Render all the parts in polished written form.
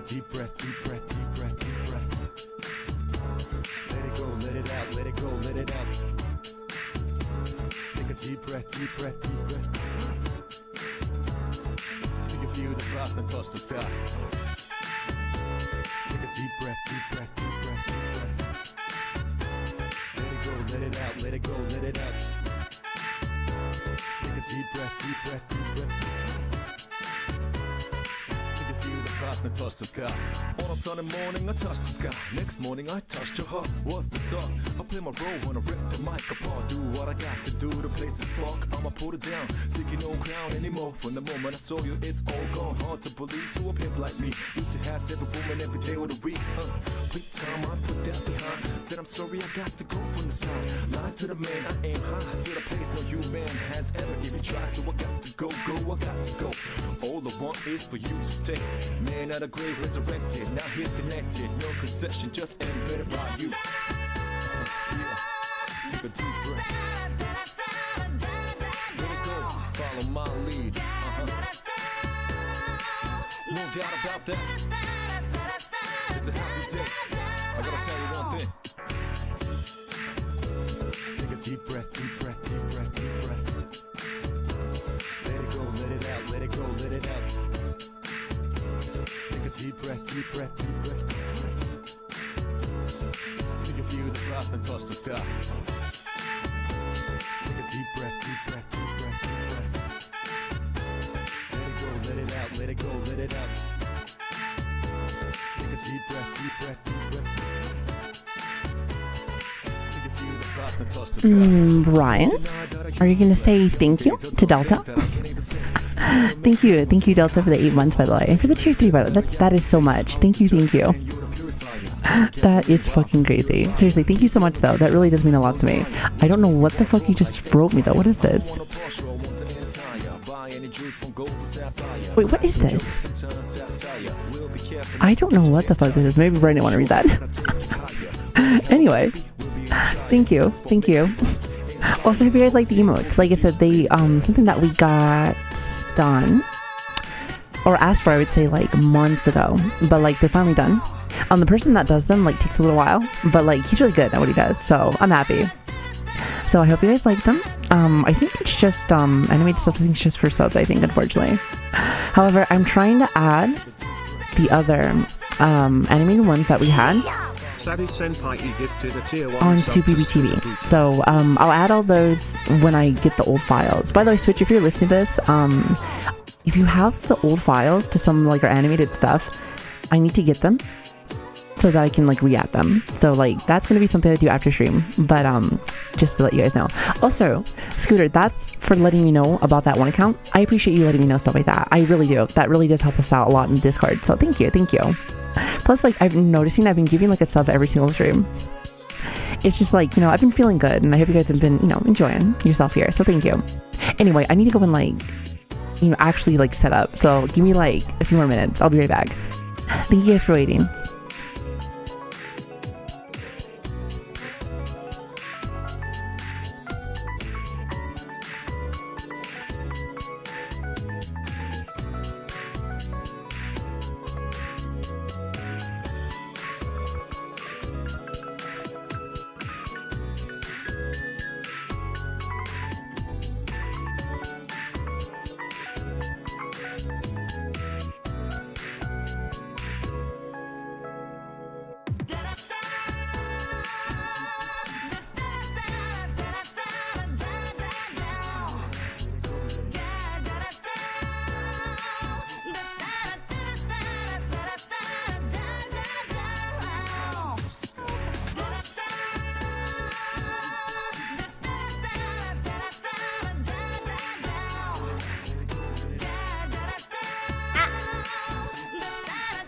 Deep breath, deep breath, deep breath, deep breath. Let it go, let it out, let it go, let it out. Take a deep breath, deep breath, deep breath. Till you feel the clouds that touch the sky. Take a deep breath, deep breath, deep breath, deep breath. Let it go, let it out, let it go, let it out. Take a deep breath, deep breath, deep breath. And touch the sky. On a sunny morning, I touched the sky. Next morning, I touched your heart. What's the start? I play my role when I rip the mic apart. Do what I got to do, the place is spark. I'ma put it down, seeking no crown anymore. From the moment I saw you, it's all gone. Hard to believe to a pimp like me. Used to have every woman every day of the week. Quick time, I put that behind. Said I'm sorry, I got to go from the side. Lie to the man, I aim high to the place no human has ever even tried. So I got to go, I got to go. All I want is for you to stay. Man out of grave resurrected, now he's connected. No concession, just embedded by you. Take a deep breath. Let it go, follow my lead. No doubt about that. It's a happy day. I gotta tell you one thing. Take a deep breath, deep breath, deep breath, deep breath. Let it go, let it out, let it go, let it out. Take a deep breath, deep breath, deep breath. Till you feel the clouds that touch the sky. Take a deep breath, deep breath, deep breath, deep breath. Let it go, let it out, let it go, let it out. Take a deep breath, deep breath, deep breath. Till you feel the clouds that touch the sky. Brian, are you going to say thank you to Delta? Thank you, Delta, for the 8 months, by the way, and for the tier 3, by the way. That is so much. Thank you. That is fucking crazy. Seriously, thank you so much though. That really does mean a lot to me. I don't know what the fuck you just wrote me though. What is this? Wait, what is this? I don't know what the fuck this is. Maybe Brandon want to read that. Anyway, thank you. Thank you. Also, if you guys like the emotes, like I said, they something that we got done or asked for, I would say like months ago, but like they're finally done. The person that does them like takes a little while, but like he's really good at what he does, so I'm happy. So I hope you guys like them. I think it's just animated stuff. I think it's just for subs, I think, unfortunately. However, I'm trying to add the other animated ones that we had Savvy Senpai gifted a tier 1 onto BBTV. So I'll add all those when I get the old files. By the way, Switch, if you're listening to this, if you have the old files to some like our animated stuff, I need to get them so that I can like re-add them. So like that's gonna be something I do after stream, but just to let you guys know. Also, Scooter, that's for letting me know about that one account. I appreciate you letting me know stuff like that. I really do. That really does help us out a lot in Discord. So thank you. Plus, like I've been noticing I've been giving like a sub every single stream. It's just like, you know, I've been feeling good and I hope you guys have been, you know, enjoying yourself here. So thank you. Anyway, I need to go and like, you know, actually like set up. So give me like a few more minutes. I'll be right back. Thank you guys for waiting.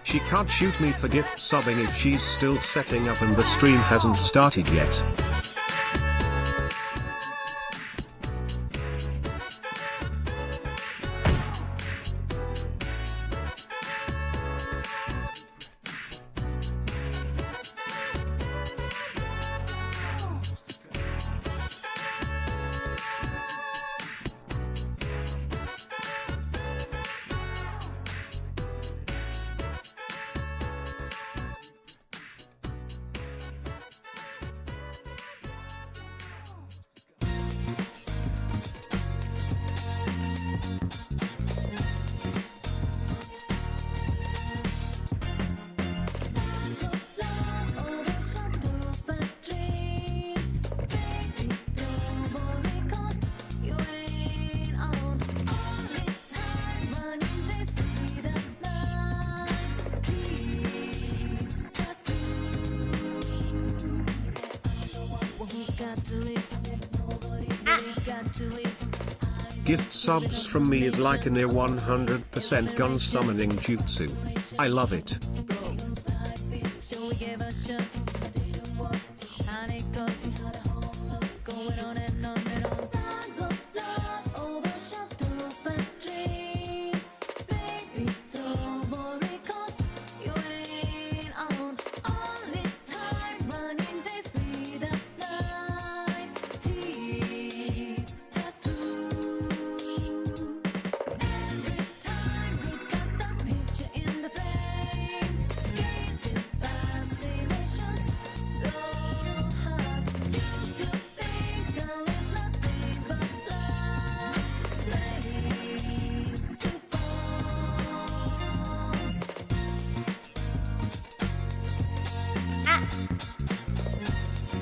She can't shoot me for gift subbing if she's still setting up and the stream hasn't started yet. Gift subs from me is like a near 100% gun summoning jutsu. I love it.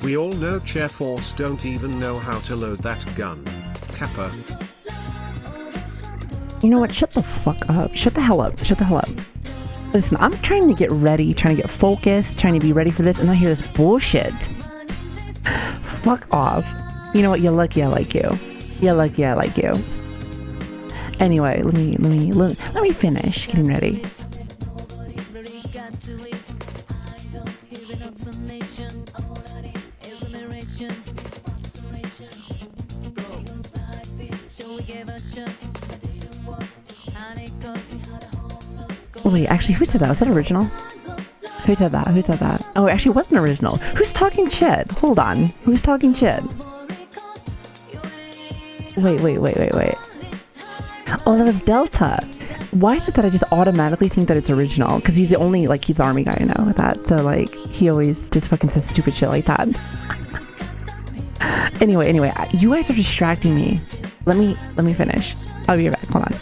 We all know Chair Force don't even know how to load that gun. Kappa. You know what? Shut the fuck up. Shut the hell up. Shut the hell up. Listen, I'm trying to get ready, trying to get focused, trying to be ready for this, and I hear this bullshit. Fuck off. You know what? You're lucky I like you. You're lucky I like you. Anyway, let me finish getting ready. Oh, wait, actually, who said that? Was that original? Who said that? Who said that? Oh, it actually wasn't original. Who's talking shit? Hold on. Who's talking shit? Wait. Oh, that was Delta. Why is it that I just automatically think that it's original? Because he's the only, like, he's the army guy I know with that. So, like, he always just fucking says stupid shit like that. Anyway, you guys are distracting me. Let me finish. I'll be right back. Hold on.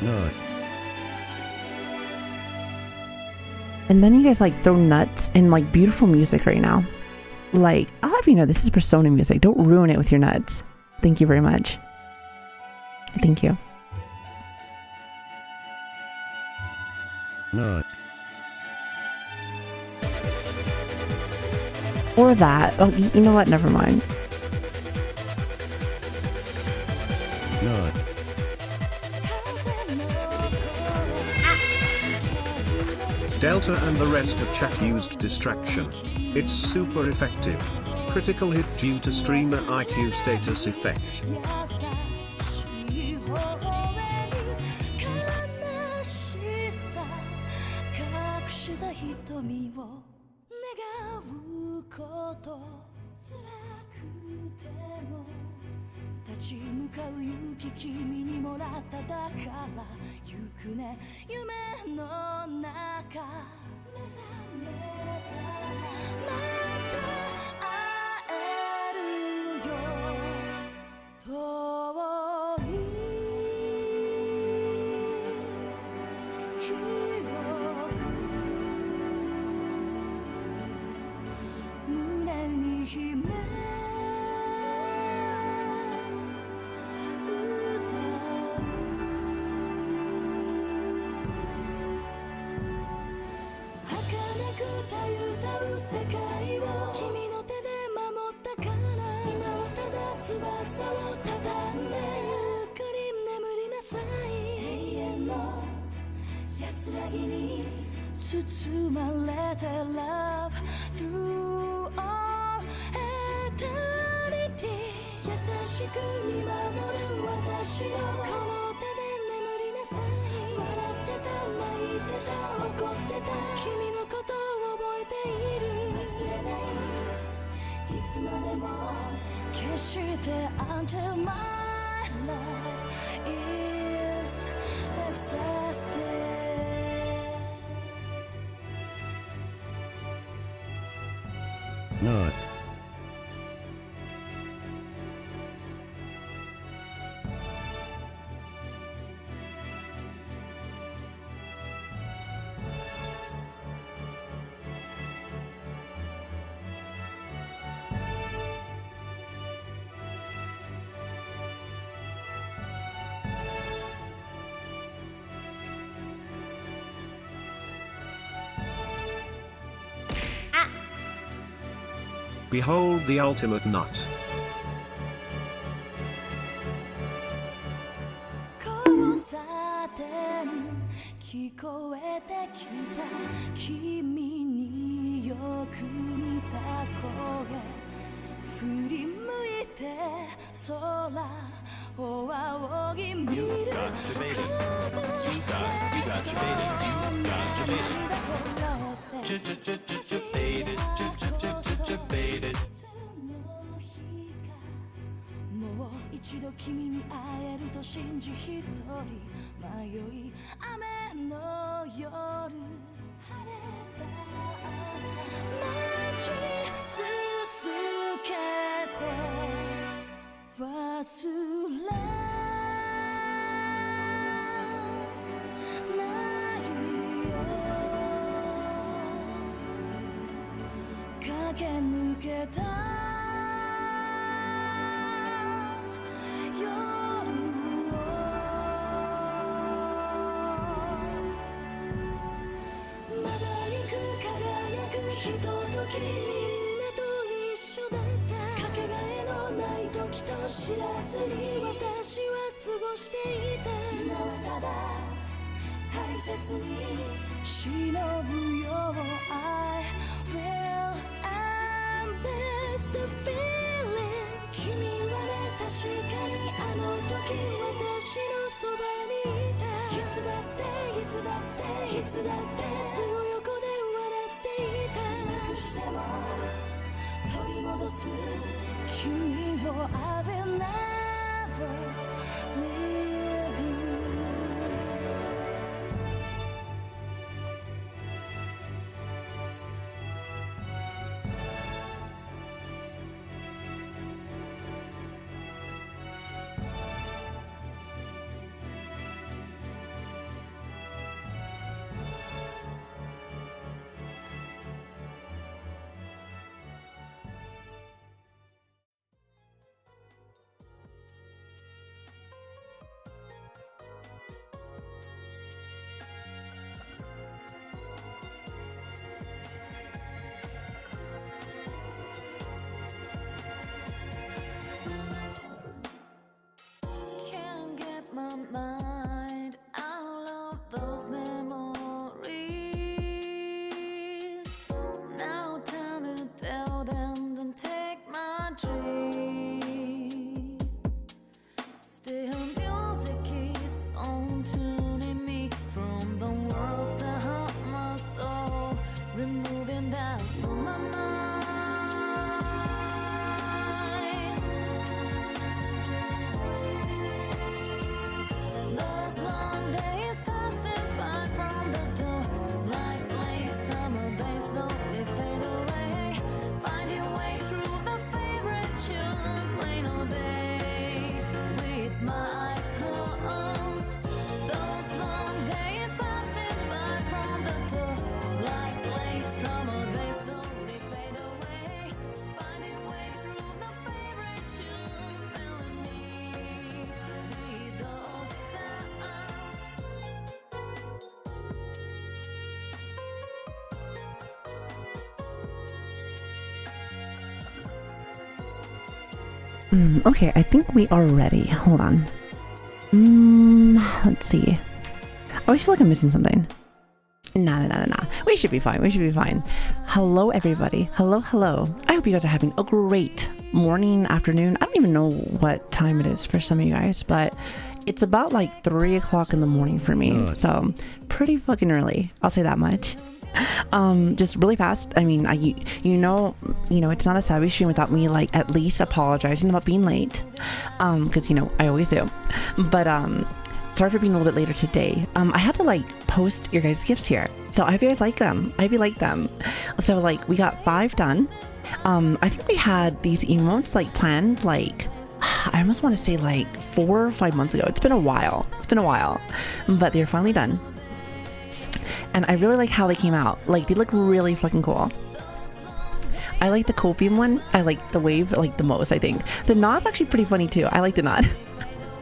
Nut. And then you guys like throw nuts and like beautiful music right now. Like, I'll have you know this is Persona music. Don't ruin it with your nuts. Thank you very much. Thank you. Nut. Or that. Oh, you know what? Never mind. Nut. Delta and the rest of chat used distraction. It's super effective. Critical hit due to streamer IQ status effect. Love through all eternity 優しく見守る私をこの手で眠りなさい笑ってた泣いてた怒ってた君のことを覚えている忘れないいつまでも決して Until my love is exhausted Nut. Behold the ultimate nut. 交差点聞こえてきた君によく似た声振り向いて空を仰ぎ見る You got debated. もう一度君に会えると信じ一人迷い雨の夜晴れた朝待ち続けて忘れないよ駆け抜けた夜をみんなと一緒だったかけがえのない時と知らずに私は過ごしていた今はただ大切に忍ぶよ I will miss the feeling 君はね確かにあの時私のそばにいたいつだっていつだっていつだってすぐ横で笑っていたなくしても取り戻す君を I will never leave you Can't get my mind out of those memories. Now time to tell them don't take my dream. Still music keeps on tuning me from the worlds that hurt my soul, removing that from my mind. Those long days passing by from the door, like late summer days slowly fade away. Find your way through the favorite tune, playing all day with my eyes closed. Those long days passing by from the door, like late summer days slowly fade away. Find your way through the favorite tune, filling me with those sounds. Okay, I think we are ready. Hold on. Let's see. I always feel like I'm missing something. Nah. We should be fine. We should be fine. Hello, everybody. Hello. I hope you guys are having a great morning, afternoon. I don't even know what time it is for some of you guys, but it's about like 3 o'clock in the morning for me. So pretty fucking early. I'll say that much. Just really fast. I mean, you know, it's not a Savvy stream without me like at least apologizing about being late. Because you know, I always do. But sorry for being a little bit later today. I had to like post your guys' gifts here. So I hope you guys like them. I hope you like them. So like we got 5 done. I think we had these emotes like planned like I almost want to say like 4 or 5 months ago. It's been a while. But they're finally done. And I really like how they came out. Like they look really fucking cool. I like the copium one. I like the wave like the most, I think. The nod's actually pretty funny too. I like the nod.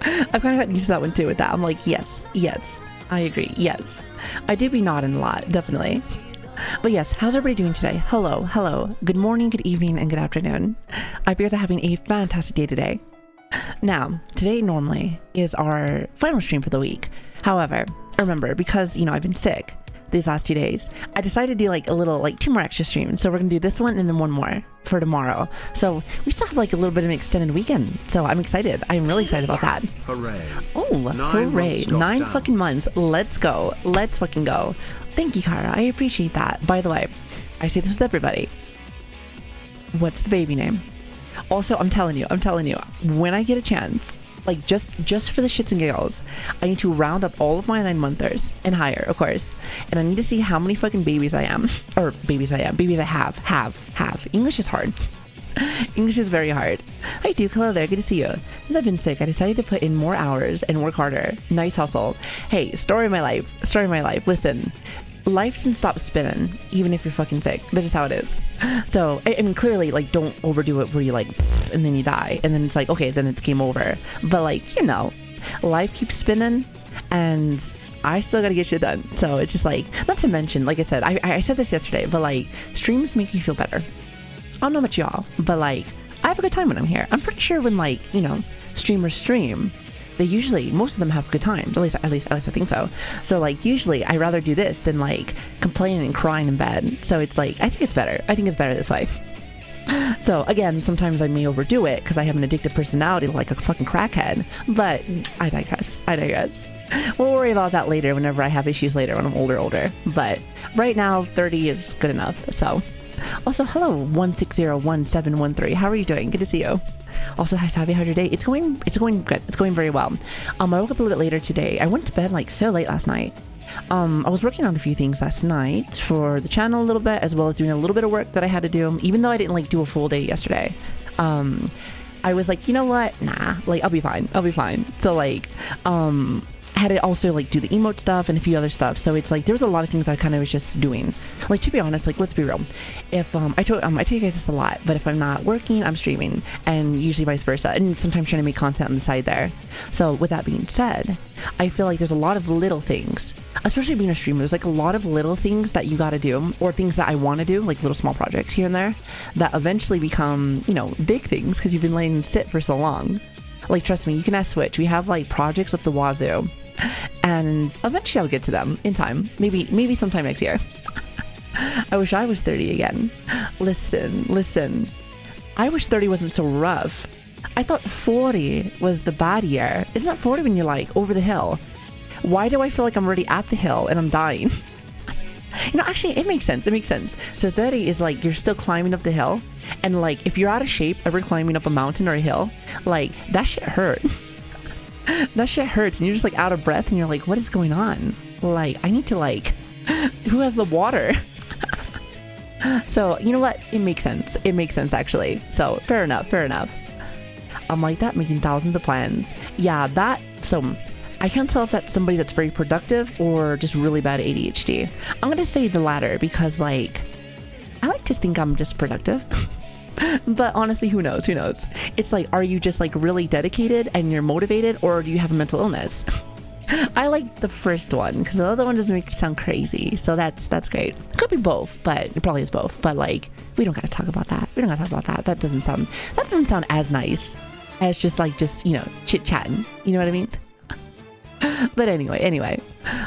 I've kind of gotten used to that one too with that. I'm like, yes, I agree. Yes, I do be nodding a lot, definitely. But yes, how's everybody doing today? Hello. Good morning, good evening, and good afternoon. I hope you guys are having a fantastic day today. Now, today normally is our final stream for the week. However, remember, because, you know, I've been sick these last 2 days, I decided to do like a little, like 2 more extra streams. So we're gonna do this one and then 1 more for tomorrow. So we still have like a little bit of an extended weekend. So I'm excited. I'm really excited about that. Hooray. Oh, hooray. 9 fucking months. Let's go. Let's fucking go. Thank you, Kara. I appreciate that. By the way, I say this with everybody. What's the baby name? Also, I'm telling you, when I get a chance, like just for the shits and giggles, I need to round up all of my 9-monthers and higher, of course. And I need to see how many fucking babies I have. English is hard. English is very hard. Hi Duke, hello there, good to see you. Since I've been sick, I decided to put in more hours and work harder. Nice hustle. Hey, story of my life. Listen, life doesn't stop spinning, even if you're fucking sick. That's just how it is. So, I mean, clearly, like, don't overdo it where you, like, and then you die. And then it's like, okay, then it's game over. But, like, you know, life keeps spinning. And I still gotta get shit done. So it's just like, not to mention, like I said, I said this yesterday, but like streams make you feel better. I don't know about y'all, but like I have a good time when I'm here. I'm pretty sure when like, you know, streamers stream, they usually, most of them have good times. At least I think so. So like usually I rather do this than like complaining and crying in bed. So it's like, I think it's better. I think it's better this way. So again, sometimes I may overdo it because I have an addictive personality like a fucking crackhead, but I digress. We'll worry about that later whenever I have issues later when I'm older. But right now 30 is good enough. So also, hello 1601713. How are you doing? Good to see you. Also, hi Savvy, how's your day? It's going good. It's going very well. I woke up a little bit later today. I went to bed like so late last night. I was working on a few things last night for the channel a little bit, as well as doing a little bit of work that I had to do, even though I didn't like do a full day yesterday. I was like, you know what? Nah, like I'll be fine. So like, I had to also like do the emote stuff and a few other stuff. So it's like there was a lot of things I kind of was just doing. Like, to be honest, like let's be real. If I tell you guys this a lot, but if I'm not working, I'm streaming, and usually vice versa, and sometimes trying to make content on the side there. So with that being said, I feel like there's a lot of little things, especially being a streamer. There's like a lot of little things that you got to do, or things that I want to do, like little small projects here and there, that eventually become, you know, big things because you've been letting them sit for so long. Like, trust me, you can ask Switch. We have like projects up the wazoo. And eventually I'll get to them in time. Maybe sometime next year. I wish I was 30 again. Listen. I wish 30 wasn't so rough. I thought 40 was the bad year. Isn't that 40 when you're like over the hill? Why do I feel like I'm already at the hill and I'm dying? You know, actually, it makes sense. So 30 is like you're still climbing up the hill. And like if you're out of shape ever climbing up a mountain or a hill, like that shit hurt. That shit hurts, and you're just like out of breath, and you're like, what is going on? Like, I need to like, who has the water? So, you know what? It makes sense actually. So, fair enough. I'm like that, making thousands of plans. Yeah, so I can't tell if that's somebody that's very productive or just really bad ADHD. I'm gonna say the latter because like, I like to think I'm just productive. But honestly, who knows? It's like, are you just like really dedicated and you're motivated, or do you have a mental illness? I like the first one because the other one doesn't make you sound crazy. So that's great. Could be both, but it probably is both. But like, we don't gotta talk about that. That doesn't sound as nice as just you know, chit chatting. You know what I mean? But anyway.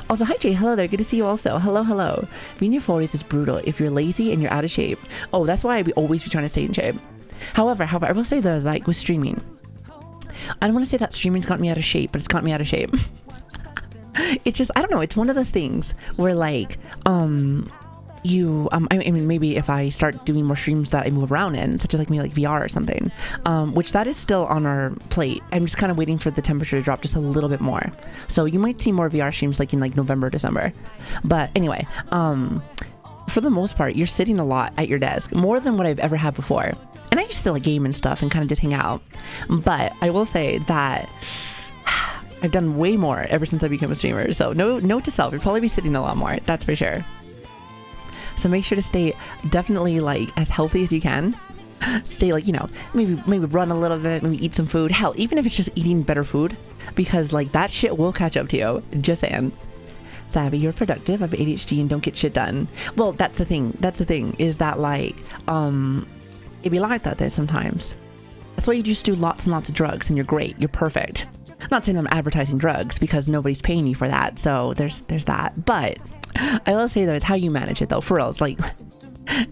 Also, hi Jay, hello there, good to see you also. Hello. Being in your 40s is brutal if you're lazy and you're out of shape. Oh, that's why I always be trying to stay in shape. However, I will say though, like with streaming, I don't want to say that streaming's got me out of shape, but it's got me out of shape. It's just, I don't know, it's one of those things where like, I mean, maybe if I start doing more streams that I move around in, such as like maybe like VR or something, which that is still on our plate. I'm just kind of waiting for the temperature to drop just a little bit more. So you might see more VR streams like in like November, December. But anyway, for the most part, you're sitting a lot at your desk, more than what I've ever had before. And I used to like game and stuff and kind of just hang out. But I will say that I've done way more ever since I became a streamer. So note to self, you'll probably be sitting a lot more. That's for sure. So make sure to stay definitely like as healthy as you can. Stay like, you know, maybe run a little bit, maybe eat some food. Hell, even if it's just eating better food, because like that shit will catch up to you. Just saying. Savvy, you're productive. I have ADHD and don't get shit done. Well, that's the thing is that like, it be like that there sometimes. That's why you just do lots and lots of drugs and you're great. You're perfect. Not saying I'm advertising drugs because nobody's paying me for that. So there's that. But I will say though, it's how you manage it though. For real, it's like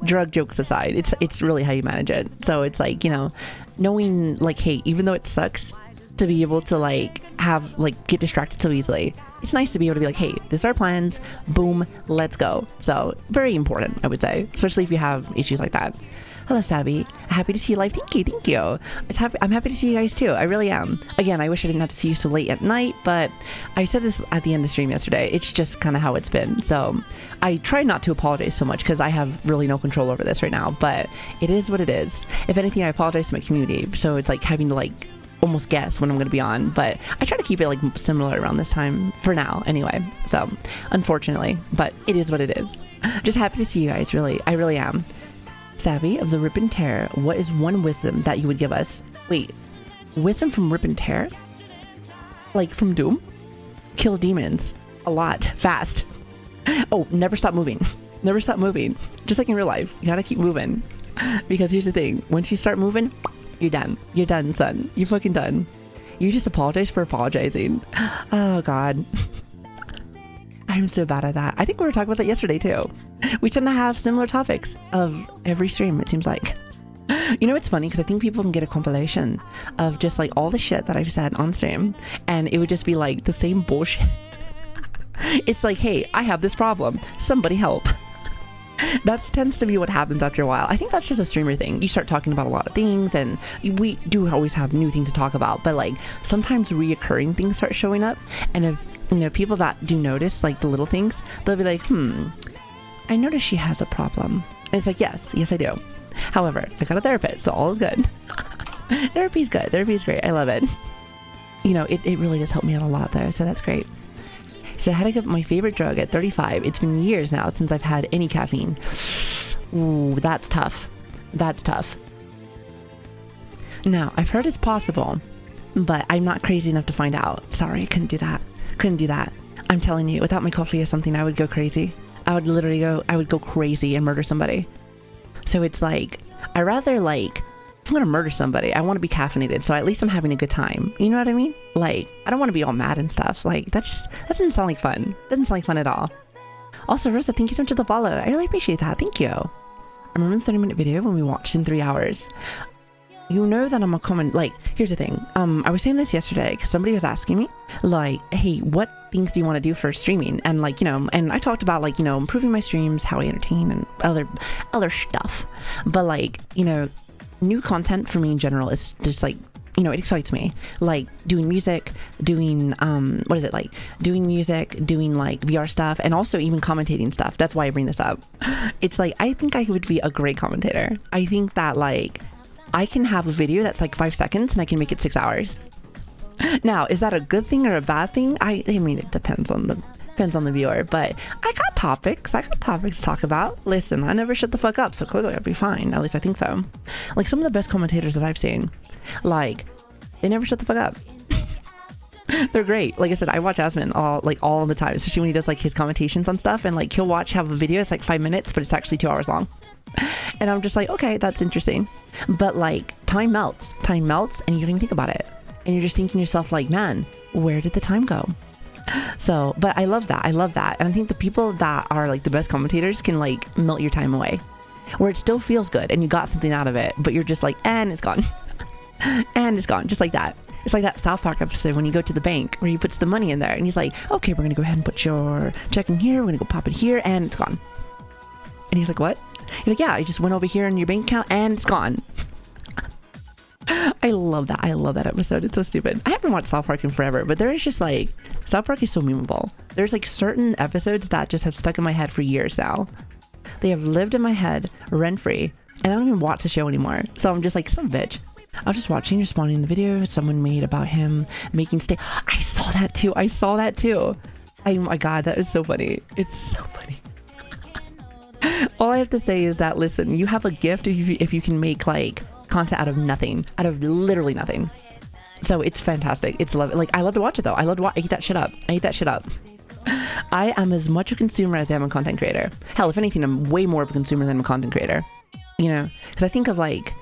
drug jokes aside, it's really how you manage it. So it's like, you know, knowing like, hey, even though it sucks to be able to like have like get distracted so easily, it's nice to be able to be like, hey, this is our plans, boom, let's go. So very important, I would say, especially if you have issues like that. Hello, Savvy. Happy to see you live. Thank you. I'm happy to see you guys too. I really am. Again, I wish I didn't have to see you so late at night, but I said this at the end of the stream yesterday. It's just kind of how it's been. So I try not to apologize so much because I have really no control over this right now, but it is what it is. If anything, I apologize to my community. So it's like having to like almost guess when I'm going to be on, but I try to keep it like similar around this time for now anyway. So unfortunately, but it is what it is. Just happy to see you guys. I really am. Savvy of the Rip and Tear, what is one wisdom that you would give us? Wait, wisdom from Rip and Tear? Like from Doom? Kill demons. a lot, fast. Oh, never stop moving. Never stop moving. Just like in real life, you gotta keep moving. Because here's the thing, once you start moving, you're done. You're done, son. You're fucking done. You just apologize for apologizing. Oh, God. I'm so bad at that. I think we were talking about that yesterday, too. We tend to have similar topics of every stream, it seems like. You know, it's funny because I think people can get a compilation of just like all the shit that I've said on stream, and it would just be like the same bullshit. It's like, hey, I have this problem. Somebody help. That tends to be what happens after a while. I think that's just a streamer thing. You start talking about a lot of things, and we do always have new things to talk about, but like sometimes reoccurring things start showing up, and if you know people that do notice like the little things, they'll be like, I notice she has a problem. And it's like, yes I do. However, I got a therapist, so all is good. Therapy's good. Therapy's great. I love it. You know, it really does help me out a lot though, so that's great. So I had to get my favorite drug at 35. It's been years now since I've had any caffeine. Ooh, that's tough. That's tough. Now, I've heard it's possible, but I'm not crazy enough to find out. Sorry, I couldn't do that. Couldn't do that. I'm telling you, without my coffee or something, I would go crazy. I would go crazy and murder somebody. So it's like, I rather like, if I'm gonna murder somebody, I want to be caffeinated, so at least I'm having a good time. You know what I mean? Like, I don't want to be all mad and stuff. Like, that doesn't sound like fun. Doesn't sound like fun at all. Also, Rosa, thank you so much for the follow. I really appreciate that. Thank you. I remember the 30-minute video when we watched in 3 hours. You know that I'm a common, like, here's the thing. I was saying this yesterday because somebody was asking me, like, hey, what things do you want to do for streaming? And like, you know, and I talked about like, you know, improving my streams, how I entertain and other stuff. But like, you know, new content for me in general is just like, you know, it excites me. Like doing music, doing doing music, doing like VR stuff, and also even commentating stuff. That's why I bring this up. It's like, I think I would be a great commentator. I think that like I can have a video that's like 5 seconds and I can make it 6 hours. Now, is that a good thing or a bad thing? I mean, it depends on the viewer, but I got topics to talk about. Listen, I never shut the fuck up, so clearly I'll be fine. At least I think so. Like some of the best commentators that I've seen, like they never shut the fuck up. They're great. Like I said, I watch Asmon all the time, especially when he does like his commentations on stuff, and like he'll have a video, it's like 5 minutes, but it's actually 2 hours long. And I'm just like, okay, that's interesting. But like time melts, and you don't even think about it. And you're just thinking to yourself like, man, where did the time go? So, but I love that. And I think the people that are like the best commentators can like melt your time away, where it still feels good and you got something out of it, but you're just like, and it's gone. And it's gone, just like that. It's like that South Park episode when you go to the bank where he puts the money in there and he's like, okay, we're gonna go ahead and put your check in here, we're gonna go pop it here, and it's gone. And he's like, what? He's like, yeah, I just went over here in your bank account and it's gone. I love that episode. It's so stupid. I haven't watched South Park in forever, but there is just like, South Park is so memeable. There's like certain episodes that just have stuck in my head for years now. They have lived in my head rent-free, and I don't even watch the show anymore. So I'm just like, some bitch. I was just watching, responding to the video someone made about him making steak. I saw that too. Oh my god, that is so funny. It's so funny. All I have to say is that, listen, you have a gift if you can make like content out of nothing, out of literally nothing. So it's fantastic. It's like, I love to watch it though. I eat that shit up. I am as much a consumer as I am a content creator. Hell, if anything, I'm way more of a consumer than a content creator. You know, because I think of like,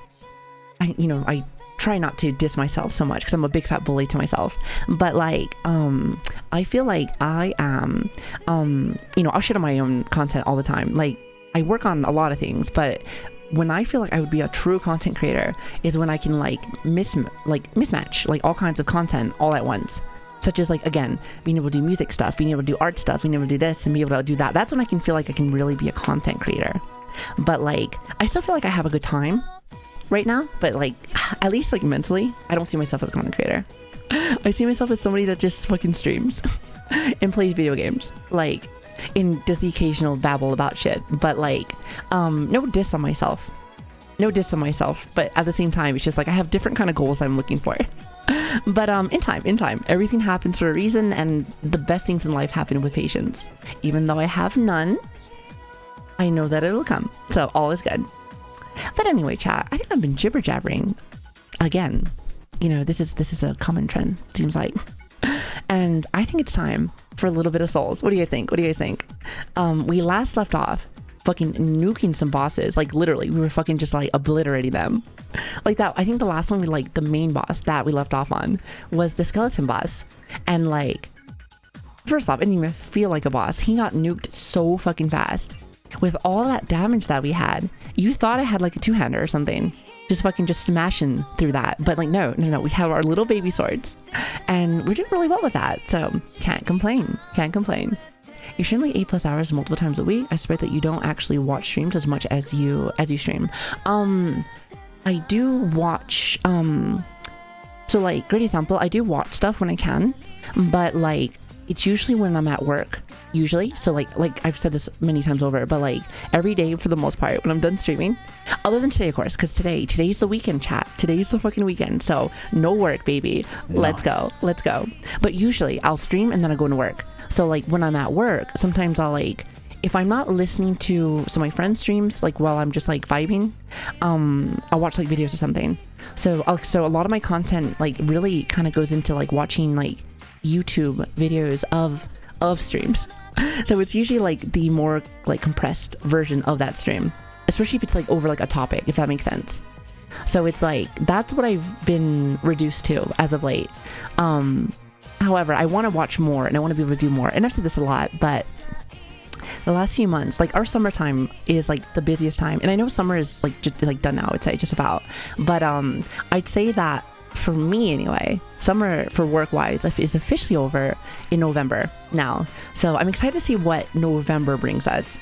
I try not to diss myself so much because I'm a big fat bully to myself. But like, I feel like I am, I'll shit on my own content all the time. Like, I work on a lot of things, but when I feel like I would be a true content creator is when I can like mismatch like all kinds of content all at once. Such as like, again, being able to do music stuff, being able to do art stuff, being able to do this and be able to do that. That's when I can feel like I can really be a content creator. But like, I still feel like I have a good time right now, but like, at least like mentally, I don't see myself as a content creator. I see myself as somebody that just fucking streams and plays video games, like, and does the occasional babble about shit, but like, no diss on myself, but at the same time, it's just like, I have different kind of goals I'm looking for. But in time, everything happens for a reason, and the best things in life happen with patience. Even though I have none, I know that it'll come, so all is good. But anyway, chat, I think I've been jibber jabbering again. You know, this is a common trend, seems like. And I think it's time for a little bit of souls. What do you guys think? What do you guys think? We last left off fucking nuking some bosses. Like literally, we were fucking just like obliterating them. Like that. I think the last one we like the main boss that we left off on was the skeleton boss. And like, first off, it didn't even feel like a boss. He got nuked so fucking fast. With all that damage that we had, you thought I had like a two-hander or something. Just smashing through that. But like, no. We have our little baby swords. And we're doing really well with that. So can't complain. You stream like 8+ hours multiple times a week. I suspect that you don't actually watch streams as much as you stream. I do watch, so like, great example, I do watch stuff when I can. But like, it's usually when I'm at work. Usually, so like I've said this many times over, but like every day for the most part when I'm done streaming, other than today of course, because today's the weekend, chat. Today's the fucking weekend, so no work, baby. Let's go. But usually I'll stream and then I go into work. So like when I'm at work, sometimes I'll like, if I'm not listening to some of my friends' streams, like while I'm just like vibing, I'll watch like videos or something. So a lot of my content like really kind of goes into like watching like YouTube videos of streams. So it's usually like the more like compressed version of that stream, especially if it's like over like a topic, if that makes sense. So it's like, that's what I've been reduced to as of late. However, I want to watch more and I want to be able to do more. And I've said this a lot, but the last few months, like our summertime is like the busiest time. And I know summer is like just like done now, I'd say just about, but I'd say that for me anyway, summer for work wise is officially over in November now. So I'm excited to see what November brings us.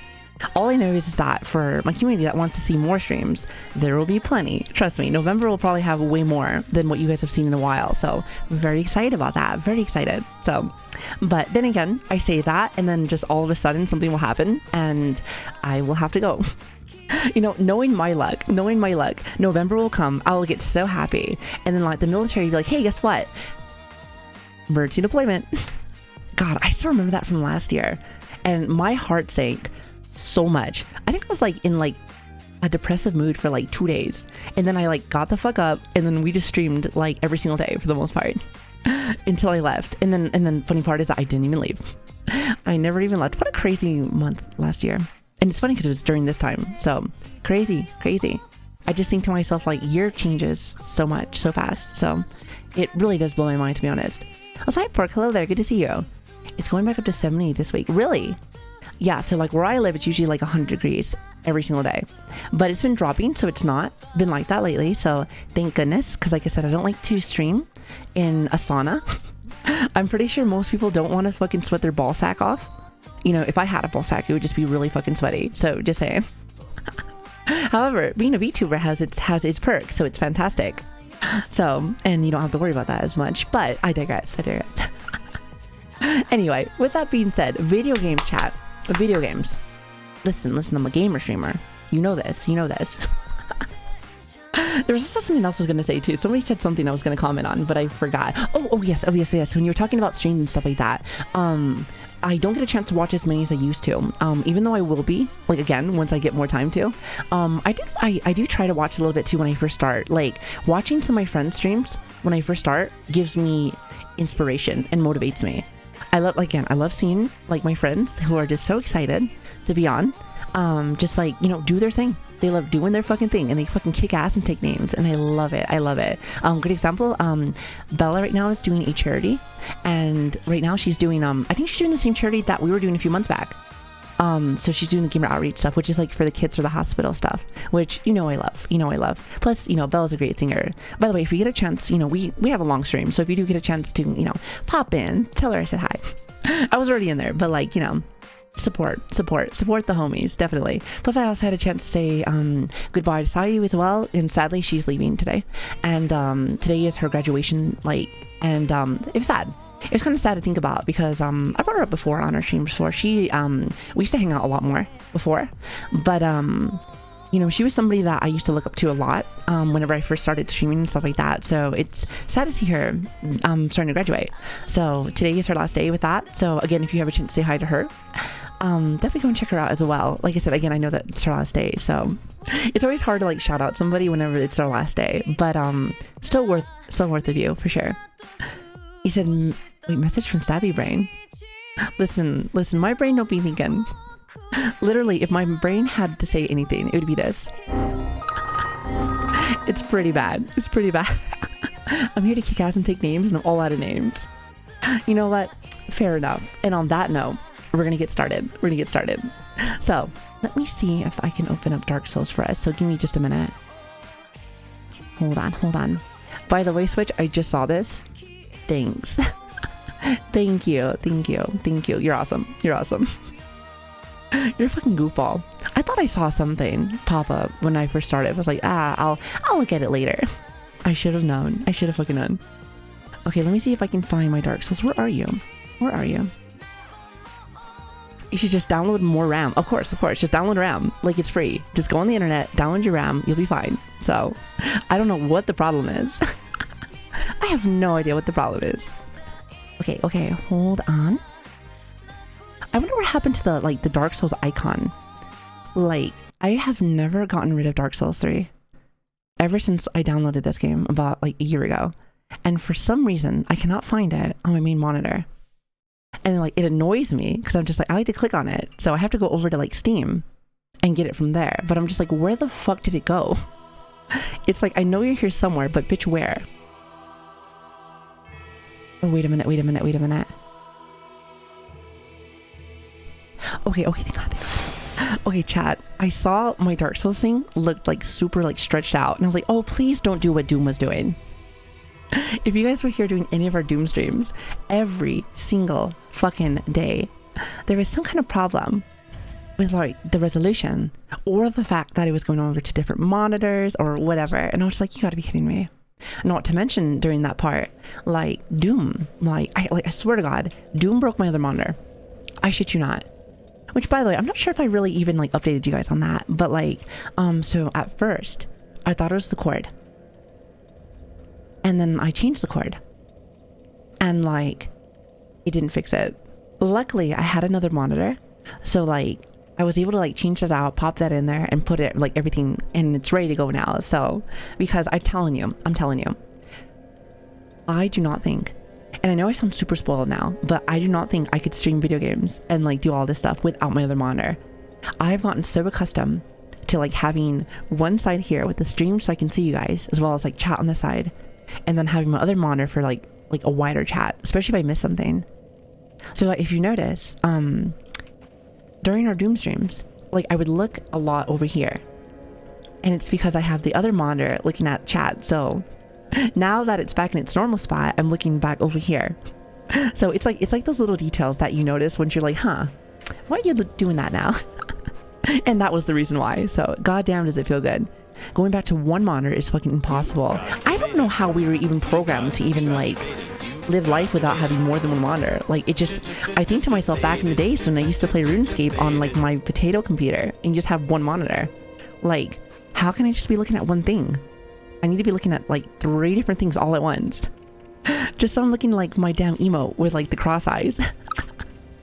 All I know is that for my community that wants to see more streams, there will be plenty. Trust me, November will probably have way more than what you guys have seen in a while. So I'm very excited about that. Very excited. So, but then again, I say that and then just all of a sudden something will happen and I will have to go. You know, knowing my luck, November will come. I'll get so happy. And then like the military will be like, hey, guess what? Emergency deployment. God, I still remember that from last year. And my heart sank so much. I think I was like in like a depressive mood for like 2 days. And then I like got the fuck up and then we just streamed like every single day for the most part until I left. And then funny part is that I didn't even leave. I never even left. What a crazy month last year. And it's funny because it was during this time. So crazy. I just think to myself, like, year changes so much, so fast. So it really does blow my mind, to be honest. Aside Pork, hello there. Good to see you. It's going back up to 70 this week. Really? Yeah. So like where I live, it's usually like 100 degrees every single day, but it's been dropping. So it's not been like that lately. So thank goodness. Cause like I said, I don't like to stream in a sauna. I'm pretty sure most people don't want to fucking sweat their ball sack off. You know, if I had a ball sack, it would just be really fucking sweaty. So just saying. However, being a VTuber has its perks, so it's fantastic. So, and you don't have to worry about that as much, but I digress. Anyway, with that being said, video games chat. Video games. Listen, I'm a gamer streamer. You know this. There was also something else I was going to say too. Somebody said something I was going to comment on, but I forgot. Oh yes. When you were talking about streams and stuff like that, I don't get a chance to watch as many as I used to. Even though I will be, like, again, once I get more time to. I do try to watch a little bit too when I first start. Like, watching some of my friends' streams when I first start gives me inspiration and motivates me. I love seeing, like, my friends who are just so excited to be on. Just like, you know, do their thing. They love doing their fucking thing and they fucking kick ass and take names, and I love it. Good example, Bella right now is doing a charity, and right now she's doing I think she's doing the same charity that we were doing a few months back. So she's doing the gamer outreach stuff, which is like for the kids for the hospital stuff, which I love. Plus, Bella's a great singer. By the way, if you get a chance, we have a long stream, so if you do get a chance to pop in, tell her I said hi. I was already in there, but like, support the homies, definitely. Plus I also had a chance to say goodbye to Sayu as well, and sadly she's leaving today, and today is her graduation, and it was sad. It was kind of sad to think about because I brought her up before on our streams before. She we used to hang out a lot more before, but she was somebody that I used to look up to a lot whenever I first started streaming and stuff like that. So it's sad to see her starting to graduate. So today is her last day with that. So again, if you have a chance to say hi to her, definitely go and check her out as well. Like I said, again, I know that it's her last day, so it's always hard to like shout out somebody whenever it's their last day, but still worth the view for sure. He said Wait, message from Savvy Brain. Listen, my brain don't be thinking. Literally, if my brain had to say anything, it would be this. It's pretty bad. It's pretty bad. I'm here to kick ass and take names, and I'm all out of names. You know what? Fair enough. And on that note, we're gonna get started. So, let me see if I can open up Dark Souls for us. So give me just a minute. Hold on. By the way, Switch, I just saw this. Thanks. Thank you. You're awesome. You're a fucking goofball. I thought I saw something pop up when I first started. I was like, I'll look at it later. I should have known. I should have fucking known. Okay, let me see if I can find my Dark Souls. Where are you? You should just download more RAM. Of course. Just download RAM. Like, it's free. Just go on the internet, download your RAM. You'll be fine. So, I don't know what the problem is. I have no idea what the problem is. Okay, hold on. I wonder what happened to the Dark Souls icon. Like, I have never gotten rid of Dark Souls 3 ever since I downloaded this game about like a year ago. And for some reason, I cannot find it on my main monitor. And like, it annoys me because I'm just like, I like to click on it. So I have to go over to like Steam and get it from there. But I'm just like, where the fuck did it go? It's like, I know you're here somewhere, but bitch, where? Oh, wait a minute. Okay, thank God. Okay, chat. I saw my Dark Souls thing looked like super like stretched out. And I was like, oh, please don't do what Doom was doing. If you guys were here doing any of our Doom streams, every single fucking day, there was some kind of problem with like the resolution or the fact that it was going over to different monitors or whatever. And I was like, you gotta be kidding me. Not to mention during that part, like Doom, I swear to God, Doom broke my other monitor. I shit you not. Which, by the way, I'm not sure if I really even like updated you guys on that, but like, so at first I thought it was the cord, and then I changed the cord, and like, it didn't fix it. Luckily, I had another monitor, so like, I was able to like change that out, pop that in there, and put it like everything, and it's ready to go now. So, because I'm telling you, I do not think, and I know I sound super spoiled now, but I do not think I could stream video games and like do all this stuff without my other monitor. I've gotten so accustomed to like having one side here with the stream so I can see you guys, as well as like chat on the side, and then having my other monitor for like a wider chat, especially if I miss something. So like, if you notice, during our Doom streams, like I would look a lot over here, and it's because I have the other monitor looking at chat. So now that it's back in its normal spot, I'm looking back over here. So it's like those little details that you notice when you're like, huh, why are you doing that now? And that was the reason why. So goddamn, does it feel good. Going back to one monitor is fucking impossible. I don't know how we were even programmed to even like live life without having more than one monitor. Like, it just, I think to myself back in the days when I used to play RuneScape on like my potato computer and just have one monitor, like, how can I just be looking at one thing? I need to be looking at like 3 different things all at once. Just so I'm looking like my damn emote with like the cross eyes.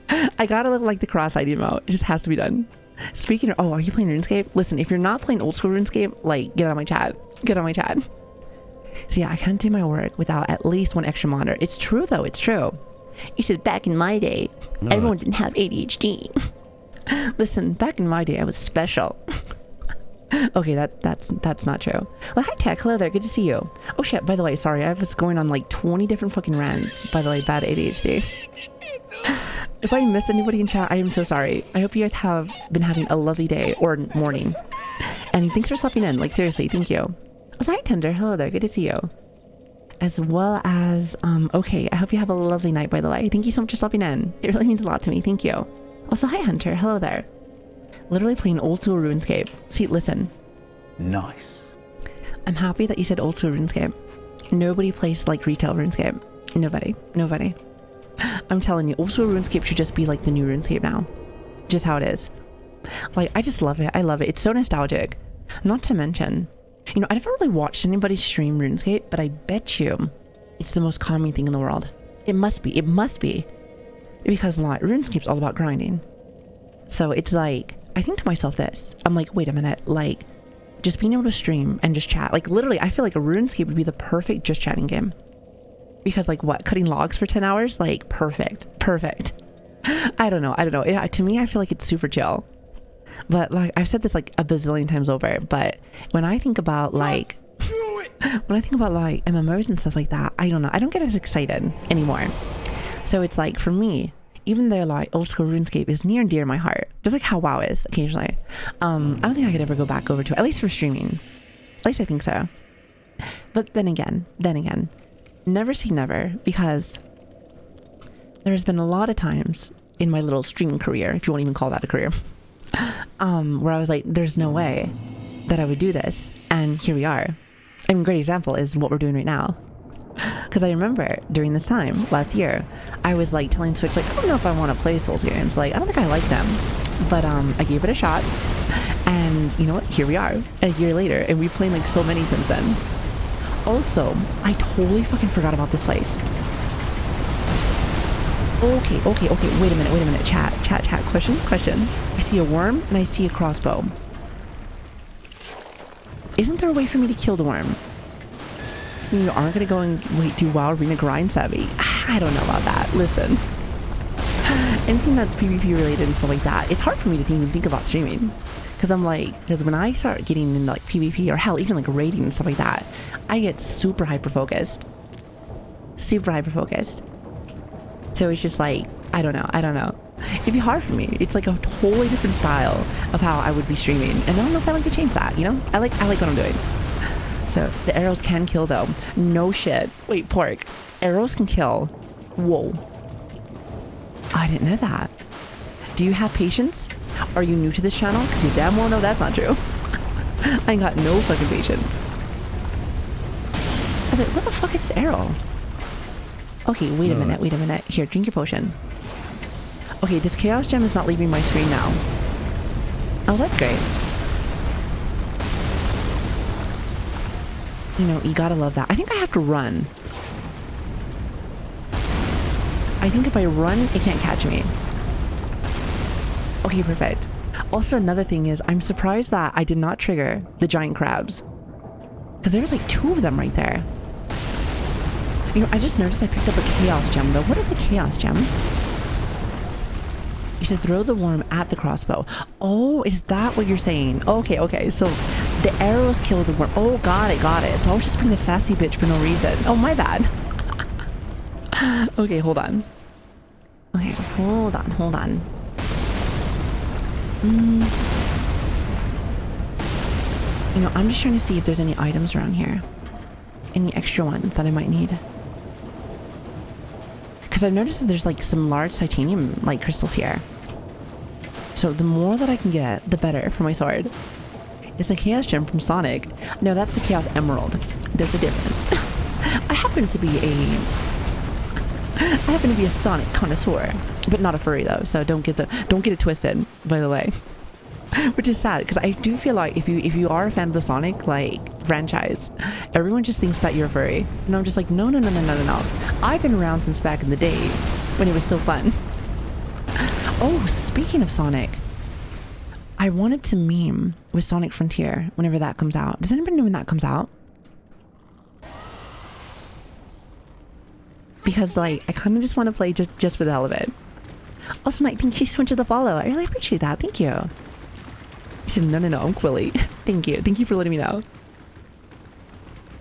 I gotta look like the cross-eyed emote. It just has to be done. Speaking of, are you playing RuneScape? Listen, if you're not playing old school RuneScape, like, get on my chat. So yeah, I can't do my work without at least one extra monitor. It's true though, it's true. You said back in my day, everyone didn't have ADHD. Listen, back in my day, I was special. Okay, that's not true. Well, hi Tech, hello there, good to see you. Oh shit, by the way, sorry, I was going on like 20 different fucking rants. By the way, bad ADHD. If I missed anybody in chat, I am so sorry. I hope you guys have been having a lovely day or morning. And thanks for stopping in, like seriously, thank you. Oh, hi Tender, hello there, good to see you. As well as, okay, I hope you have a lovely night, by the way. Thank you so much for stopping in. It really means a lot to me, thank you. Also, hi Hunter, hello there. Literally playing old school RuneScape. See, listen. Nice. I'm happy that you said old school RuneScape. Nobody plays like retail RuneScape. Nobody. I'm telling you, old school RuneScape should just be like the new RuneScape now. Just how it is. Like, I just love it. I love it. It's so nostalgic. Not to mention, you know, I never really watched anybody stream RuneScape, but I bet you it's the most calming thing in the world. It must be. Because like, RuneScape's all about grinding. So it's like, I think to myself this. I'm like, wait a minute, like, just being able to stream and just chat. Like, literally, I feel like a RuneScape would be the perfect just chatting game. Because like what, cutting logs for 10 hours? Like perfect. I don't know. To me, I feel like it's super chill. But like I've said this like a bazillion times over, but when I think about like MMOs and stuff like that, I don't know. I don't get as excited anymore. So it's like for me, even though like old school RuneScape is near and dear to my heart, just like how WoW is occasionally, I don't think I could ever go back over to it, at least for streaming. At least I think so. But then again, never say never, because there's been a lot of times in my little streaming career, if you want to even call that a career, where I was like, there's no way that I would do this. And here we are. I mean, a great example is what we're doing right now. Because I remember during this time last year, I was like telling Switch, like, I don't know if I want to play Souls games. Like, I don't think I like them. But I gave it a shot. And you know what? Here we are a year later. And we've played like so many since then. Also, I totally fucking forgot about this place. Okay. Wait a minute. Chat. Question. I see a worm and I see a crossbow. Isn't there a way for me to kill the worm? You aren't gonna go and do WoW Arena grind savvy. I don't know about that. Listen. Anything that's PvP related and stuff like that, it's hard for me to even think about streaming. Because when I start getting into like PvP or hell, even like raiding and stuff like that, I get super hyper focused. So it's just like, I don't know. It'd be hard for me. It's like a totally different style of how I would be streaming. And I don't know if I like to change that, you know? I like what I'm doing. So the arrows can kill though. No shit. Wait, Pork. Arrows can kill. Whoa. I didn't know that. Do you have patience? Are you new to this channel? Because you damn well know that's not true. I ain't got no fucking patience. I thought, what the fuck is this arrow? Okay, wait a minute. Here, drink your potion. Okay, this chaos gem is not leaving my screen now. Oh, that's great. You know, you gotta love that. I think I have to run. I think if I run, it can't catch me. Okay, perfect. Also, another thing is, I'm surprised that I did not trigger the giant crabs. Because there's like 2 of them right there. You know, I just noticed I picked up a chaos gem though. What is a chaos gem? You said throw the worm at the crossbow. Oh, is that what you're saying? Okay. So the arrows kill the worm. Oh, got it. So I was just being a sassy bitch for no reason. Oh, my bad. Okay, hold on. Okay, hold on. You know, I'm just trying to see if there's any items around here. Any extra ones that I might need. Because I've noticed that there's like some large titanium like crystals here. So the more that I can get, the better for my sword. It's a chaos gem from Sonic. No, that's the chaos emerald. There's a difference. I happen to be a Sonic connoisseur, but not a furry though. So don't get it twisted, by the way. Which is sad because I do feel like if you are a fan of the Sonic like franchise, everyone just thinks that you're a furry, and I'm just like no. I've been around since back in the day when it was still fun. Oh, speaking of Sonic, I wanted to meme with Sonic Frontier whenever that comes out. Does anybody know when that comes out? Because like I kind of just want to play just for the hell of it. Also, Night, thank you so much for the follow. I really appreciate that. Thank you. He said, no, I'm Quilly. Thank you for letting me know.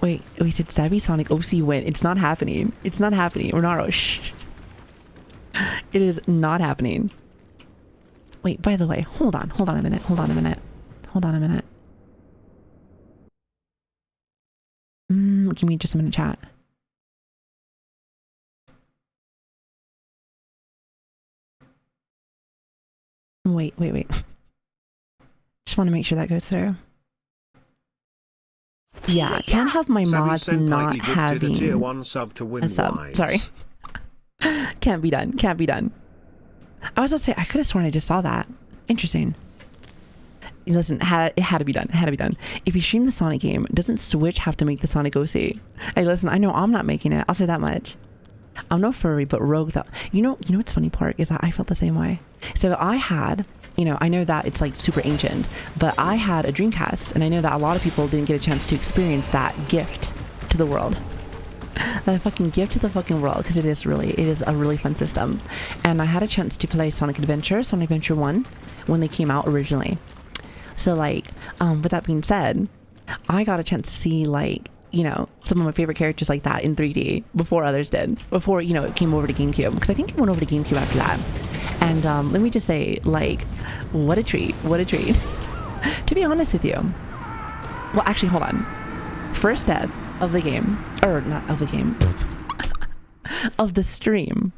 Wait, we said Savvy Sonic OC win. It's not happening. Renaro, shh. It is not happening. Wait, by the way, hold on a minute. Give me just a minute, chat. Wait. Just want to make sure that goes through. Yeah, can't have my mods not having a tier 1 sub to win a sub. Wise. Sorry. Can't be done. I was about to say, I could have sworn I just saw that. Interesting. Listen, it had to be done. If you stream the Sonic game, doesn't Switch have to make the Sonic OC? Hey, listen, I know I'm not making it. I'll say that much. I'm no furry, but rogue though. You know what's funny part is that I felt the same way. So I had, I know that it's like super ancient, but I had a Dreamcast, and I know that a lot of people didn't get a chance to experience that gift to the world. that I fucking give to the fucking world, because it is a really fun system. And I had a chance to play Sonic Adventure 1 when they came out originally. So like, with that being said, I got a chance to see like, you know, some of my favorite characters like that in 3D before others did, before, you know, it came over to GameCube, because I think it went over to GameCube after that. And let me just say, like, what a treat, to be honest with you. Well, actually, hold on. First death of the game, or not of the game, of the stream.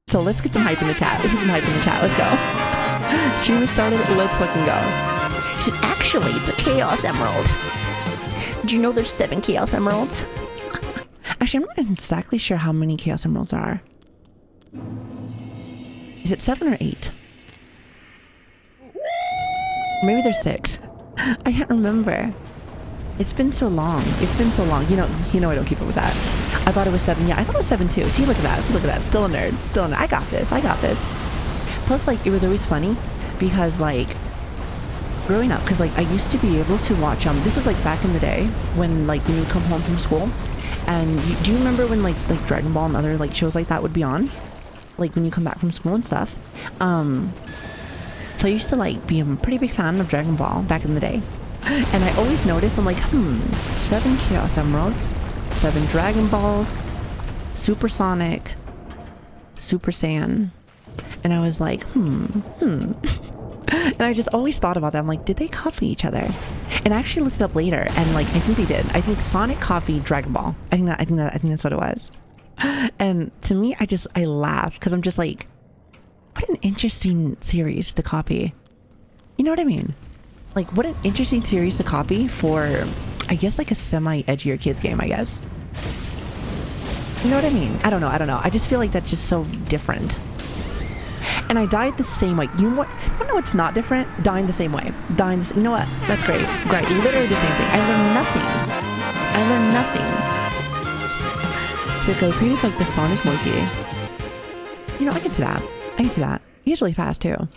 So let's get some hype in the chat. Let's go. Stream is started, let's fucking go. So actually, it's a Chaos Emerald. Do you know there's 7 Chaos Emeralds? Actually, I'm not exactly sure how many Chaos Emeralds there are. Is it 7 or 8? Maybe there's 6. I can't remember. It's been so long. You know I don't keep up with that. I thought it was 7. Yeah, I thought it was 7 too. See, look at that. Still a nerd. I got this. Plus, like, it was always funny because, like, growing up, because, like, I used to be able to watch, this was, like, back in the day when, like, when you come home from school, and do you remember when, like, Dragon Ball and other, like, shows like that would be on? Like, when you come back from school and stuff. So I used to, like, be a pretty big fan of Dragon Ball back in the day. And I always noticed, I'm like, 7 Chaos Emeralds, 7 Dragon Balls, Super Sonic, Super Saiyan. And I was like, And I just always thought about that. I'm like, did they copy each other? And I actually looked it up later, and like, I think they did. I think Sonic copied Dragon Ball. I think that's what it was. And to me, I laughed because I'm just like, what an interesting series to copy. You know what I mean? Like, what an interesting series to copy for, I guess, like a semi-edgier kids game, I guess. You know what I mean? I don't know. I just feel like that's just so different. And I died the same way. You know what's not different? Dying the same way. You know what? That's great. Great. Literally the same thing. I learned nothing. So Goku is like the Sonic monkey. You know, I can see that. He's really fast too.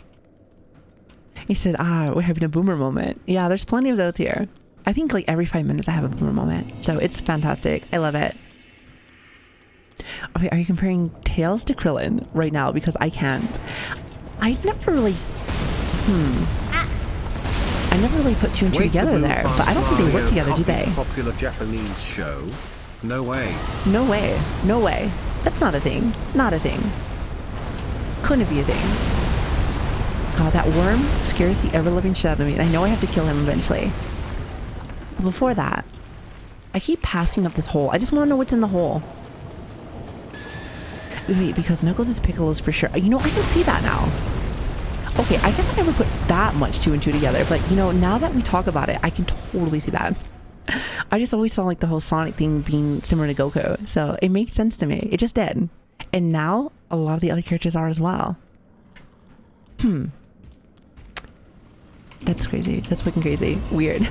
He said, we're having a boomer moment. Yeah, there's plenty of those here. I think like every 5 minutes I have a boomer moment. So it's fantastic. I love it. Okay, are you comparing Tails to Krillin right now? Because I can't. I never really put 2 and 2 together there. But I don't think they work together, do they? Popular Japanese show. No way. No way. That's not a thing. Couldn't be a thing. God, that worm scares the ever-living shit out of me, and I know I have to kill him eventually. But before that, I keep passing up this hole. I just want to know what's in the hole. Wait, because Knuckles is Piccolo's for sure. You know, I can see that now. Okay, I guess I never put that much 2 and 2 together, but you know, now that we talk about it, I can totally see that. I just always saw like the whole Sonic thing being similar to Goku, so it makes sense to me. It just did. And now, a lot of the other characters are as well. That's crazy. That's fucking crazy. Weird.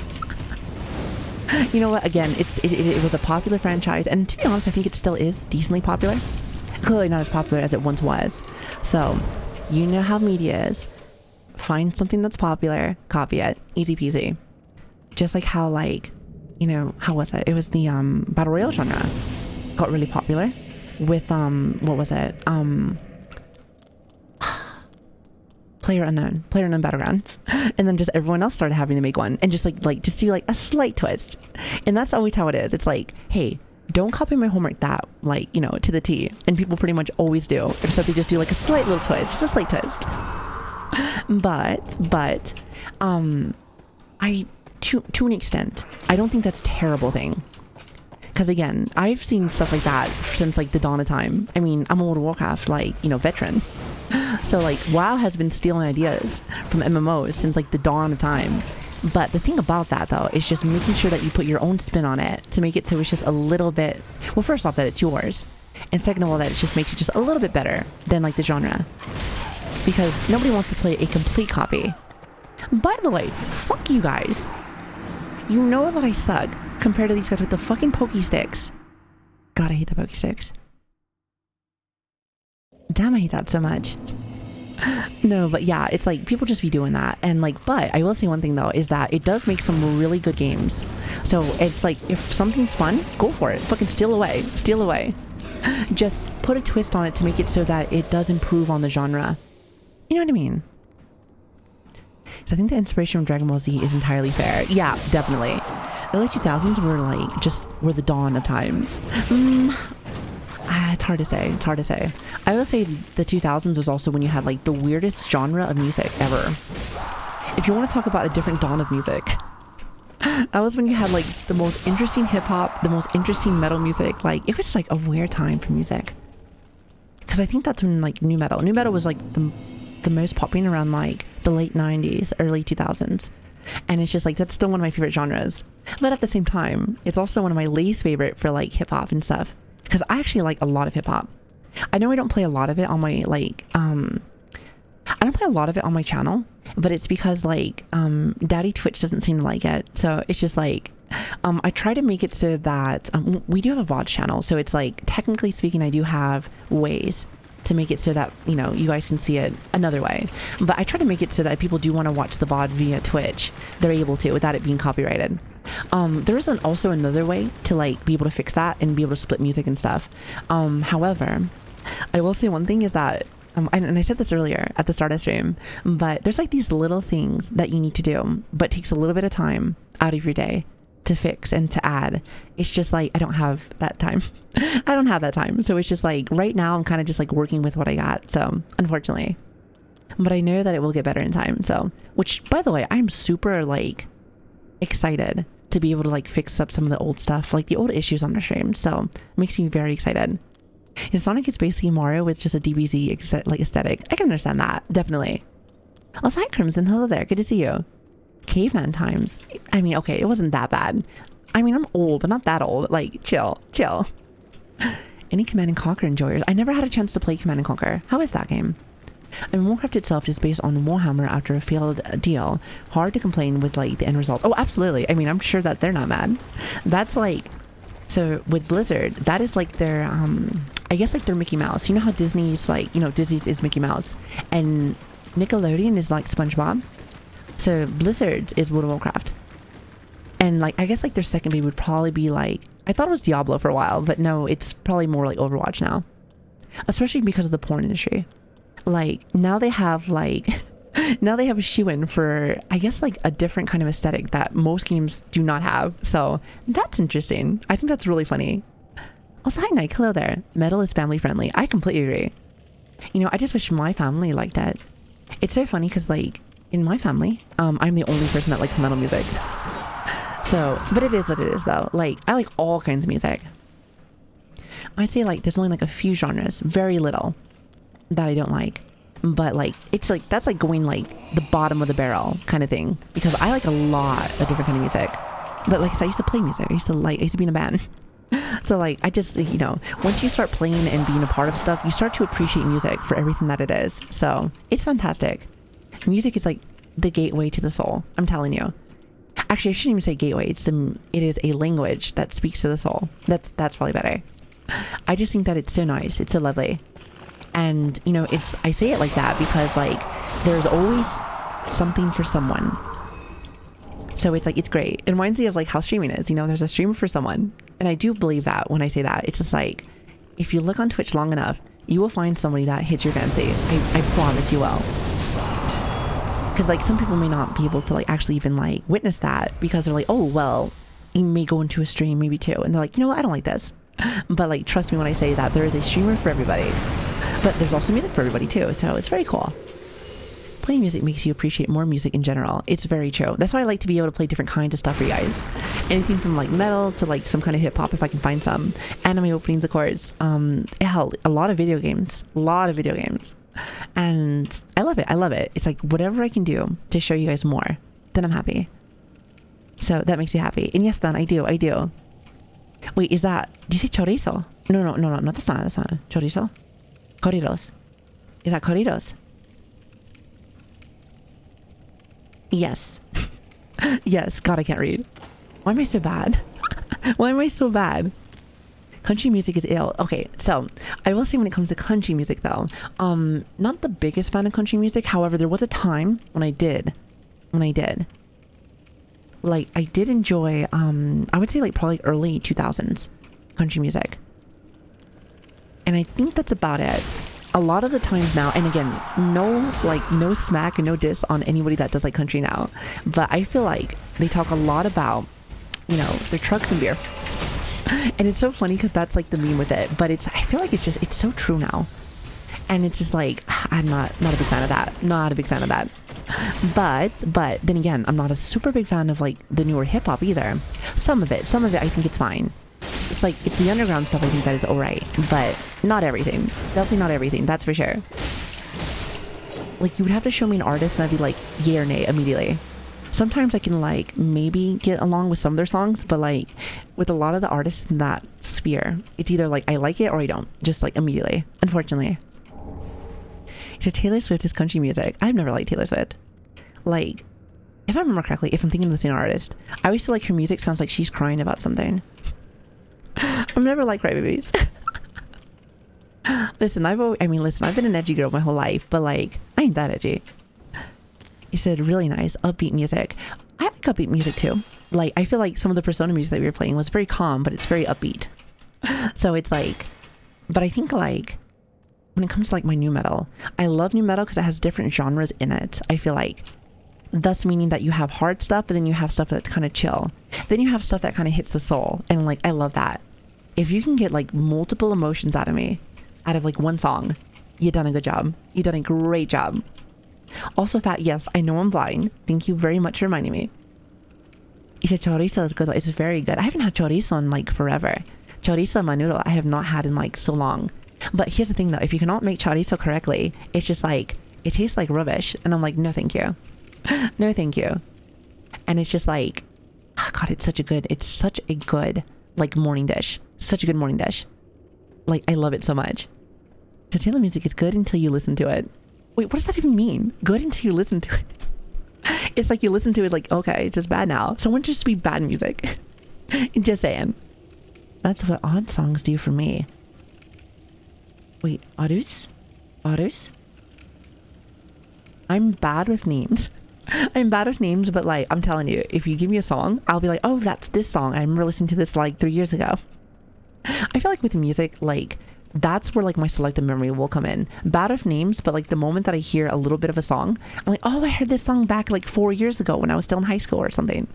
You know what? Again, it was a popular franchise, and to be honest, I think it still is decently popular. Clearly not as popular as it once was. So, you know how media is. Find something that's popular, copy it. Easy peasy. Just like how, like, you know, how was it? It was the Battle Royale genre. Got really popular with, what was it? PlayerUnknown Battlegrounds, and then just everyone else started having to make one, and just just do like a slight twist. And that's always how it is. It's like, hey, don't copy my homework that, like, you know, to the T. And people pretty much always do, except they just do like a slight little twist, just a slight twist. But to an extent, I don't think that's a terrible thing. Because again, I've seen stuff like that since like the dawn of time. I mean, I'm a World of Warcraft, like, you know, veteran. So like, WoW has been stealing ideas from MMOs since like the dawn of time. But the thing about that though is just making sure that you put your own spin on it to make it so it's just a little bit, well, first off, that it's yours, and second of all, that it just makes it just a little bit better than like the genre. Because nobody wants to play a complete copy. By the way, fuck you guys. You know that I suck compared to these guys with the fucking pokey sticks. God, I hate the pokey sticks. Damn, I hate that so much. No, but yeah, it's like people just be doing that. And like, but I will say one thing though, is that it does make some really good games. So it's like, if something's fun, go for it. Fucking steal away. Steal away. Just put a twist on it to make it so that it does improve on the genre. You know what I mean? So I think the inspiration from Dragon Ball Z is entirely fair. Yeah, definitely. The early 2000s were like, were the dawn of times. It's hard to say. It's hard to say. I will say the 2000s was also when you had like the weirdest genre of music ever. If you want to talk about a different dawn of music, that was when you had like the most interesting hip hop, the most interesting metal music. Like, it was like a weird time for music. Because I think that's when like new metal was like the most popular around like the late 90s, early 2000s. And it's just like, that's still one of my favorite genres. But at the same time, it's also one of my least favorite for like hip hop and stuff. Because I actually like a lot of hip hop. I know I don't play a lot of it on my like, I don't play a lot of it on my channel, but it's because like Daddy Twitch doesn't seem to like it. So it's just like I try to make it so that we do have a VOD channel. So it's like, technically speaking, I do have ways to make it so that, you know, you guys can see it another way. But I try to make it so that if people do want to watch the VOD via Twitch, they're able to without it being copyrighted. There is also another way to like be able to fix that and be able to split music and stuff. However, I will say one thing is that and I said this earlier at the start of stream, but there's like these little things that you need to do, but takes a little bit of time out of your day to fix and to add. It's just like, I don't have that time. I don't have that time. So it's just like, right now I'm kind of just like working with what I got. So unfortunately, but I know that it will get better in time. So, which by the way, I'm super like excited to be able to like fix up some of the old stuff, like the old issues on the stream. So it makes me very excited. And Sonic is basically Mario with just a DBZ like aesthetic. I can understand that, definitely. Also, hi Crimson, hello there, good to see you. Caveman times. I mean, okay, it wasn't that bad. I mean, I'm old, but not that old. Like, chill. Any Command and Conquer enjoyers? I never had a chance to play Command and Conquer. How is that game? I mean, Warcraft itself is based on Warhammer after a failed deal. Hard to complain with like the end result. Oh, absolutely. I mean, I'm sure that they're not mad. That's like, so with Blizzard, that is like their I guess like their Mickey Mouse. You know how Disney's like, you know, Disney's is Mickey Mouse and Nickelodeon is like SpongeBob. So Blizzard's is World of Warcraft. And like, I guess like their second baby would probably be like, I thought it was Diablo for a while, but no, it's probably more like Overwatch now. Especially because of the porn industry. Like now they have like, now they have a shoe-in for, I guess like a different kind of aesthetic that most games do not have. So that's interesting. I think that's really funny. Also, hi Nike, hello there. Metal is family friendly. I completely agree. You know, I just wish my family liked it. It's so funny because like in my family, I'm the only person that likes metal music. So, but it is what it is though. Like I like all kinds of music. I say like there's only like a few genres, very little, that I don't like. But like it's like that's like going like the bottom of the barrel kind of thing, because I like a lot of different kind of music. But like I said, I used to play music. I used to be in a band. So like I just, you know, once you start playing and being a part of stuff, you start to appreciate music for everything that it is. So it's fantastic. Music is like the gateway to the soul. I'm telling you. Actually, I shouldn't even say gateway. It is a language that speaks to the soul. That's probably better. I just think that it's so nice. It's so lovely. And you know, I say it like that because like there's always something for someone. So it's like, it's great. It reminds me of like how streaming is, you know, there's a streamer for someone. And I do believe that when I say that. It's just like, if you look on Twitch long enough, you will find somebody that hits your fancy. I promise you will. Because like some people may not be able to like actually even like witness that, because they're like, oh, well, you may go into a stream maybe too. And they're like, you know what, I don't like this. But like, trust me when I say that there is a streamer for everybody. But there's also music for everybody too. So it's very cool. Playing music makes you appreciate more music in general. It's very true. That's why I like to be able to play different kinds of stuff for you guys. Anything from like metal to like some kind of hip hop if I can find some. Anime openings, of course. Hell, a lot of video games. And I love it. It's like whatever I can do to show you guys more, then I'm happy. So that makes you happy. And yes, then I do. Wait, is that, do you say chorizo? No, that's not chorizo. Corridos. Is that corridos? Yes. Yes. God, I can't read. Why am I so bad? Country music is ill. Okay, so I will say when it comes to country music though, not the biggest fan of country music. However, there was a time when I did. Like like I did enjoy I would say like probably early 2000s country music. And I think that's about it. A lot of the times now, and again, no smack and no diss on anybody that does like country now, but I feel like they talk a lot about, you know, their trucks and beer. And it's so funny because that's like the meme with it, but I feel like it's so true now. And it's just like, I'm not a big fan of that. Not a big fan of that. But then again, I'm not a super big fan of like the newer hip hop either. Some of it I think it's fine. It's like, it's the underground stuff I think that is alright, but not everything. Definitely not everything, that's for sure. Like, you would have to show me an artist and I'd be like, yay or nay immediately. Sometimes I can like maybe get along with some of their songs, but like with a lot of the artists in that sphere, it's either like I like it or I don't, just like immediately, unfortunately. So Taylor Swift is country music. I've never liked Taylor Swift. Like, if I remember correctly, if I'm thinking of the same artist, I always feel like her music sounds like she's crying about something. I've never liked crybabies. Listen, I've been an edgy girl my whole life, but like, I ain't that edgy. You said really nice, upbeat music. I like upbeat music too. Like, I feel like some of the Persona music that we were playing was very calm, but it's very upbeat. So it's like, but I think like, when it comes to like my new metal, I love new metal because it has different genres in it. I feel like, thus meaning that you have hard stuff, but then you have stuff that's kind of chill. Then you have stuff that kind of hits the soul. And like, I love that. If you can get like multiple emotions out of me, out of like one song, you've done a good job. You've done a great job. Also, Fat, yes, I know I'm blind. Thank you very much for reminding me. You said chorizo is good. It's very good. I haven't had chorizo in like forever. Chorizo menudo I have not had in like so long. But here's the thing though, if you cannot make chorizo correctly, it's just like, it tastes like rubbish. And I'm like, no thank you. No thank you. And it's just like, oh God, it's such a good like morning dish. Such a good morning dish. Like, I love it so much. So Taylor music is good until you listen to it. Wait, what does that even mean? Good until you listen to it. It's like you listen to it like, okay, it's just bad now. So it wouldn't just be bad music. Just saying. That's what odd songs do for me. Wait, Arus? I'm bad with names. I'm bad with names, but like, I'm telling you, if you give me a song, I'll be like, oh, that's this song. I remember listening to this like 3 years ago. I feel like with music, like, that's where like my selective memory will come in. Bad with names, but like the moment that I hear a little bit of a song, I'm like, oh, I heard this song back like 4 years ago when I was still in high school or something.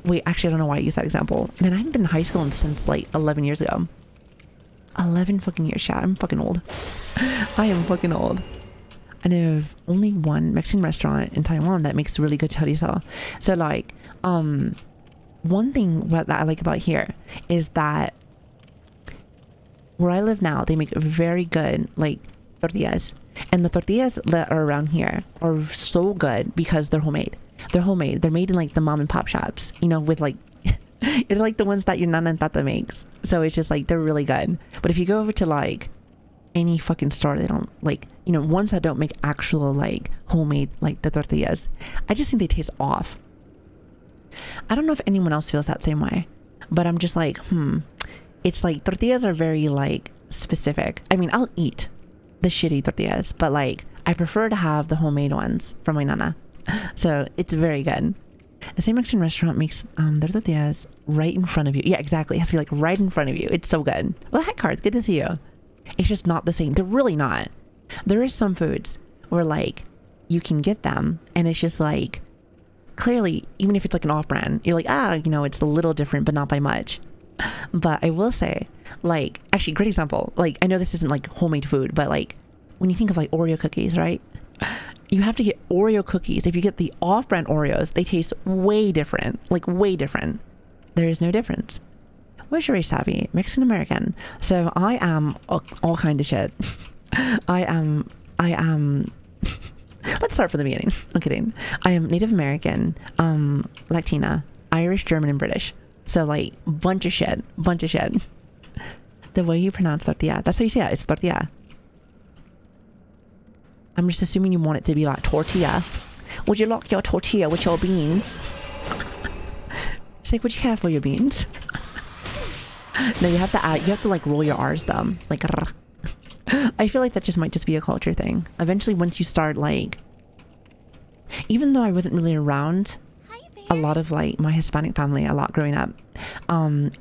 Wait, actually, I don't know why I use that example. Man, I haven't been in high school since like 11 years ago. 11 fucking years, chat. I'm fucking old. I am fucking old. I know of only one Mexican restaurant in Taiwan that makes really good chorizo. So like, one thing that I like about here is that where I live now, they make very good like tortillas, and the tortillas that are around here are so good because they're homemade. They're homemade. They're made in like the mom and pop shops, you know, with like it's like the ones that your nana and tata makes. So it's just like, they're really good. But if you go over to like any fucking store, they don't like, you know, ones that don't make actual like homemade like the tortillas, I just think they taste off. I don't know if anyone else feels that same way, but I'm just like, it's like tortillas are very like specific. I mean, I'll eat the shitty tortillas, but like I prefer to have the homemade ones from my nana. So it's very good. The same Mexican restaurant makes their tortillas right in front of you. Yeah, exactly. It has to be like right in front of you. It's so good. Well, hi, Cards. Good to see you. It's just not the same. They're really not. There is some foods where like you can get them and it's just like, clearly, even if it's like an off-brand, you're like, you know, it's a little different, but not by much. But I will say, like, actually, great example. Like, I know this isn't like homemade food, but like when you think of like Oreo cookies, right? You have to get Oreo cookies. If you get the off-brand Oreos, they taste way different. Like, way different. There is no difference. What's your race, Savvy? Mexican American. So I am all kind of shit. I am. Let's start from the beginning. I'm kidding. I am Native American, Latina, Irish, German, and British. So like, bunch of shit. The way you pronounce tortilla, that's how you say it. It's tortilla. I'm just assuming you want it to be like tortilla. Would you like your tortilla with your beans? It's like, would you have for your beans? No, you have to like roll your R's though. Like, I feel like that just might just be a culture thing. Eventually, once you start like, even though I wasn't really around a lot of like my Hispanic family a lot growing up.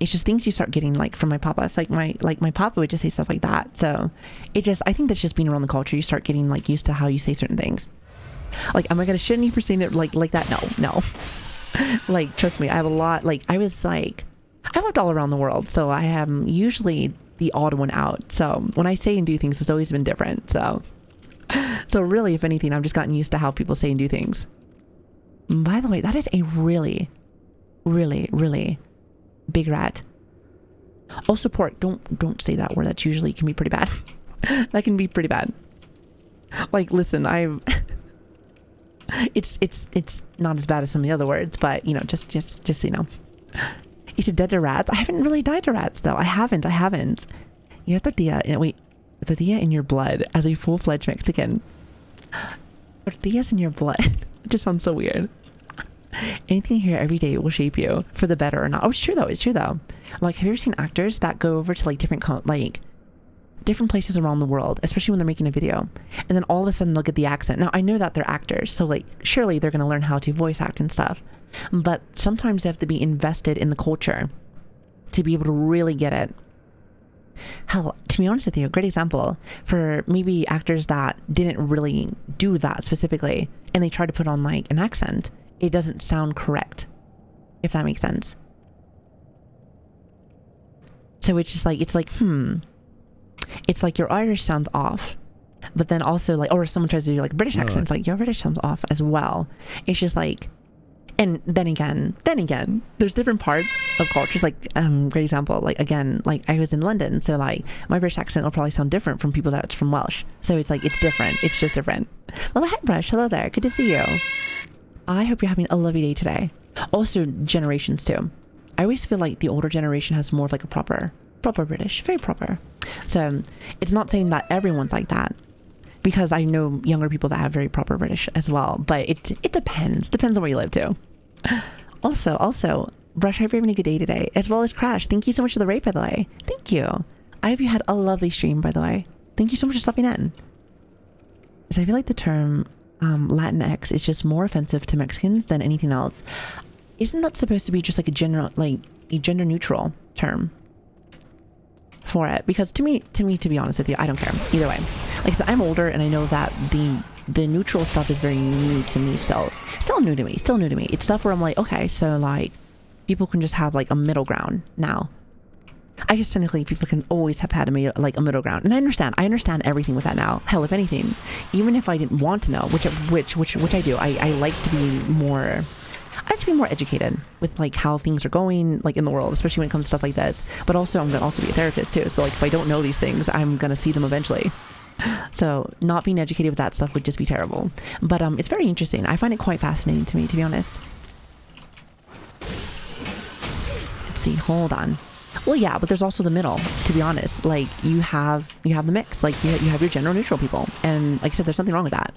It's just things you start getting like from my papa. It's like my papa would just say stuff like that. So I think that's just being around the culture. You start getting like used to how you say certain things. Like, am I gonna shit on you for saying it like that? No. Like, trust me, I have a lot. Like, I lived all around the world, so I am usually the odd one out. So when I say and do things, it's always been different. So really, if anything, I've just gotten used to how people say and do things. By the way, that is a really, really, really big rat. Also, pork. Don't say that word. That usually can be pretty bad. That can be pretty bad. Like, listen, it's not as bad as some of the other words, but you know, just so you know. Is it dead to rats? I haven't really died to rats though. I haven't. You have tortilla in your blood as a full-fledged Mexican. Tortillas in your blood. It just sounds so weird. Anything here every day will shape you for the better or not. Oh, it's true though. Like, have you ever seen actors that go over to like different places around the world, especially when they're making a video, and then all of a sudden they'll get the accent. Now, I know that they're actors, so like surely they're going to learn how to voice act and stuff, but sometimes they have to be invested in the culture to be able to really get it. Hell, to be honest with you, a great example for maybe actors that didn't really do that specifically, and they try to put on like an accent, it doesn't sound correct, if that makes sense. So it's just like, it's like your Irish sounds off, but then also like, or someone tries to do like British accents, like your British sounds off as well. It's just like, and then again, there's different parts of cultures. Like, great example, like again, like I was in London, so like my British accent will probably sound different from people that's from Welsh. So it's like, it's different. It's just different. Well, hi Brush, hello there. Good to see you. I hope you're having a lovely day today. Also, generations too. I always feel like the older generation has more of like a proper British, very proper. So it's not saying that everyone's like that, because I know younger people that have very proper British as well, but it depends on where you live too. Also, Brush, I hope you're having a good day today, as well as Crash. Thank you so much for the raid, by the way. Thank you. I hope you had a lovely stream, by the way. Thank you so much for stopping in. So I feel like the term Latinx is just more offensive to Mexicans than anything else. Isn't that supposed to be just like a gender neutral term for it? Because to me, to be honest with you, I don't care either way. Like I said, I'm older, and I know that the neutral stuff is very new to me. Still new to me. It's stuff where I'm like, okay, so like people can just have like a middle ground now. I guess technically people can always have had a middle ground, and I understand everything with that now. Hell, if anything, even if I didn't want to know, which I do, I like to be more educated with like how things are going like in the world, especially when it comes to stuff like this. But also, I'm gonna also be a therapist too, so like if I don't know these things, I'm gonna see them eventually. So not being educated with that stuff would just be terrible. But it's very interesting. I find it quite fascinating to me, to be honest. Let's see, hold on. Well, yeah, but there's also the middle, to be honest. Like you have the mix, like you have your general neutral people, and like I said, there's nothing wrong with that.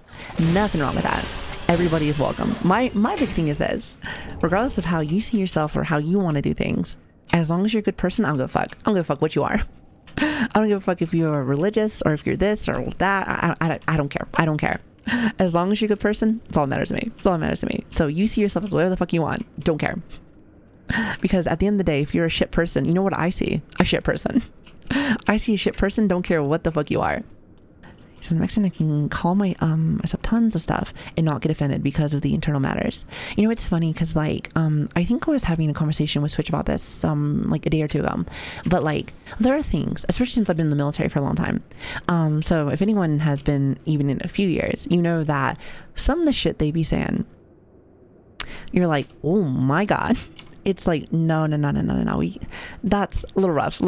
Nothing wrong with that. Everybody is welcome. My big thing is this: regardless of how you see yourself or how you want to do things, as long as you're a good person, I don't give a fuck. I don't give a fuck what you are. I don't give a fuck if you're religious or if you're this or that. I don't care. I don't care. As long as you're a good person, it's all that matters to me. So you see yourself as whatever the fuck you want. Don't care. Because at the end of the day, if you're a shit person, you know what I see? A shit person. I see a shit person, don't care what the fuck you are. So in Mexican, I can call myself tons of stuff and not get offended because of the internal matters. You know, it's funny because like, I think I was having a conversation with Switch about this like a day or two ago. But like, there are things, especially since I've been in the military for a long time. So if anyone has been even in a few years, you know that some of the shit they be saying, you're like, oh my God. It's like, no. That's a little rough.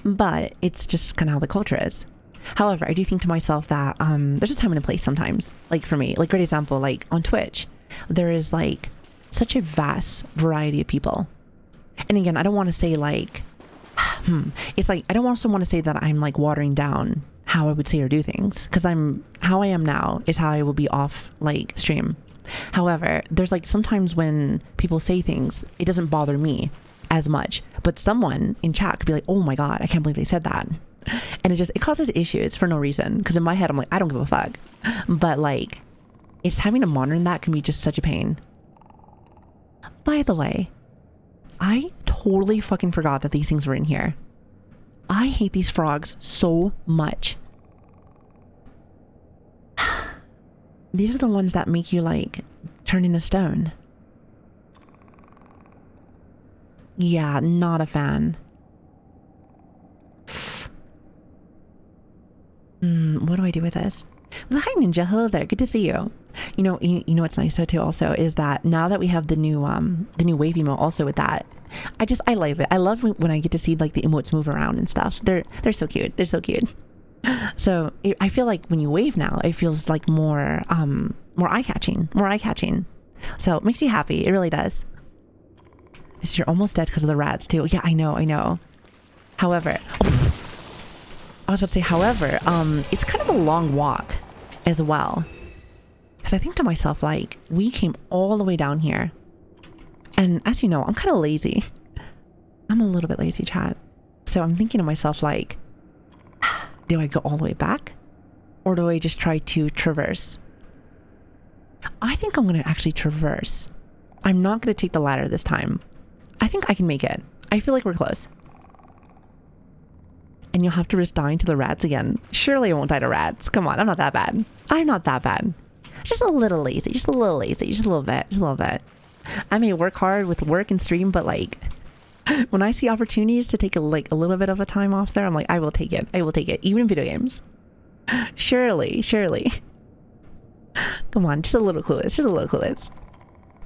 But it's just kind of how the culture is. However, I do think to myself that there's a time and a place sometimes. Like for me, like great example, like on Twitch, there is like such a vast variety of people. And again, I don't want to say like, it's like, I don't also want to say that I'm like watering down how I would say or do things. Because how I am now is how I will be off like stream. However, there's like sometimes when people say things, it doesn't bother me as much. But someone in chat could be like, oh my God, I can't believe they said that. And it causes issues for no reason. Because in my head, I'm like, I don't give a fuck. But like, it's having to monitor that can be just such a pain. By the way, I totally fucking forgot that these things were in here. I hate these frogs so much. These are the ones that make you like turn into stone. Yeah, not a fan. What do I do with this? Well, hi Ninja, hello there, good to see you. You know what's nice though too also is that now that we have the new wave emote also with that, I love it. I love when I get to see like the emotes move around and stuff. They're so cute. They're so cute. So I feel like when you wave now, it feels like more eye-catching. So it makes you happy. It really does. You're almost dead because of the rats too. Yeah, I know. However, I was about to say, however, it's kind of a long walk as well. Because I think to myself, like, we came all the way down here. And as you know, I'm kind of lazy. I'm a little bit lazy, chat. So I'm thinking to myself, like, do I go all the way back? Or do I just try to traverse? I think I'm going to actually traverse. I'm not going to take the ladder this time. I think I can make it. I feel like we're close. And you'll have to risk dying to the rats again. Surely I won't die to rats. Come on, I'm not that bad. I'm not that bad. Just a little lazy. Just a little bit. I may work hard with work and stream, but like when I see opportunities to take a little bit of a time off there, I'm like, I will take it. Even in video games. Surely. Come on, just a little clueless.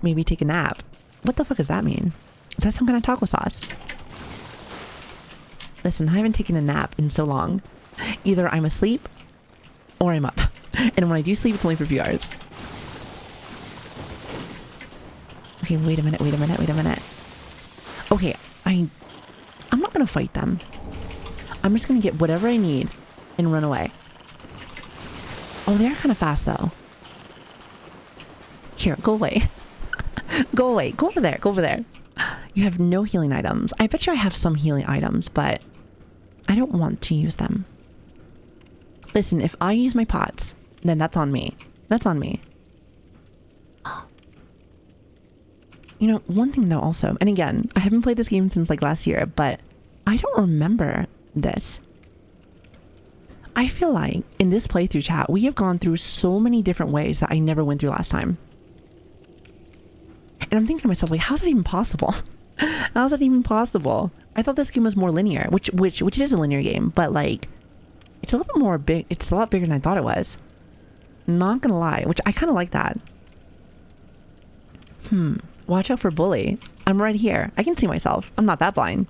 Maybe take a nap. What the fuck does that mean? Is that some kind of taco sauce? Listen, I haven't taken a nap in so long. Either I'm asleep or I'm up. And when I do sleep, it's only for a few hours. Okay, wait a minute. Okay, I'm not gonna fight them. I'm just gonna get whatever I need and run away. Oh, they are kind of fast though. Here, go away. Go over there. You have no healing items. I bet you I have some healing items, but I don't want to use them. Listen, if I use my pots, then that's on me. You know, one thing though also, and again, I haven't played this game since like last year, but I don't remember this. I feel like in this playthrough, chat, we have gone through so many different ways that I never went through last time. And I'm thinking to myself, like, how's that even possible? I thought this game was more linear, which it is a linear game, but like, it's a little bit more big. It's a lot bigger than I thought it was. Not gonna lie, which I kind of like that. Watch out for Bully. I'm right here. I can see myself. I'm not that blind.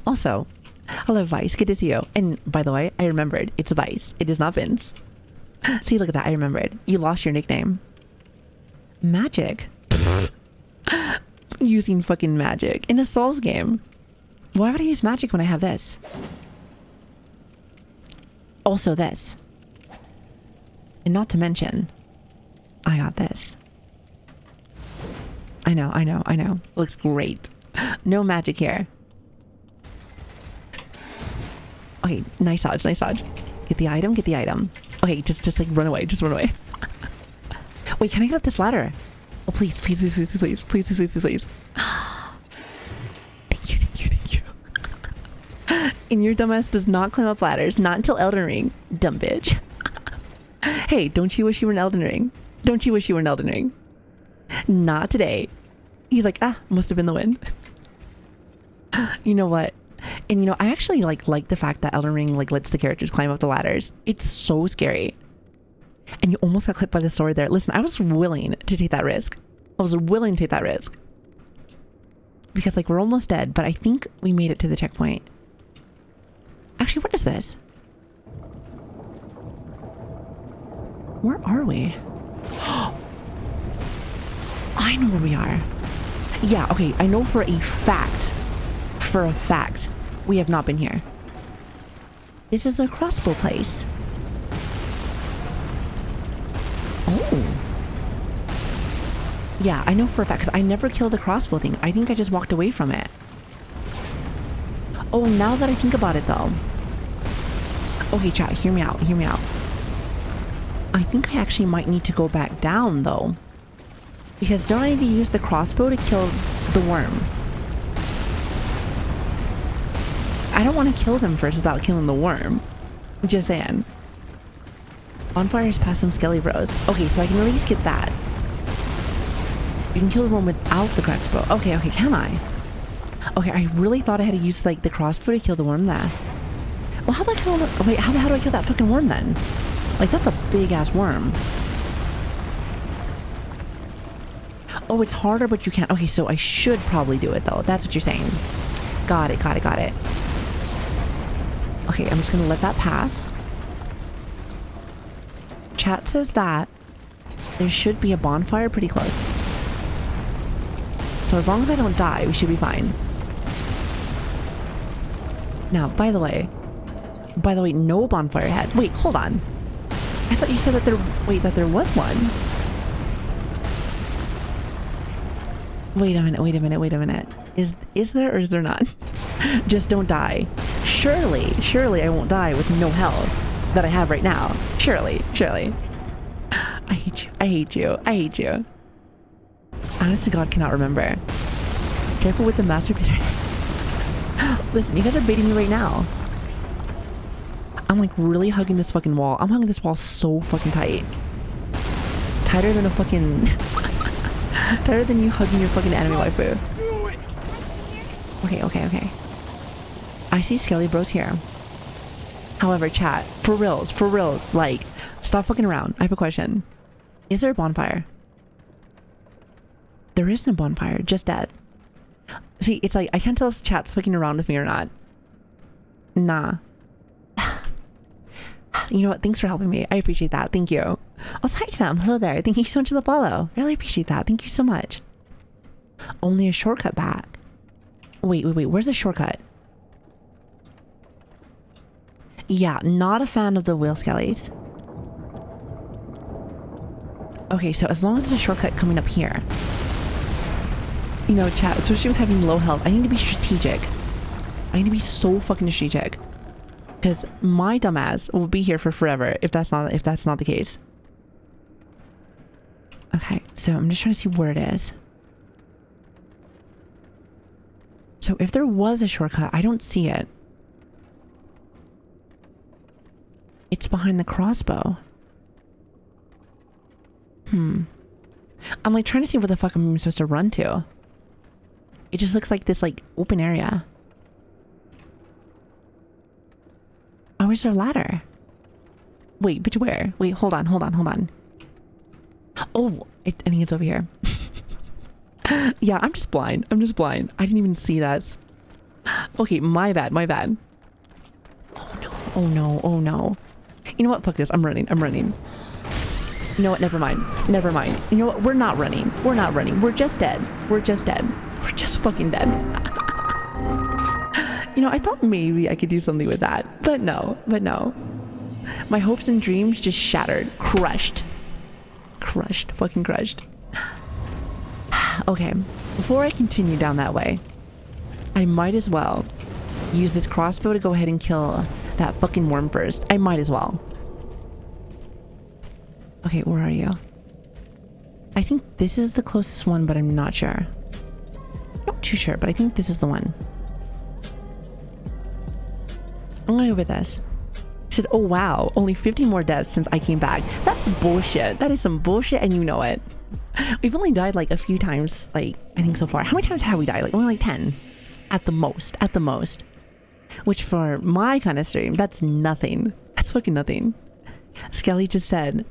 Also, hello Vice. Good to see you. And by the way, I remembered. It's Vice. It is not Vince. See, look at that. I remembered. You lost your nickname. Magic. Using fucking magic in a Souls game. Why would I use magic when I have this? Also this. And not to mention, I got this. I know. Looks great. No magic here. Okay, nice dodge. Get the item. Okay, just like run away. Wait, can I get up this ladder? Oh, please. Thank you. And your dumbass does not climb up ladders. Not until Elden Ring. Dumb bitch. Hey, don't you wish you were in Elden Ring? Not today. He's like, must have been the wind. You know what? And you know, I actually like the fact that Elden Ring like lets the characters climb up the ladders. It's so scary. And you almost got clipped by the sword there. Listen, I was willing to take that risk. Because like we're almost dead, but I think we made it to the checkpoint. Actually, what is this? Where are we? I know where we are. Yeah, okay, I know for a fact, we have not been here. This is the crossbow place. Oh. Yeah, I know for a fact, because I never killed the crossbow thing. I think I just walked away from it. Oh, now that I think about it, though. Okay, chat, hear me out. I think I actually might need to go back down, though. Because don't I need to use the crossbow to kill the worm? I don't want to kill them first without killing the worm. Just saying. Bonfires past some skelly bros. Okay, so I can at least get that. You can kill the worm without the crossbow. Okay, can I? Okay, I really thought I had to use like the crossbow to kill the worm there. Well, how do I kill the... Wait, how do I kill that fucking worm then? Like, that's a big-ass worm. Oh, it's harder, but you can't... Okay, so I should probably do it, though. That's what you're saying. Got it. Okay, I'm just gonna let that pass. Chat says that there should be a bonfire pretty close. So as long as I don't die, we should be fine. Now, by the way, no bonfire head. Wait, hold on. I thought you said that there was one. Wait a minute. Is there or is there not? Just don't die. Surely I won't die with no health that I have right now. Surely. I hate you. Honest to God, cannot remember. Careful with the master beater. Listen, you guys are baiting me right now. I'm like really hugging this fucking wall. I'm hugging this wall so fucking tight. Tighter than a fucking... tighter than you hugging your fucking anime waifu. Okay. I see skelly bros here. However, chat, for reals, like, stop fucking around. I have a question. Is there a bonfire? There is no bonfire, just death. See, it's like, I can't tell if chat's fucking around with me or not. Nah. You know what? Thanks for helping me. I appreciate that. Thank you. Also, hi Sam. Hello there. Thank you so much for the follow. Really appreciate that. Thank you so much. Only a shortcut back. Wait. Where's the shortcut? Yeah, not a fan of the whale skellies. Okay, so as long as there's a shortcut coming up here. You know, chat, especially with having low health, I need to be strategic. I need to be so fucking strategic. Because my dumbass will be here for forever if that's not the case. Okay, so I'm just trying to see where it is. So if there was a shortcut, I don't see it. It's behind the crossbow. I'm like trying to see where the fuck I'm supposed to run to. It just looks like this like open area. Oh, is there a ladder? Wait, but where? Wait, hold on. Oh, I think it's over here. Yeah, I'm just blind. I didn't even see that. Okay, my bad. Oh no. You know what? Fuck this. I'm running. You know what? Never mind. You know what? We're not running. We're just dead. We're just fucking dead. You know, I thought maybe I could do something with that. But no. My hopes and dreams just shattered. Crushed. Fucking crushed. Okay. Before I continue down that way, I might as well use this crossbow to go ahead and kill that fucking worm first. I might as well. Okay, where are you? I think this is the closest one, but I'm not sure. Not too sure, but I think this is the one. I'm gonna go with this. It said, oh wow, only 50 more deaths since I came back. That's bullshit. That is some bullshit, and you know it. We've only died like a few times, like, I think so far. How many times have we died? Like, only like 10. At the most. Which for my kind of stream, that's nothing. That's fucking nothing. Skelly just said,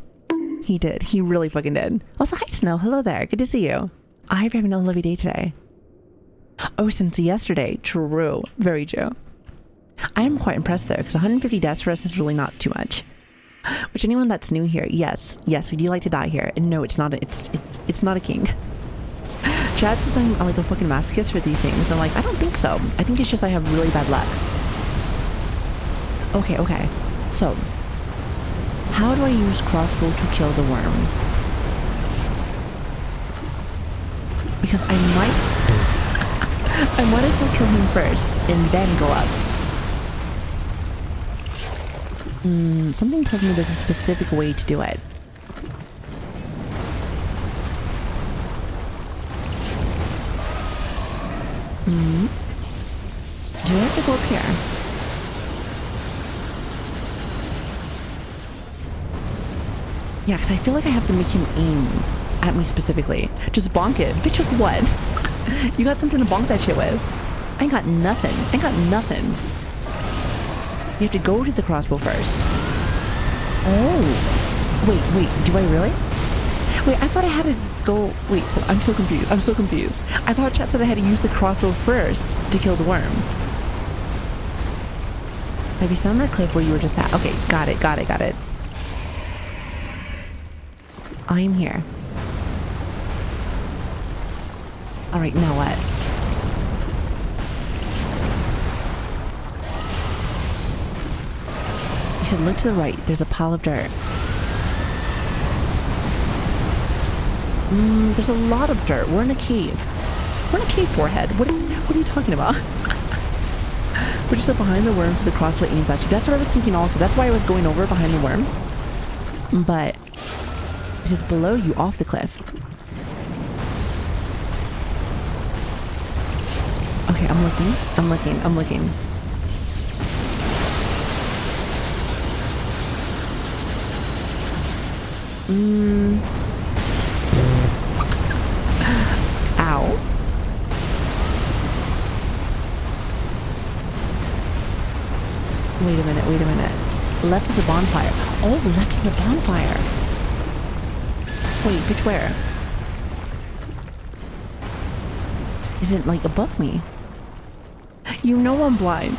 he did. He really fucking did. Also, hi Snow. Hello there. Good to see you. I hope you're having a lovely day today. Oh, since yesterday. True. Very true. I am quite impressed though, because 150 deaths for us is really not too much. Which anyone that's new here, yes, we do like to die here. And no, it's not a king. Chad says I'm like a fucking masochist for these things. I'm like, I don't think so. I think it's just I have really bad luck. Okay. So, how do I use crossbow to kill the worm? Because I might as well kill him first and then go up. Something tells me there's a specific way to do it. Do I have to go up here? Yeah, because I feel like I have to make him aim at me specifically. Just bonk it. Bitch, with what? You got something to bonk that shit with. I ain't got nothing. I ain't got nothing. You have to go to the crossbow first. Oh. Wait. Do I really? Wait, I thought I had to go... Wait, I'm so confused. I thought chat said I had to use the crossbow first to kill the worm. Have you seen that cliff where you were just at? Okay, got it. I am here. Alright, now what? You said look to the right. There's a pile of dirt. There's a lot of dirt. We're in a cave. Forehead. What are you talking about? We're just up behind the worm so the crossbow aims at you. That's what I was thinking also. That's why I was going over behind the worm. But it's just below you off the cliff. Okay, I'm looking. Ow. Wait a minute. Left is a bonfire. Oh, left is a bonfire. Wait, bitch, where? Is it like above me? You know I'm blind.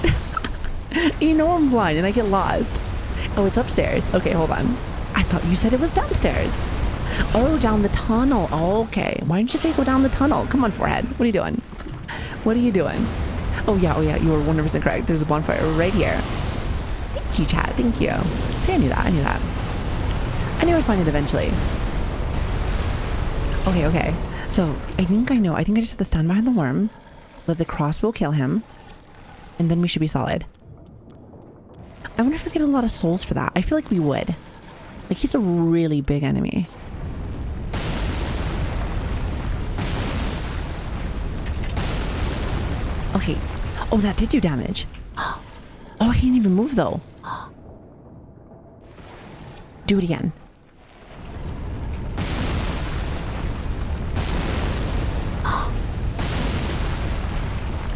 You know I'm blind and I get lost. Oh, it's upstairs. Okay, hold on. I thought you said it was downstairs. Oh, down the tunnel. Okay. Why didn't you say go down the tunnel? Come on, forehead. What are you doing? Oh yeah, you were 100% correct. There's a bonfire right here. Thank you, chat. Thank you. See, I knew that. I knew I'd find it eventually. Okay. So, I think I know. I think I just have to stand behind the worm, let the crossbow kill him, and then we should be solid. I wonder if we get a lot of souls for that. I feel like we would. Like, he's a really big enemy. Okay. Oh, that did do damage. Oh, I can't even move, though. Do it again.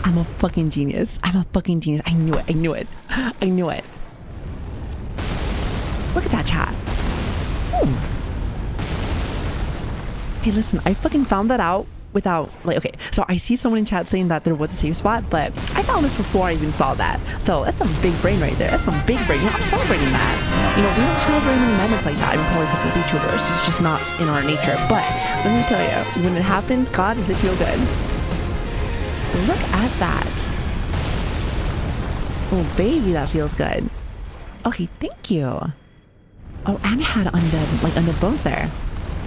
I'm a fucking genius. I knew it. Look at that chat. Ooh. Hey, listen, I fucking found that out without, like, okay, so I see someone in chat saying that there was a safe spot, but I found this before I even saw that. So that's some big brain right there. That's some big brain. I'm celebrating that. We don't have very many moments like that. I mean, probably with YouTubers. It's just not in our nature. But let me tell you, when it happens, God, does it feel good. Look at that. Oh, baby, that feels good. Okay, thank you. Oh, and it had undead bones there.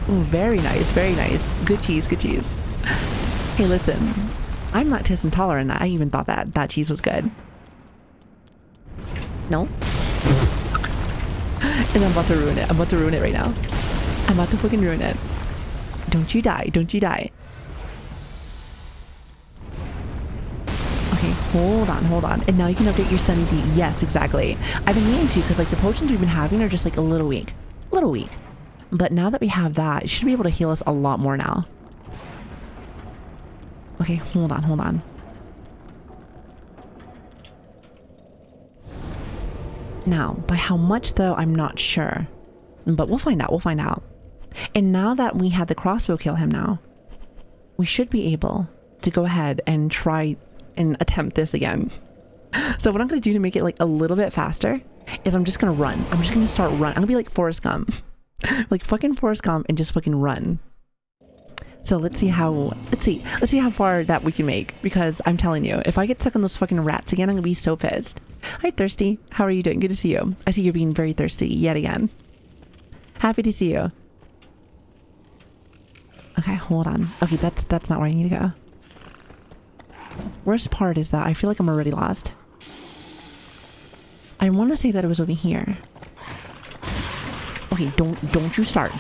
Oh, very nice. Good cheese. Hey, listen. I'm lactose intolerant. I even thought that cheese was good. No? And I'm about to ruin it. I'm about to ruin it right now. I'm about to fucking ruin it. Don't you die. Okay, hold on. And now you can update your Sunny D. Yes, exactly. I've been meaning to because like the potions we've been having are just like a little weak. But now that we have that, it should be able to heal us a lot more now. Okay, hold on. Now, by how much though, I'm not sure. But we'll find out. And now that we had the crossbow kill him now, we should be able to go ahead and try and attempt this again. So what I'm going to do to make it like a little bit faster is I'm just going to run. I'm just going to start running. I'm going to be like Forrest Gump. Like fucking Forrest Gump and just fucking run. So let's see how far that we can make, because I'm telling you, if I get stuck on those fucking rats again, I'm gonna be so pissed. Hi Thirsty, how are you doing? Good to see you. I see you're being very thirsty yet again. Happy to see you. Okay, hold on. Okay, that's not where I need to go. Worst part is that I feel like I'm already lost. I want to say that it was over here. Okay, don't you start.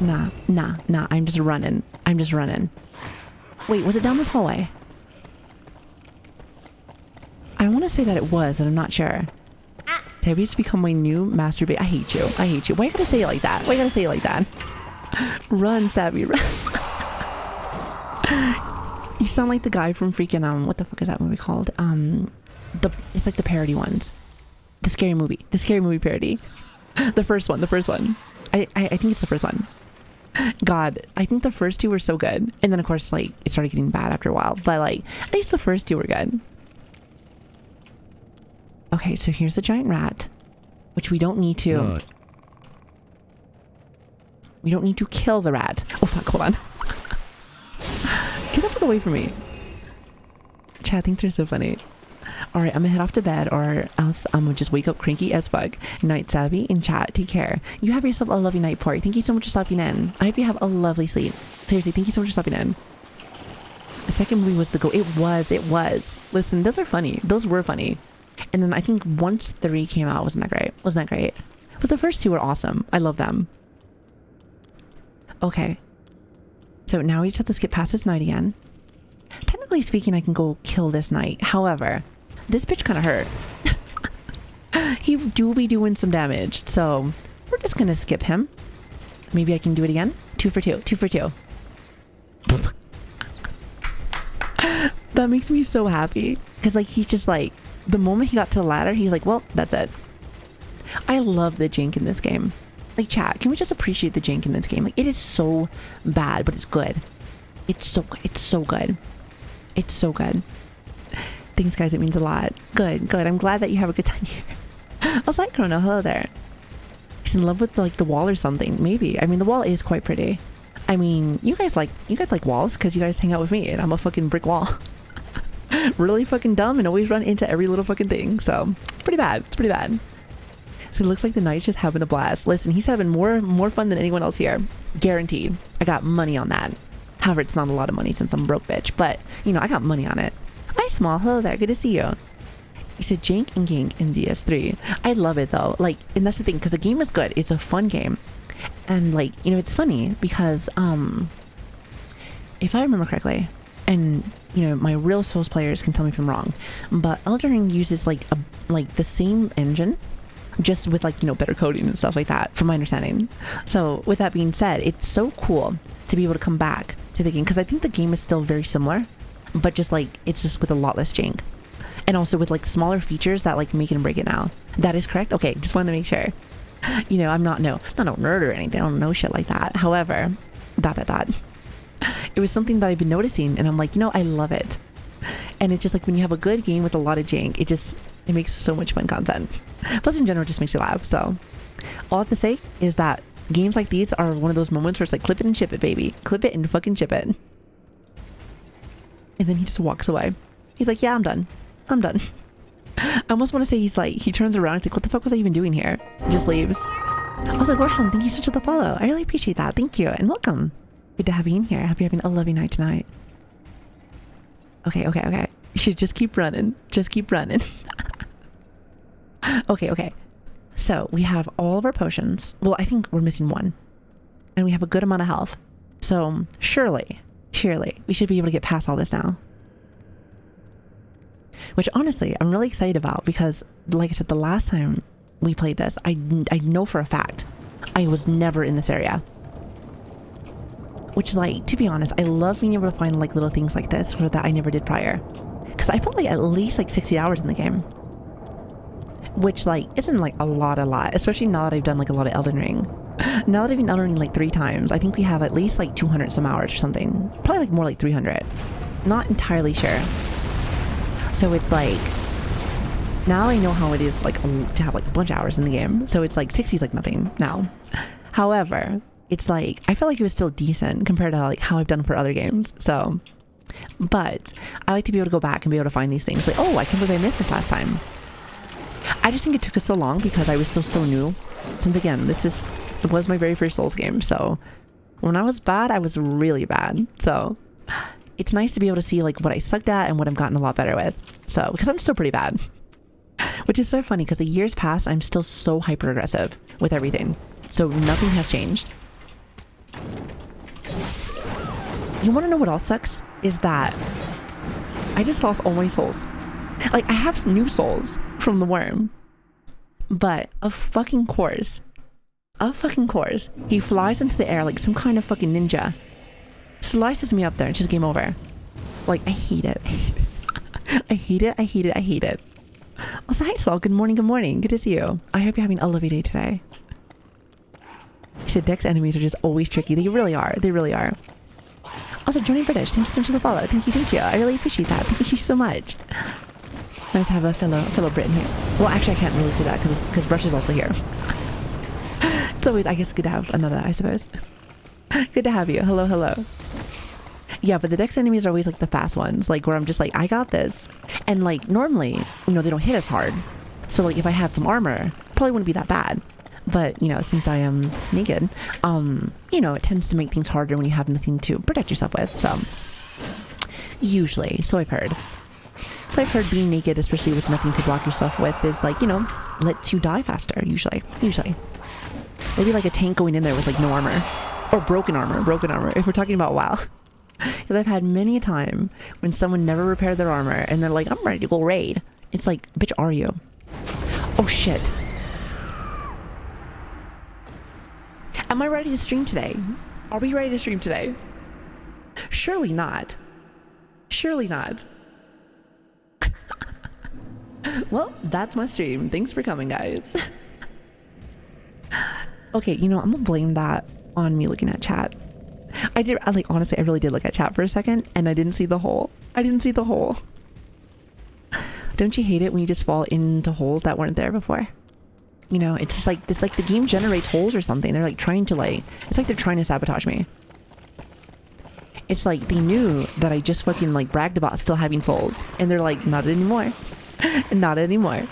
No. Nah. I'm just running. Wait, was it down this hallway? I want to say that it was, and I'm not sure. Tabby's become my new masturbate. I hate you. Why you gotta say it like that? Run, Stabby, run. You sound like the guy from freaking, what the fuck is that movie called? It's like the parody ones. The scary movie parody. The first one. I think it's the first one. God, I think the first two were so good. And then of course, like, it started getting bad after a while. But like, at least the first two were good. Okay, so here's the giant rat. Which we don't need to. Right. We don't need to kill the rat. Oh fuck, hold on. Get the fuck away from me. Chat thinks they're so funny. Alright, I'm gonna head off to bed or else I'm gonna just wake up cranky as fuck. Night Savvy in chat. Take care. You have yourself a lovely night, Port. Thank you so much for stopping in. I hope you have a lovely sleep. Seriously, thank you so much for stopping in. The second movie was the go. It was. Listen, those are funny. Those were funny. And then I think once 3 came out, wasn't that great? But the first 2 were awesome. I love them. Okay. So now we just have to skip past this night again. Technically speaking, I can go kill this knight. However, this bitch kind of hurt. He do be doing some damage. So we're just going to skip him. Maybe I can do it again. 2 for 2. That makes me so happy. Because like, he's just like, the moment he got to the ladder, he's like, well, that's it. I love the jank in this game. Like, chat, can we just appreciate the jank in this game? Like, it is so bad, but it's good. It's so good. Thanks, guys. It means a lot. Good. I'm glad that you have a good time here. Also, hi, Chrono. Hello there. He's in love with, like, the wall or something. Maybe. I mean, the wall is quite pretty. I mean, you guys like walls because you guys hang out with me and I'm a fucking brick wall. Really fucking dumb and always run into every little fucking thing. So, it's pretty bad. So it looks like the knight's just having a blast. Listen, he's having more fun than anyone else here. Guaranteed. I got money on that. However, it's not a lot of money since I'm a broke bitch. But, you know, I got money on it. Hi, Small. Hello there. Good to see you. You said jank and gank in DS3. I love it, though. Like, and that's the thing, because the game is good. It's a fun game. And, like, you know, it's funny because, if I remember correctly, and, you know, my real Souls players can tell me if I'm wrong, but Elden Ring uses, like, the same engine, just with, like, you know, better coding and stuff like that, from my understanding. So with that being said, it's so cool to be able to come back to the game because I think the game is still very similar, but just like it's just with a lot less jank, and also with like smaller features that like make it and break it now. That is correct. Okay, just wanted to make sure. You know, I'm not no nerd or anything. I don't know shit like that. However, ... It was something that I've been noticing, and I'm like, you know, I love it. And it's just like when you have a good game with a lot of jank, it makes so much fun content. Plus in general, it just makes you laugh. So all I have to say is that games like these are one of those moments where it's like, clip it and ship it, baby. Clip it and fucking ship it. And then he just walks away. He's like, yeah, I'm done. I almost want to say he's like, he turns around and he's like, what the fuck was I even doing here? Just leaves. I was like, Warhelm, thank you so much for the follow. I really appreciate that. Thank you and welcome. Good to have you in here. I hope you're having a lovely night tonight. Okay. You should just keep running. Okay. So we have all of our potions. Well, I think we're missing one. And we have a good amount of health. So surely, we should be able to get past all this now. Which honestly, I'm really excited about because, like I said, the last time we played this, I know for a fact I was never in this area. Which, like, to be honest, I love being able to find like little things like this that I never did prior. Because I put like at least like 60 hours in the game. Which like isn't like a lot, especially now that I've done like a lot of Elden Ring. Now that I've been Elden Ring like 3 times, I think we have at least like 200 some hours or something. Probably like more like 300. Not entirely sure. So it's like, now I know how it is like to have like a bunch of hours in the game. So it's like 60 is like nothing now. However, it's like, I feel like it was still decent compared to like how I've done for other games. So, but I like to be able to go back and be able to find these things. Like, oh, I can't believe I missed this last time. I just think it took us so long because I was still so new. Since again, it was my very first Souls game. So when I was bad, I was really bad. So it's nice to be able to see like what I sucked at and what I've gotten a lot better with. So, because I'm still pretty bad. Which is so funny because the years past, I'm still so hyper aggressive with everything. So nothing has changed. You want to know what else sucks? Is that I just lost all my souls. Like, I have new souls from the worm. But of fucking course, he flies into the air like some kind of fucking ninja. Slices me up there and just game over. Like, I hate it. I hate it. Also, hi Saul, good morning. Good to see you. I hope you're having a lovely day today. He said Dex enemies are just always tricky. They really are. Also, Johnny British, thank you so much for the follow. Thank you. I really appreciate that. Thank you so much. Nice to have a fellow Briton here. Well, actually, I can't really say that because Rush is also here. It's always, I guess, good to have another, I suppose. Good to have you. Hello. Yeah, but the Dex enemies are always like the fast ones, like where I'm just like, I got this. And like normally, they don't hit as hard. So like if I had some armor, probably wouldn't be that bad. But, since I am naked, it tends to make things harder when you have nothing to protect yourself with. So, usually. So I've heard being naked, especially with nothing to block yourself with, is like, lets you die faster, usually. Maybe like a tank going in there with like no armor. Or broken armor, if we're talking about WoW. Because I've had many a time when someone never repaired their armor and they're like, I'm ready to go raid. It's like, bitch, are you? Oh shit. Am I ready to stream today? Are we ready to stream today? Surely not. Well, that's my stream. Thanks for coming, guys. Okay, I'm gonna blame that on me looking at chat. Honestly, I really did look at chat for a second and I didn't see the hole. Don't you hate it when you just fall into holes that weren't there before? It's just like, the game generates holes or something. They're like trying to it's like they're trying to sabotage me. It's like they knew that I just fucking bragged about still having souls. And they're like, not anymore. Not anymore.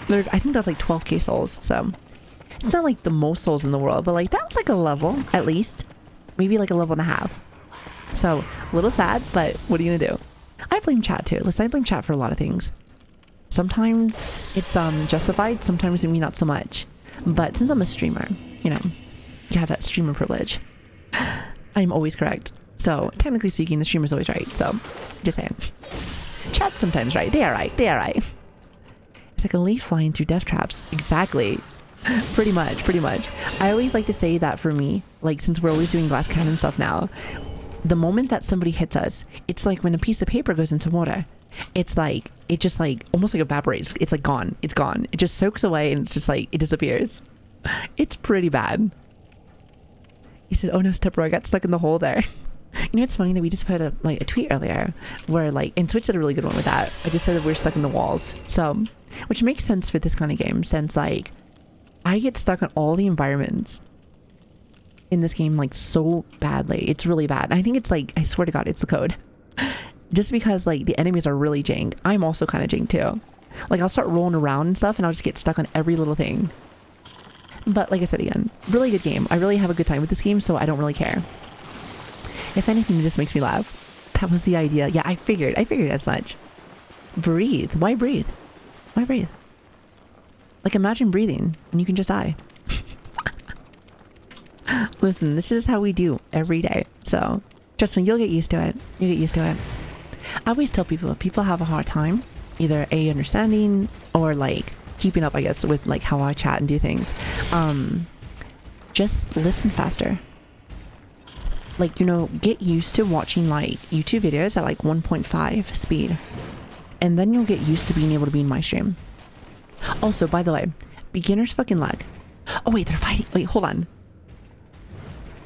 I think that's like 12k souls, so. It's not like the most souls in the world, but like that was like a level, at least. Maybe like a level and a half. So, a little sad, but what are you gonna do? I blame chat too. Listen, I blame chat for a lot of things. Sometimes it's justified, sometimes maybe not so much. But since I'm a streamer, you have that streamer privilege. I'm always correct. So, technically speaking, the streamer's always right. So, just saying. Chat's sometimes right. They are right. It's like a leaf flying through death traps. Exactly. Pretty much. I always like to say that for me, since we're always doing glass cannon stuff now, the moment that somebody hits us, it's like when a piece of paper goes into water. It's like, it just almost evaporates. It's gone. It's gone. It just soaks away and it's just it disappears. It's pretty bad. He said, oh no, Stepper, I got stuck in the hole there. It's funny that we just put a tweet earlier where and Twitch did a really good one with that. I just said that we're stuck in the walls. So, which makes sense for this kind of game since I get stuck on all the environments in this game so badly. It's really bad. And I think it's I swear to God, it's the code. Just because the enemies are really jank. I'm also kind of jank too. I'll start rolling around and stuff and I'll just get stuck on every little thing. But like I said again, really good game. I really have a good time with this game, so I don't really care. If anything, it just makes me laugh. That was the idea. Yeah, I figured as much. Breathe. Why breathe? Imagine breathing and you can just die. Listen, this is how we do every day. So, trust me, you'll get used to it. I always tell people, if people have a hard time, either A, understanding, or keeping up, I guess, with how I chat and do things, just listen faster. Get used to watching YouTube videos at 1.5 speed. And then you'll get used to being able to be in my stream. Also, by the way, beginner's fucking lag. Oh wait, they're fighting. Wait, hold on.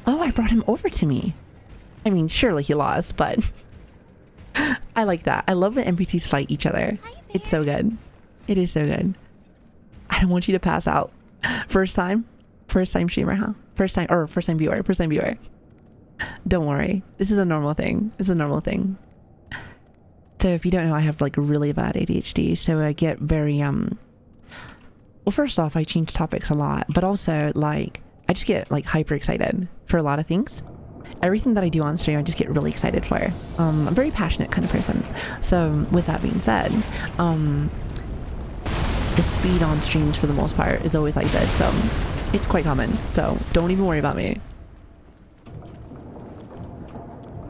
Oh, I brought him over to me. I mean, surely he lost, but I like that. I love when NPCs fight each other. It's so good. It is so good. I don't want you to pass out. First time streamer, huh? First time viewer. Don't worry. This is a normal thing. So if you don't know, I have really bad ADHD, so I get very well, first off, I change topics a lot, but also I just get hyper excited for a lot of things. Everything that I do on stream, I just get really excited for. I'm a very passionate kind of person. So with that being said, the speed on streams for the most part is always like this, so it's quite common. So don't even worry about me.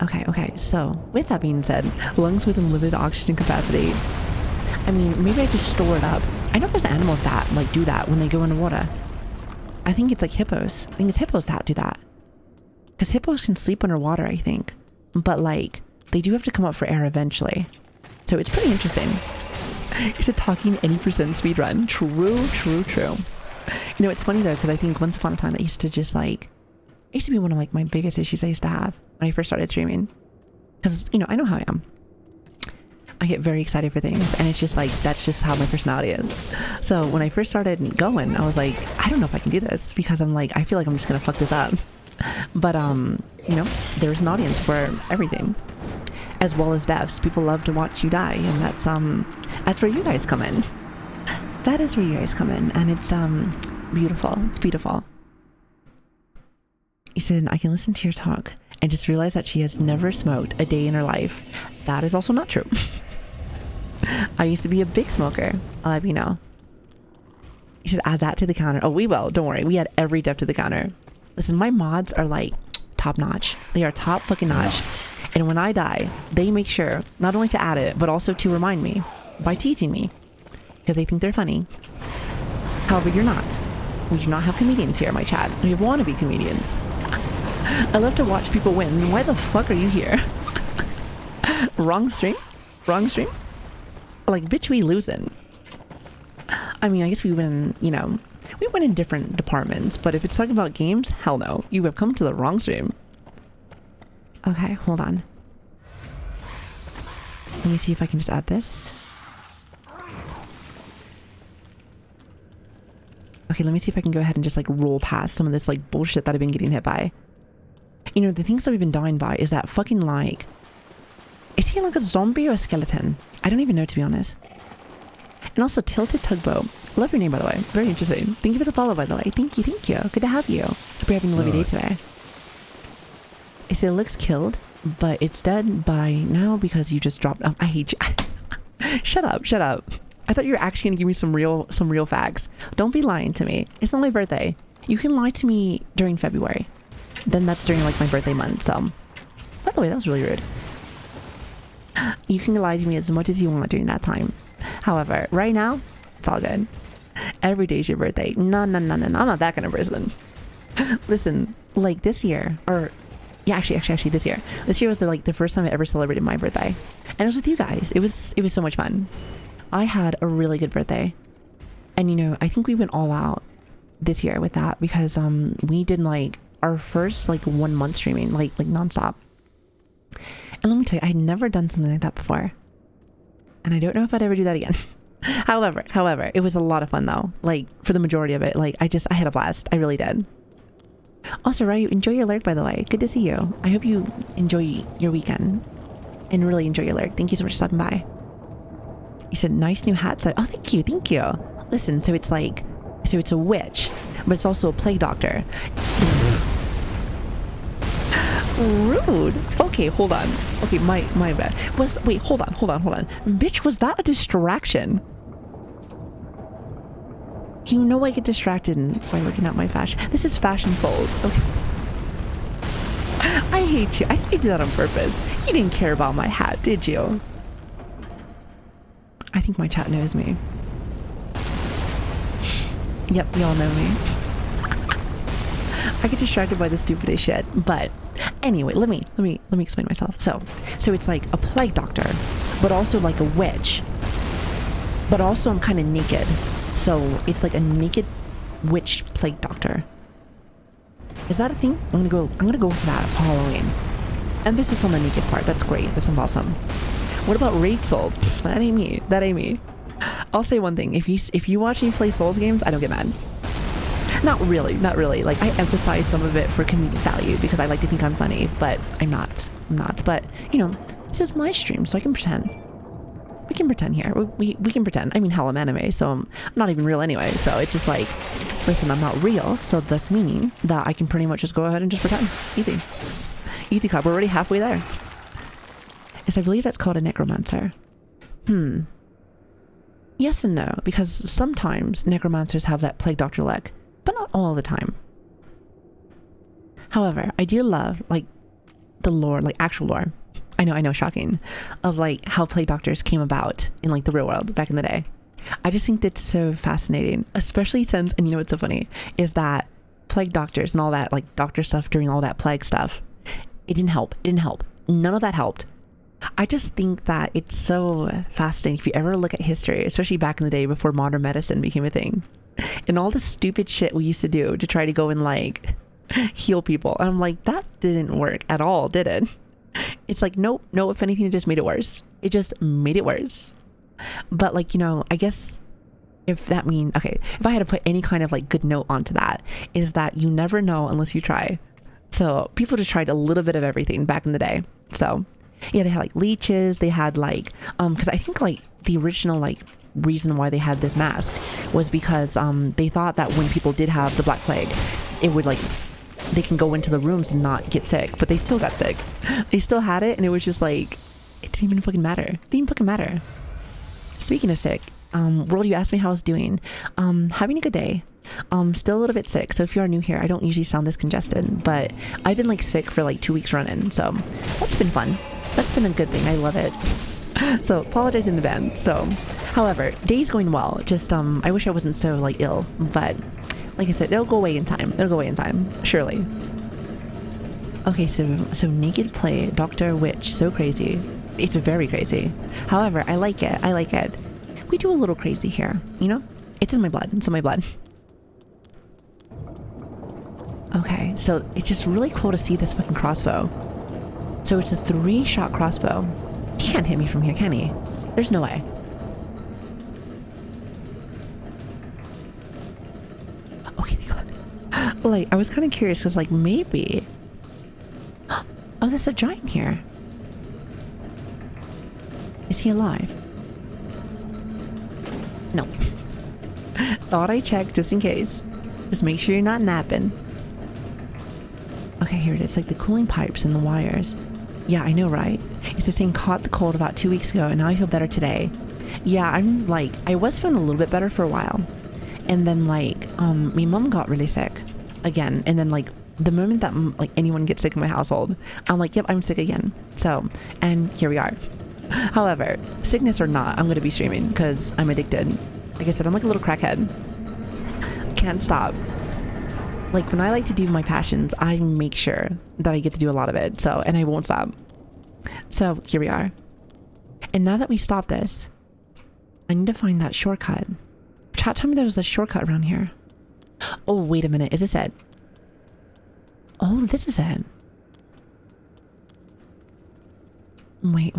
Okay. So, with that being said, lungs with unlimited oxygen capacity. I mean, maybe I just store it up. I know there's animals that, like, do that when they go into water. I think it's like hippos. I think it's hippos that do that. Because hippos can sleep underwater, I think. But, like, they do have to come up for air eventually. So it's pretty interesting. Is it talking any percent speed run? True. You know, it's funny though, because I think once upon a time that used to just like, it used to be one of like my biggest issues I used to have when I first started streaming. Because, you know, I know how I am. I get very excited for things, and it's just like, that's just how my personality is. So when I first started going, I was like, I don't know if I can do this, because I'm like, I feel like I'm just gonna fuck this up. But you know, there's an audience for everything, as well as devs. People love to watch you die, and that's where you guys come in. That is where you guys come in, and it's beautiful. It's beautiful. You said, I can listen to your talk and just realize that she has never smoked a day in her life. That is also not true. I used to be a big smoker. I'll have you know. You should add that to the counter. Oh, we will. Don't worry. We add every dev to the counter. Listen, my mods are like top notch. They are top fucking notch. And when I die, they make sure not only to add it, but also to remind me by teasing me, because they think they're funny. However, you're not. We do not have comedians here in my chat. We have wannabe comedians. I love to watch people win. Why the fuck are you here? Wrong stream? Like, bitch, we losing. I mean, I guess we win, you know, we win in different departments, but if it's talking about games, hell no. You have come to the wrong stream. Okay, hold on. Let me see if I can just add this. Okay, let me see if I can go ahead and just like roll past some of this like bullshit that I've been getting hit by. You know, the things that we've been dying by is that fucking like... Is he like a zombie or a skeleton? I don't even know, to be honest. And also, Tilted Tugboat. Love your name, by the way. Very interesting. Thank you for the follow, by the way. Thank you. Good to have you. Hope you're having a lovely day today. I say it looks killed, but it's dead by now because you just dropped... I hate you. Shut up. I thought you were actually going to give me some real facts. Don't be lying to me. It's not my birthday. You can lie to me during February. Then that's during like my birthday month, so... By the way, that was really rude. You can lie to me as much as you want during that time. However, right now, it's all good. Every day is your birthday. No. I'm not that kind of person. Listen, like this year, or... Yeah, actually this year. This year was the first time I ever celebrated my birthday. And it was with you guys. It was so much fun. I had a really good birthday. And you know, I think we went all out this year with that because we did like our first like 1 month streaming, like nonstop. And let me tell you, I had never done something like that before. And I don't know if I'd ever do that again. However, it was a lot of fun though. Like for the majority of it, like I had a blast. I really did. Also, right, enjoy your lurk, by the way. Good to see you. I hope you enjoy your weekend and really enjoy your lurk. Thank you so much for stopping by. You said nice new hat set. Oh, thank you. Listen, so it's a witch, but it's also a plague doctor. Rude. Okay, hold on. Okay, my bad. Wait, hold on. Bitch, was that a distraction? You know I get distracted by looking at my fashion. This is Fashion Souls. Okay. I hate you. I think you did that on purpose. You didn't care about my hat, did you? I think my chat knows me. Yep, y'all know me. I get distracted by the stupidest shit. But anyway, let me explain myself. So it's like a plague doctor, but also like a witch. But also I'm kind of naked. So it's like a naked witch plague doctor. Is that a thing? I'm gonna go with that for Halloween. Emphasis on the naked part. That's great. That sounds awesome. What about Raid Souls? That ain't me. I'll say one thing. If you watch me play Souls games, I don't get mad. Not really. Like I emphasize some of it for comedic value because I like to think I'm funny, but I'm not. But you know, this is my stream, so I can pretend. We can pretend here. We can pretend. I mean, hell, I'm anime, so I'm not even real anyway. So it's just like, listen, I'm not real, so thus meaning that I can pretty much just go ahead and just pretend. Easy clap. We're already halfway there. Yes, I believe that's called a necromancer. Yes and no, because sometimes necromancers have that plague doctor leg, but not all the time. However, I do love, like, the lore, like actual lore. I know, shocking, of like how plague doctors came about in like the real world back in the day. I just think that's so fascinating, especially since, and you know what's so funny is that plague doctors and all that like doctor stuff during all that plague stuff, it didn't help. None of that helped. I just think that it's so fascinating if you ever look at history, especially back in the day before modern medicine became a thing, and all the stupid shit we used to do to try to go and like heal people. And I'm like, that didn't work at all, did it? It's like, nope. If anything, it just made it worse. It just made it worse. But like, you know, I guess if that means, okay, if I had to put any kind of like good note onto that, is that you never know unless you try. So people just tried a little bit of everything back in the day. So yeah, they had like leeches, they had like, because I think like the original like reason why they had this mask was because they thought that when people did have the Black Plague, it would like, they can go into the rooms and not get sick, but they still got sick. They still had it, and it was just like, it didn't even fucking matter. It didn't fucking matter. Speaking of sick, World, you asked me how I was doing. Having a good day. Still a little bit sick, so if you are new here, I don't usually sound this congested, but I've been like sick for like 2 weeks running, so that's been fun. That's been a good thing. I love it. So apologize in advance. So however, day's going well. Just I wish I wasn't so like ill, but like I said, it'll go away in time. Surely. Okay, so naked play Dr. Witch, so crazy. It's very crazy. However, I like it. We do a little crazy here, you know? It's in my blood. Okay, so it's just really cool to see this fucking crossbow. So it's a 3-shot crossbow. He can't hit me from here, can he? There's no way. Okay, thank God. Like, I was kind of curious because, like, maybe... Oh, there's a giant here. Is he alive? No. Thought I checked just in case. Just make sure you're not napping. Okay, here it is. Like the cooling pipes and the wires. Yeah, I know, right? It's the same caught the cold about 2 weeks ago, and now I feel better today. Yeah, I'm like, I was feeling a little bit better for a while. And then like, my mom got really sick again. And then like, the moment that like anyone gets sick in my household, I'm like, yep, I'm sick again. So, and here we are. However, sickness or not, I'm going to be streaming because I'm addicted. Like I said, I'm like a little crackhead. Can't stop. Like when I like to do my passions, I make sure that I get to do a lot of it. So, and I won't stop. So here we are. And now that we stopped this, I need to find that shortcut. Chat, tell me there was a shortcut around here. Oh, wait a minute. Is this it? Oh, this is it. Wait.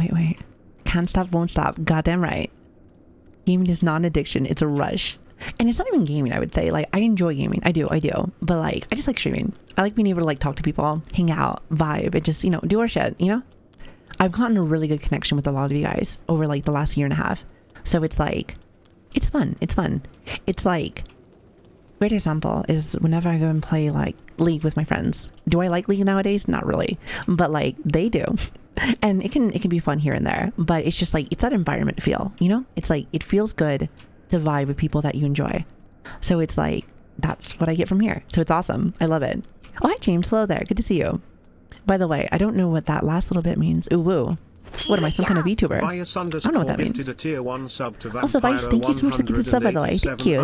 Can't stop, won't stop. Goddamn right. Gaming is not an addiction. It's a rush. And it's not even gaming, I would say. Like, I enjoy gaming. I do. But, like, I just like streaming. I like being able to, like, talk to people, hang out, vibe, and just, you know, do our shit, you know? I've gotten a really good connection with a lot of you guys over, like, the last year and a half. So it's, like, it's fun. It's, like, great example is whenever I go and play, like, League with my friends. Do I like League nowadays? Not really. But, like, they do. And it can be fun here and there. But it's just, like, it's that environment feel, you know? It's, like, it feels good to vibe with people that you enjoy. So it's like, that's what I get from here. So it's awesome. I love it. Oh, hi James. Hello there. Good to see you. By the way, I don't know what that last little bit means. Ooh woo. What am I, some kind of VTuber? I don't know what that means. Also, Vice, thank you so much for the sub, by the way. Thank you.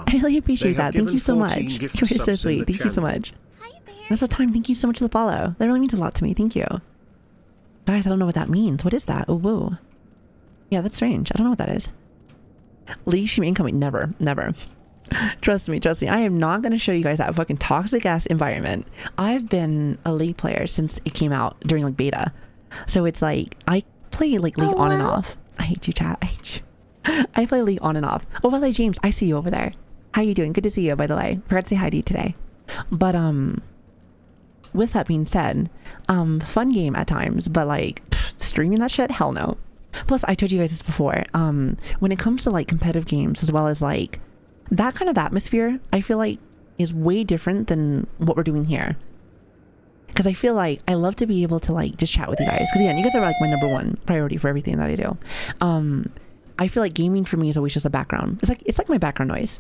I really appreciate that. Thank you so much. You're so sweet. Thank you so much. And also, Time, thank you so much for the follow. That really means a lot to me. Thank you. Guys, I don't know what that means. What is that? Ooh woo. Yeah, that's strange. I don't know what that is. League stream incoming. Never. Trust me. I am not going to show you guys that fucking toxic ass environment. I've been a League player since it came out during like beta. So it's like, I play like League on and off. I hate you, chat. I hate you. I play League on and off. Oh, by the way, James, I see you over there. How you doing? Good to see you, by the way. Forgot to say hi to you today. But, with that being said, fun game at times, but like, streaming that shit? Hell no. Plus, I told you guys this before, when it comes to like competitive games, as well as like that kind of atmosphere, I feel like is way different than what we're doing here. Because I feel like I love to be able to like just chat with you guys. Because again, you guys are like my number one priority for everything that I do. I feel like gaming for me is always just a background. It's like my background noise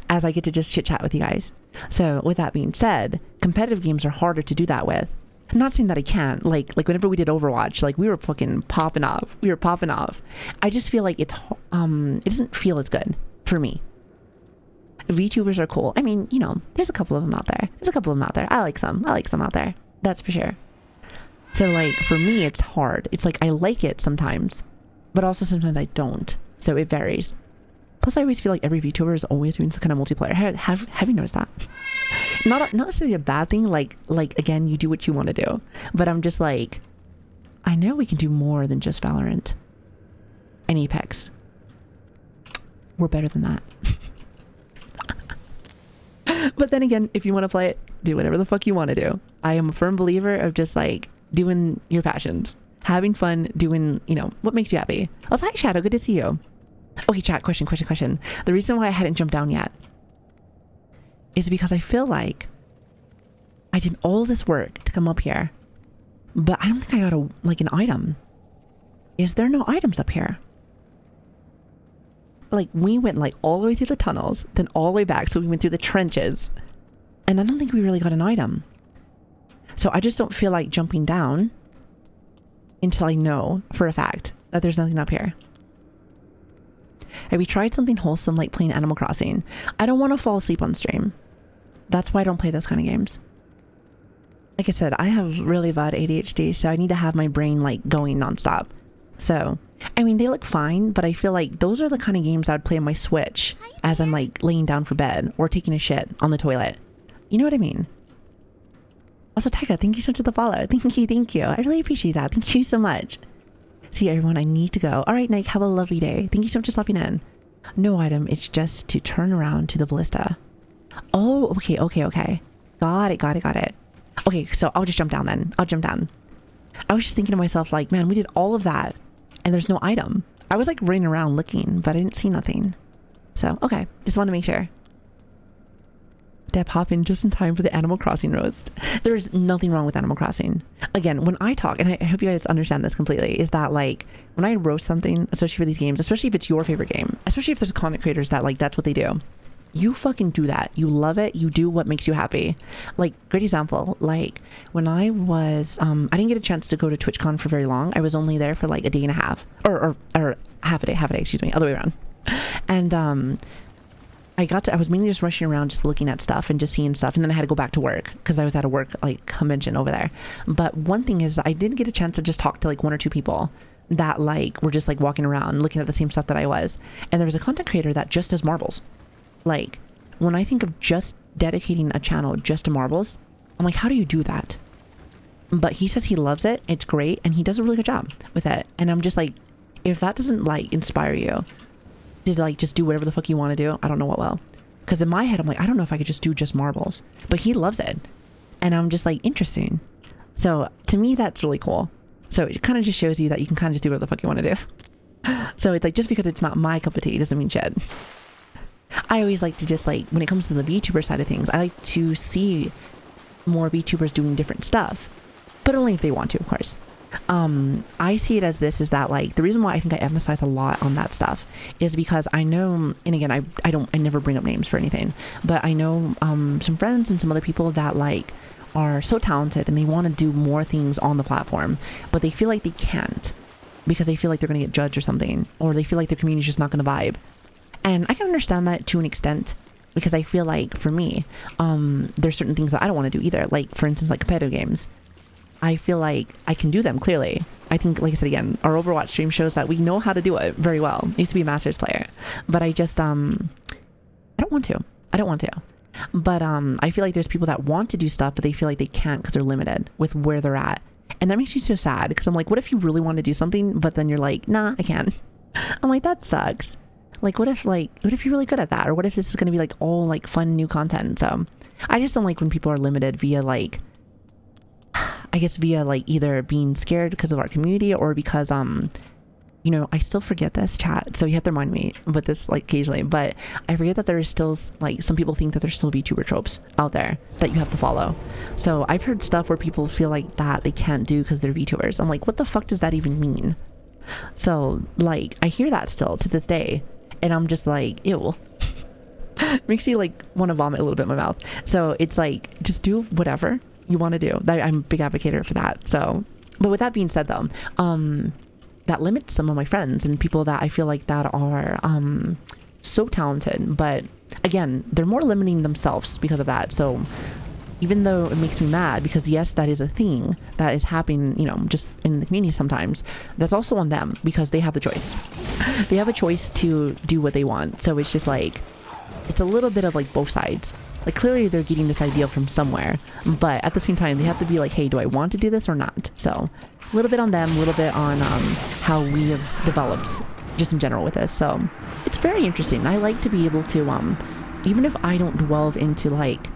as I get to just chit chat with you guys. So with that being said, competitive games are harder to do that with. I'm not saying that I can't. Like whenever we did Overwatch, like we were fucking popping off. We were popping off. I just feel like it doesn't feel as good for me. VTubers are cool. I mean, you know, there's a couple of them out there. I like some out there. That's for sure. So like for me, it's hard. It's like I like it sometimes, but also sometimes I don't. So it varies. Plus, I always feel like every VTuber is always doing some kind of multiplayer. Have you noticed that? Not necessarily a bad thing. Like again, you do what you want to do. But I'm just like, I know we can do more than just Valorant and Apex. We're better than that. But then again, if you want to play it, do whatever the fuck you want to do. I am a firm believer of just like doing your passions, having fun, doing, you know, what makes you happy. Also, hi Shadow, good to see you. Okay, chat, question. The reason why I hadn't jumped down yet is because I feel like I did all this work to come up here, but I don't think I got an item. Is there no items up here? Like, we went like all the way through the tunnels, then all the way back, so we went through the trenches, and I don't think we really got an item. So I just don't feel like jumping down until I know for a fact that there's nothing up here. Have you tried something wholesome like playing Animal Crossing? I don't want to fall asleep on stream. That's why I don't play those kind of games. Like I said, I have really bad ADHD, so I need to have my brain like going nonstop. So, I mean, they look fine, but I feel like those are the kind of games I would play on my Switch as I'm like laying down for bed or taking a shit on the toilet. You know what I mean? Also, Taika, thank you so much for the follow. Thank you. I really appreciate that. Thank you so much. See, everyone, I need to go. All right, Nike, have a lovely day. Thank you so much for stopping in. No item. It's just to turn around to the ballista. Oh, okay. Got it. Okay, so I'll just jump down then. I'll jump down. I was just thinking to myself, like, man, we did all of that, and there's no item. I was, like, running around looking, but I didn't see nothing. So, okay. Just wanted to make sure. Deb, hop in just in time for the Animal Crossing roast. There is nothing wrong with Animal Crossing. Again, when I talk, and I hope you guys understand this completely, is that like when I roast something, especially for these games, especially if it's your favorite game, especially if there's content creators that like that's what they do, you fucking do that. You love it. You do what makes you happy. Like, great example, like when I was I didn't get a chance to go to TwitchCon for very long. I was only there for like a day and a half, or half a day, excuse me, other way around. And I was mainly just rushing around, just looking at stuff and just seeing stuff. And then I had to go back to work because I was at a work like convention over there. But one thing is I did get a chance to just talk to like one or two people that like were just like walking around looking at the same stuff that I was. And there was a content creator that just does marbles. Like, when I think of just dedicating a channel just to marbles, I'm like, how do you do that? But he says he loves it. It's great. And he does a really good job with it. And I'm just like, if that doesn't like inspire you to like just do whatever the fuck you want to do, I don't know what will. Because in my head, I'm like, I don't know if I could just do just marbles. But he loves it. And I'm just like, interesting. So to me, that's really cool. So it kind of just shows you that you can kind of just do whatever the fuck you want to do. So it's like, just because it's not my cup of tea doesn't mean shit. I always like to just like, when it comes to the VTuber side of things, I like to see more VTubers doing different stuff. But only if they want to, of course. I see it as this, is that like the reason why I think I emphasize a lot on that stuff is because I know, and again, I never bring up names for anything, but I know some friends and some other people that like are so talented and they want to do more things on the platform, but they feel like they can't because they feel like they're going to get judged or something, or they feel like their community is just not going to vibe. And I can understand that to an extent, because I feel like for me, there's certain things that I don't want to do either. Like for instance, like competitive games. I feel like I can do them clearly. I think, like I said again, our Overwatch stream shows that we know how to do it very well. I used to be a Masters player, but I just, I don't want to. But I feel like there's people that want to do stuff, but they feel like they can't because they're limited with where they're at. And that makes me so sad because I'm like, what if you really want to do something, but then you're like, nah, I can't. I'm like, that sucks. Like, what if you're really good at that? Or what if this is going to be like all like fun new content? So I just don't like when people are limited via like, I guess via like either being scared because of our community or because you know, I still forget this, chat, so you have to remind me with this like occasionally, but I forget that there is still like some people think that there's still VTuber tropes out there that you have to follow. So I've heard stuff where people feel like that they can't do because they're VTubers. I'm like, what the fuck does that even mean? So like I hear that still to this day and I'm just like, ew. Makes you like want to vomit a little bit in my mouth. So it's like, just do whatever. you want to do. I'm a big advocate for that. So, but with that being said though, that limits some of my friends and people that I feel like that are so talented, but again, they're more limiting themselves because of that. So even though it makes me mad, because yes, that is a thing that is happening, you know, just in the community sometimes, that's also on them because they have the choice. They have a choice to do what they want. So it's just like, it's a little bit of like both sides. Like clearly they're getting this idea from somewhere, but at the same time they have to be like, hey, do I want to do this or not? So a little bit on them, a little bit on how we have developed just in general with this. So it's very interesting. I like to be able to, even if I don't delve into like,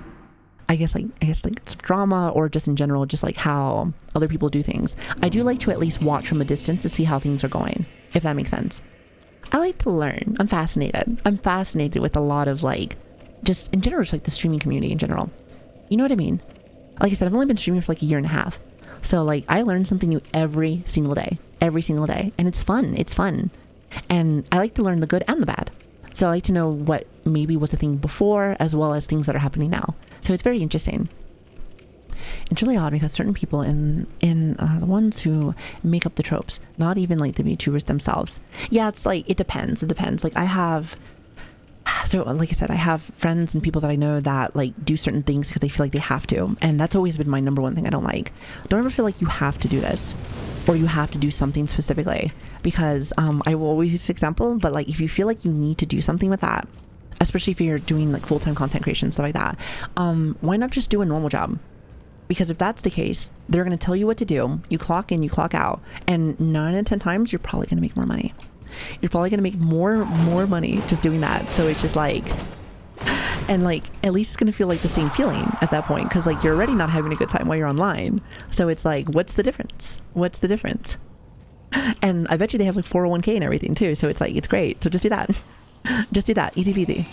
I guess like it's drama or just in general, just like how other people do things, I do like to at least watch from a distance to see how things are going, if that makes sense. I like to learn. I'm fascinated. I'm fascinated with a lot of like, just in general, just like the streaming community in general. You know what I mean? Like I said, I've only been streaming for like a year and a half. So like I learn something new every single day. And it's fun. It's fun. And I like to learn the good and the bad. So I like to know what maybe was a thing before as well as things that are happening now. So it's very interesting. It's really odd because certain people in the ones who make up the tropes, not even like the VTubers themselves. Yeah, it's like, it depends. Like like I said, I have friends and people that I know that like do certain things because they feel like they have to. And that's always been my number one thing I don't like. Don't ever feel like you have to do this or you have to do something specifically, because I will always use this example, but like if you feel like you need to do something with that, especially if you're doing like full-time content creation, stuff like that, why not just do a normal job? Because if that's the case, they're going to tell you what to do. You clock in, you clock out, and 9 out of 10 times you're probably going to make more money. You're probably going to make more money just doing that. So it's just like, and like at least it's going to feel like the same feeling at that point, because like you're already not having a good time while you're online. So it's like, what's the difference? And I bet you they have like 401k and everything too. So it's like, it's great. So just do that. Just do that. Easy peasy.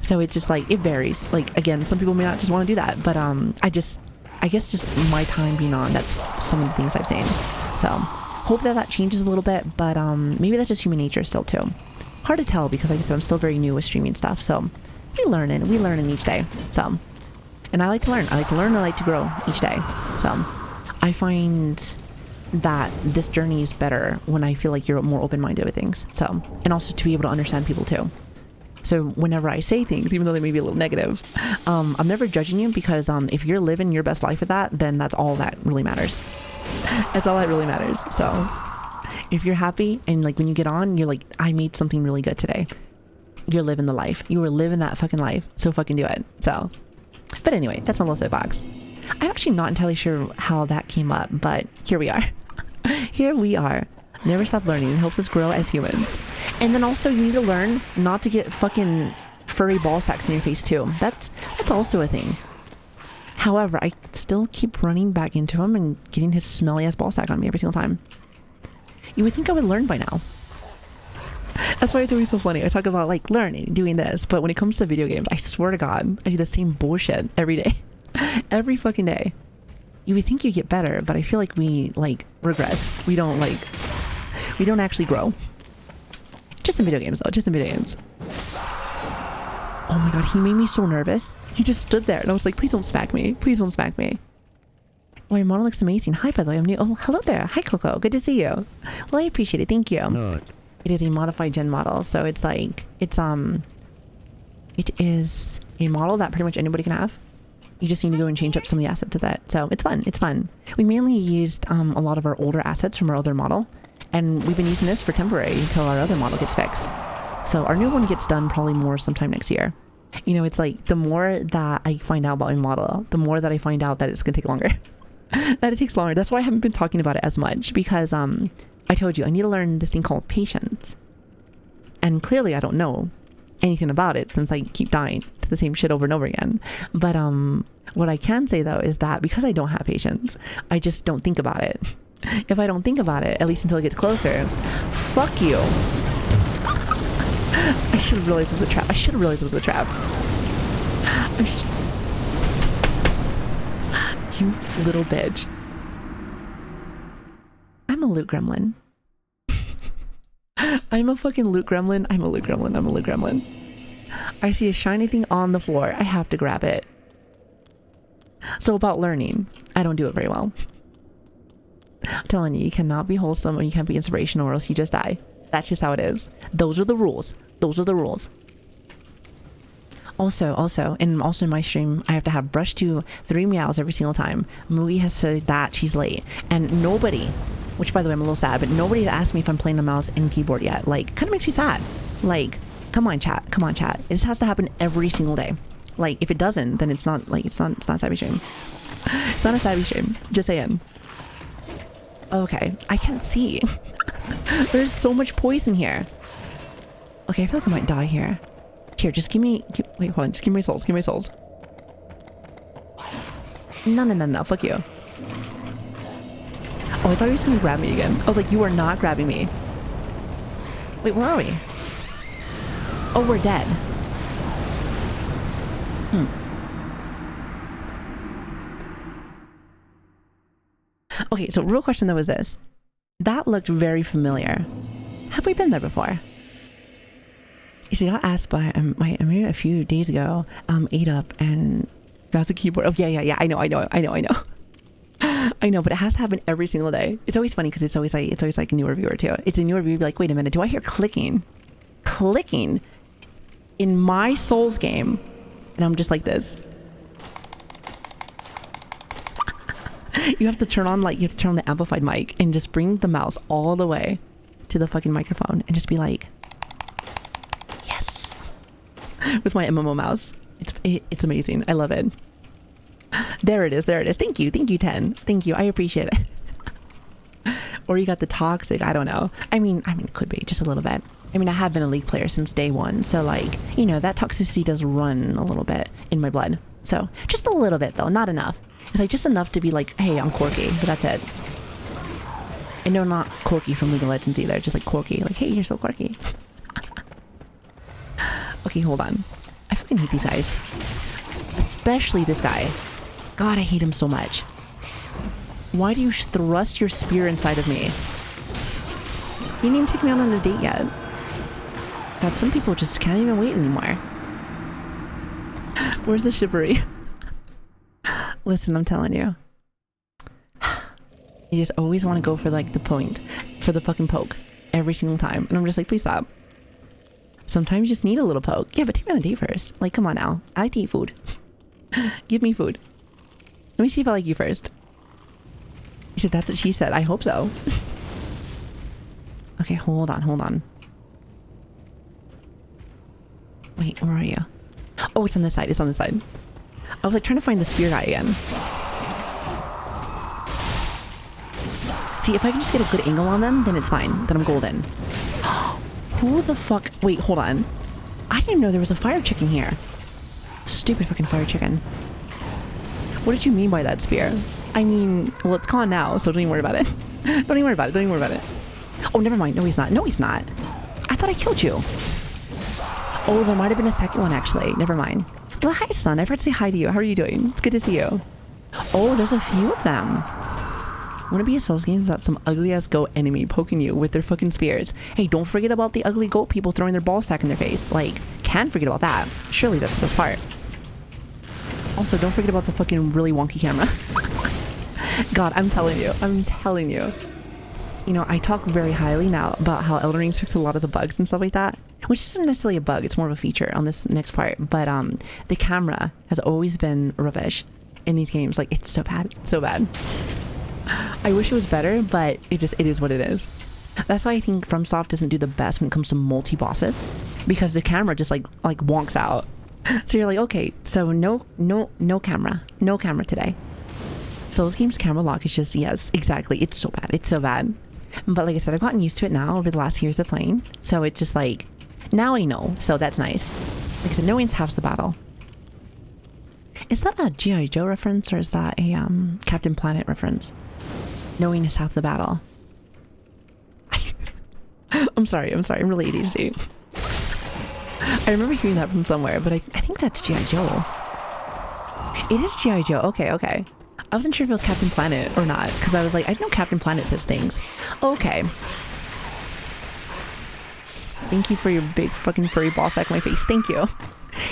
So it's just like, it varies. Like again, some people may not just want to do that, but I guess just my time being on, that's some of the things I've seen. So hope that changes a little bit, but maybe that's just human nature still too. Hard to tell because like I said, I'm still very new with streaming stuff. So we learn each day. So, and I like to learn. I like to grow each day. So I find that this journey is better when I feel like you're more open-minded with things. So, and also to be able to understand people too. So whenever I say things, even though they may be a little negative, I'm never judging you, because if you're living your best life with that, then that's all that really matters. That's all that really matters. So if you're happy and like when you get on, you're like, I made something really good today. You're living the life. You were living that fucking life. So fucking do it. So, but anyway, that's my little soapbox. I'm actually not entirely sure how that came up, but here we are. Here we are. Never stop learning. It helps us grow as humans. And then also you need to learn not to get fucking furry ball sacks in your face too. That's also a thing. However, I still keep running back into him and getting his smelly ass ball sack on me every single time. You would think I would learn by now. That's why it's always so funny. I talk about like learning, doing this, but when it comes to video games, I swear to God, I do the same bullshit every day. Every fucking day. You would think you get better, but I feel like we like regress. We don't actually grow. Just in video games though, just in video games. Oh my God, he made me so nervous. He just stood there and I was like, please don't smack me. Please don't smack me. Oh, your model looks amazing. Hi, by the way, I'm new. Oh, hello there. Hi, Coco. Good to see you. Well, I appreciate it. Thank you. No. It is a modified gen model. So it's like, it is a model that pretty much anybody can have. You just need to go and change up some of the assets of that. So it's fun. It's fun. We mainly used a lot of our older assets from our other model. And we've been using this for temporary until our other model gets fixed. So our new one gets done probably more sometime next year. You know, it's like the more that I find out about my model, the more that I find out that it's going to take longer. That it takes longer. That's why I haven't been talking about it as much, because I told you I need to learn this thing called patience. And clearly I don't know anything about it since I keep dying to the same shit over and over again. But what I can say though is that because I don't have patience, I just don't think about it. If I don't think about it, at least until it gets closer, fuck you. I should have realized it was a trap. You little bitch. I'm a loot gremlin. I'm a fucking loot gremlin. I'm a loot gremlin. I see a shiny thing on the floor. I have to grab it. So about learning, I don't do it very well. I'm telling you, you cannot be wholesome or you can't be inspirational or else you just die. That's just how it is. Those are the rules. Those are the rules. Also in my stream, I have to have brush to 3 meows every single time. Moogie has said that she's late. And nobody, which by the way, I'm a little sad, but nobody has asked me if I'm playing a mouse and keyboard yet. Like, kind of makes me sad. Like, come on chat. This has to happen every single day. Like, if it doesn't, then it's not a Savvy stream. It's not a Savvy stream. Just saying. Okay, I can't see. There's so much poison here. Okay, I feel like I might die here. Here, just wait, hold on, just give me souls, No, fuck you. Oh, I thought he was gonna grab me again. I was like, you are not grabbing me. Wait, where are we? Oh, we're dead. Okay, so real question though is this. That looked very familiar. Have we been there before? You see, I got asked by my Amir a few days ago, ate up and browse a keyboard. Oh yeah. I know. I know, but it has to happen every single day. It's always funny because it's always like a new reviewer too. It's a new reviewer, be like, wait a minute, do I hear clicking in my Souls game? And I'm just like this. You have to turn on the amplified mic and just bring the mouse all the way to the fucking microphone and just be like, yes, with my MMO mouse. It's amazing. I love it. There it is. Thank you 10. Thank you, I appreciate it. Or you got the toxic, I don't know. I mean it could be just a little bit. I mean, I have been a League player since day one, so like, you know, that toxicity does run a little bit in my blood. So just a little bit though, not enough. It's like just enough to be like, hey, I'm quirky, but that's it. And no, not quirky from League of Legends either, just like quirky, like, hey, you're so quirky. Okay, hold on. I fucking hate these guys. Especially this guy. God, I hate him so much. Why do you thrust your spear inside of me? You didn't even take me out on a date yet. God, some people just can't even wait anymore. Where's the chivalry? Listen, I'm telling you. You just always want to go for like the point. For the fucking poke. Every single time. And I'm just like, please stop. Sometimes you just need a little poke. Yeah, but take me on a date first. Like, come on now. I like to eat food. Give me food. Let me see if I like you first. You said that's what she said. I hope so. Okay, hold on. Wait, where are you? Oh, it's on this side. I was like trying to find the spear guy again. See, if I can just get a good angle on them, then it's fine. Then I'm golden. Who the fuck? Wait, hold on. I didn't know there was a fire chicken here. Stupid fucking fire chicken. What did you mean by that spear? I mean, well, it's gone now, so don't even worry about it. Don't even worry about it. Oh, never mind. No, he's not. I thought I killed you. Oh, there might have been a second one, actually. Never mind. Well, hi, son. I forgot to say hi to you. How are you doing? It's good to see you. Oh, there's a few of them. Wanna be a Souls game without some ugly-ass goat enemy poking you with their fucking spears? Hey, don't forget about the ugly goat people throwing their ball sack in their face. Like, can't forget about that. Surely that's the best part. Also, don't forget about the fucking really wonky camera. God, I'm telling you. You know, I talk very highly now about how Elden Ring fixed a lot of the bugs and stuff like that, which isn't necessarily a bug, it's more of a feature on this next part, but the camera has always been rubbish in these games. Like, it's so bad. I wish it was better, but it is what it is. That's why I think FromSoft doesn't do the best when it comes to multi-bosses, because the camera just like wonks out. So you're like, okay, so no camera today. Souls games camera lock is just, yes, exactly, it's so bad. But like I said, I've gotten used to it now over the last years of playing, so it's just like, now I know, so that's nice. Like I said, knowing's half the battle. Is that a G.I. Joe reference, or is that a Captain Planet reference? Knowing is half the battle. I'm sorry, I'm really ADHD. I remember hearing that from somewhere, but I think that's G.I. Joe. It is G.I. Joe, okay. I wasn't sure if it was Captain Planet or not, because I was like, I know Captain Planet says things. Okay. Thank you for your big fucking furry ball sack in my face. Thank you.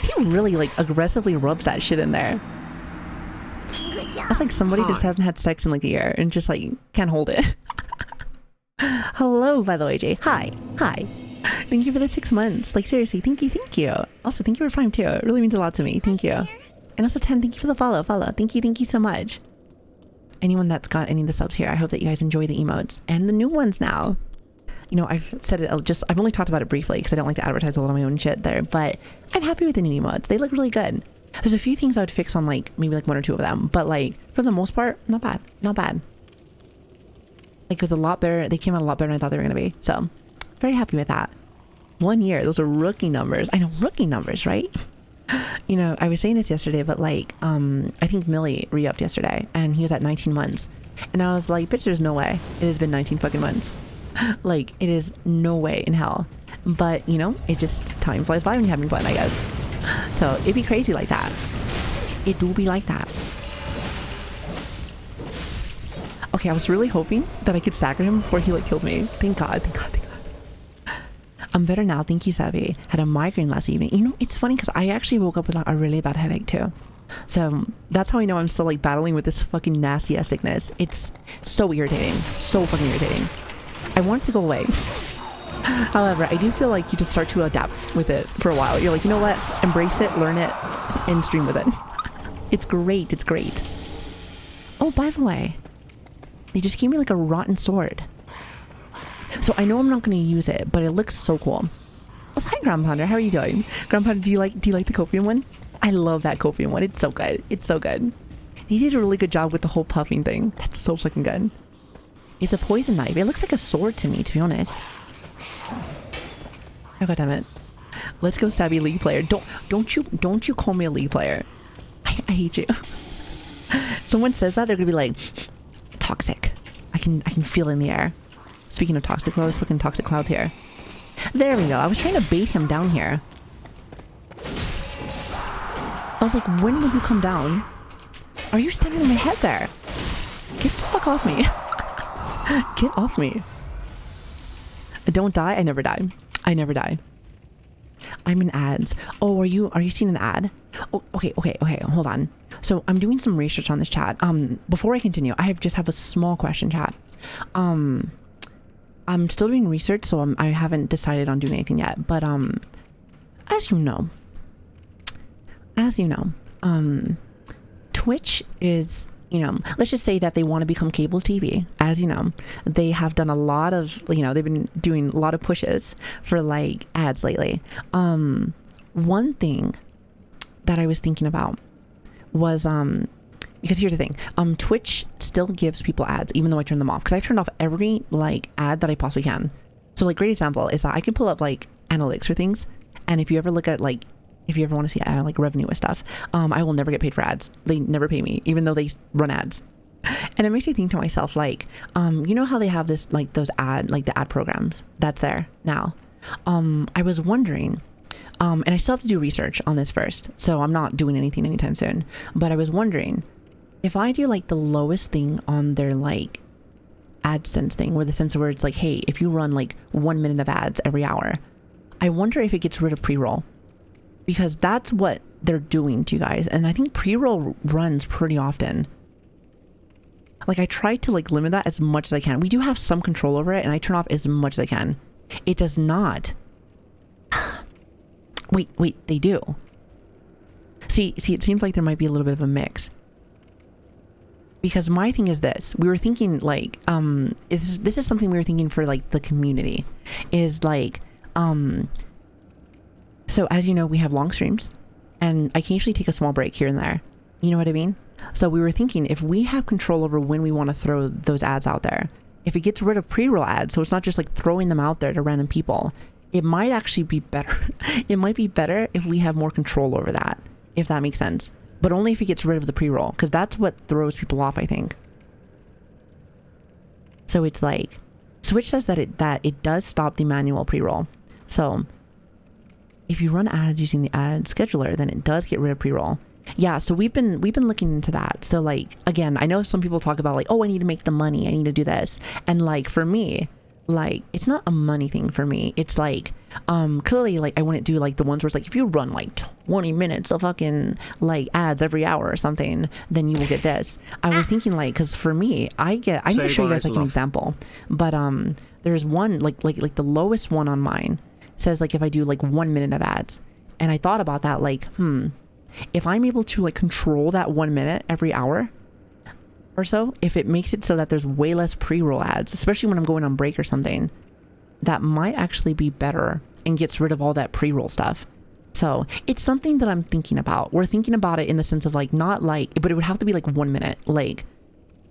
He really like aggressively rubs that shit in there. That's like somebody just hasn't had sex in like a year and just like can't hold it. Hello, by the way, Jay. Hi. Thank you for the 6 months. Like, seriously, thank you. Also, thank you for Prime too. It really means a lot to me. Thank you. And also 10, thank you for the follow. Thank you so much. Anyone that's got any of the subs here, I hope that you guys enjoy the emotes and the new ones now. You know, I've said it, I've only talked about it briefly because I don't like to advertise a lot of my own shit there, but I'm happy with the new emotes. They look really good. There's a few things I would fix on like maybe like 1 or 2 of them, but like for the most part, not bad. Like it was a lot better. They came out a lot better than I thought they were going to be. So very happy with that. 1 year. Those are rookie numbers. I know, rookie numbers, right? You know, I was saying this yesterday, but like, I think Millie re-upped yesterday and he was at 19 months. And I was like, bitch, there's no way. It has been 19 fucking months. Like, it is no way in hell. But, you know, it just, time flies by when you're having fun, I guess. So it'd be crazy like that. It do be like that. Okay, I was really hoping that I could stagger him before he like killed me. Thank God. I'm better now. Thank you, Savvy. Had a migraine last evening. You know, it's funny because I actually woke up with a really bad headache too. So that's how I know I'm still like battling with this fucking nasty ass sickness. It's so irritating. So fucking irritating. I want it to go away. However, I do feel like you just start to adapt with it for a while. You're like, you know what? Embrace it, learn it, and stream with it. It's great. It's great. Oh, by the way, they just gave me like a rotten sword. So I know I'm not going to use it, but it looks so cool. Oh, hi, Grandpounder. How are you doing? Grandpounder, do you like the Copium one? I love that Copium one. It's so good. It's so good. They did a really good job with the whole puffing thing. That's so fucking good. It's a poison knife. It looks like a sword to me, to be honest. Oh, God damn it. Let's go, Savvy League player. Don't you call me a League player. I hate you. Someone says that, they're gonna be like, toxic. I can feel it in the air. Speaking of toxic, there's fucking toxic clouds here. There we go. I was trying to bait him down here. I was like, when will you come down? Are you standing on my head there? Get the fuck off me. Get off me. Don't die. I never die. I never die. I'm in ads. Oh, are you seeing an ad? Oh, okay. Hold on. So I'm doing some research on this chat. Before I continue, I just have a small question, chat. I'm still doing research, so I haven't decided on doing anything yet. But as you know, Twitch is, you know, let's just say that they want to become cable TV. As you know, they have done a lot of, you know, they've been doing a lot of pushes for like ads lately. One thing that I was thinking about was because here's the thing, Twitch still gives people ads even though I turn them off, because I've turned off every like ad that I possibly can. So like, great example is that I can pull up like analytics for things, and if you ever look at like, if you ever want to see like revenue with stuff, I will never get paid for ads. They never pay me, even though they run ads. And it makes me think to myself, like, you know how they have this, like those the ad programs that's there now. I was wondering, and I still have to do research on this first, so I'm not doing anything anytime soon, but I was wondering if I do like the lowest thing on their like AdSense thing, where the sense where it's like, hey, if you run like 1 minute of ads every hour, I wonder if it gets rid of pre-roll. Because that's what they're doing to you guys. And I think pre-roll runs pretty often. Like, I try to like limit that as much as I can. We do have some control over it, and I turn off as much as I can. It does not. Wait, they do. See, it seems like there might be a little bit of a mix. Because my thing is this. We were thinking like, this is something we were thinking for like the community. Is like, so as you know, we have long streams, and I can usually take a small break here and there. You know what I mean? So we were thinking, if we have control over when we want to throw those ads out there, if it gets rid of pre-roll ads, so it's not just like throwing them out there to random people, it might actually be better. It might be better if we have more control over that, if that makes sense. But only if it gets rid of the pre-roll, because that's what throws people off, I think. So it's like, Switch says that it does stop the manual pre-roll. So if you run ads using the ad scheduler, then it does get rid of pre-roll. Yeah, so we've been looking into that. So like, again, I know some people talk about like, oh, I need to make the money, I need to do this. And like, for me, like, it's not a money thing for me. It's like, clearly, like, I wouldn't do like the ones where it's like, if you run like 20 minutes of fucking like ads every hour or something, then you will get this. I was thinking like, because for me, I need to show you guys like an example, but there's one like the lowest one on mine says like if I do like 1 minute of ads, and I thought about that like, if I'm able to like control that 1 minute every hour or so, if it makes it so that there's way less pre-roll ads, especially when I'm going on break or something, that might actually be better and gets rid of all that pre-roll stuff. So it's something that I'm thinking about. We're thinking about it in the sense of like, not like, but it would have to be like 1 minute. Like,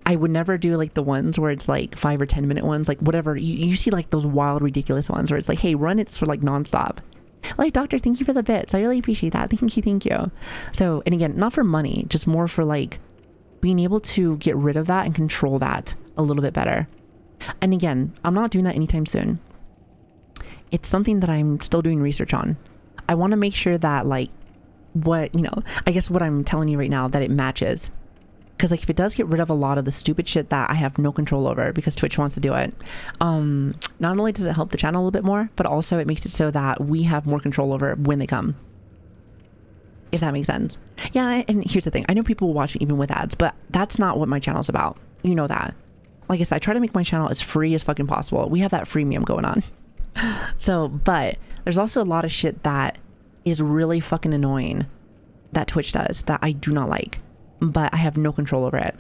I would never do like the ones where it's like 5 or 10 minute ones, like whatever. You see like those wild, ridiculous ones where it's like, hey, run it for like nonstop. Like, doctor, thank you for the bits. I really appreciate that. Thank you. So, and again, not for money, just more for like being able to get rid of that and control that a little bit better. And again, I'm not doing that anytime soon. It's something that I'm still doing research on. I want to make sure that like what, I guess what I'm telling you right now, that it matches. Because like if it does get rid of a lot of the stupid shit that I have no control over because Twitch wants to do it, not only does it help the channel a little bit more, but also it makes it so that we have more control over when they come. If that makes sense. Yeah, and here's the thing. I know people will watch me even with ads, but that's not what my channel's about. You know that. Like I said, I try to make my channel as free as fucking possible. We have that freemium going on. So, but there's also a lot of shit that is really fucking annoying that Twitch does that I do not like, but I have no control over it.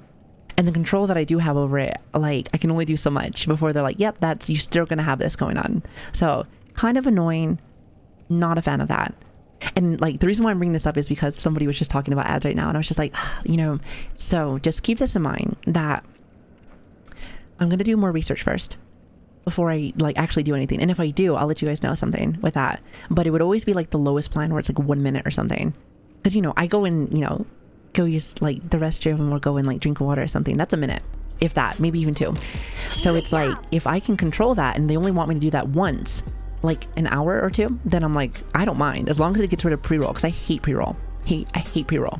And the control that I do have over it, like, I can only do so much before they're like, yep, you're still gonna have this going on. So kind of annoying. Not a fan of that. And like the reason why I'm bringing this up is because somebody was just talking about ads right now, and I was just like, so just keep this in mind that I'm gonna do more research first before I like actually do anything. And if I do, I'll let you guys know something with that. But it would always be like the lowest plan where it's like 1 minute or something. Because I go in, go use like the restroom or go and like drink water or something. That's a minute, if that, maybe even 2. So it's like if I can control that and they only want me to do that once, like an hour or 2, then I'm like, I don't mind as long as it gets rid of pre-roll, because I hate pre-roll. I hate pre-roll.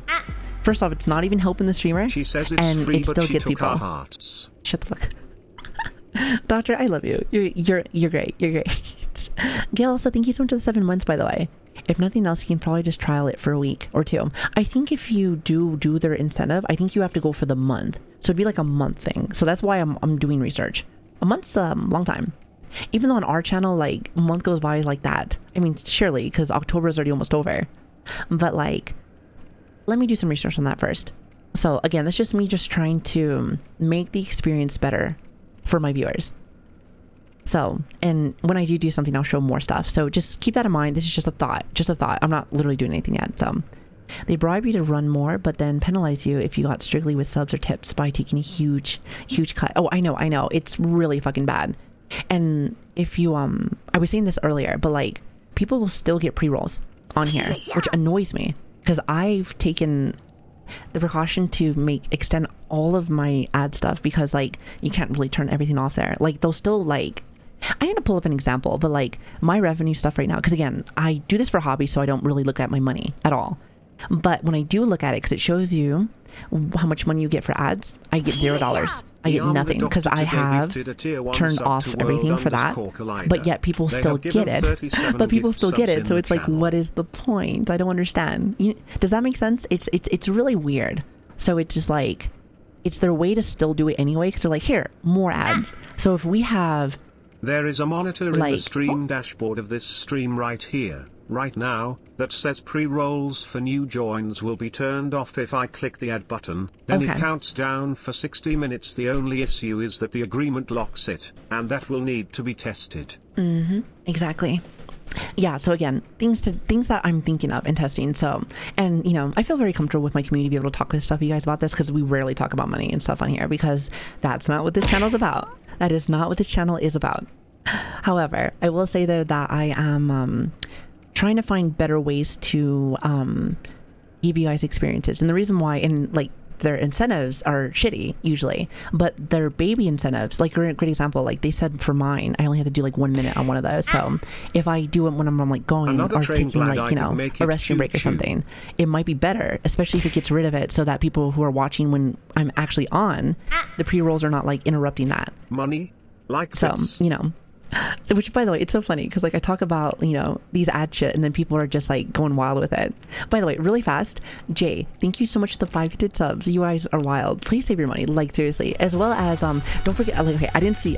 First off, it's not even helping the streamer. She says it's and free, it but still she gets took people. our hearts. Shut the fuck. Doctor, I love you. You're great. You're great. Gail, also thank you so much for the 7 months, by the way. If nothing else, you can probably just trial it for a week or 2. I think if you do their incentive, I think you have to go for the month. So it'd be like a month thing. So that's why I'm doing research. A month's a long time. Even though on our channel, like, a month goes by like that. I mean, surely, because October is already almost over. But like, let me do some research on that first. So again, that's just me just trying to make the experience better for my viewers. So, and when I do something, I'll show more stuff. So just keep that in mind. This is just a thought. I'm not literally doing anything yet. So they bribe you to run more, but then penalize you if you got strictly with subs or tips by taking a huge cut. Oh, I know. It's really fucking bad. And if you, I was saying this earlier, but like people will still get pre-rolls on here, which annoys me because I've taken the precaution to extend all of my ad stuff because like you can't really turn everything off there. Like they'll still like, I need to pull up an example, but like my revenue stuff right now, because again, I do this for hobby, so I don't really look at my money at all. But when I do look at it, because it shows you how much money you get for ads, I get $0. I get nothing because I have turned off everything for that. But yet people still get it. But people still get it. So it's like, what is the point? I don't understand. Does that make sense? It's really weird. So it's just like, it's their way to still do it anyway. Because they're like, here, more ads. So if we have... There is a monitor in the stream dashboard of this stream right here, right now, that says pre-rolls for new joins will be turned off if I click the add button. Then it counts down for 60 minutes. The only issue is that the agreement locks it, and that will need to be tested. Exactly. Yeah, so again, things that I'm thinking of and testing. So, and I feel very comfortable with my community to be able to talk with stuff you guys about this, because we rarely talk about money and stuff on here, because that's not what this channel's about. That is not what this channel is about. However, I will say though that I am trying to find better ways to give you guys experiences. And the reason why, and like their incentives are shitty usually, but their baby incentives, like a great example, like they said for mine, I only had to do like 1 minute on one of those. So if I do it when I'm like going or taking like, a restroom break or something, it might be better, especially if it gets rid of it so that people who are watching when I'm actually on, the pre-rolls are not like interrupting that. Money? Like so, this. So, which, by the way, it's so funny because like I talk about, you know, these ad shit and then people are just like going wild with it. By the way, really fast, Jay, thank you so much for the 5 gifted subs. You guys are wild. Please save your money, like seriously. As well as don't forget, like, okay, I didn't see,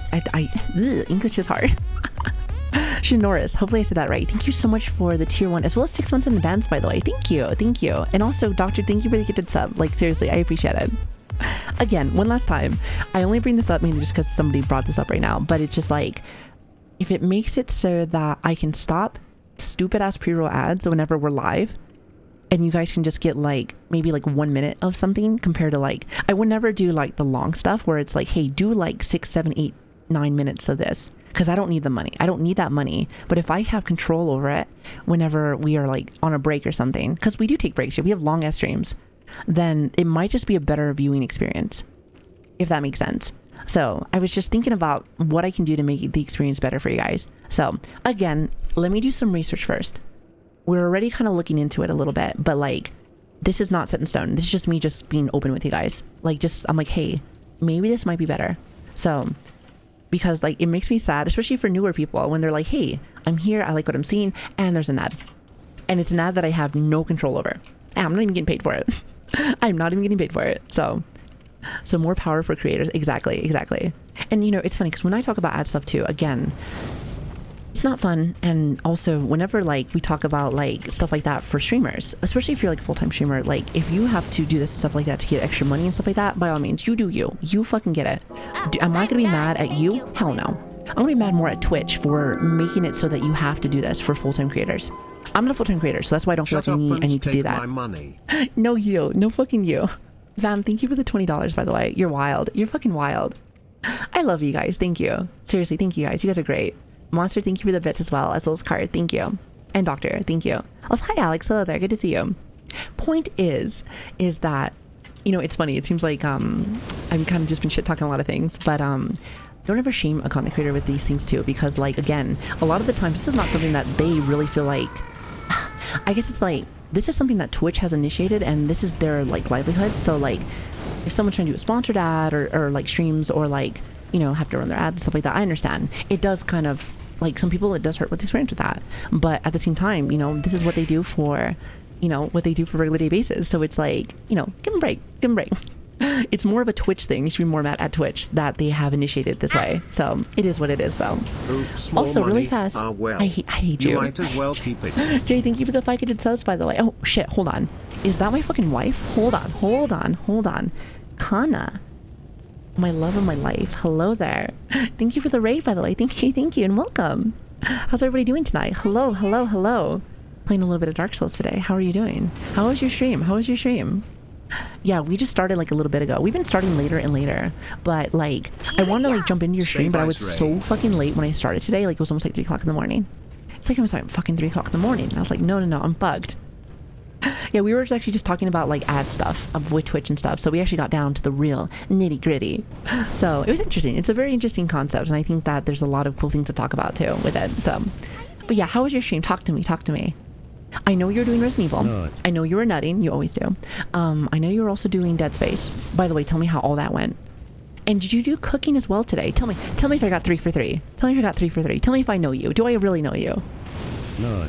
English is hard. Shinoris, hopefully I said that right. Thank you so much for the tier 1 as well as 6 months in advance, by the way. Thank you. And also, Doctor, thank you for the gifted sub. Like seriously, I appreciate it. Again, one last time, I only bring this up mainly just because somebody brought this up right now, but it's just like, if it makes it so that I can stop stupid ass pre-roll ads whenever we're live, and you guys can just get like maybe like 1 minute of something compared to like, I would never do like the long stuff where it's like, hey, do like 6, 7, 8, 9 minutes of this, because I don't need the money. I don't need that money. But if I have control over it whenever we are like on a break or something, because we do take breaks here, we have long ass streams, then it might just be a better viewing experience, if that makes sense. So I was just thinking about what I can do to make the experience better for you guys. So again, let me do some research first. We're already kind of looking into it a little bit, but like, this is not set in stone. This is just me just being open with you guys. Like, just, I'm like, hey, maybe this might be better. So, because like, it makes me sad, especially for newer people, when they're like, hey, I'm here, I like what I'm seeing, and there's an ad. And it's an ad that I have no control over. I'm not even getting paid for it. I'm not even getting paid for it. So more power for creators. Exactly. And you know, it's funny because when I talk about ad stuff too, again, it's not fun. And also whenever like we talk about like stuff like that for streamers, especially if you're like a full-time streamer, like if you have to do this stuff like that to get extra money and stuff like that, by all means, you fucking get it. Am I gonna be mad at you? Hell no. I'm gonna be mad more at Twitch for making it so that you have to do this for full-time creators. I'm not a full-time creator, so that's why I don't feel like I need to do that. My money. No fucking you. Vam, thank you for the $20, by the way. You're wild. You're fucking wild. I love you guys. Thank you. Seriously, thank you guys. You guys are great. Monster, thank you for the bits as well as Card. Thank you. And Doctor, thank you. Also, hi Alex. Hello there. Good to see you. Point is that, you know, it's funny. It seems like I've kind of just been shit talking a lot of things, but don't ever shame a content creator with these things too, because like, again, a lot of the times this is not something that they really feel like, I guess it's like, this is something that Twitch has initiated and this is their like livelihood. So like if someone's trying to do a sponsored ad or like streams or like, you know, have to run their ads and stuff like that, I understand. It does kind of like some people, it does hurt with experience with that. But at the same time, you know, this is what they do for, you know, what they do for regular day basis. So it's like, you know, give them a break. It's more of a Twitch thing. You should be more mad at Twitch that they have initiated this way. So it is what it is, though. Oops, also, really fast. Well. I hate you. You might as well keep it. Jay, thank you for the 5 gifted subs, by the way. Oh shit, hold on. Is that my fucking wife? Hold on. Kana, my love of my life. Hello there. Thank you for the raid, by the way. Thank you, and welcome. How's everybody doing tonight? Hello. Playing a little bit of Dark Souls today. How are you doing? How was your stream? Yeah, we just started like a little bit ago. We've been starting later and later, but like I wanted to like jump into your stream, but I was so fucking late when I started today. Like it was almost like 3 o'clock in the morning. It's like I was like fucking 3 o'clock in the morning. I was like, no, I'm bugged. Yeah, we were actually just talking about like ad stuff with Twitch and stuff. So we actually got down to the real nitty gritty. So it was interesting. It's a very interesting concept, and I think that there's a lot of cool things to talk about too with it. So, but yeah, how was your stream? Talk to me. I know you're doing Resident Evil. No. I know you were nutting. You always do. I know you were also doing Dead Space. By the way, tell me how all that went. And did you do cooking as well today? Tell me if I got 3 for 3. Tell me if I know you. Do I really know you? No.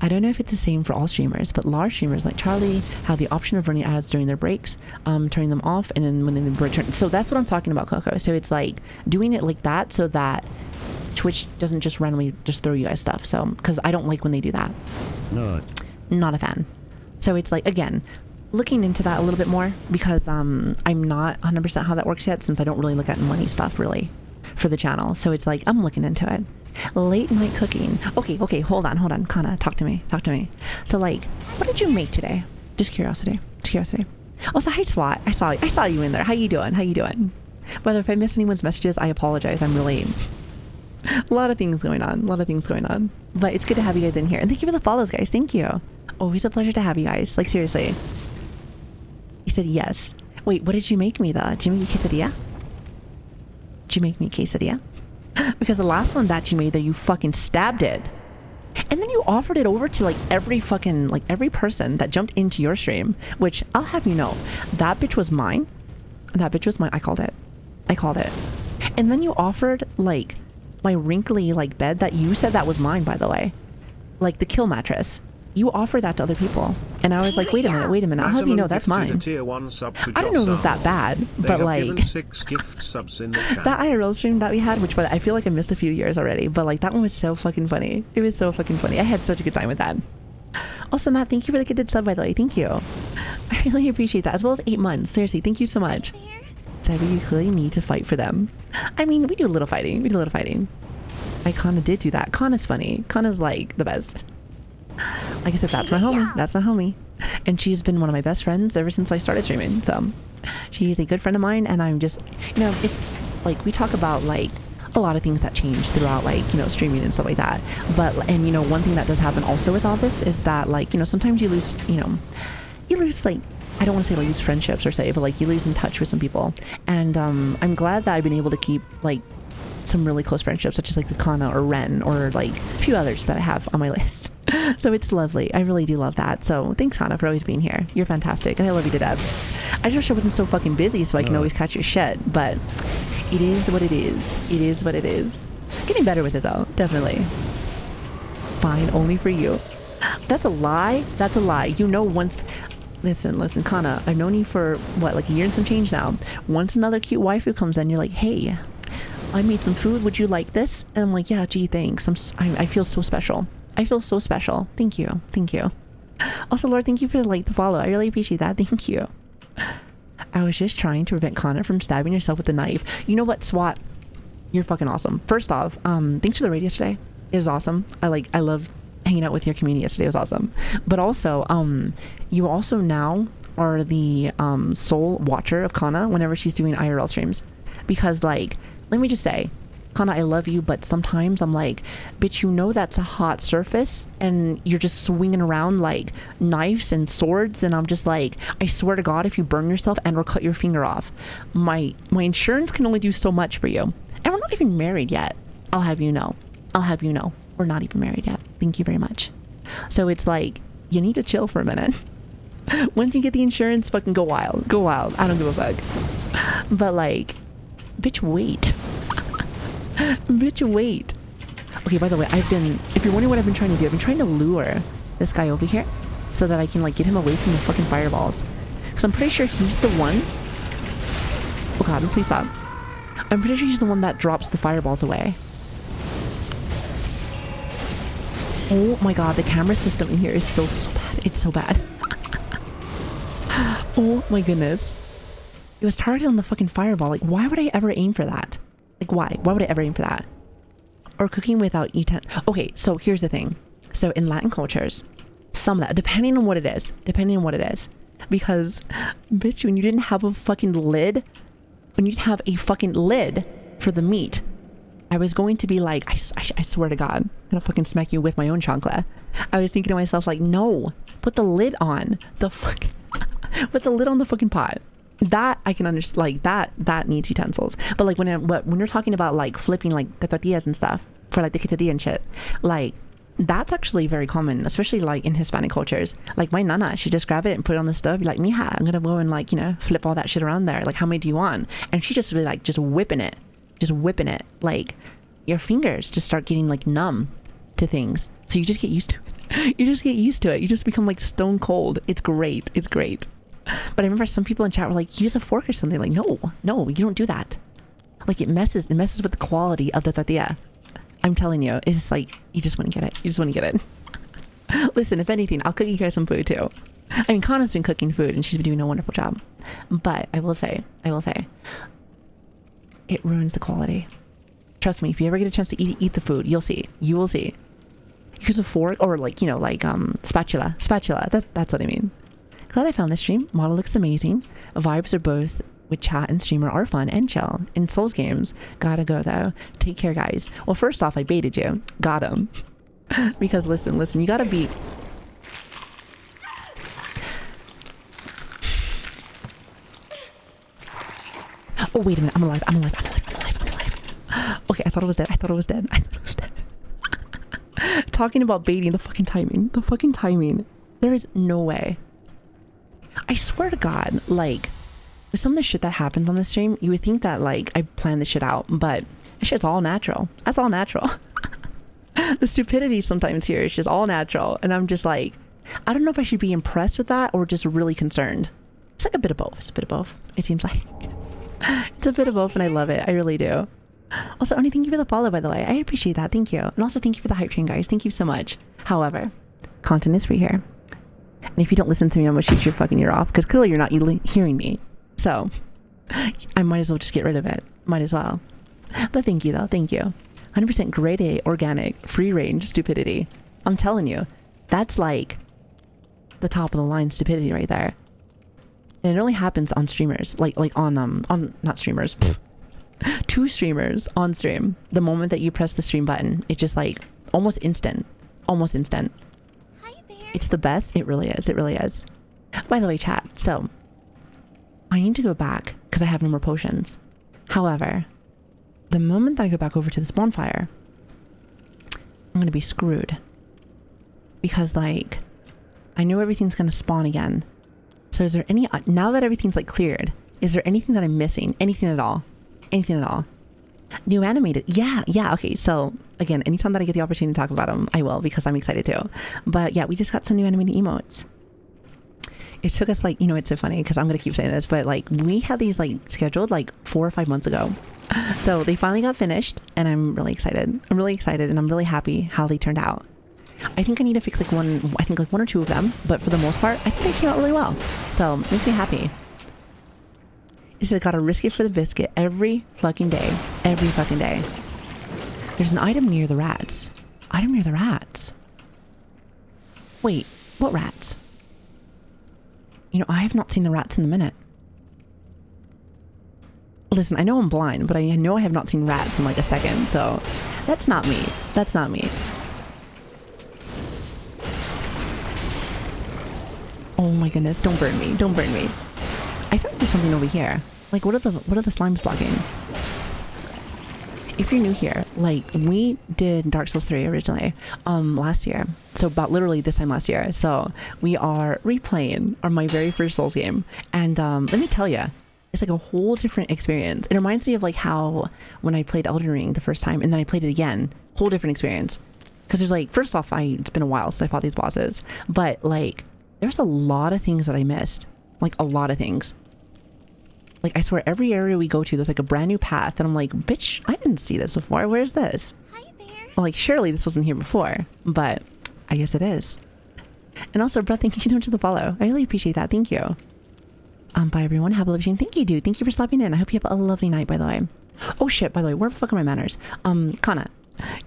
I don't know if it's the same for all streamers, but large streamers like Charlie have the option of running ads during their breaks, turning them off, and then when they return. So that's what I'm talking about, Coco. So it's like doing it like that so that Twitch doesn't just randomly just throw you guys stuff. So, because I don't like when they do that. No. Not a fan. So it's like, again, looking into that a little bit more, because I'm not 100% how that works yet, since I don't really look at money stuff really for the channel. So it's like, I'm looking into it. Late night cooking. Okay, hold on. Kana, talk to me. So like, what did you make today? Just curiosity. Also, hi SWAT. I saw you in there. How you doing? Whether if I miss anyone's messages, I apologize. I'm really... A lot of things going on. But it's good to have you guys in here. And thank you for the follows, guys. Thank you. Always a pleasure to have you guys. Like, seriously. He said yes. Wait, what did you make me, though? Did you make me quesadilla? Because the last one that you made, you fucking stabbed it. And then you offered it over to, like, every person that jumped into your stream. Which, I'll have you know, that bitch was mine. I called it. And then you offered, like... my wrinkly like bed that you said that was mine, by the way. Like the kill mattress. You offer that to other people. And I was like, wait a minute. I'll have you know that's mine. I don't know if it was that bad, but like 6 gift subs in the chat. That IRL stream that we had, which I feel like I missed a few years already, but like that one was so fucking funny. It was so fucking funny. I had such a good time with that. Also, Matt, thank you for the gifted sub, by the way. Thank you. I really appreciate that. As well as 8 months. Seriously, thank you so much. Cyber, you clearly need to fight for them. I mean, we do a little fighting. I kinda did do that. Kana's funny. Kana's like the best. Like I said, that's my homie. And she's been one of my best friends ever since I started streaming. So she's a good friend of mine, and I'm just, you know, it's like we talk about like a lot of things that change throughout, like, you know, streaming and stuff like that. But, and you know, one thing that does happen also with all this is that, like, you know, sometimes you lose like, I don't want to say like lose friendships or say, but like you lose in touch with some people. And I'm glad that I've been able to keep like some really close friendships, such as like Kana or Ren or like a few others that I have on my list. So it's lovely. I really do love that. So thanks, Kana, for always being here. You're fantastic, and I love you to death. I just wish I wasn't so fucking busy so I can always catch your shit, but it is what it is. It is what it is. Getting better with it though, definitely. Fine, only for you. That's a lie. That's a lie. You know, once. Listen, Kana, I've known you for what, like a year and some change now. Once another cute waifu comes in, you're like, hey, I made some food. Would you like this? And I'm like, yeah, gee, thanks. I feel so special. I feel so special. Thank you. Also, Lord, thank you for like the follow. I really appreciate that. Thank you. I was just trying to prevent Kana from stabbing yourself with a knife. You know what, SWAT? You're fucking awesome. First off, thanks for the raid yesterday. It was awesome. I love hanging out with your community yesterday. It was awesome. But also, you also now are the sole watcher of Kana whenever she's doing IRL streams. Because, like, let me just say, Kana, I love you, but sometimes I'm like, bitch, you know that's a hot surface and you're just swinging around like knives and swords, and I'm just like, I swear to God, if you burn yourself and or cut your finger off, my insurance can only do so much for you. And we're not even married yet. I'll have you know. We're not even married yet. Thank you very much. So it's like, you need to chill for a minute. Once you get the insurance, fucking go wild. I don't give a fuck. But like, bitch, wait. Bitch, wait. Okay, by the way, if you're wondering what I've been trying to do, I've been trying to lure this guy over here so that I can like get him away from the fucking fireballs. Because I'm pretty sure he's the one. Oh God, please stop. I'm pretty sure he's the one that drops the fireballs away. Oh my God, the camera system in here is still so bad. It's so bad. Oh my goodness. It was targeted on the fucking fireball. Like, why would I ever aim for that? Like, why? Why would I ever aim for that? Or cooking without Okay, so here's the thing. So in Latin cultures, some of that, depending on what it is. Because, bitch, when you didn't have a fucking lid, for the meat, I was going to be like, I swear to God, I'm gonna fucking smack you with my own chancla. I was thinking to myself, like, no, put the lid on the fuck, put the lid on the fucking pot. That I can understand, like that needs utensils. But like when you're talking about like flipping like the tortillas and stuff for like the quesadilla and shit, like that's actually very common, especially like in Hispanic cultures. Like my nana, she just grab it and put it on the stove, be like, mija, I'm gonna go and like, you know, flip all that shit around there. Like, how many do you want? And she just really like just whipping it. Like your fingers just start getting like numb to things. So you just get used to it. You just become like stone cold. It's great. But I remember some people in chat were like, use a fork or something. Like, no, you don't do that. Like it messes with the quality of the tortilla. I'm telling you, it's just like, you just want to get it. Listen, if anything, I'll cook you guys some food too. I mean, Kana's been cooking food and she's been doing a wonderful job. But I will say, it ruins the quality. Trust me, if you ever get a chance to eat the food, you will see. Use a fork or like, you know, like spatula. That's what I mean. Glad I found this stream. Model looks amazing. Vibes are both with chat and streamer are fun and chill. In Souls games, gotta go though. Take care, guys. Well, first off, I baited you. Got him. Because listen, you gotta be... Oh, wait a minute. I'm alive. Okay, I thought it was dead. Talking about baiting, the fucking timing. There is no way. I swear to God, like, with some of the shit that happens on the stream, you would think that, like, I planned this shit out, but shit's all natural. That's all natural. The stupidity sometimes here is just all natural. And I'm just like, I don't know if I should be impressed with that or just really concerned. It's like a bit of both. It's a bit of both. It seems like. It's a bit of both and I love it. I really do. Also, Oni, thank you for the follow, by the way. I appreciate that. Thank you. And also thank you for the hype train, guys. Thank you so much. However, content is free here. And if you don't listen to me, I'm going to shoot your fucking ear off because clearly you're not hearing me. So I might as well just get rid of it. Might as well. But thank you, though. Thank you. 100% grade A, organic, free range stupidity. I'm telling you, that's like the top of the line stupidity right there. And it only happens on streamers, like on not streamers, 2 streamers on stream. The moment that you press the stream button, it's just like almost instant. Almost instant. Hi there. It's the best. It really is. It really is. By the way, chat, so I need to go back because I have no more potions. However, the moment that I go back over to this bonfire, I'm going to be screwed. Because, like, I know everything's going to spawn again. So is there any, now that everything's, like, cleared, is there anything that I'm missing? Anything at all? Anything at all? New animated. Yeah. Okay. So, again, anytime that I get the opportunity to talk about them, I will because I'm excited too. But, yeah, we just got some new animated emotes. It took us, like, you know, it's so funny because I'm going to keep saying this, but, like, we had these, like, scheduled, like, 4 or 5 months ago. So they finally got finished and I'm really excited. I'm really excited and I'm really happy how they turned out. I think I need to fix like one or two of them, but for the most part, I think they came out really well. So it makes me happy. This has got to risk it for the biscuit every fucking day. Every fucking day. There's an item near the rats. Item near the rats. Wait, what rats? You know, I have not seen the rats in a minute. Listen, I know I'm blind, but I know I have not seen rats in like a second, so that's not me. That's not me. Oh my goodness, don't burn me. Don't burn me. I feel like there's something over here. Like, what are the slimes blocking? If you're new here, like, we did Dark Souls 3 originally, last year. So about literally this time last year. So we are replaying my very first Souls game. And let me tell you, it's like a whole different experience. It reminds me of like how when I played Elden Ring the first time and then I played it again, whole different experience. Because there's like, first off, it's been a while since I fought these bosses, but like there's a lot of things that I missed. Like a lot of things. Like I swear every area we go to, there's like a brand new path and I'm like, bitch, I didn't see this before. Where's this? Hi there. Well, like surely this wasn't here before, but I guess it is. And also, Brett, thank you so much for the follow. I really appreciate that. Thank you. Bye everyone. Have a lovely evening. Thank you, dude. Thank you for stopping in. I hope you have a lovely night, by the way. Oh shit, by the way, where the fuck are my manners? Kana,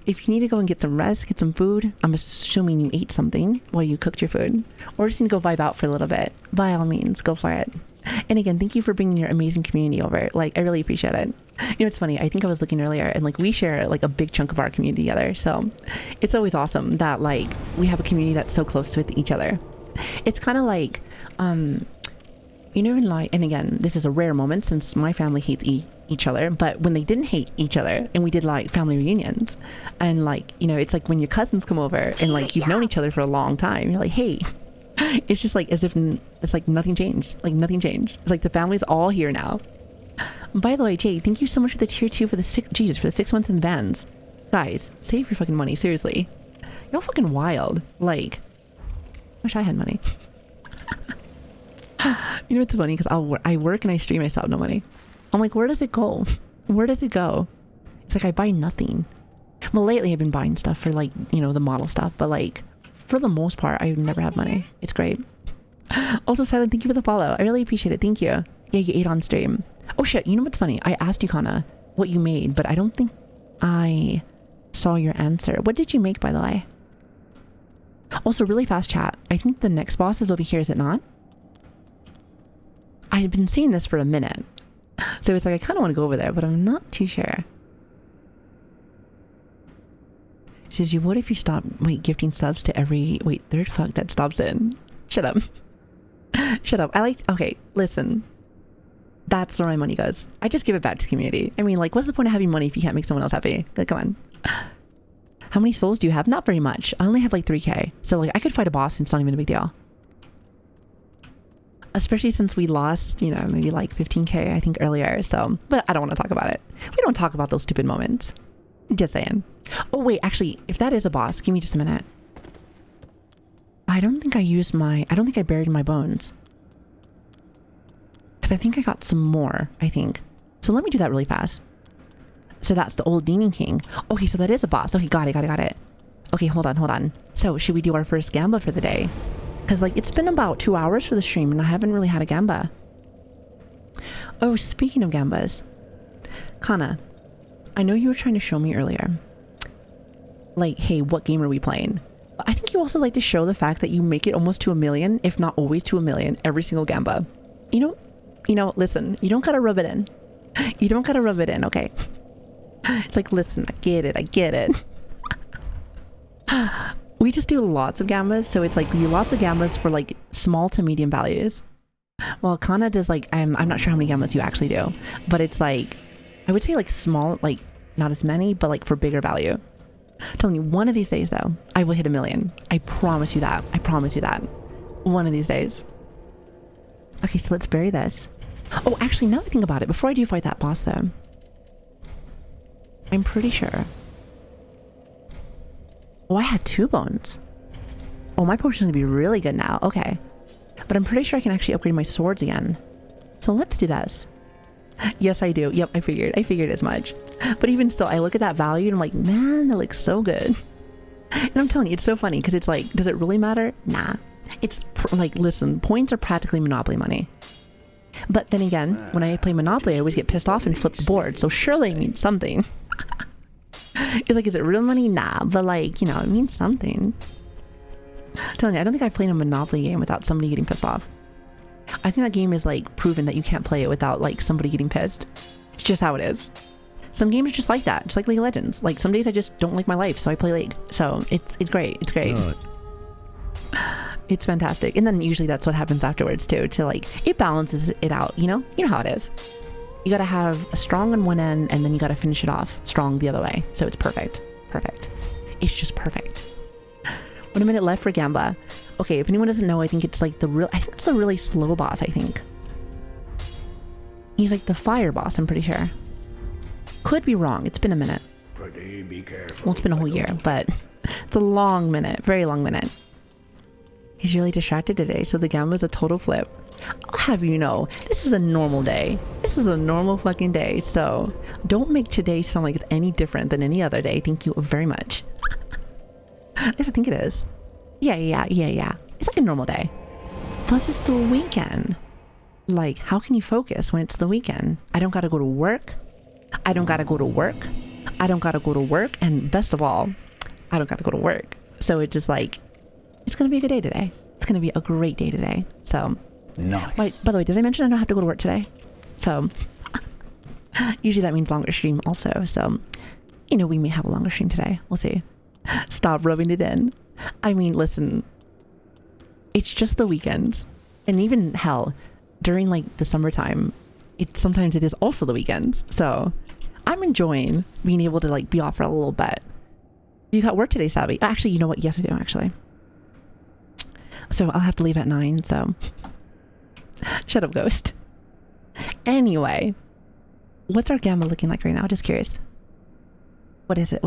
if you need to go and get some rest, get some food, I'm assuming you ate something while you cooked your food, or just need to go vibe out for a little bit, by all means, go for it. And again, thank you for bringing your amazing community over. Like, I really appreciate it. You know, it's funny. I think I was looking earlier and like we share like a big chunk of our community together. So it's always awesome that like we have a community that's so close with each other. It's kind of like, you know, like, and again, this is a rare moment since my family hates each other, but when they didn't hate each other and we did like family reunions and like, you know, it's like when your cousins come over and like you've known each other for a long time, you're like, hey, it's just like as if it's like nothing changed. Like nothing changed. It's like the family's all here now. By the way, Jay, thank you so much for the tier 2 for the 6 months in advance. Guys, save your fucking money, seriously. You're fucking wild. Like, wish I had money. You know, it's funny because I work and I stream, I still have no money. I'm like, where does it go? Where does it go? It's like I buy nothing. Well, lately I've been buying stuff for like, you know, the model stuff, but like for the most part, I never have money. It's great. Also, Silent, thank you for the follow. I really appreciate it. Thank you. Yeah, you ate on stream. Oh shit, you know what's funny? I asked you, Kana, what you made, but I don't think I saw your answer. What did you make, by the way? Also, really fast chat. I think the next boss is over here, is it not? I've been seeing this for a minute. So it's like, I kind of want to go over there, but I'm not too sure. It says, you would if you stop, gifting subs to every, third fuck that stops in. Shut up. Shut up. Okay, listen. That's where my money goes. I just give it back to the community. I mean, like, what's the point of having money if you can't make someone else happy? Like, come on. How many souls do you have? Not very much. I only have like 3k. So like, I could fight a boss and it's not even a big deal. Especially since we lost, you know, maybe like 15k, I think, earlier. So, but I don't want to talk about it. We don't talk about those stupid moments. Just saying. Oh, wait, actually, if that is a boss, give me just a minute. I don't think I buried my bones. Because I think I got some more, I think. So let me do that really fast. So that's the old Demon King. Okay, so that is a boss. Okay, got it. Okay, hold on. So should we do our first Gamba for the day? Because like it's been about 2 hours for the stream and I haven't really had a Gamba. Oh, speaking of Gambas. Kana, I know you were trying to show me earlier. Like, hey, what game are we playing? But I think you also like to show the fact that you make it almost to 1 million, if not always to 1 million, every single Gamba. You know, listen, you don't gotta rub it in. You don't gotta rub it in, okay? It's like, listen, I get it. We just do lots of Gambas, so it's like we do lots of Gambas for like small to medium values. Well, Kana does like, I'm not sure how many Gambas you actually do, but it's like, I would say like small, like not as many, but like for bigger value. I'm telling you, one of these days though, I will hit 1 million. I promise you that. One of these days. Okay, so let's bury this. Oh, actually, now that I think about it, before I do fight that boss though, I'm pretty sure. Oh, I had 2 bones. Oh, my potion's gonna be really good now. Okay. But I'm pretty sure I can actually upgrade my swords again. So let's do this. Yes, I do. Yep, I figured as much. But even still, I look at that value and I'm like, man, that looks so good. And I'm telling you, it's so funny because it's like, does it really matter? Nah. It's like, listen, points are practically Monopoly money. But then again, when I play Monopoly, I always get pissed off and flip the board. So surely it means something. It's like, is it real money? Nah. But like, you know, it means something. I'm telling you, I don't think I've played a Monopoly game without somebody getting pissed off. I think that game is like proven that you can't play it without like somebody getting pissed. It's just how it is. Some games are just like that, just like League of Legends. Like some days I just don't like my life, so I play League. So it's great. It's great. It's fantastic. And then usually that's what happens afterwards too, to like, it balances it out, you know? You know how it is. You gotta have a strong on one end and then you gotta finish it off strong the other way. So it's perfect. It's just perfect. 1 minute left for Gamba. Okay, if anyone doesn't know, I think it's like I think it's the really slow boss, I think. He's like the fire boss, I'm pretty sure. Could be wrong, it's been a minute. Well, it's been a whole year, but it's a long minute, very long minute. He's really distracted today, so the Gamba's a total flip. I'll have you know, this is a normal day. This is a normal fucking day, so don't make today sound like it's any different than any other day. Thank you very much. At least I think it is. Yeah. It's like a normal day. Plus it's the weekend. Like, how can you focus when it's the weekend? I don't gotta go to work. And best of all, I don't gotta go to work. So it's just like, it's gonna be a good day today. It's gonna be a great day today. So, nice. Wait, by the way, did I mention I don't have to go to work today? So, usually that means longer stream also. So, you know, we may have a longer stream today. We'll see. Stop rubbing it in. I mean, listen, it's just the weekends. And even hell, during like the summertime, sometimes it is also the weekends. So I'm enjoying being able to like be off for a little bit. You got work today, Savvy? Actually, you know what? Yes, I do actually. So I'll have to leave at 9, so shut up, Ghost. Anyway, what's our Gamma looking like right now? Just curious. What is it?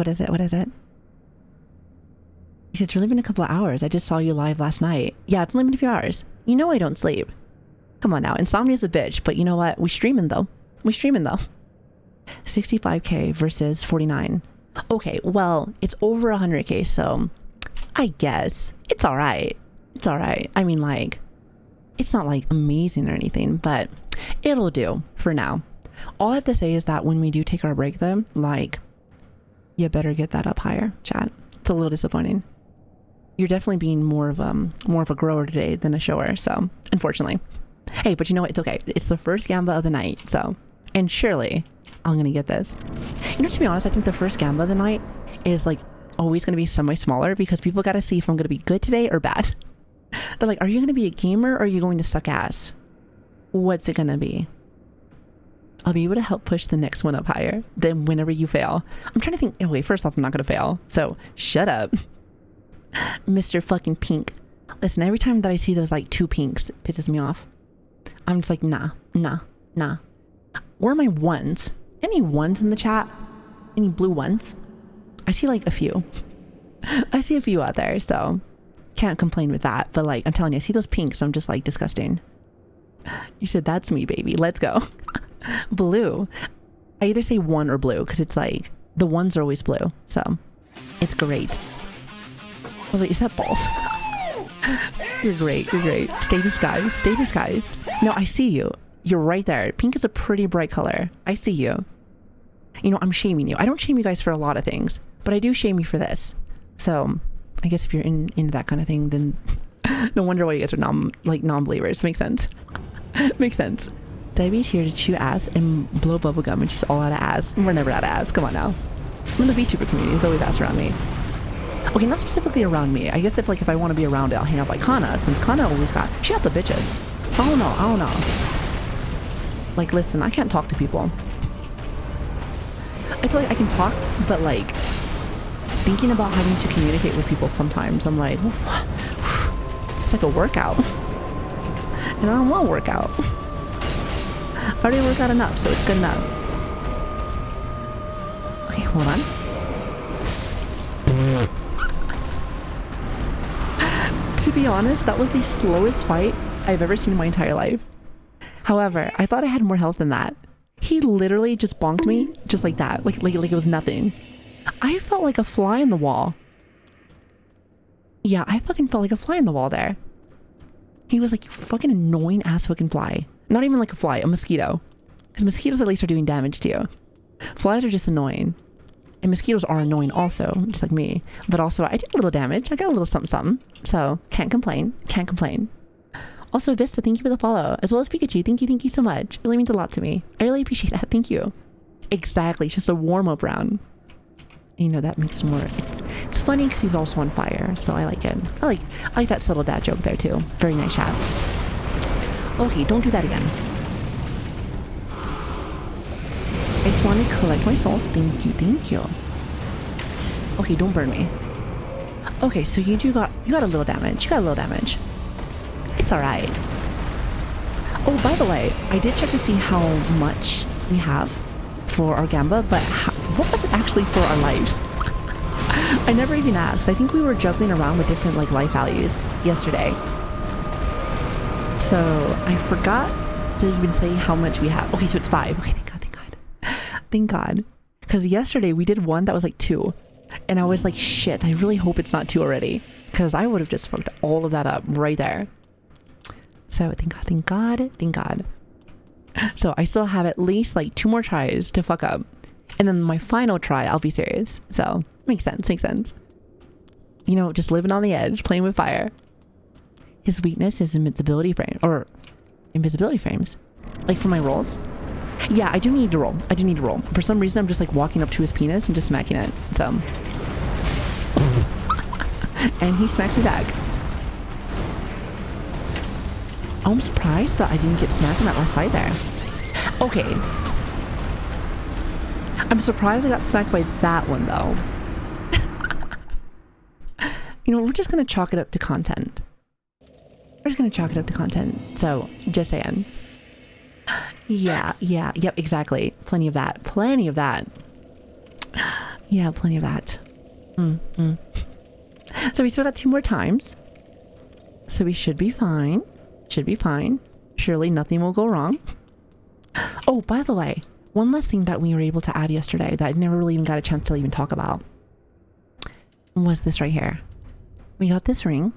He said, it's really been a couple of hours. I just saw you live last night. Yeah, it's only been a few hours. You know I don't sleep. Come on now. Insomnia's a bitch, but you know what? We streaming though. 65k versus 49. Okay, well, it's over 100k, so I guess it's alright. I mean, like, it's not like amazing or anything, but it'll do for now. All I have to say is that when we do take our break though, like, you better get that up higher, chat. It's a little disappointing. You're definitely being more of a grower today than a shower, so unfortunately. Hey, but you know what? It's okay. It's the first Gamba of the night, so, and surely I'm gonna get this. You know, to be honest, I think the first Gamba of the night is like always gonna be semi smaller because people gotta see if I'm gonna be good today or bad. They're like, are you gonna be a gamer or are you going to suck ass? What's it gonna be? I'll be able to help push the next one up higher than whenever you fail. I'm trying to think. Oh, wait, first off, I'm not gonna fail, so shut up. Mr. fucking Pink. Listen, every time that I see those like 2 pinks, it pisses me off. I'm just like, nah. Where are my ones? Any ones in the chat? Any blue ones? I see like a few. I see a few out there, so can't complain with that. But like, I'm telling you, I see those pinks, so I'm just like, disgusting. You said, that's me, baby. Let's go. Blue. I either say one or blue, because it's like, the ones are always blue, so it's great. Oh, wait, is that balls? You're great. Stay disguised. No, I see you. You're right there. Pink is a pretty bright color. I see you. You know, I'm shaming you. I don't shame you guys for a lot of things, but I do shame you for this. So I guess if you're into that kind of thing, then no wonder why you guys are non-believers. Makes sense. Makes sense. Debbie's here to chew ass and blow bubblegum, and she's all out of ass. We're never out of ass. Come on now. I'm in the VTuber community. There's always ass around me. Okay, not specifically around me. I guess if I want to be around it, I'll hang out like Kana, since Kana always she got the bitches. I don't know. Like, listen, I can't talk to people. I feel like I can talk, but like, thinking about having to communicate with people sometimes, I'm like, it's like a workout. And I don't want to work out. I already work out enough, so it's good enough. Okay, hold on. To be honest, that was the slowest fight I've ever seen in my entire life. However, I thought I had more health than that. He literally just bonked me just like that, like it was nothing. I felt like a fly in the wall. Yeah, I fucking felt like a fly in the wall there. He was like, you fucking annoying ass fucking fly. Not even like a fly, a mosquito. Because mosquitoes at least are doing damage to you. Flies are just annoying. And mosquitoes are annoying also, just like me. But also, I did a little damage. I got a little something. So, can't complain. Also, Vista, thank you for the follow. As well as Pikachu, thank you so much. It really means a lot to me. I really appreciate that. Thank you. Exactly. It's just a warm-up round. You know, that makes more... It's funny because he's also on fire. So, I like it. I like that subtle dad joke there, too. Very nice chat. Okay, don't do that again. I just want to collect my souls. Thank you. Okay, don't burn me. Okay, so you got a little damage. It's alright. Oh, by the way, I did check to see how much we have for our Gamba, but what was it actually for our lives? I never even asked. I think we were juggling around with different life values yesterday. So I forgot to even say how much we have. Okay, so it's 5. Okay, thank God. Because yesterday we did one that was 2. And I was like, shit, I really hope it's not 2 already. Because I would have just fucked all of that up right there. So thank God. So I still have at least 2 more tries to fuck up. And then my final try, I'll be serious. So makes sense. You know, just living on the edge, playing with fire. His weakness is invisibility frames. Like for my rolls. Yeah, I do need to roll. For some reason, I'm just walking up to his penis and just smacking it. So. And he smacks me back. I'm surprised that I didn't get smacked on that last side there. Okay. I'm surprised I got smacked by that one, though. You know, we're just going to chalk it up to content. So, just saying. Yep, exactly. Plenty of that. Yeah, plenty of that. So we still got 2 more times. So we should be fine. Surely nothing will go wrong. Oh, by the way, one last thing that we were able to add yesterday that I never really even got a chance to even talk about was this right here. We got this ring.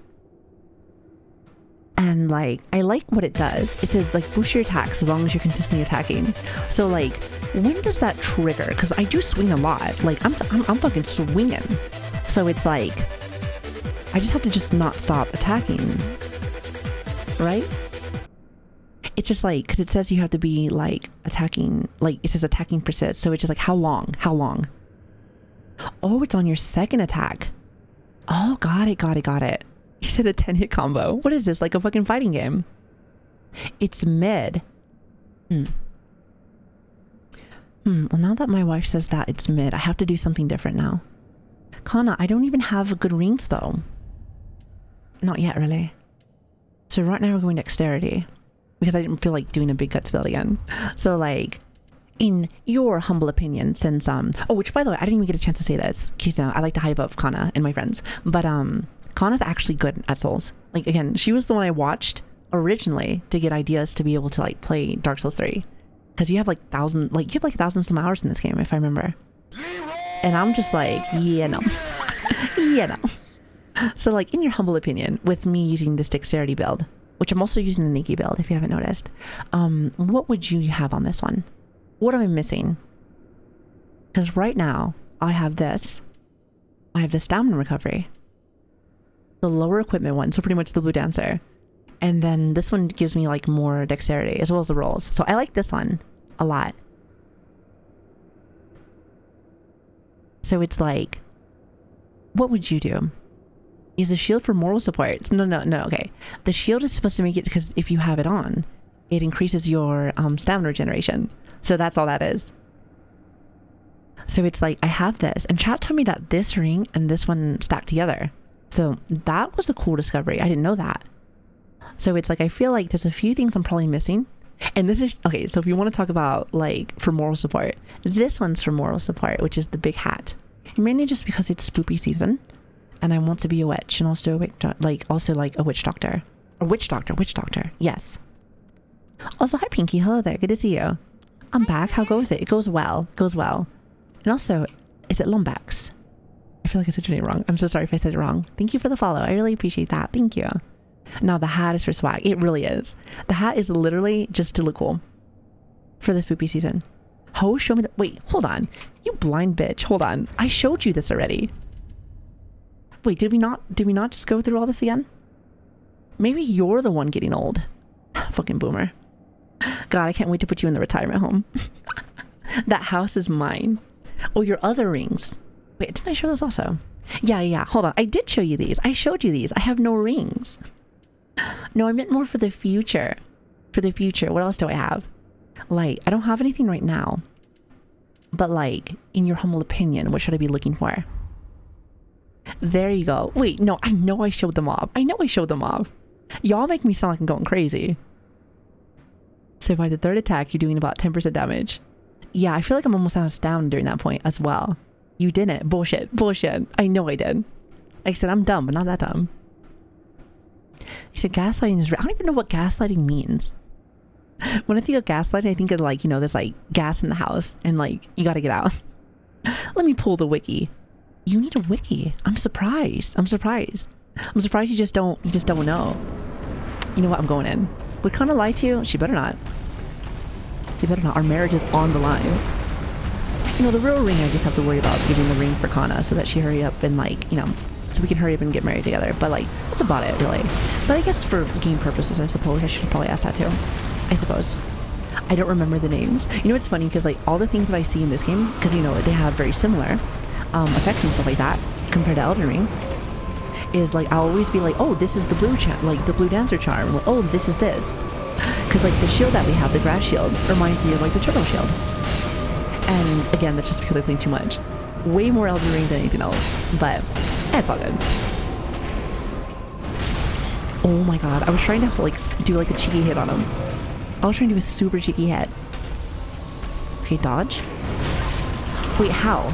And I like what it does. It says boost your attacks as long as you're consistently attacking. So when does that trigger? Because I do swing a lot. I'm fucking swinging. So it's I just have to just not stop attacking. Right? It's just because it says you have to be attacking, it says attacking persists. So it's just how long? Oh, it's on your second attack. Oh, got it. You said a 10-hit combo. What is this? Like a fucking fighting game? It's mid. Well, now that my wife says that it's mid, I have to do something different now. Kana, I don't even have good rings though. Not yet, really. So right now we're going dexterity. because I didn't feel like doing a big guts build again. So like, in your humble opinion, since which by the way, I didn't even get a chance to say this because I like to hype up Kana and my friends, but Kana's actually good at Souls. Like again, she was the one I watched originally to get ideas to be able to like play Dark Souls 3, because you have like 1,000 some hours in this game if I remember, and I'm just like yeah no. So like, in your humble opinion, with me using this dexterity build, which I'm also using the Nikki build if you haven't noticed, what would you have on this one? What am I missing? Because right now I have the stamina recovery, the lower equipment one, so pretty much the Blue Dancer, and then this one gives me like more dexterity as well as the rolls. So I like this one a lot. So it's like, what would you do? Is the shield for moral support? No, okay. The shield is supposed to make it, because if you have it on, it increases your stamina regeneration. So that's all that is. So it's like, I have this, and chat told me that this ring and this one stacked together. So that was a cool discovery. I didn't know that. So it's like, I feel like there's a few things I'm probably missing. And this is, okay, so if you want to talk about like for moral support, this one's for moral support, which is the big hat. Mainly just because it's spoopy season, and I want to be a witch, and also a witch doctor. Or witch doctor, yes. Also, hi Pinky, hello there, good to see you. I'm back, how goes it? It goes well. And also, is it Lombax? I feel like I said your name wrong. I'm so sorry if I said it wrong. Thank you for the follow, I really appreciate that, thank you. Now the hat is for swag, it really is. The hat is literally just to look cool for this spoopy season. Ho, show me the, wait, hold on. You blind bitch, hold on. I showed you this already. Wait, did we not just go through all this again? Maybe you're the one getting old. Fucking boomer. God, I can't wait to put you in the retirement home. That house is mine. Oh, your other rings. Wait, didn't I show those also? Yeah, hold on. I did show you these. I showed you these. I have no rings. No, I meant more for the future. For the future, what else do I have? Like, I don't have anything right now. But like, in your humble opinion, what should I be looking for? There you go. Wait, no, I know I showed them off. Y'all make me sound like I'm going crazy. So by the third attack, you're doing about 10% damage. Yeah, I feel like I'm almost out of stamina during that point as well. You didn't. Bullshit. I know I did. Like I said, I'm dumb, but not that dumb. You said gaslighting is real. I don't even know what gaslighting means. When I think of gaslighting, I think of like, there's like gas in the house and like, you gotta get out. Let me pull the wiki. You need a wiki. I'm surprised. You just don't know. You know what? I'm going in. Would Kana lie to you? She better not. Our marriage is on the line. The real ring I just have to worry about is giving the ring for Kana so that she hurry up and like, so we can hurry up and get married together. But like, that's about it really. But I guess for game purposes, I suppose I should probably ask that too. I suppose. I don't remember the names. It's funny because like all the things that I see in this game, because they have very similar effects and stuff like that compared to Elden Ring, is like I'll always be like, oh, this is the the Blue Dancer charm. Like, oh, this is this. Because like the shield that we have, the grass shield, reminds me of like the turtle shield. And again, that's just because I played too much. Way more Elden Ring than anything else. But it's all good. Oh my god, I was trying to like do like a cheeky hit on him. I was trying to do a super cheeky hit. Okay, dodge. Wait, how?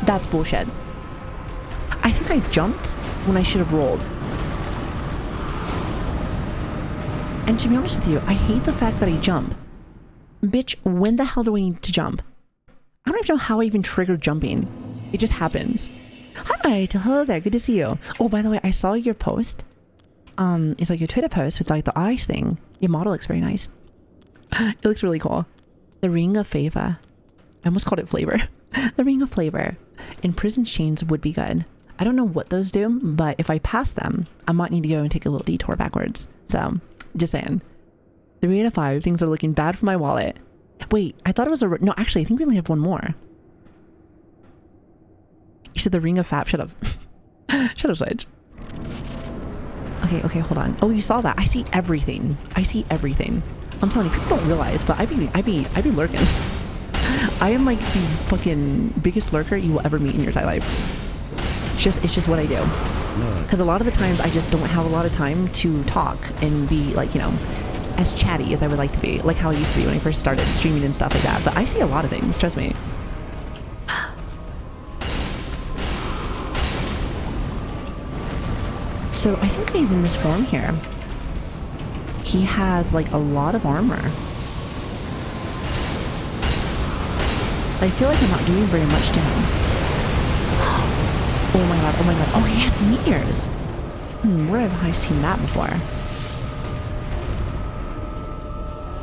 That's bullshit. I think I jumped when I should have rolled. And to be honest with you, I hate the fact that I jump. Bitch, when the hell do I need to jump? I don't even know how I even triggered jumping. It just happens. Hi, hello there, good to see you. Oh, by the way, I saw your post. It's like your Twitter post with like the eyes thing. Your model looks very nice. It looks really cool. The Ring of Favor. I almost called it Flavor. The Ring of Flavor. And Prison Chains would be good. I don't know what those do, but if I pass them, I might need to go and take a little detour backwards. So, just saying. 3 out of 5. Things are looking bad for my wallet. Wait, I thought it was a... No, actually, I think we only have one more. You said the Ring of Fap. Shut up. Shut up, Switch. Okay, hold on. Oh, you saw that. I see everything. I'm telling you, people don't realize, but I be lurking. I am like the fucking biggest lurker you will ever meet in your entire life. It's just what I do. Because a lot of the times I just don't have a lot of time to talk and be like, as chatty as I would like to be, like how I used to be when I first started streaming and stuff like that. But I see a lot of things, trust me. So I think he's in this form here. He has like a lot of armor. I feel like I'm not doing very much to him. Oh my god, oh my god. Oh, he has meteors. Where have I seen that before?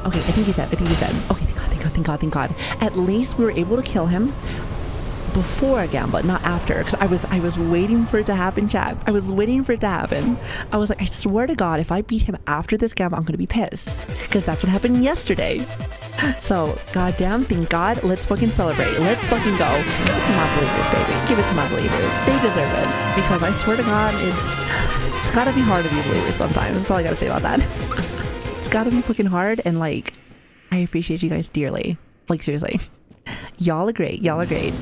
Okay, I think he's dead. I think he's dead. Okay, thank god, thank god, thank god, thank god. At least we were able to kill him before Gamba, not after. Because I was waiting for it to happen, chat. I was waiting for it to happen. I was like, I swear to god, if I beat him after this Gamba, I'm gonna be pissed. Because that's what happened yesterday. So, goddamn, thank god, let's fucking celebrate. Let's fucking go. Give it to my believers, baby. Give it to my believers. They deserve it. Because I swear to god, it's gotta be hard to be believers sometimes. That's all I gotta say about that. It's gotta be fucking hard, and like, I appreciate you guys dearly. Like, seriously. Y'all are great. Y'all are great.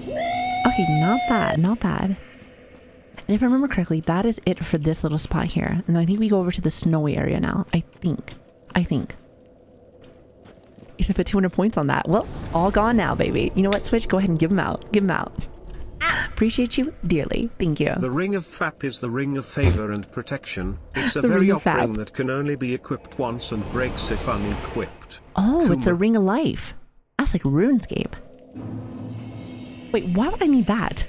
Okay, not bad. Not bad. And if I remember correctly, that is it for this little spot here. And I think we go over to the snowy area now. I think. You said put 200 points on that. Well, all gone now, baby. You know what, Switch? Go ahead and give them out. Give them out. Appreciate you dearly. Thank you. The Ring of Fap is the ring of favor and protection. It's a very odd ring that can only be equipped once and breaks if unequipped. Oh, Kuma. It's a ring of life. That's like RuneScape. Wait, why would I need that?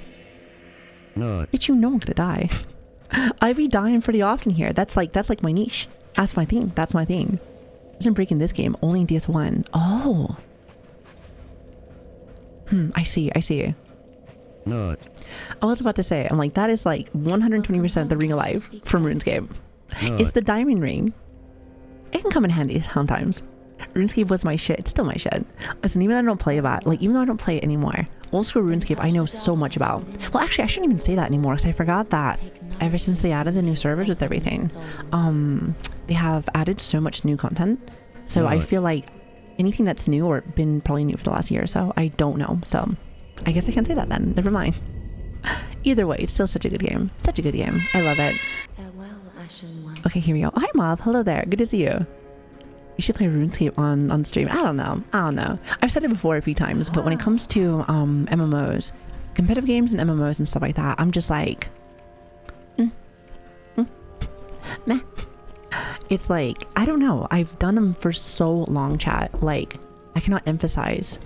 No. Did you know I'm gonna die? I be dying pretty often here. That's like my niche. That's my thing. That's my thing. Isn't breaking this game, only in DS1. Oh. I see. No. I was about to say, I'm like, that is like 120% the ring of life from RuneScape. No. It's the diamond ring. It can come in handy sometimes. RuneScape was my shit. It's still my shit. Listen, even though I don't play about, like, even though I don't play it anymore, old school RuneScape I know so much about. Well, actually, I shouldn't even say that anymore because I forgot that ever since they added the new servers with everything, they have added so much new content. So I feel like anything that's new or been probably new for the last year or so, I don't know. So I guess I can't say that then. Never mind. Either way, it's still such a good game. Such a good game. I love it. Okay, here we go. Oh, hi, Mob. Hello there. Good to see you. You should play RuneScape on stream. I don't know. I've said it before a few times, but when it comes to MMOs, competitive games and MMOs and stuff like that, I'm just like, meh. It's like, I don't know. I've done them for so long, chat. Like, I cannot emphasize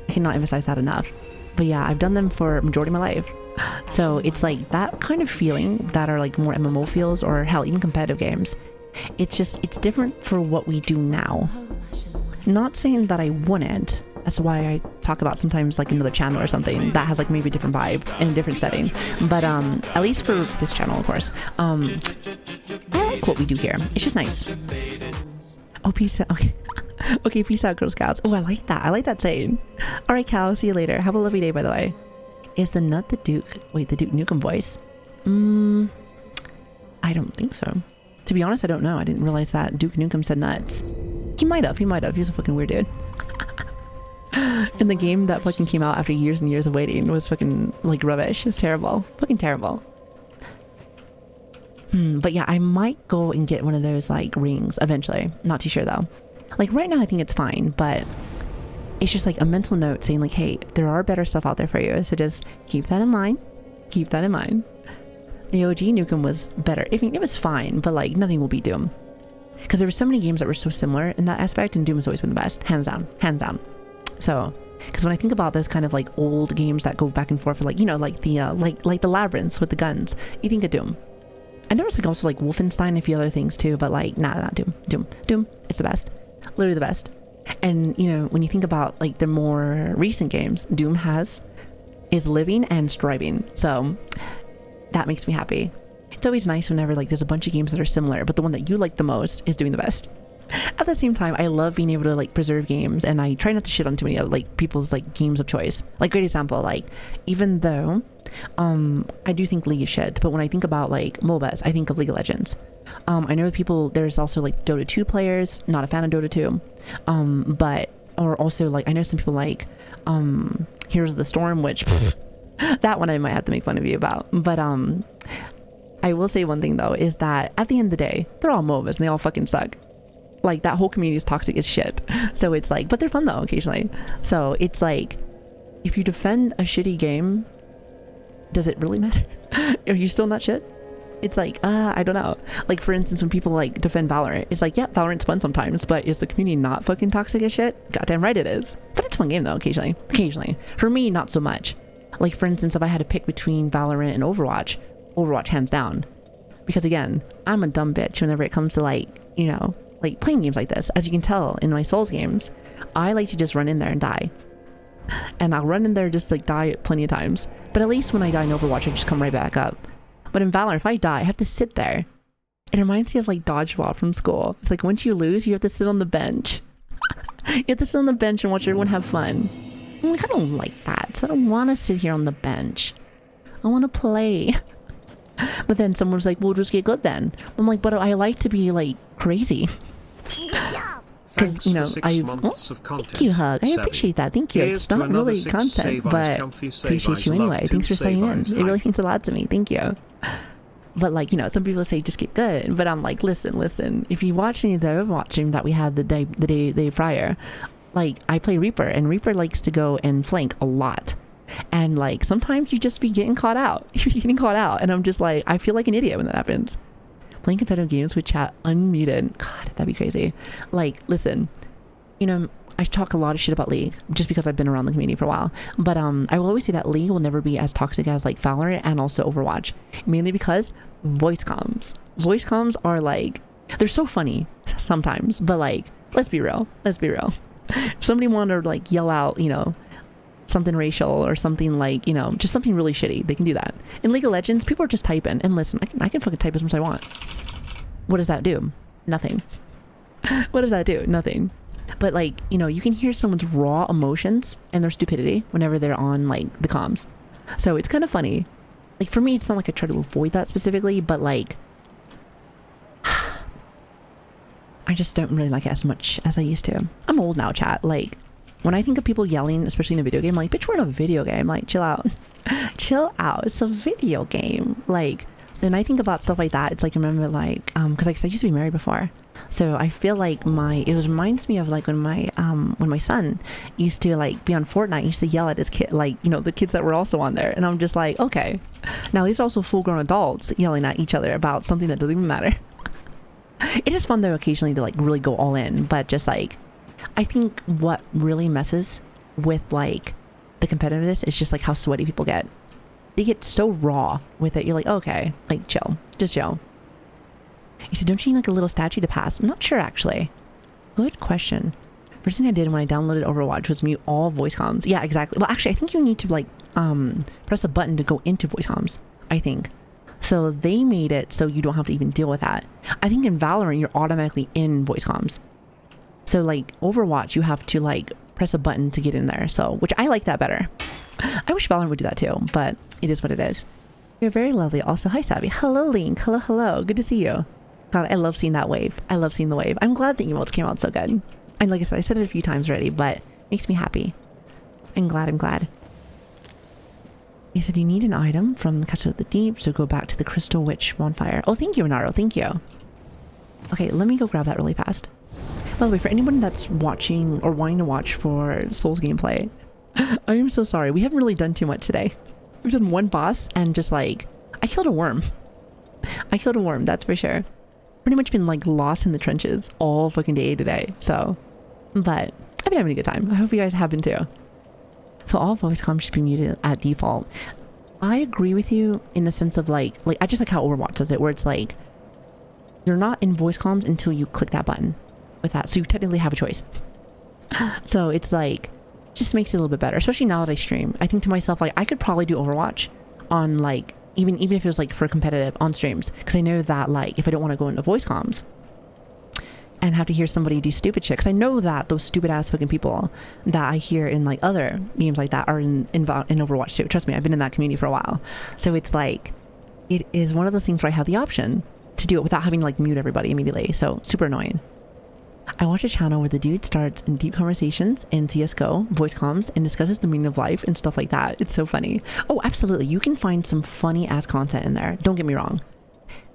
that enough. But yeah, I've done them for a majority of my life. So it's like that kind of feeling that are like more MMO feels, or hell, even competitive games. It's different for what we do now. Not saying that I wouldn't. That's why I talk about sometimes like another channel or something that has like maybe a different vibe in a different setting. But at least for this channel, of course, I like what we do here. It's just nice. Oh, peace out. Okay. Okay, peace out, Girl Scouts. Oh, I like that. I like that saying. All right, Cal. See you later. Have a lovely day, by the way. Is the nut the Duke? Wait, the Duke Nukem voice? I don't think so. To be honest, I don't know. I didn't realize that Duke Nukem said nuts. He might have. He was a fucking weird dude. And the game that fucking came out after years and years of waiting was fucking like rubbish. It's terrible. Fucking terrible. But yeah, I might go and get one of those like rings eventually. Not too sure though. Like right now I think it's fine, but it's just like a mental note saying like, hey, there are better stuff out there for you. So just keep that in mind. Keep that in mind. The OG Nukem was better. I mean, it was fine, but like nothing will beat Doom. Because there were so many games that were so similar in that aspect, and Doom has always been the best. Hands down. Hands down. So, because when I think about those kind of like old games that go back and forth for like, you know, like the like the Labyrinths with the guns, you think of Doom. I know it's like also like Wolfenstein and a few other things too, but like, nah, Doom. It's the best. Literally the best. And, you know, when you think about like the more recent games, Doom is living and striving. So that makes me happy. It's always nice whenever like there's a bunch of games that are similar, but the one that you like the most is doing the best. At the same time, I love being able to like preserve games, and I try not to shit on too many like people's like games of choice. Like, great example, like even though I do think League is shit, but when I think about like MOBAs, I think of League of Legends. I know people, there's also like Dota 2 players, not a fan of Dota 2, or also like I know some people like Heroes of the Storm, which that one I might have to make fun of you about. But I will say one thing though, is that at the end of the day, they're all MOBAs and they all fucking suck. Like that whole community is toxic as shit. So it's like, but they're fun though occasionally. So it's like, if you defend a shitty game, does it really matter? Are you still not shit? It's like, I don't know. Like for instance, when people like defend Valorant, it's like, yeah, Valorant's fun sometimes, but is the community not fucking toxic as shit? Goddamn right it is. But it's a fun game though, occasionally. Occasionally. For me, not so much. Like for instance, if I had to pick between Valorant and Overwatch, Overwatch hands down. Because again, I'm a dumb bitch whenever it comes to like, you know, like playing games like this. As you can tell in my Souls games, I like to just run in there and die. And I'll run in there just like die plenty of times. But at least when I die in Overwatch, I just come right back up. But in Valorant, if I die, I have to sit there. It reminds me of like dodgeball from school. It's like once you lose, you have to sit on the bench. You have to sit on the bench and watch everyone have fun. I'm like, I don't like that. So I don't want to sit here on the bench. I want to play. But then someone was like, well, just get good then. I'm like, but I like to be like crazy. Because, you know, thank you, Hug. I appreciate that. Thank you. It's not really content, but appreciate you anyway. Thanks for saying in. It really means a lot to me. Thank you. But like, you know, some people say just get good. But I'm like, listen. If you watch any of the Overwatch stream that we had the day prior, like I play Reaper, and Reaper likes to go and flank a lot. And like sometimes you just be getting caught out. You're getting caught out, and I'm just like, I feel like an idiot when that happens. Playing competitive games with chat unmuted. God, that'd be crazy. Like, listen, you know, I talk a lot of shit about League just because I've been around the community for a while. But I will always say that League will never be as toxic as like Valorant and also Overwatch. Mainly because voice comms. Voice comms are like, they're so funny sometimes. But like, let's be real. If somebody wanted to like yell out, you know, something racial or something like, you know, just something really shitty, they can do that. In League of Legends, people are just typing, and listen, I can fucking type as much as I want. What does that do? Nothing. What does that do? Nothing. But like, you know, you can hear someone's raw emotions and their stupidity whenever they're on like the comms. So it's kind of funny. Like for me, it's not like I try to avoid that specifically, but like I just don't really like it as much as I used to. I'm old now, chat. Like when I think of people yelling, especially in a video game, I'm like, bitch, we're in a video game. Like, chill out. Chill out. It's a video game. Like, when I think about stuff like that, it's like, remember, like, because like, I used to be married before. So I feel like it reminds me of like when my son used to like be on Fortnite, he used to yell at his kid, like, you know, the kids that were also on there. And I'm just like, okay. Now these are also full grown adults yelling at each other about something that doesn't even matter. It is fun though occasionally to like really go all in, but just like, I think what really messes with like the competitiveness is just like how sweaty people get. They get so raw with it. You're like, okay, like chill, just chill. He said, don't you need like a little statue to pass? I'm not sure actually. Good question. First thing I did when I downloaded Overwatch was mute all voice comms. Yeah, exactly. Well, actually, I think you need to like press a button to go into voice comms, I think. So they made it so you don't have to even deal with that. I think in Valorant, you're automatically in voice comms. So like Overwatch, you have to like press a button to get in there. So, which I like that better. I wish Valorant would do that too, but it is what it is. You're very lovely. Also, hi Savvy. Hello Link. Hello. Good to see you. God, I love seeing that wave. I love seeing the wave. I'm glad the emotes came out so good. And like I said it a few times already, but it makes me happy. I'm glad. He said you need an item from the Catch of the Deep, so go back to the Crystal Witch bonfire. Oh, thank you, Renaro. Thank you. Okay, let me go grab that really fast. By the way, for anyone that's watching or wanting to watch for Souls gameplay, I am so sorry. We haven't really done too much today. We've done one boss and just like, I killed a worm. That's for sure. Pretty much been like lost in the trenches all fucking day today. So, but I've been having a good time. I hope you guys have been too. So all voice comms should be muted at default. I agree with you in the sense of like I just like how Overwatch does it, where it's like you're not in voice comms until you click that button with that. So you technically have a choice. So it's like, just makes it a little bit better, especially now that I stream. I think to myself, like I could probably do Overwatch on like, even if it was like for competitive on streams, because I know that like if I don't want to go into voice comms and have to hear somebody do stupid shit, because I know that those stupid ass fucking people that I hear in like other memes like that are in Overwatch too. Trust me, I've been in that community for a while. So it's like, it is one of those things where I have the option to do it without having to like mute everybody immediately. So super annoying. I watch a channel where the dude starts in deep conversations in CSGO, voice comms, and discusses the meaning of life and stuff like that. It's so funny. Oh, absolutely. You can find some funny ass content in there. Don't get me wrong.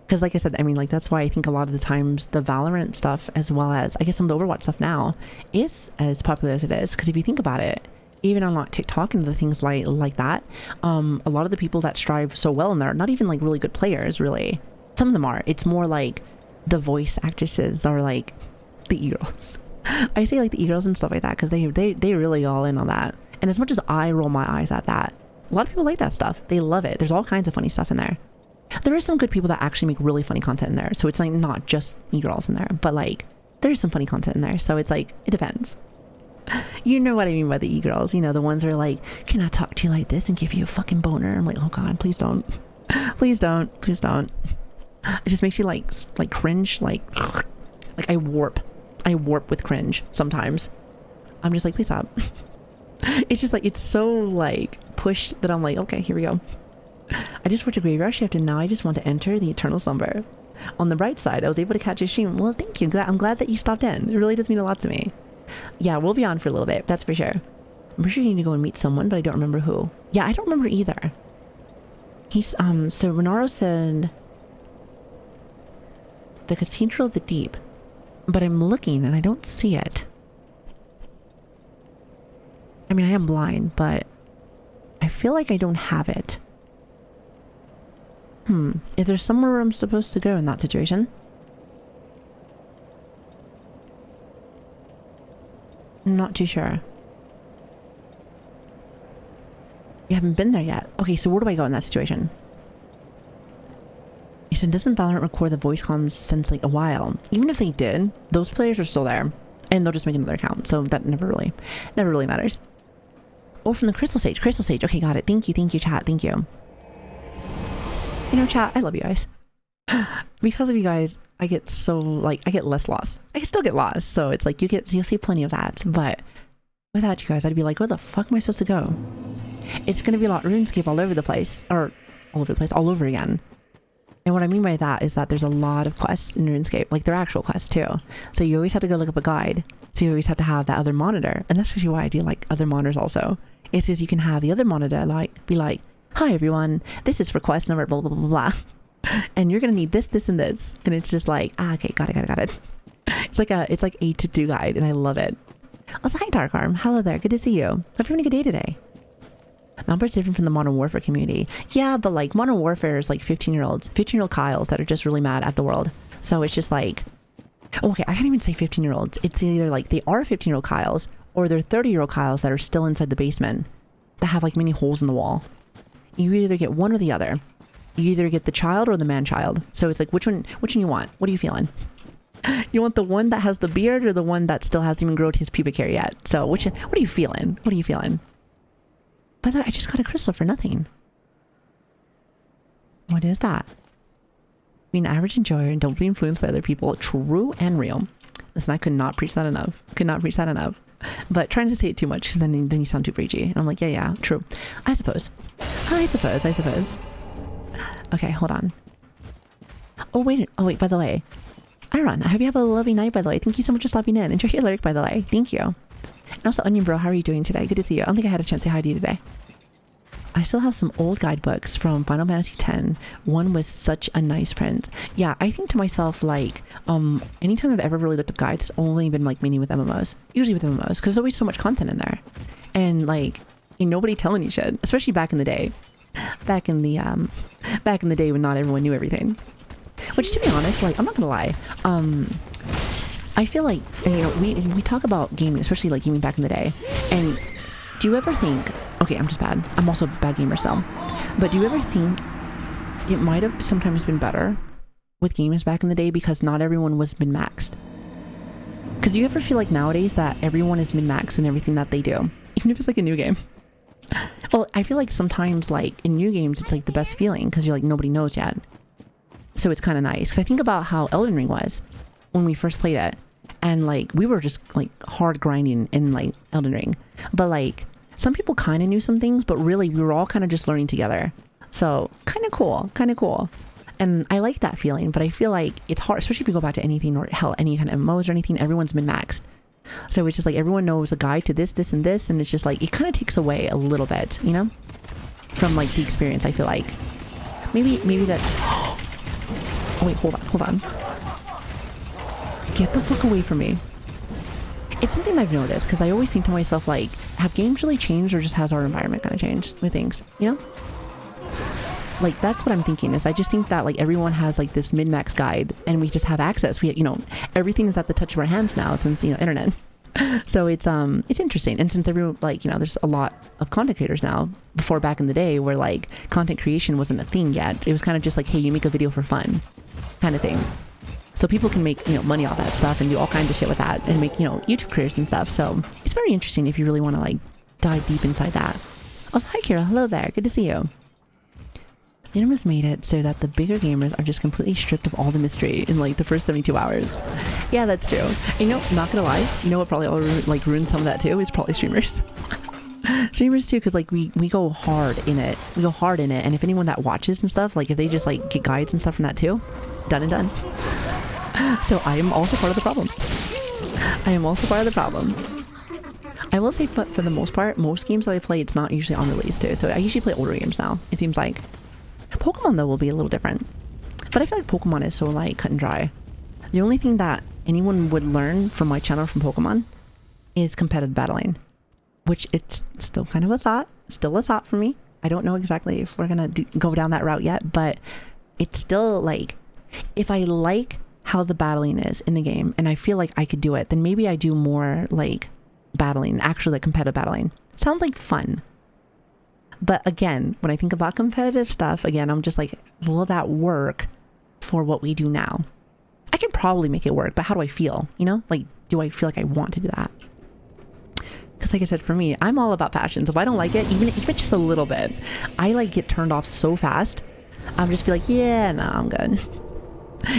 Because like I said, I mean, like that's why I think a lot of the times the Valorant stuff, as well as I guess some of the Overwatch stuff now, is as popular as it is. Because if you think about it, even on like TikTok and the things like that, a lot of the people that strive so well in there are not even like really good players, really. Some of them are. It's more like the voice actresses or like the e-girls. I say like the e-girls and stuff like that because they really all in on that. And as much as I roll my eyes at that, a lot of people like that stuff. They love it. There's all kinds of funny stuff in there. There is some good people that actually make really funny content in there. So it's like not just e-girls in there, but like there's some funny content in there. So it's like, it depends. You know what I mean by the e-girls, you know, the ones who are like, can I talk to you like this and give you a fucking boner? I'm like, oh God, please don't. Please don't. Please don't. It just makes you like cringe, like I warp with cringe sometimes. I'm just like, please stop. It's just like, it's so like pushed that I'm like, okay, here we go. I just worked a graveyard shift and now I just want to enter the eternal slumber. On the bright side, I was able to catch a stream. Well, thank you. I'm glad that you stopped in. It really does mean a lot to me. Yeah, we'll be on for a little bit. That's for sure. I'm pretty sure you need to go and meet someone, but I don't remember who. Yeah, I don't remember either. He's, so Renaro said the Cathedral of the Deep, but I'm looking and I don't see it. I mean, I am blind, but I feel like I don't have it. Is there somewhere I'm supposed to go in that situation? I'm not too sure. You haven't been there yet. Okay, so where do I go in that situation? He said, doesn't Valorant record the voice comms since like a while? Even if they did, those players are still there. And they'll just make another account. So that never really matters. Oh, from the Crystal Sage. Crystal Sage. Okay, got it. Thank you, chat. Thank you. You know, chat, I love you guys. Because of you guys, I get so, like, I get less lost. I still get lost, so it's like, you'll see plenty of that, but without you guys, I'd be like, where the fuck am I supposed to go? It's gonna be a lot of RuneScape all over the place, or all over again. And what I mean by that is that there's a lot of quests in RuneScape, like they're actual quests too. So you always have to go look up a guide, so you always have to have that other monitor, and that's actually why I do like other monitors also. It's just you can have the other monitor, like, be like, hi everyone, this is for quest number blah blah blah blah. And you're gonna need this, this, and this, and it's just like, okay, got it. It's like a to-do guide, and I love it. Also, hi Dark Arm, hello there, good to see you. Hope you're having a good day today. Number's different from the Modern Warfare community. Yeah, but like Modern Warfare is like 15-year-old Kyles that are just really mad at the world. So it's just like, okay, I can't even say 15-year-olds. It's either like they are 15-year-old Kyles or they're 30-year-old Kyles that are still inside the basement that have like many holes in the wall. You either get one or the other. You either get the child or the man-child. So it's like, which one you want? What are you feeling? You want the one that has the beard or the one that still hasn't even grown his pubic hair yet? So what are you feeling? What are you feeling? By the way, I just got a crystal for nothing. What is that? Be an average enjoyer and don't be influenced by other people. True and real. Listen, I could not preach that enough. But trying to say it too much, because then you sound too preachy. And I'm like, yeah, true. I suppose. Okay, hold on. Oh wait, by the way. Iron, I hope you have a lovely night, by the way. Thank you so much for stopping in. Enjoy your lyric, by the way. Thank you. And also, Onion Bro, how are you doing today? Good to see you. I don't think I had a chance to say hi to you today. I still have some old guidebooks from Final Fantasy X. One was such a nice print. Yeah, I think to myself, like, anytime I've ever really looked up guides, it's only been like mainly with MMOs. Usually with MMOs, because there's always so much content in there. And like, ain't nobody telling you shit. Especially back in the day. Back in the day when not everyone knew everything. Which, to be honest, like, I'm not gonna lie. I feel like, you know, we talk about gaming, especially like gaming back in the day. And do you ever think, okay, I'm just bad. I'm also a bad gamer still. But do you ever think it might have sometimes been better with gamers back in the day because not everyone was min-maxed? Because do you ever feel like nowadays that everyone is min-maxed in everything that they do? Even if it's like a new game. Well, I feel like sometimes like in new games, it's like the best feeling because you're like, nobody knows yet. So it's kind of nice. Because I think about how Elden Ring was when we first played it. And like, we were just like hard grinding in like Elden Ring. But like, some people kind of knew some things, but really we were all kind of just learning together. So kind of cool. And I like that feeling, but I feel like it's hard, especially if you go back to anything or hell, any kind of MMOs or anything, everyone's been maxed. So it's just like everyone knows a guide to this, this, and this. And it's just like, it kind of takes away a little bit, you know, from like the experience, I feel like. Maybe that... Oh wait, hold on. Get the fuck away from me. It's something I've noticed, because I always think to myself, like, have games really changed, or just has our environment kind of changed with things, you know? Like, that's what I'm thinking, is I just think that, like, everyone has, like, this min-max guide, and we just have access. We, you know, everything is at the touch of our hands now since, you know, internet. So it's interesting. And since everyone, like, you know, there's a lot of content creators now, before back in the day where, like, content creation wasn't a thing yet. It was kind of just like, hey, you make a video for fun kind of thing. So people can make, you know, money off that stuff and do all kinds of shit with that and make, you know, YouTube careers and stuff. So it's very interesting if you really want to, like, dive deep inside that. Also, hi Kira, hello there, good to see you. The Animus made it so that the bigger gamers are just completely stripped of all the mystery in, like, the first 72 hours. Yeah, that's true. And, you know, not gonna lie, you know what probably like ruins some of that too? Is probably streamers. Streamers too, because, like, we go hard in it. We go hard in it, and if anyone that watches and stuff, like, if they just, like, get guides and stuff from that too, done and done. So I am also part of the problem. I am also part of the problem. I will say, but for the most part, most games that I play, it's not usually on release too. So I usually play older games now, it seems like. Pokemon, though, will be a little different. But I feel like Pokemon is so, like, cut and dry. The only thing that anyone would learn from my channel from Pokemon is competitive battling. Which, it's still kind of a thought. Still a thought for me. I don't know exactly if we're gonna go down that route yet. But it's still, like, if I like how the battling is in the game and I feel like I could do it, then maybe I do more, like, battling, actually, like, competitive battling. Sounds like fun. But again, when I think about competitive stuff, again, I'm just like, will that work for what we do now? I can probably make it work, but how do I feel? You know, like, do I feel like I want to do that? Because, like I said, for me, I'm all about passion. So if I don't like it, even just a little bit, I, like, get turned off so fast. I'll just be like, yeah, no, I'm good.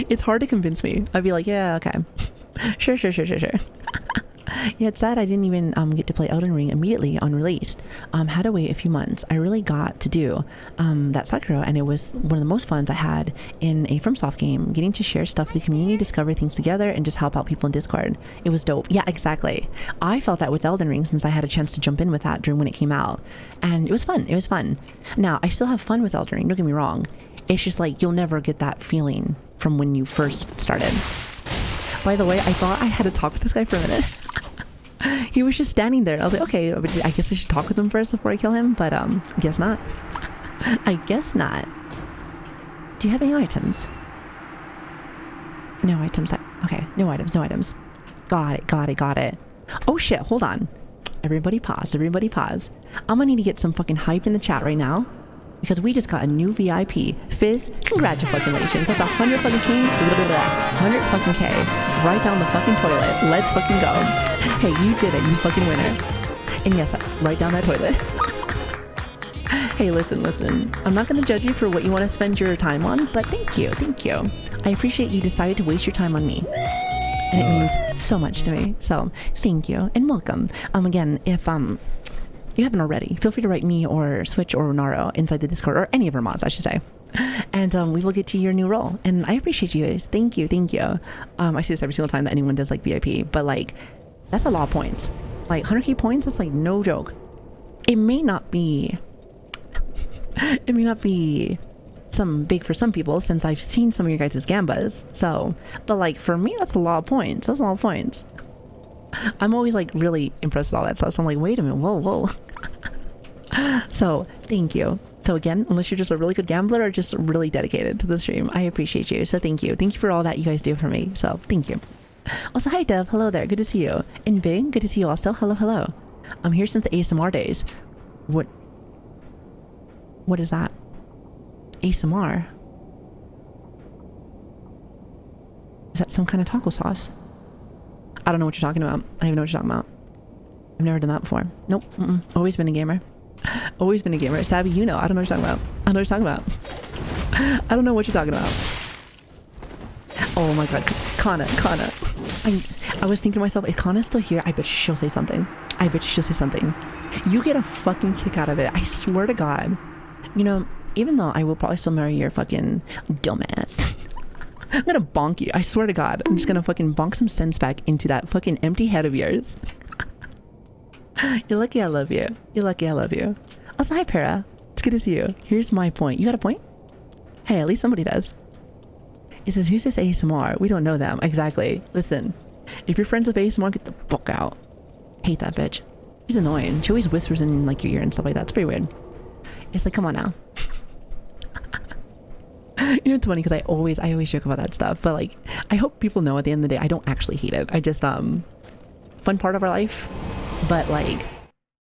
It's hard to convince me. I'd be like, yeah, okay. Sure. Yeah, it's sad I didn't even get to play Elden Ring immediately on release. Had to wait a few months. I really got to do that Sakura, and it was one of the most funs I had in a FromSoft game, getting to share stuff with the community, discover things together, and just help out people in Discord. It was dope. Yeah, exactly. I felt that with Elden Ring since I had a chance to jump in with that during when it came out. And it was fun. It was fun. Now, I still have fun with Elden Ring, don't get me wrong. It's just like, you'll never get that feeling from when you first started. By the way, I thought I had to talk with this guy for a minute. He was just standing there. I was like, okay, I guess I should talk with him first before I kill him, but guess not. I guess not. Do you have any items? No items. Okay, no items. Got it. Oh shit, hold on. Everybody pause. I'm gonna need to get some fucking hype in the chat right now, because we just got a new VIP. Fizz, congratulations. That's 100 fucking K. 100 fucking K. Right down the fucking toilet. Let's fucking go. Hey, you did it, you fucking winner. And yes, right down that toilet. Hey, listen. I'm not gonna judge you for what you want to spend your time on, but thank you. I appreciate you decided to waste your time on me. And it means so much to me. So, thank you, and welcome. Again, if, you haven't already, feel free to write me or Switch or Naro inside the Discord, or any of our mods, I should say. And we will get to your new role. And I appreciate you guys. Thank you. I see this every single time that anyone does, like, VIP, but, like, that's a lot of points. Like, 100k points, that's, like, no joke. It may not be some big for some people, since I've seen some of your guys' gambas. So, but, like, for me, that's a lot of points. I'm always, like, really impressed with all that stuff. So I'm like, wait a minute, whoa. So, thank you. So again, unless you're just a really good gambler or just really dedicated to the stream, I appreciate you. So thank you. Thank you for all that you guys do for me. So thank you. Also, hi Dev. Hello there. Good to see you. And Big, good to see you also. Hello. I'm here since the ASMR days. What is that? ASMR? Is that some kind of taco sauce? I don't know what you're talking about. I don't know what you're talking about. I've never done that before. Nope. Always been a gamer. Savvy, you know. I don't know what you're talking about. I don't know what you're talking about. Oh my god. Kana. I was thinking to myself, if Kana's still here, I bet she'll say something. You get a fucking kick out of it. I swear to God. You know, even though I will probably still marry your fucking dumbass. I'm gonna bonk you. I swear to God. I'm just gonna fucking bonk some sense back into that fucking empty head of yours. You're lucky I love you. Also, hi Para. It's good to see you. Here's my point. You got a point? Hey, at least somebody does. He says, who's this ASMR? We don't know them. Exactly. Listen, if you're friends with ASMR, get the fuck out. Hate that bitch. She's annoying. She always whispers in like your ear and stuff like that. It's pretty weird. It's like, come on now. You know, it's funny because I always joke about that stuff, but like, I hope people know at the end of the day, I don't actually hate it. I just, fun part of our life. But like,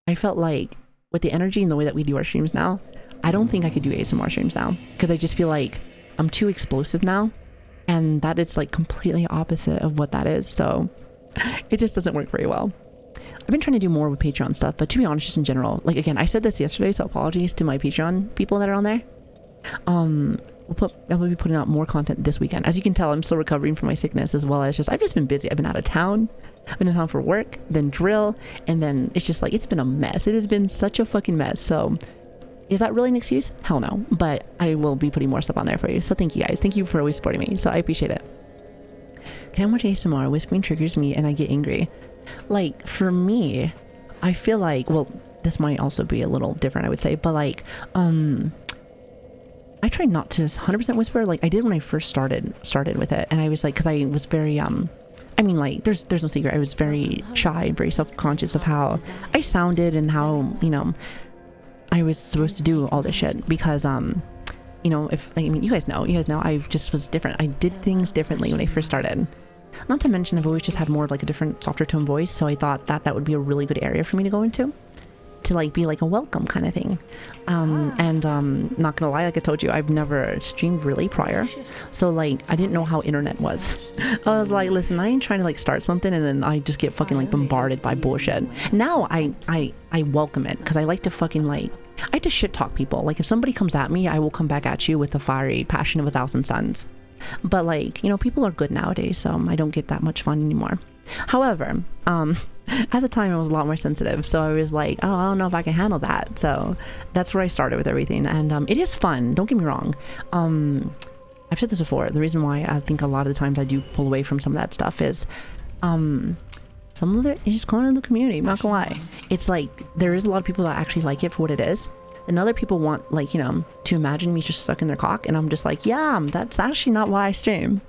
I felt like with the energy and the way that we do our streams now, I don't think I could do ASMR streams now because I just feel like I'm too explosive now, and that is like completely opposite of what that is. So it just doesn't work very well. I've been trying to do more with Patreon stuff, but to be honest, just in general, like again, I said this yesterday, so apologies to my Patreon people that are on there. I will be putting out more content this weekend. As you can tell, I'm still recovering from my sickness, as well as I've just been busy. I've been out of town. I've been in town for work, then drill, and then it's just like, it's been a mess. It has been such a fucking mess. So is that really an excuse? Hell no. But I will be putting more stuff on there for you. So thank you guys. Thank you for always supporting me. So I appreciate it. Can't watch ASMR. Whispering triggers me and I get angry. Like, for me, I feel like, well, this might also be a little different, I would say, but like, I try not to 100% whisper like I did when I first started with it. And I was like, because I was very, I mean, like, there's no secret. I was very shy and very self-conscious of how I sounded and how, you know, I was supposed to do all this shit because, you know, you guys know, I just was different. I did things differently when I first started. Not to mention, I've always just had more of like a different, softer tone voice. So I thought that would be a really good area for me to go into, to like be like a welcome kind of thing. Not gonna lie, like I told you, I've never streamed really prior. So like, I didn't know how internet was. I was like, listen, I ain't trying to like start something and then I just get fucking like bombarded by bullshit. Now I welcome it because I like to fucking like, I like to shit talk people. Like if somebody comes at me, I will come back at you with a fiery passion of 1,000 suns. But like, you know, people are good nowadays, so I don't get that much fun anymore. However, at the time I was a lot more sensitive, so I was like, oh, I don't know if I can handle that. So that's where I started with everything, and it is fun, don't get me wrong. I've said this before, the reason why I think a lot of the times I do pull away from some of that stuff is some of it is just going into the community. I'm not gonna lie, it's like there is a lot of people that actually like it for what it is, and other people want, like, you know, to imagine me just sucking their cock, and I'm just like, yeah, that's actually not why I stream.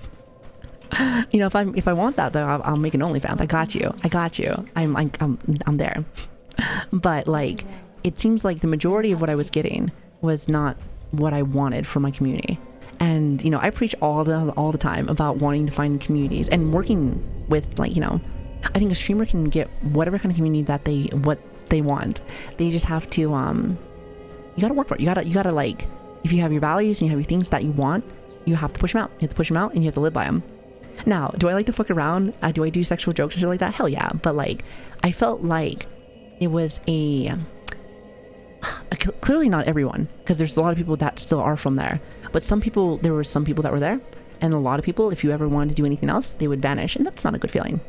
You know, if I want that though, I'll make an OnlyFans. I got you. I'm there. But like, it seems like the majority of what I was getting was not what I wanted for my community. And you know, I preach all the time about wanting to find communities and working with, like, you know, I think a streamer can get whatever kind of community that they want. They just have to you gotta work for it. You gotta like, if you have your values and you have your things that you want, you have to push them out. You have to push them out and you have to live by them. Now, do I like to fuck around? Do I do sexual jokes and shit like that? Hell yeah. But like, I felt like it was clearly not everyone, because there's a lot of people that still are from there. But there were some people that were there, and a lot of people, if you ever wanted to do anything else, they would vanish, and that's not a good feeling.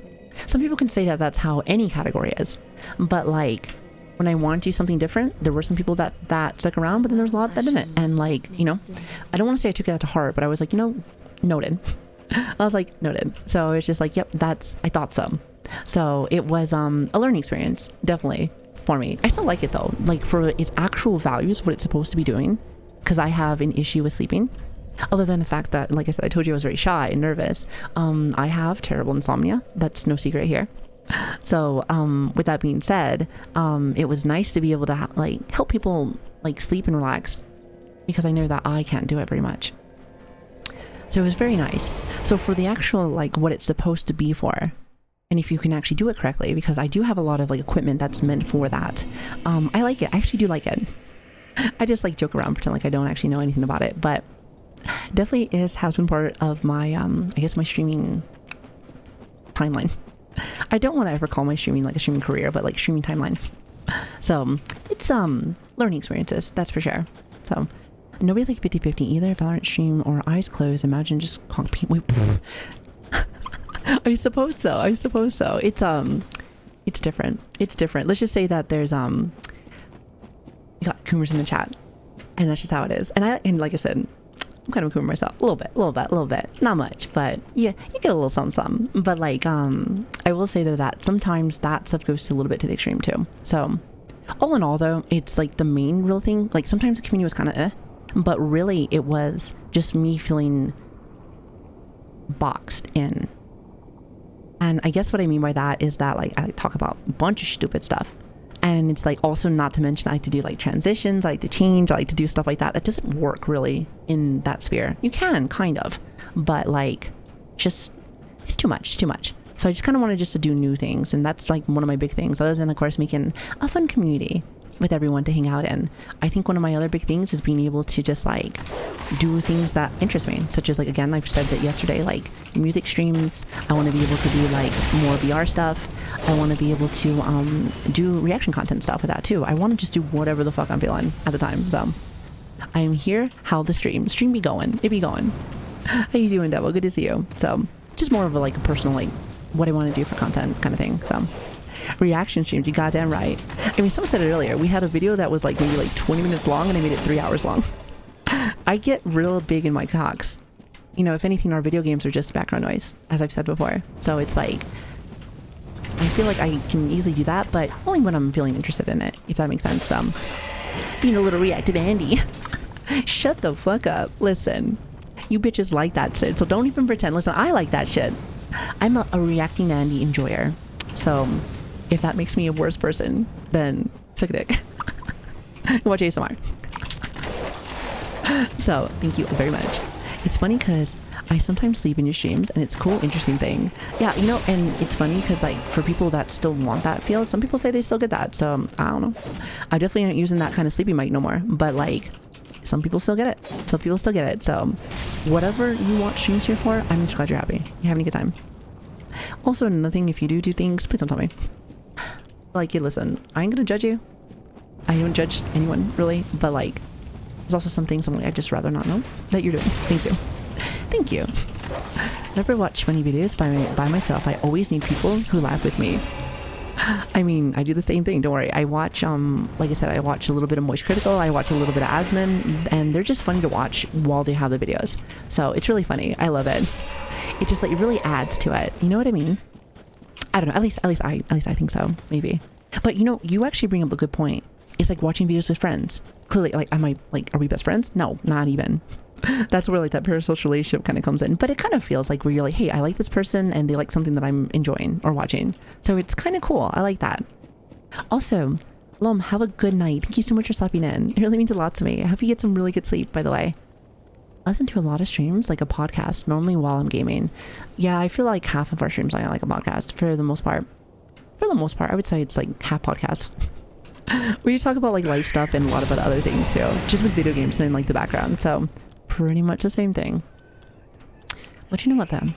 Some people can say that that's how any category is, but like, when I wanted to do something different, there were some people that stuck around, but then there was a lot that didn't. And like, you know, I don't want to say I took that to heart, but I was like, you know, noted. I was like, noted. So it's just like, yep, I thought so. So it was a learning experience, definitely, for me. I still like it though, like for its actual values, what it's supposed to be doing, because I have an issue with sleeping. Other than the fact that, like I said, I told you I was very shy and nervous. I have terrible insomnia. That's no secret here. So with that being said, it was nice to be able to like help people like sleep and relax, because I know that I can't do it very much. So it was very nice. So for the actual like what it's supposed to be for, and if you can actually do it correctly, because I do have a lot of like equipment that's meant for that, I like it. I actually do like it. I just like joke around, pretend like I don't actually know anything about it, but definitely has been part of my I guess my streaming timeline. I don't want to ever call my streaming like a streaming career, but like streaming timeline. So it's learning experiences, that's for sure. So nobody like 50/50 either. Valorant stream or eyes closed. Imagine just wait. I suppose so. It's different. Let's just say that there's you got Coomers in the chat, and that's just how it is. And like I said, I'm kind of a Coomer myself, a little bit, not much, but yeah, you get a little something. But like, I will say that sometimes that stuff goes to a little bit to the extreme too. So all in all though, it's like the main real thing. Like sometimes the community was kind of but really it was just me feeling boxed in. And I guess what I mean by that is that like I talk about a bunch of stupid stuff. And it's like also not to mention I like to do like transitions, I like to change, I like to do stuff like that. That doesn't work really in that sphere. You can kind of, but like just it's too much. It's too much. So I just kind of wanted just to do new things, and that's like one of my big things. Other than of course making a fun community with everyone to hang out in. I think one of my other big things is being able to just like do things that interest me, such as like, again, I've said that yesterday, like music streams. I want to be able to do like more VR stuff. I want to be able to do reaction content stuff with that too. I want to just do whatever the fuck I'm feeling at the time. So I am here. How the stream be going? It be going. How you doing, Devil? Good to see you. So just more of a like a personal like what I want to do for content kind of thing. So reaction streams, you goddamn right. I mean, someone said it earlier. We had a video that was like maybe like 20 minutes long, and I made it 3 hours long. I get real big in my cocks. You know, if anything, our video games are just background noise, as I've said before. So it's like, I feel like I can easily do that, but only when I'm feeling interested in it, if that makes sense. Being a little reactive Andy. Shut the fuck up. Listen, you bitches like that shit, so don't even pretend. Listen, I like that shit. I'm a reacting Andy enjoyer. So if that makes me a worse person, then suck a dick. Watch ASMR. So thank you very much. It's funny because I sometimes sleep in your streams, and it's a cool, interesting thing. Yeah, you know, and it's funny because like for people that still want that feel, some people say they still get that. So I don't know. I definitely aren't using that kind of sleepy mic no more, but like some people still get it. Some people still get it. So whatever you want streams here for, I'm just glad you're happy. You're having a good time. Also, another thing, if you do things, please don't tell me. Like, yeah, listen, I ain't gonna judge you. I don't judge anyone really, but like there's also some things I'm like, I'd just rather not know that you're doing. Thank you. Thank you. I never watch funny videos by myself. I always need people who laugh with me. I mean, I do the same thing, don't worry. I watch, like I said, I watch a little bit of Moist Critical, I watch a little bit of Asman, and they're just funny to watch while they have the videos. So it's really funny. I love it. It just like, it really adds to it. You know what I mean? I don't know. At least I think so. Maybe. But you know, you actually bring up a good point. It's like watching videos with friends. Clearly, like, are we best friends? No, not even. That's where like that parasocial relationship kind of comes in. But it kind of feels like where you're like, hey, I like this person and they like something that I'm enjoying or watching. So it's kind of cool. I like that. Also, Lom, have a good night. Thank you so much for stopping in. It really means a lot to me. I hope you get some really good sleep, by the way. I listen to a lot of streams, like a podcast, normally while I'm gaming. Yeah, I feel like half of our streams are like a podcast for the most part. For the most part, I would say it's like half podcast. We talk about like life stuff and a lot about other things too, just with video games and in like the background. So pretty much the same thing. What do you know about them?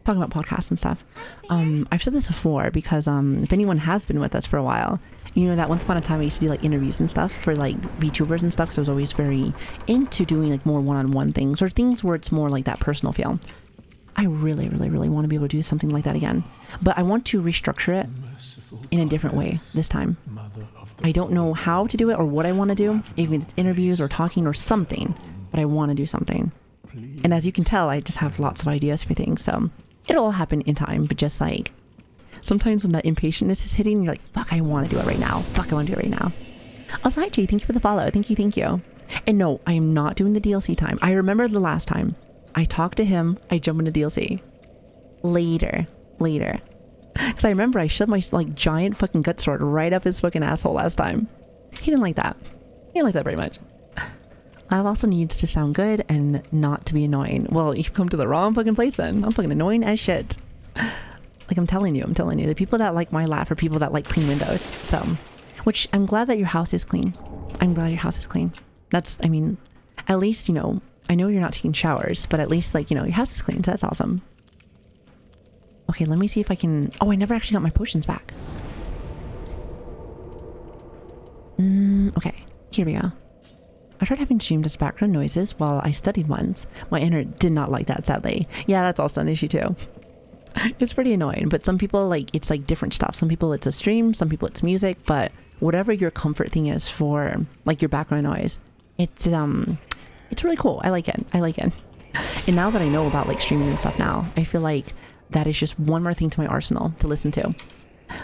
Talking about podcasts and stuff. I've said this before because if anyone has been with us for a while, you know that once upon a time I used to do like interviews and stuff for like VTubers and stuff, because I was always very into doing like more one-on-one things or things where it's more like that personal feel. I really, really, really want to be able to do something like that again, but I want to restructure it in a different way this time. I don't know how to do it or what I want to do, even if it's interviews or talking or something, but I want to do something. And as you can tell, I just have lots of ideas for things, so it'll all happen in time. But just like sometimes when that impatientness is hitting, you're like, fuck, I want to do it right now. Fuck, I want to do it right now. Also, hi Jay, thank you for the follow. Thank you. And no, I am not doing the DLC time. I remember the last time I talked to him, I jump into DLC later. Because I remember I shoved my like giant fucking gut sword right up his fucking asshole last time. He didn't like that. He didn't like that very much. Love also needs to sound good and not to be annoying. Well, you've come to the wrong fucking place then. I'm fucking annoying as shit. Like I'm telling you, the people that like my laugh are people that like clean windows. So, which I'm glad that your house is clean. I'm glad your house is clean. That's, I mean, at least, you know, I know you're not taking showers, but at least like, you know, your house is clean. So that's awesome. Okay, let me see if I can... Oh, I never actually got my potions back. Okay, here we go. I tried having streamed as background noises while I studied once. My internet did not like that, sadly. Yeah, that's also an issue too. It's pretty annoying, but some people like, it's like different stuff. Some people it's a stream, some people it's music, but whatever your comfort thing is for like your background noise, it's really cool. I like it. And now that I know about like streaming and stuff now, I feel like that is just one more thing to my arsenal to listen to.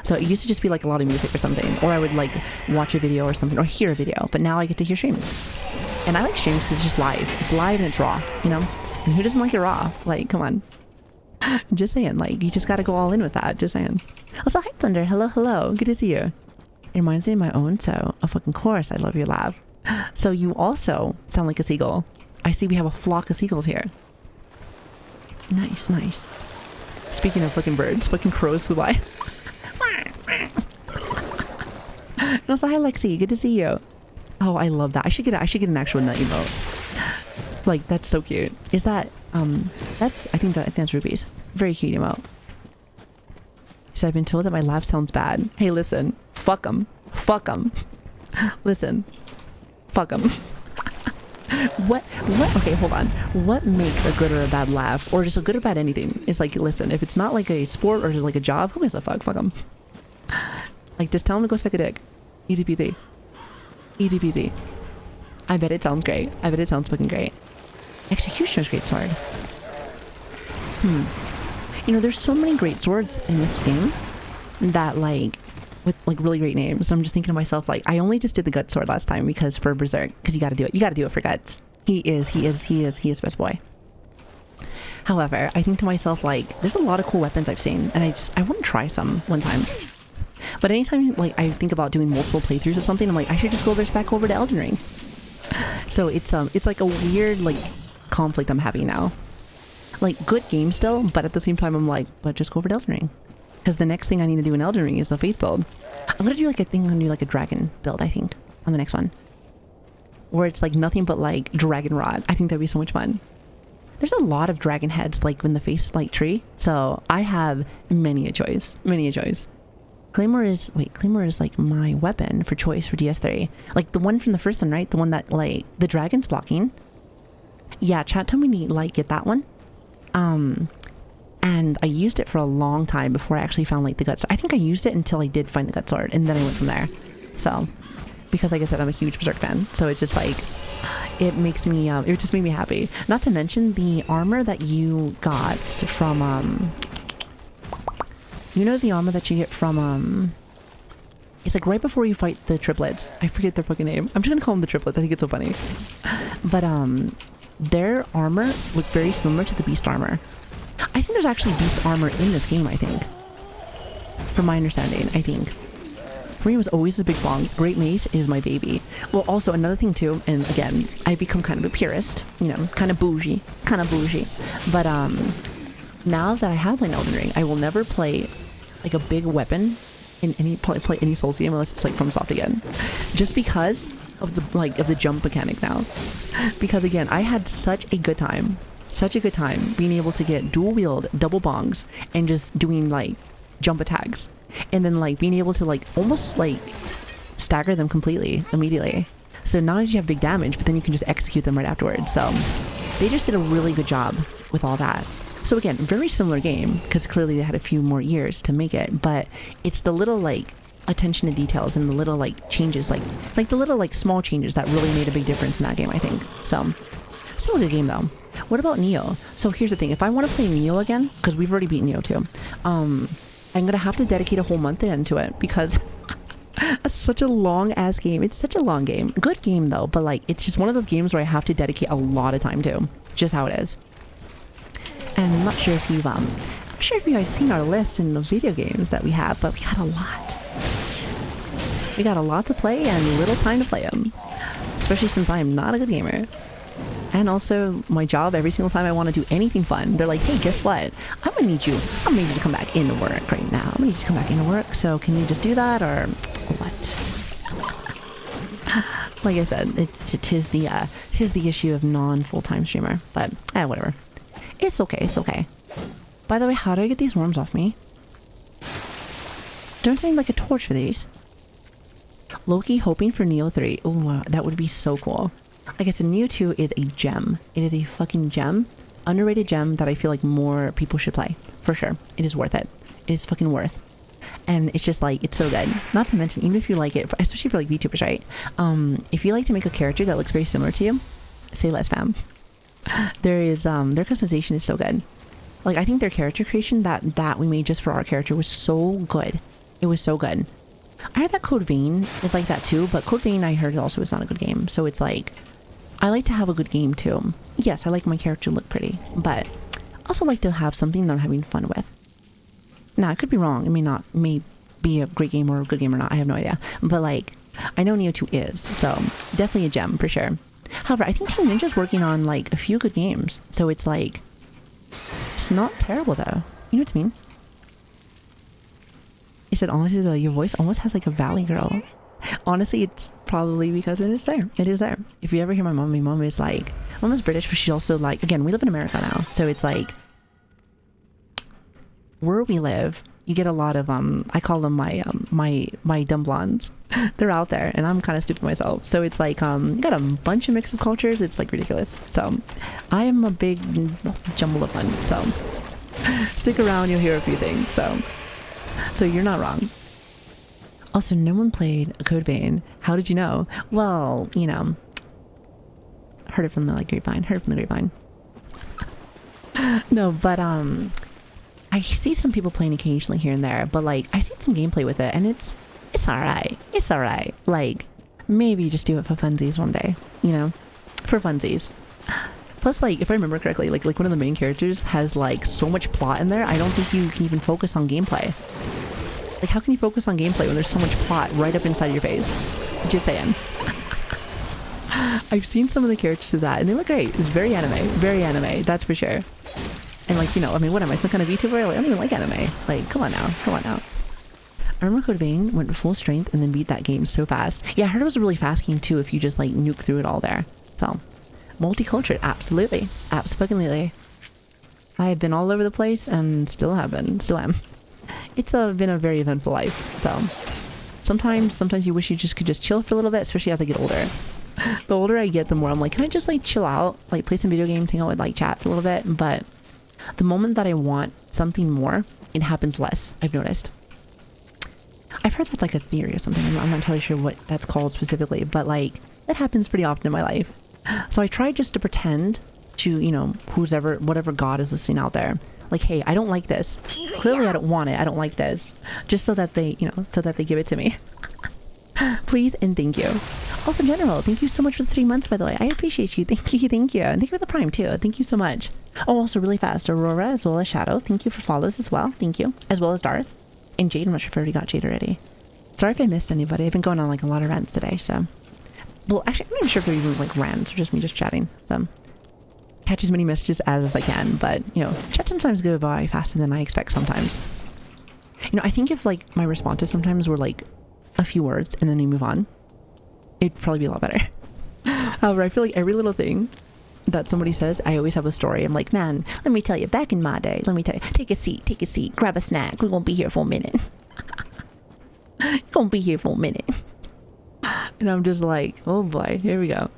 So it used to just be like a lot of music or something, or I would like watch a video or something or hear a video, but now I get to hear streams. And I like streams because it's just live. It's live and it's raw, you know? And who doesn't like it raw? Like, come on. Just saying, like, you just gotta go all in with that. Just saying. Also, hi Thunder. Hello, hello. Good to see you. It reminds me of my own, so of fucking course I love your laugh. So you also sound like a seagull. I see we have a flock of seagulls here. Nice, nice. Speaking of fucking birds, fucking crows flew by. And also, hi Lexi, good to see you. Oh, I love that. I should get an actual nut emote. Like, that's so cute. Is that I think that's rupees. Very cute emote. So I've been told that my laugh sounds bad. Hey, listen. Fuck 'em. Fuck 'em. Listen. Fuck 'em. What? Okay, hold on. What makes a good or a bad laugh, or just a good or bad anything? It's like, listen, if it's not like a sport or like a job, who gives a fuck? Fuck 'em. Like, just tell him to go suck a dick. Easy peasy. Easy peasy. I bet it sounds great. I bet it sounds fucking great. Executioner's great sword. You know, there's so many great swords in this game that, like, with like really great names. So I'm just thinking to myself, like, I only just did the gut sword last time because for Berserk, because you got to do it. You got to do it for guts. He is best boy. However, I think to myself, like, there's a lot of cool weapons I've seen, and I want to try some one time. But anytime, like, I think about doing multiple playthroughs of something, I'm like, I should just go back over to Elden Ring. So it's like a weird, like, conflict I'm having now. Like, good game still, but at the same time I'm like, but just go over to Elden Ring. Because the next thing I need to do in Elden Ring is the Faith build. I'm gonna do like a dragon build, I think, on the next one. Where it's like nothing but like dragon rod. I think that'd be so much fun. There's a lot of dragon heads like in the face like tree. So I have many a choice. Many a choice. Claymore is like my weapon for choice for DS3. Like the one from the first one, right? The one that like the dragon's blocking. Yeah, chat told me to like get that one. And I used it for a long time before I actually found like the gut sword. I think I used it until I did find the gut sword, and then I went from there. So, because like I said, I'm a huge Berserk fan, so it's just like, it makes me, it just made me happy. Not to mention the armor that you got from, you know the armor that you get from, it's like right before you fight the triplets. I forget their fucking name. I'm just gonna call them the triplets. I think it's so funny. But, their armor looked very similar to the beast armor. I think there's actually beast armor in this game, I think. From my understanding, I think. For me, it was always the big long. Great Mace is my baby. Well, also another thing too, and again, I've become kind of a purist, you know, kind of bougie. But now that I have my Elden Ring, I will never play like a big weapon in any play any Souls game unless it's like FromSoft again, just because of the jump mechanic now. Because again, I had such a good time being able to get dual wield double bongs and just doing like jump attacks, and then like being able to like almost like stagger them completely immediately. So not only do you have big damage, but then you can just execute them right afterwards. So they just did a really good job with all that. So again, very similar game, because clearly they had a few more years to make it, but it's the little like attention to details and the little like changes, like the little like small changes that really made a big difference in that game, I think. So still a good game though. What about Neo? So here's the thing, if I want to play Neo again, because we've already beaten Neo too, I'm gonna have to dedicate a whole month into it, because it's such a long ass game. It's such a long game. Good game though, but like it's just one of those games where I have to dedicate a lot of time to. Just how it is. And I'm not sure if you've guys seen our list in the video games that we have, but we got a lot. We got a lot to play and little time to play them. Especially since I am not a good gamer. And also, my job, every single time I want to do anything fun, they're like, hey, guess what? I'm gonna need you to come back into work right now. I'm gonna need you to come back into work, so can you just do that, or what? Like I said, tis the issue of non-full-time streamer, but whatever. It's okay. By the way, how do I get these worms off me? Don't I need like a torch for these? Loki hoping for Neo 3. Oh, that would be so cool. Like I said, Neo 2 is a gem. It is a fucking gem. Underrated gem that I feel like more people should play. For sure. It is worth it. It is fucking worth. And it's just like, it's so good. Not to mention, even if you like it, especially for like VTubers, right? If you like to make a character that looks very similar to you, say less, fam. There is, their customization is so good. Like, I think their character creation that we made just for our character was so good. It was so good. I heard that Code Vein is like that too, but Code Vein I heard also is not a good game. So it's like, I like to have a good game too. Yes, I like my character to look pretty, but also like to have something that I'm having fun with. Now, I could be wrong. It may be a great game or a good game or not. I have no idea. But like, I know Nioh 2 is, so definitely a gem for sure. However, I think Team Ninja's working on like a few good games. So it's like, it's not terrible though. You know what I mean? He said, honestly though, your voice almost has like a Valley Girl. Honestly, it's probably because it is there. It is there. If you ever hear my mom is like, mom is British, but she's also like, again, we live in America now. So it's like, where we live, you get a lot of, I call them my dumb blondes. They're out there and I'm kind of stupid myself. So it's like, you got a bunch of mix of cultures. It's like ridiculous. So I am a big jumble of fun. So stick around, you'll hear a few things. So you're not wrong. Also, no one played a Code Vein. How did you know? Well, you know, heard it from the grapevine. No, but I see some people playing occasionally here and there, but like I've seen some gameplay with it and it's alright. It's alright. Like maybe just do it for funsies one day, you know? For funsies. Plus, like, if I remember correctly, like one of the main characters has like so much plot in there, I don't think you can even focus on gameplay. Like, how can you focus on gameplay when there's so much plot right up inside your face? Just saying. I've seen some of the characters do that, and they look great. It's very anime, that's for sure. And like, you know, I mean, what am I, some kind of VTuber? Like, I don't even like anime. Like, come on now. I remember Code Vein went full strength and then beat that game so fast. Yeah, I heard it was a really fast game too if you just like nuke through it all there. So, multicultural, absolutely. Absolutely. I have been all over the place and still am. It's been a very eventful life. So, sometimes you wish you just could just chill for a little bit, especially as I get older. The older I get, the more I'm like, can I just like chill out, like play some video games, hang out with like chat for a little bit? But the moment that I want something more, it happens less, I've noticed. I've heard that's like a theory or something. I'm not entirely sure what that's called specifically, but like that happens pretty often in my life. So I try just to pretend to, you know, whatever God is listening out there. Like, hey, I don't like this. Clearly I don't want it. I don't like this. Just so that they, you know, so that they give it to me. Please and thank you. Also, General, thank you so much for the 3 months, by the way. I appreciate you. Thank you. And thank you for the Prime, too. Thank you so much. Oh, also really fast, Aurora as well as Shadow. Thank you for follows as well. Thank you. As well as Darth. And Jade. I'm not sure if I already got Jade already. Sorry if I missed anybody. I've been going on like a lot of rants today, so. Well, actually, I'm not even sure if they're even like rants or just me just chatting. So, catch as many messages as I can, but, you know, chat sometimes go by faster than I expect sometimes. You know, I think if like my responses sometimes were like a few words and then we move on, it'd probably be a lot better. However, I feel like every little thing that somebody says, I always have a story. I'm like, man, let me tell you, back in my day, let me tell you, take a seat, grab a snack. We're going to be here for a minute. You're going to be here for a minute. And I'm just like, oh boy, here we go.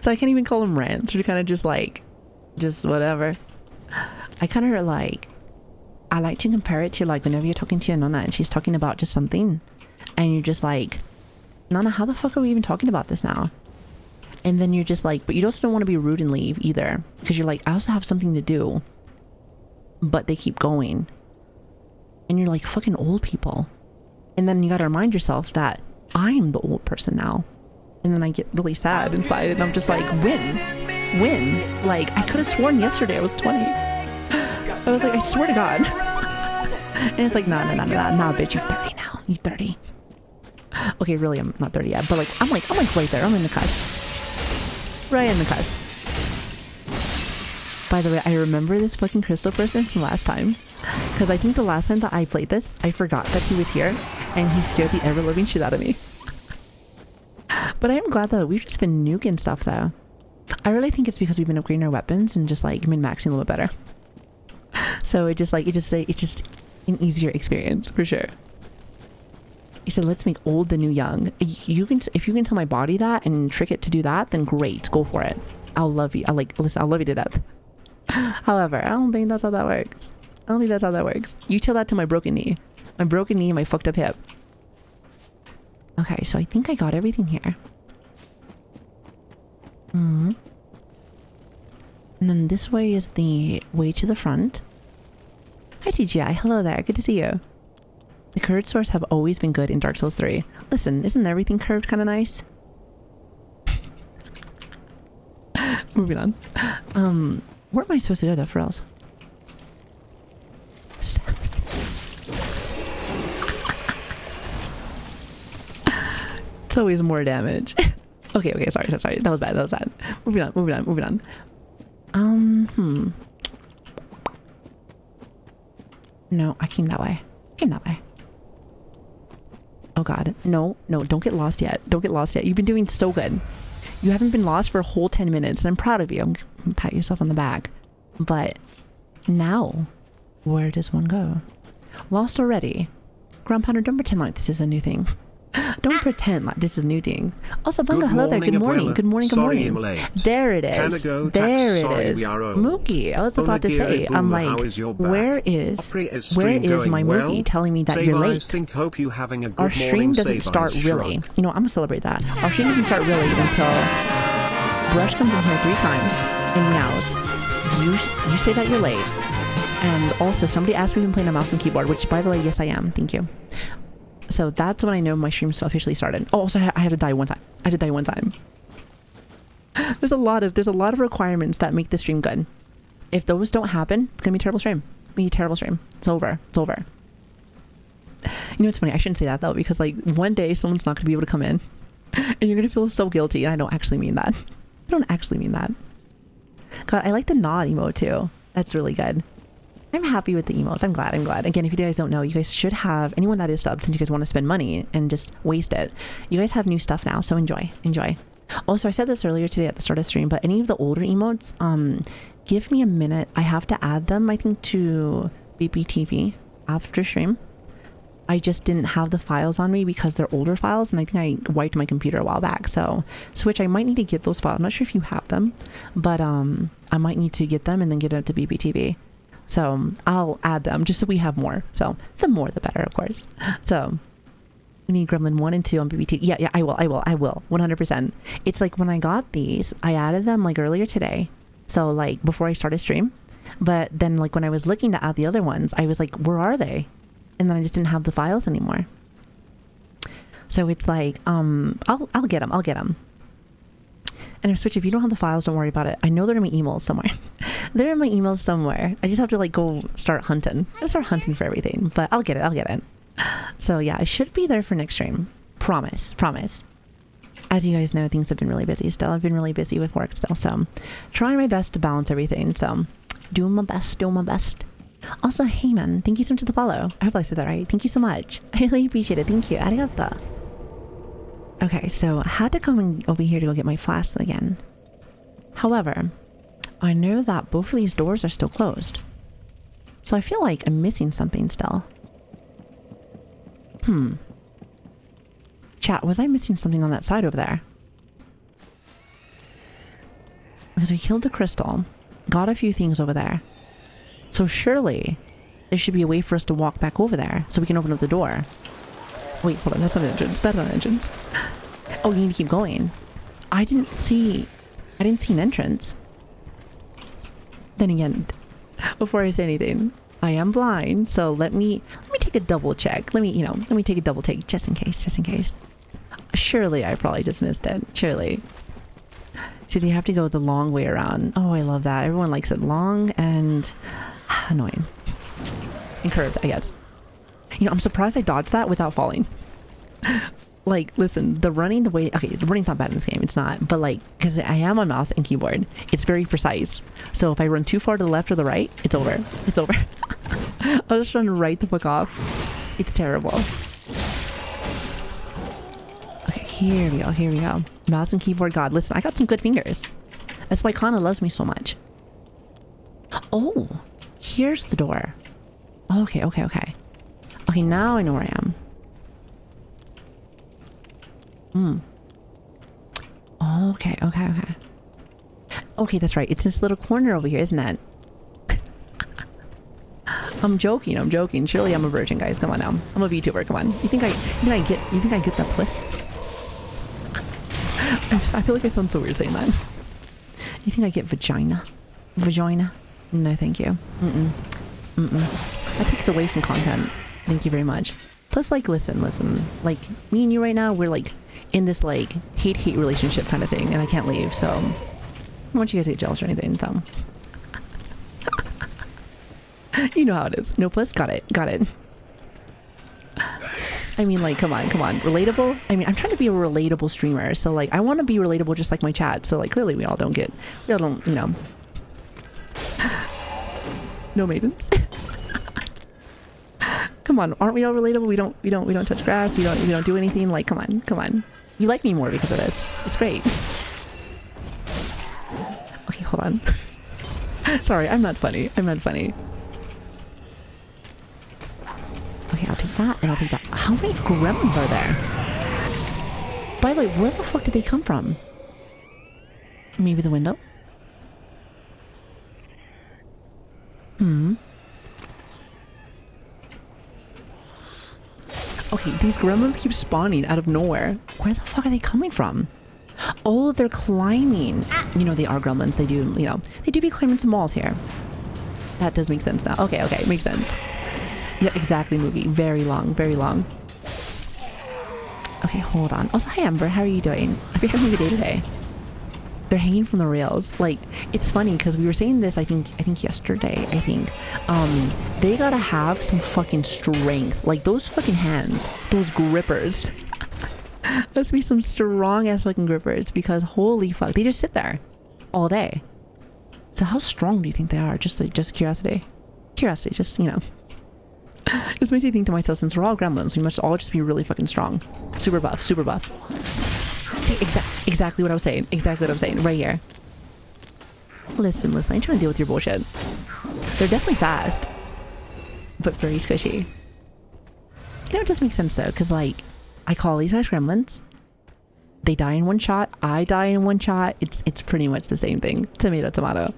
So I can't even call them rants. They're kind of just like, just whatever. I kind of like, I like to compare it to like whenever you're talking to your Nana and she's talking about just something and you're just like, Nana, how the fuck are we even talking about this now? And then you're just like, but you also don't want to be rude and leave either because you're like, I also have something to do, but they keep going. And you're like fucking old people. And then you got to remind yourself that I'm the old person now. And then I get really sad inside and I'm just like, when? Like, I could have sworn yesterday I was 20. I was like, I swear to God. And it's like, nah, bitch, you're 30 now. You're 30. Okay, really, I'm not 30 yet, but like, I'm like right there. I'm in the cusp. Right in the cusp. By the way, I remember this fucking Crystal person from last time. Because I think the last time that I played this, I forgot that he was here. And he scared the ever-living shit out of me. But I am glad that we've just been nuking stuff, though. I really think it's because we've been upgrading our weapons and just like min-maxing a little bit better. So it's just an easier experience for sure. He said, let's make old the new young. If you can tell my body that and trick it to do that, then great, go for it. I'll love you. I'll love you to death. However, I don't think that's how that works. You tell that to my broken knee. My fucked up hip. Okay, so I think I got everything here. And then this way is the way to the front. Hi CGI, hello there, good to see you. The curved swords have always been good in Dark Souls 3. Listen, isn't everything curved kind of nice? Moving on. Where am I supposed to go though, for reals? It's always more damage. Okay, sorry. That was bad. Moving on. No, I came that way. Oh god. No, don't get lost yet. You've been doing so good. You haven't been lost for a whole 10 minutes, and I'm proud of you. I'm gonna pat yourself on the back. But now, where does one go? Lost already. Ground Pounder, don't pretend like this is a new thing. Don't pretend like this is a new thing. Also, Bunga, hello there. Good morning. Good morning. There it is. Mookie, I was about to say, I'm like, where is my Mookie telling me that you're late? Our stream doesn't start really. You know, I'm gonna celebrate that. Our stream doesn't start really until Brush comes in here 3 times and meows. You say that you're late. And also, somebody asked me if I'm playing a mouse and keyboard, which, by the way, yes, I am. Thank you. So that's when I know my stream's officially started. Oh, also I had to die one time. There's a lot of requirements that make the stream good. If those don't happen, it's gonna be a terrible stream. It's over. You know what's funny? I shouldn't say that though, because like one day someone's not gonna be able to come in, and you're gonna feel so guilty. And I don't actually mean that. God, I like the nod emote too. That's really good. I'm happy with the emotes. I'm glad. Again, if you guys don't know, you guys should have, anyone that is subbed, since you guys want to spend money and just waste it, you guys have new stuff now, so enjoy. Also, I said this earlier today at the start of the stream, but any of the older emotes, give me a minute. I have to add them, I think, to BBTV after stream. I just didn't have the files on me because they're older files, and I think I wiped my computer a while back. So, Switch, I might need to get those files. I'm not sure if you have them, but I might need to get them and then get it to BBTV. So I'll add them just so we have more. So the more the better, of course. So we need Gremlin 1 and 2 on BBT. Yeah, I will. 100%. It's like when I got these, I added them like earlier today. So like before I started stream. But then like when I was looking to add the other ones, I was like, where are they? And then I just didn't have the files anymore. So it's like, I'll get them. And if Switch, if you don't have the files, don't worry about it. I know they're in my emails somewhere. They're in my emails somewhere. I just have to like go start hunting. I'll start hunting for everything, but I'll get it. So yeah, I should be there for next stream. Promise. As you guys know, things have been really busy still. I've been really busy with work still, so trying my best to balance everything. So doing my best. Also, hey man, thank you so much for the follow. I hope I said that right. Thank you so much. I really appreciate it. Thank you. Arigato. Okay, so I had to come over here to go get my flasks again. However, I know that both of these doors are still closed. So I feel like I'm missing something still. Chat, was I missing something on that side over there? Because we killed the crystal, got a few things over there. So surely there should be a way for us to walk back over there so we can open up the door. Wait, hold on, that's not an entrance. Oh, you need to keep going. I didn't see an entrance. Then again, before I say anything, I am blind, so let me take a double check. Let me take a double take just in case. Surely I probably just missed it. Surely. So you have to go the long way around. Oh, I love that. Everyone likes it long and annoying. And curved, I guess. You know, I'm surprised I dodged that without falling. Like, listen, the running's not bad in this game. It's not. But like, because I am on mouse and keyboard, it's very precise. So if I run too far to the left or the right, it's over. I'll just run right the fuck off. It's terrible. Okay, here we go. Mouse and keyboard god. Listen, I got some good fingers. That's why Kana loves me so much. Oh, here's the door. Okay. Okay, now I know where I am. Okay. Okay, that's right. It's this little corner over here, isn't it? I'm joking. Surely I'm a virgin, guys. Come on now. I'm a VTuber. Come on. You think I get that puss? I feel like I sound so weird saying that. You think I get vagina? No, thank you. That takes away from content. Thank you very much. Plus, like, listen. Like, me and you right now, we're like in this like hate relationship kind of thing, and I can't leave, so I don't want you guys to get jealous or anything. So You know how it is. No puss? Got it. Got it. I mean, like, come on. Relatable? I mean, I'm trying to be a relatable streamer. So, like, I want to be relatable just like my chat. So, like, clearly we all don't, you know. No maidens. Come on, aren't we all relatable? We don't touch grass. We don't do anything. Like, come on. You like me more because of this. It's great. Okay, hold on. Sorry, I'm not funny. Okay, I'll take that, and I'll take that. How many gremlins are there? By the way, where the fuck did they come from? Maybe the window? Okay, these gremlins keep spawning out of nowhere. Where the fuck are they coming from? Oh, they're climbing. You know, they are gremlins. They do, you know, they do be climbing some walls here. That does make sense now. Okay, makes sense. Yeah, exactly, movie. Very long. Okay, hold on. Also, hi Amber, how are you doing? Hope you're having a good day today. They're hanging from the rails. Like, it's funny because we were saying this, I think yesterday, they gotta have some fucking strength. Like, those fucking hands, those grippers. Must be some strong ass fucking grippers because holy fuck, they just sit there all day. So how strong do you think they are? Just curiosity. Just, you know. This makes me think to myself, since we're all gremlins, we must all just be really fucking strong. Super buff. See, exactly what I was saying. Right here. Listen, I ain't trying to deal with your bullshit. They're definitely fast, but very squishy. You know, it does make sense though, because like, I call these guys gremlins. They die in one shot. I die in one shot. It's pretty much the same thing. Tomato, tomato.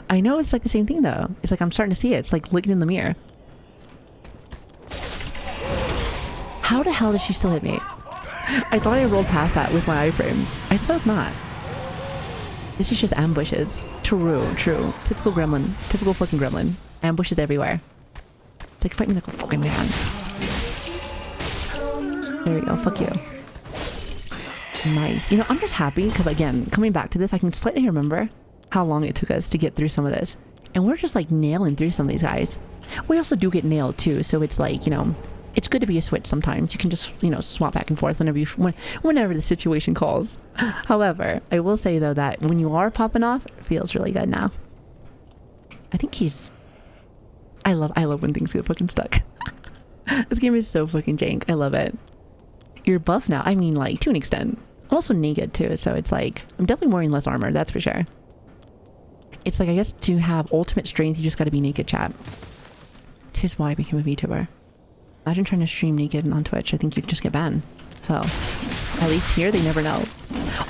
I know it's like the same thing though. It's like I'm starting to see it. It's like looking in the mirror. How the hell did she still hit me? I thought I rolled past that with my iframes. I suppose not. This is just ambushes. True. Typical gremlin. Typical fucking gremlin. Ambushes everywhere. It's like, fight me like a fucking man. There you go. Fuck you. Nice. You know, I'm just happy because, again, coming back to this, I can slightly remember how long it took us to get through some of this. And we're just, like, nailing through some of these guys. We also do get nailed, too. So it's like, you know, it's good to be a switch sometimes. You can just, you know, swap back and forth whenever the situation calls. However, I will say, though, that when you are popping off, it feels really good now. I think he's... I love when things get fucking stuck. This game is so fucking jank. I love it. You're buff now. I mean, like, to an extent. I'm also naked, too, so it's like... I'm definitely wearing less armor, that's for sure. It's like, I guess, to have ultimate strength, you just gotta be naked, chat. This is why I became a VTuber. Imagine trying to stream naked on Twitch. I think you'd just get banned. So, at least here, they never know.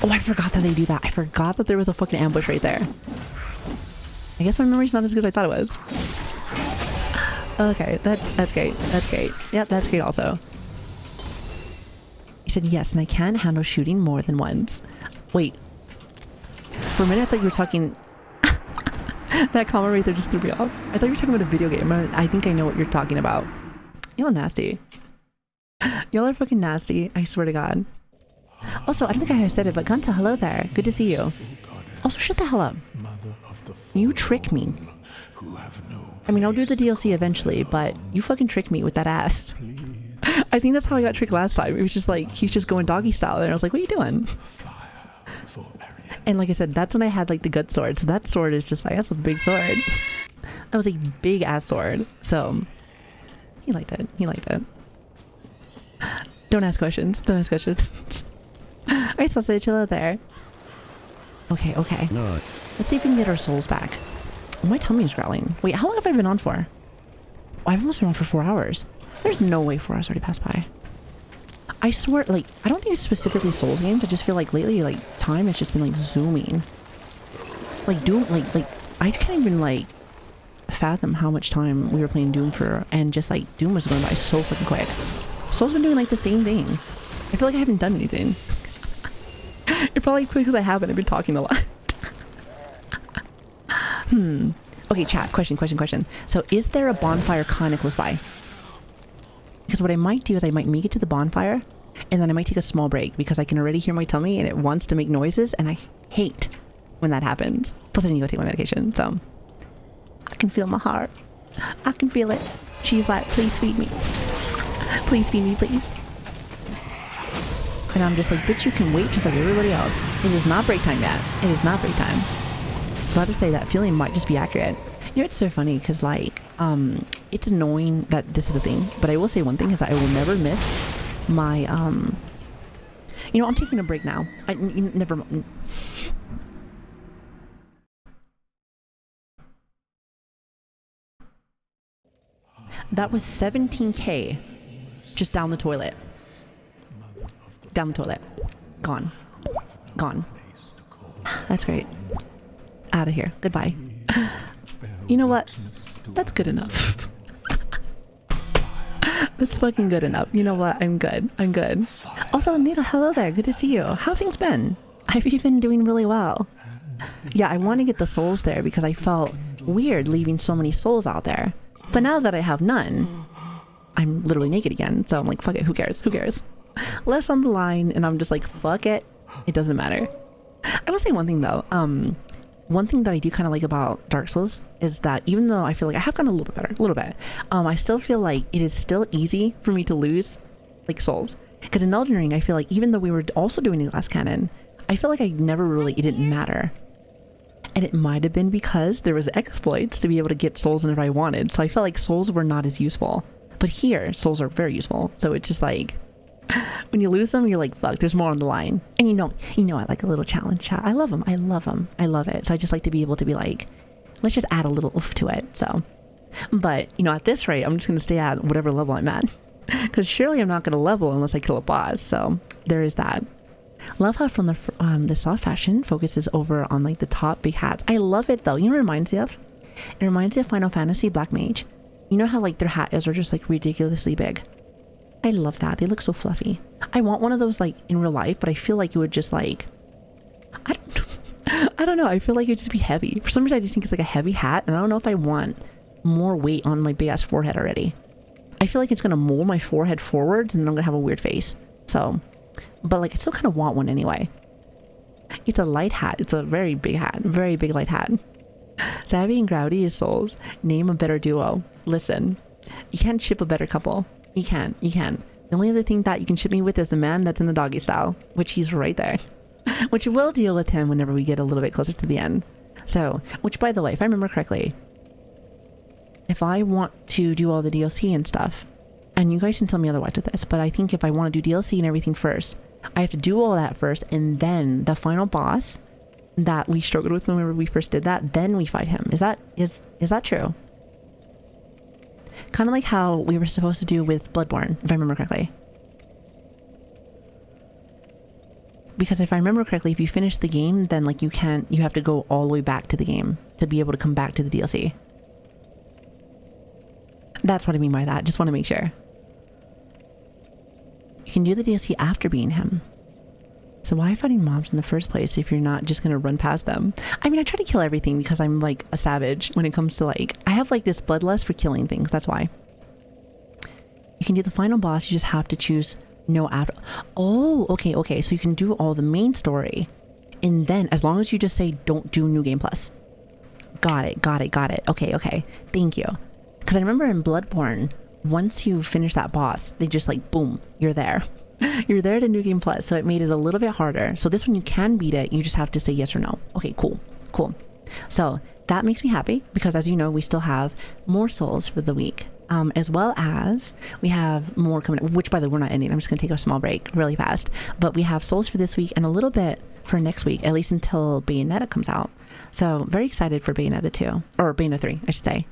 Oh, I forgot that they do that. I forgot that there was a fucking ambush right there. I guess my memory's not as good as I thought it was. Okay, that's great. Yep, that's great also. He said, yes, and I can handle shooting more than once. Wait. For a minute, I thought you were talking... That comment right there just threw me off. I thought you were talking about a video game. I think I know what you're talking about. Y'all nasty. Y'all are fucking nasty. I swear to God. Also, I don't think I have said it, but Gunta, hello there. Good to see you. Also, shut the hell up. You trick me. I mean, I'll do the DLC eventually, but you fucking tricked me with that ass. I think that's how I got tricked last time. It was just like, he's just going doggy style, and I was like, what are you doing? And like I said, that's when I had like the gut sword. So that sword is just like, that's a big sword. That was a big ass sword. So... He liked it. Don't ask questions. Alright, Sausage, chill out there. Okay. No. Let's see if we can get our souls back. Oh, my tummy's growling. Wait, how long have I been on for? Oh, I've almost been on for 4 hours. There's no way 4 hours already passed by. I swear, like, I don't think it's specifically Souls games. I just feel like lately, like, time has just been, like, zooming. Like, Doom, like, I can't even, like... fathom how much time we were playing Doom for, and just like Doom was going by so fucking quick. Soul's been doing like the same thing. I feel like I haven't done anything. It's probably because I haven't. I've been talking a lot. Okay, chat. Question. So, is there a bonfire kind of close by? Because what I might do is I might make it to the bonfire, and then I might take a small break because I can already hear my tummy and it wants to make noises, and I hate when that happens. Plus, I need to go take my medication. So. I can feel my heart. I can feel it. She's like, please feed me. Please feed me, please. And I'm just like, bitch, you can wait just like everybody else. It is not break time yet. It is not break time. So I have to say that feeling might just be accurate. You know, it's so funny because like, it's annoying that this is a thing, but I will say one thing is that I will never miss my, you know, I'm taking a break now. Never. That was 17K just down the toilet. Down the toilet. Gone. Gone. That's great. Out of here. Goodbye. You know what? That's good enough. That's fucking good enough. You know what? I'm good. I'm good. Also, Nita, hello there. Good to see you. How have things been? I've been doing really well. Yeah, I want to get the souls there because I felt weird leaving so many souls out there. But now that I have none, I'm literally naked again. So I'm like, fuck it. Who cares? Who cares? Less on the line. And I'm just like, fuck it. It doesn't matter. I will say one thing though. One thing that I do kind of like about Dark Souls is that even though I feel like I have gotten a little bit better, a little bit, I still feel like it is still easy for me to lose like souls. Because in Elden Ring, I feel like even though we were also doing the glass cannon, I feel like it didn't matter. And it might have been because there was exploits to be able to get souls whenever I wanted. So I felt like souls were not as useful. But here, souls are very useful. So it's just like, when you lose them, you're like, fuck, there's more on the line. And you know, I like a little challenge chat. I love them. I love them. I love it. So I just like to be able to be like, let's just add a little oof to it. So, but you know, at this rate, I'm just going to stay at whatever level I'm at. Because surely I'm not going to level unless I kill a boss. So there is that. Love how from the soft fashion focuses over on like the top big hats. I love it though. You know what it reminds me of? It reminds me of Final Fantasy Black Mage. You know how like their hat is are just like ridiculously big. I love that. They look so fluffy. I want one of those like in real life, but I feel like it would just like, I don't know. I feel like it would just be heavy. For some reason, I just think it's like a heavy hat, and I don't know if I want more weight on my big ass forehead already. I feel like it's gonna mold my forehead forwards, and then I'm gonna have a weird face. So, but like I still kind of want one anyway. It's a light hat. It's a very big hat. Very big light hat. Savvy and Growdy is souls. Name a better duo. Listen, you can't ship a better couple. You can. The only other thing that you can ship me with is the man that's in the doggy style, which he's right there. Which we'll deal with him whenever we get a little bit closer to the end. So, which by the way, if I remember correctly, if I want to do all the DLC and stuff, and you guys can tell me otherwise with this, but I think if I want to do DLC and everything first, I have to do all that first, and then the final boss that we struggled with whenever we first did that, then we fight him. Is that true? Kind of like how we were supposed to do with Bloodborne, if I remember correctly. Because if I remember correctly, if you finish the game, then like you have to go all the way back to the game to be able to come back to the DLC. That's what I mean by that. Just want to make sure. You can do the DLC after being him. So why fighting mobs in the first place if you're not just gonna run past them? I mean, I try to kill everything because I'm like a savage when it comes to like, I have like this bloodlust for killing things. That's why. You can do the final boss. You just have to choose no after. Oh, okay. So you can do all the main story, and then as long as you just say don't do New Game Plus. Got it. Okay. Thank you. Because I remember in Bloodborne, once you finish that boss, they just like boom, you're there. You're there to New Game Plus, so it made it a little bit harder. So this one you can beat it, you just have to say yes or no. Okay, cool. So that makes me happy because as you know, we still have more souls for the week. As well as we have more coming up, which by the way, we're not ending. I'm just going to take a small break really fast. But we have souls for this week and a little bit for next week, at least until Bayonetta comes out. So very excited for Bayonetta 2, or Bayonetta 3, I should say.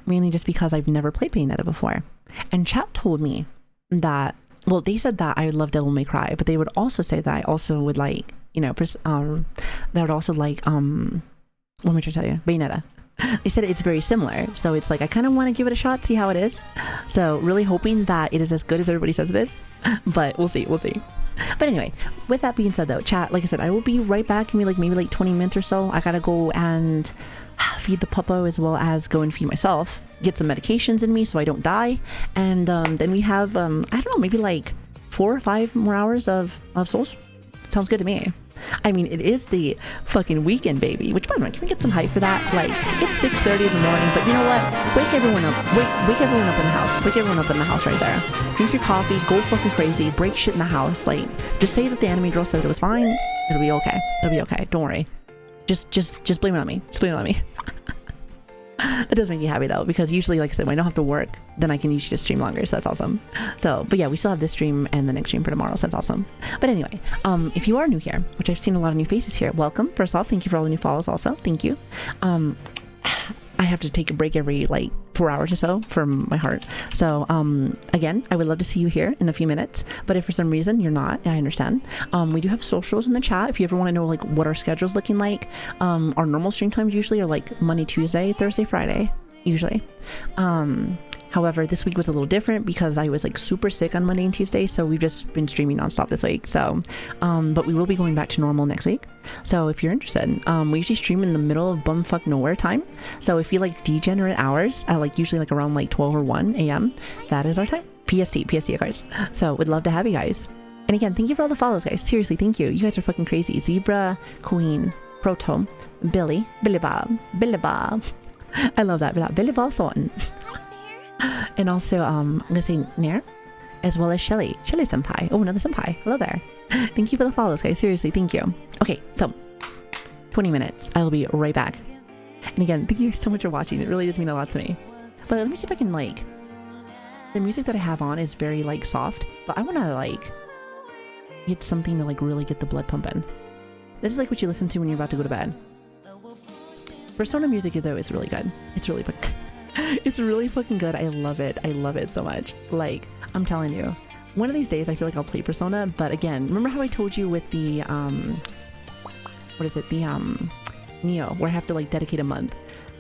Mainly just because I've never played Bayonetta before. And chat told me that, well, they said that I would love Devil May Cry, but they would also say that I also would like, you know, that would also like, what am I trying to tell you? Bayonetta. They said it's very similar, so it's like I kind of want to give it a shot, see how it is. So really hoping that it is as good as everybody says it is, but we'll see. But anyway, with that being said though, chat, like I said, I will be right back in maybe like 20 minutes or so. I gotta go and feed the puppo as well as go and feed myself, get some medications in me so I don't die, and then we have I don't know, maybe like 4 or 5 more hours of souls. Sounds good to me. I mean, it is the fucking weekend, baby. Which, by the way, can we get some hype for that? Like, it's 6:30 in the morning, but you know what? Wake everyone up. Wake everyone up in the house. Wake everyone up in the house right there. Drink your coffee. Go fucking crazy. Break shit in the house. Like, just say that the anime girl said it was fine. It'll be okay. It'll be okay. Don't worry. Just blame it on me. Just blame it on me. That does make me happy though, because usually, like I said, when I don't have to work, then I can usually just stream longer, so that's awesome. So, but yeah, we still have this stream and the next stream for tomorrow, so that's awesome. But anyway, if you are new here, which I've seen a lot of new faces here, welcome. First off, thank you for all the new follows also. Thank you. I have to take a break every like 4 hours or so from my heart. So again, I would love to see you here in a few minutes, but if for some reason you're not, I understand. We do have socials in the chat if you ever want to know like what our schedule's looking like. Our normal stream times usually are like Monday, Tuesday, Thursday, Friday usually. However, this week was a little different because I was like super sick on Monday and Tuesday, so we've just been streaming nonstop this week. So, but we will be going back to normal next week. So if you're interested, we usually stream in the middle of bumfuck nowhere time. So if you like degenerate hours, at like usually like around like 12 or 1 a.m., that is our time. PST of course. So would love to have you guys. And again, thank you for all the follows, guys. Seriously, thank you. You guys are fucking crazy. Zebra, Queen, Proto, Billy Bob. I love that. Billy Bob Thornton. And also, I'm gonna say Nair, as well as Shelly senpai. Oh, another senpai. Hello there. Thank you for the follows, guys. Seriously, thank you. Okay, so 20 minutes. I will be right back. And again, thank you so much for watching. It really does mean a lot to me. But let me see if I can like. The music that I have on is very like soft, but I want to like get something to like really get the blood pumping. This is like what you listen to when you're about to go to bed. Persona music though is really good. It's really fucking. It's really fucking good. I love it. I love it so much. Like, I'm telling you, one of these days I feel like I'll play Persona, but again, remember how I told you with the what is it, the Neo, where I have to like dedicate a month?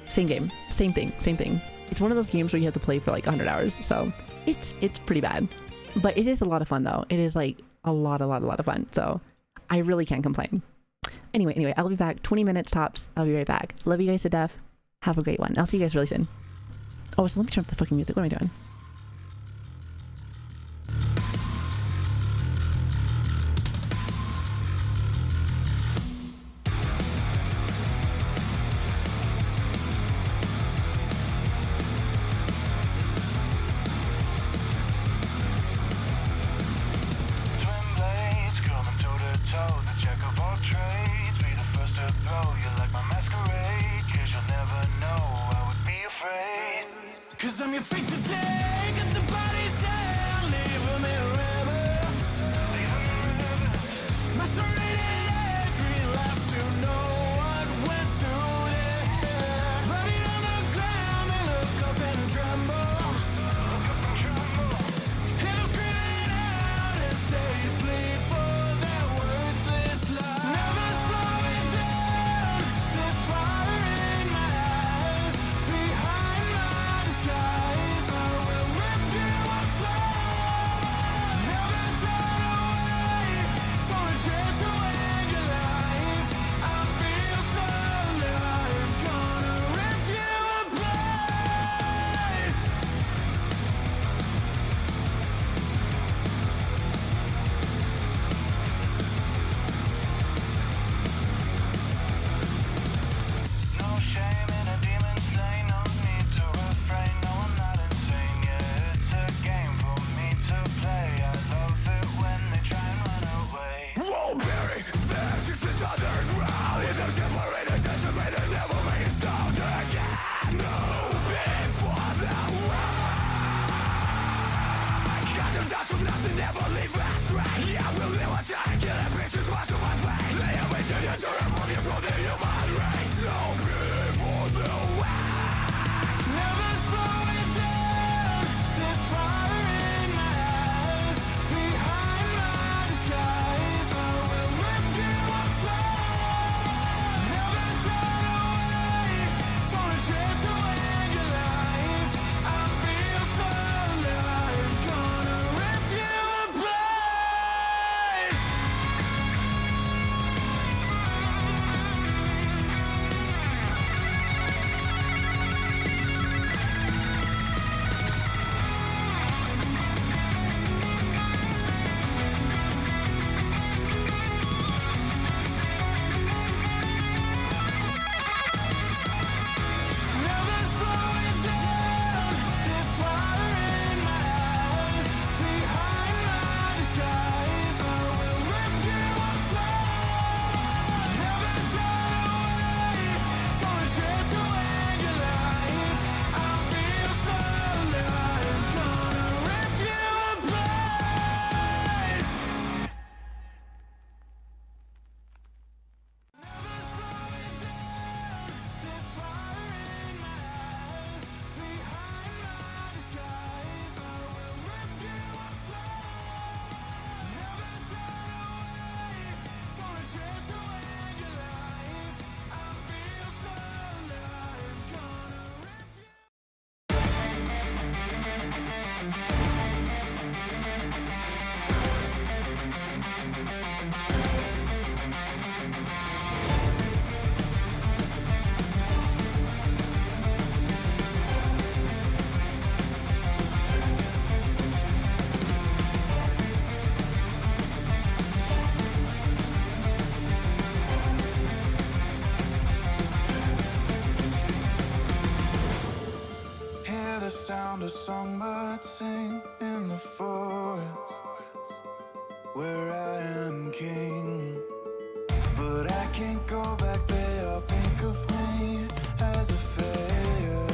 Same game, same thing. It's one of those games where you have to play for like 100 hours, so it's pretty bad, but it is a lot of fun though. It is like a lot of fun, so I really can't complain. Anyway, I'll be back 20 minutes tops. I'll be right back. Love you guys to death. Have a great one. I'll see you guys really soon. Oh, so let me turn up the fucking music. What am I doing? Twin blades coming toe to toe. The jack of all trades. Be the first to throw. You like my masquerade. 'Cause you'll never know. I would be afraid. 'Cause I'm your fate today. Get the bodies down, leave them in rivers. Macerated edge, relapse to know what went through there. Buried on the ground, they look up and tremble. Hear them screaming out as they plead for their worthless lives. Never saw it down, this fire in my eyes. Behind my disguise, I will rip you apart. Never turn away for a chance to end your life. I feel so alive, gonna rip you apart. No shame in a demon slay, no need to refrain. No, I'm not insane, yeah, it's a game for me to play. I love it when they try and run away. Won't bury their existence underground. It's a separated, decimated, never make it sound again. No bid for the world. Got them down to nothing, never leave that track. Yeah, we'll live a time, killing bitches right to my face. They have been getting to remove you from the human race. No bid for the world. Never slow it down, this fire in my eyes. Behind my disguise, I will rip you apart. Never turn away for a chance to end your life. I feel so alive, gonna rip you apart. birds sing in the forest where I am king. But I can't go back there. I'll think of me as a failure.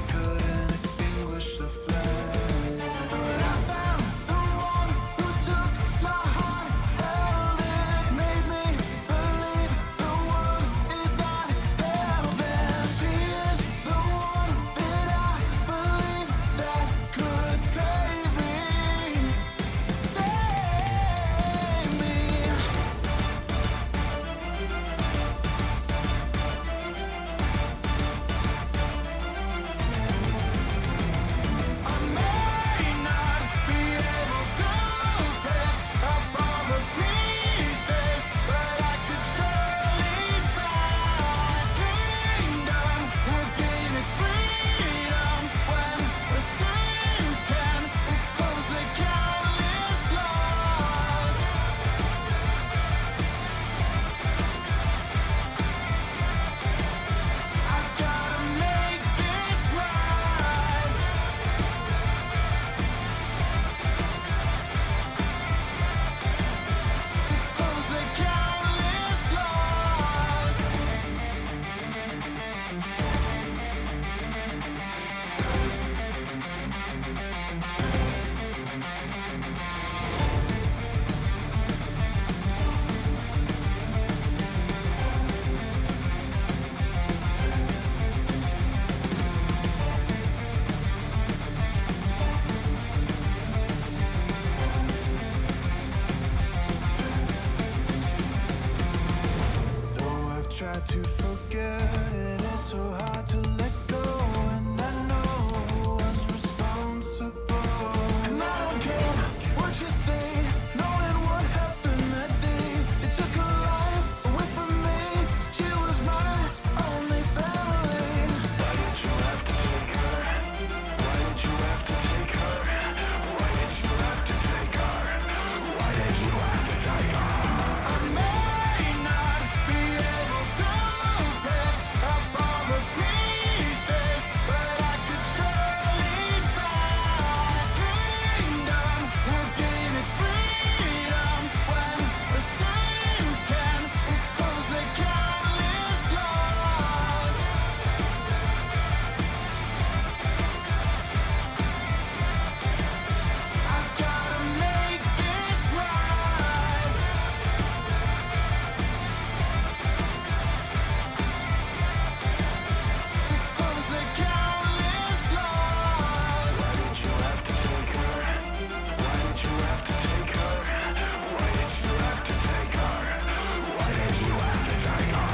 Couldn't extinguish the flame. But I found the one who took my heart, held it, made me believe the world is not hell-bent. She is the one that I believe that could save me. Save me. I may not be able to pick up all the pieces, but I could surely try. This kingdom will gain its freedom when the sins can expose the countless lies. I gotta make this right. Expose the countless lies. Though I've tried to forget it, it's so hard to let go. And I know who was responsible. And I don't care what you say, knowing what happened that day. They took her life away from me. She was my only family. Why did you have to take her? Why did you have to take her? Why did you have to take her? Why did you have to take her? I may not be able to pick up all the pieces, but I could surely try. This kingdom will gain its freedom when the sins can expose the countless lies. I gotta make this right. Expose the countless lies. Why did you have to take her? Why did you have to take her? Why did you have to take her? Why did you have to take her?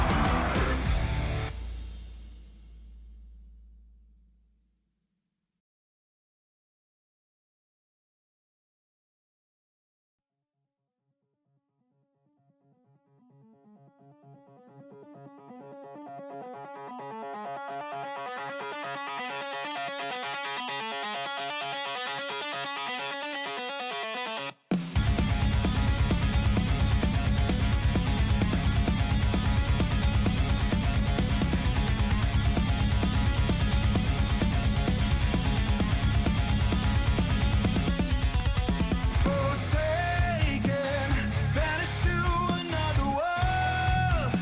Forsaken, banished to another world.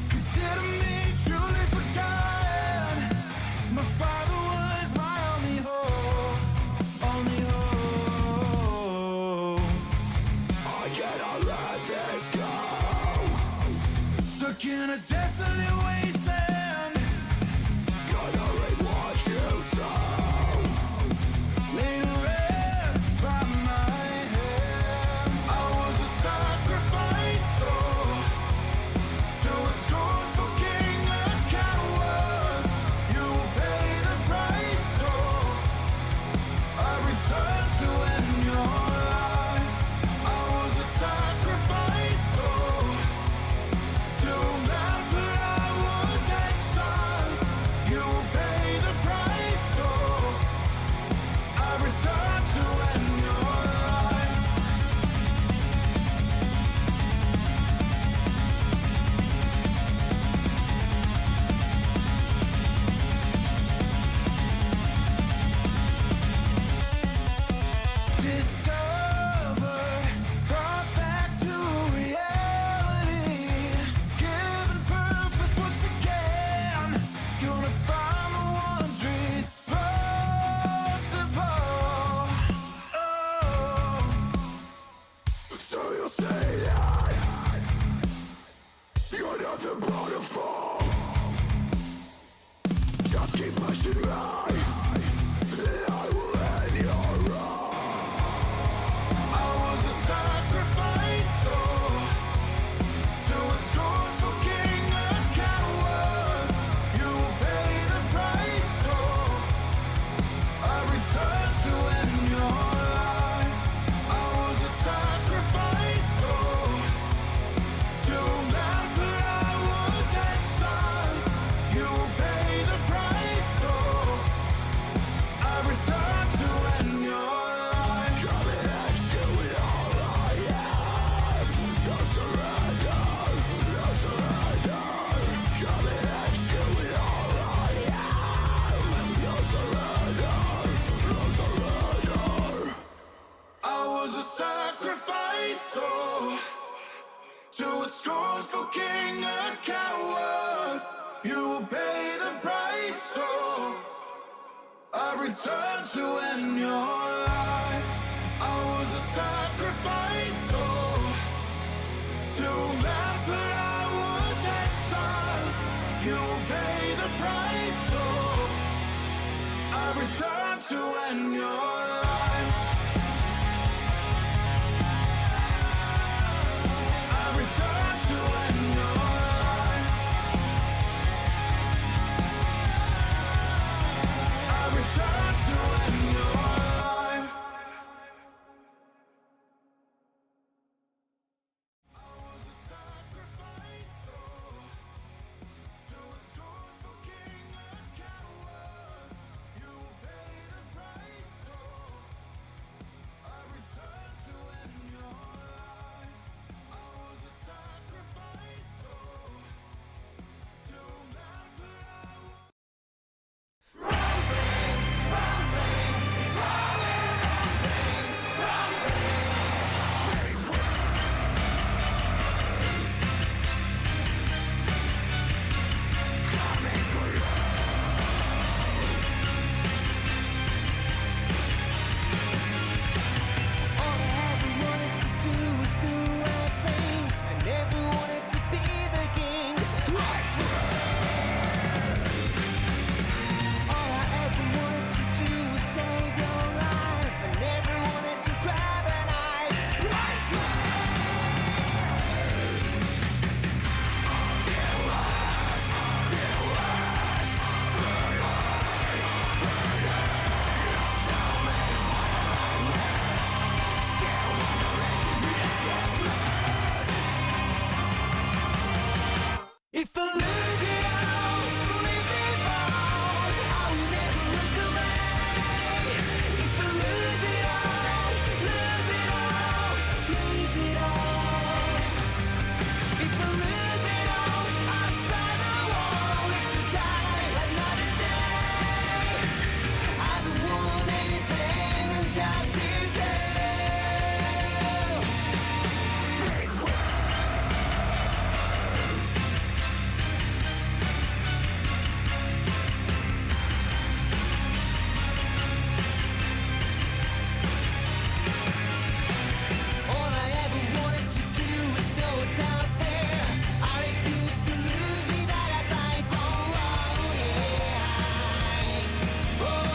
Consider me truly forgotten. My father was my only hope, only hope. I cannot let this go. Stuck in a desolate wasteland. Gonna reap what you sow. Laid to rest by my hand. I was a sacrifice, to a scornful king, a coward. You will pay the price, I return to end your life. I was a sacrifice, to a vampire I say that you're nothing but a fool. Just keep pushing me, and I will end your run. I was a sacrifice, to a scornful king, a coward. You will pay the price, I return to end your life. I was a sacrifice, to a man, but I was exiled. You will pay the price, I return to end your life. Coming at you with all I have. No surrender, no surrender. Coming at you with all I have. No surrender, no surrender. I was a sacrifice, to a scornful king, a coward. You will pay the price, I return to end your life. I was a sacrifice, to a man, but I was exiled. You will pay the price, I return to end your life. I return to end your life. I return to end your life. I was a sacrifice, to a scornful king, a coward. You will pay the price, I return to end your life. I was a sacrifice, to a man, but I was. If I lose it all, slip and fall, I will never look away. If I lose it all, lose it all, lose it all. If I lose it all, outside the wall, let you die another day. I don't want anything and just you too. All I ever wanted to do is know what's out there. I refuse to lose me that I fight. Oh, yeah. Oh.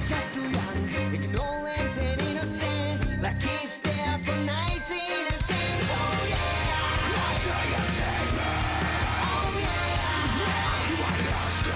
Just too young, ignorant and innocent, like he's there for 19 and 10. Oh, yeah. Why do you save me? Oh, yeah. You are lost to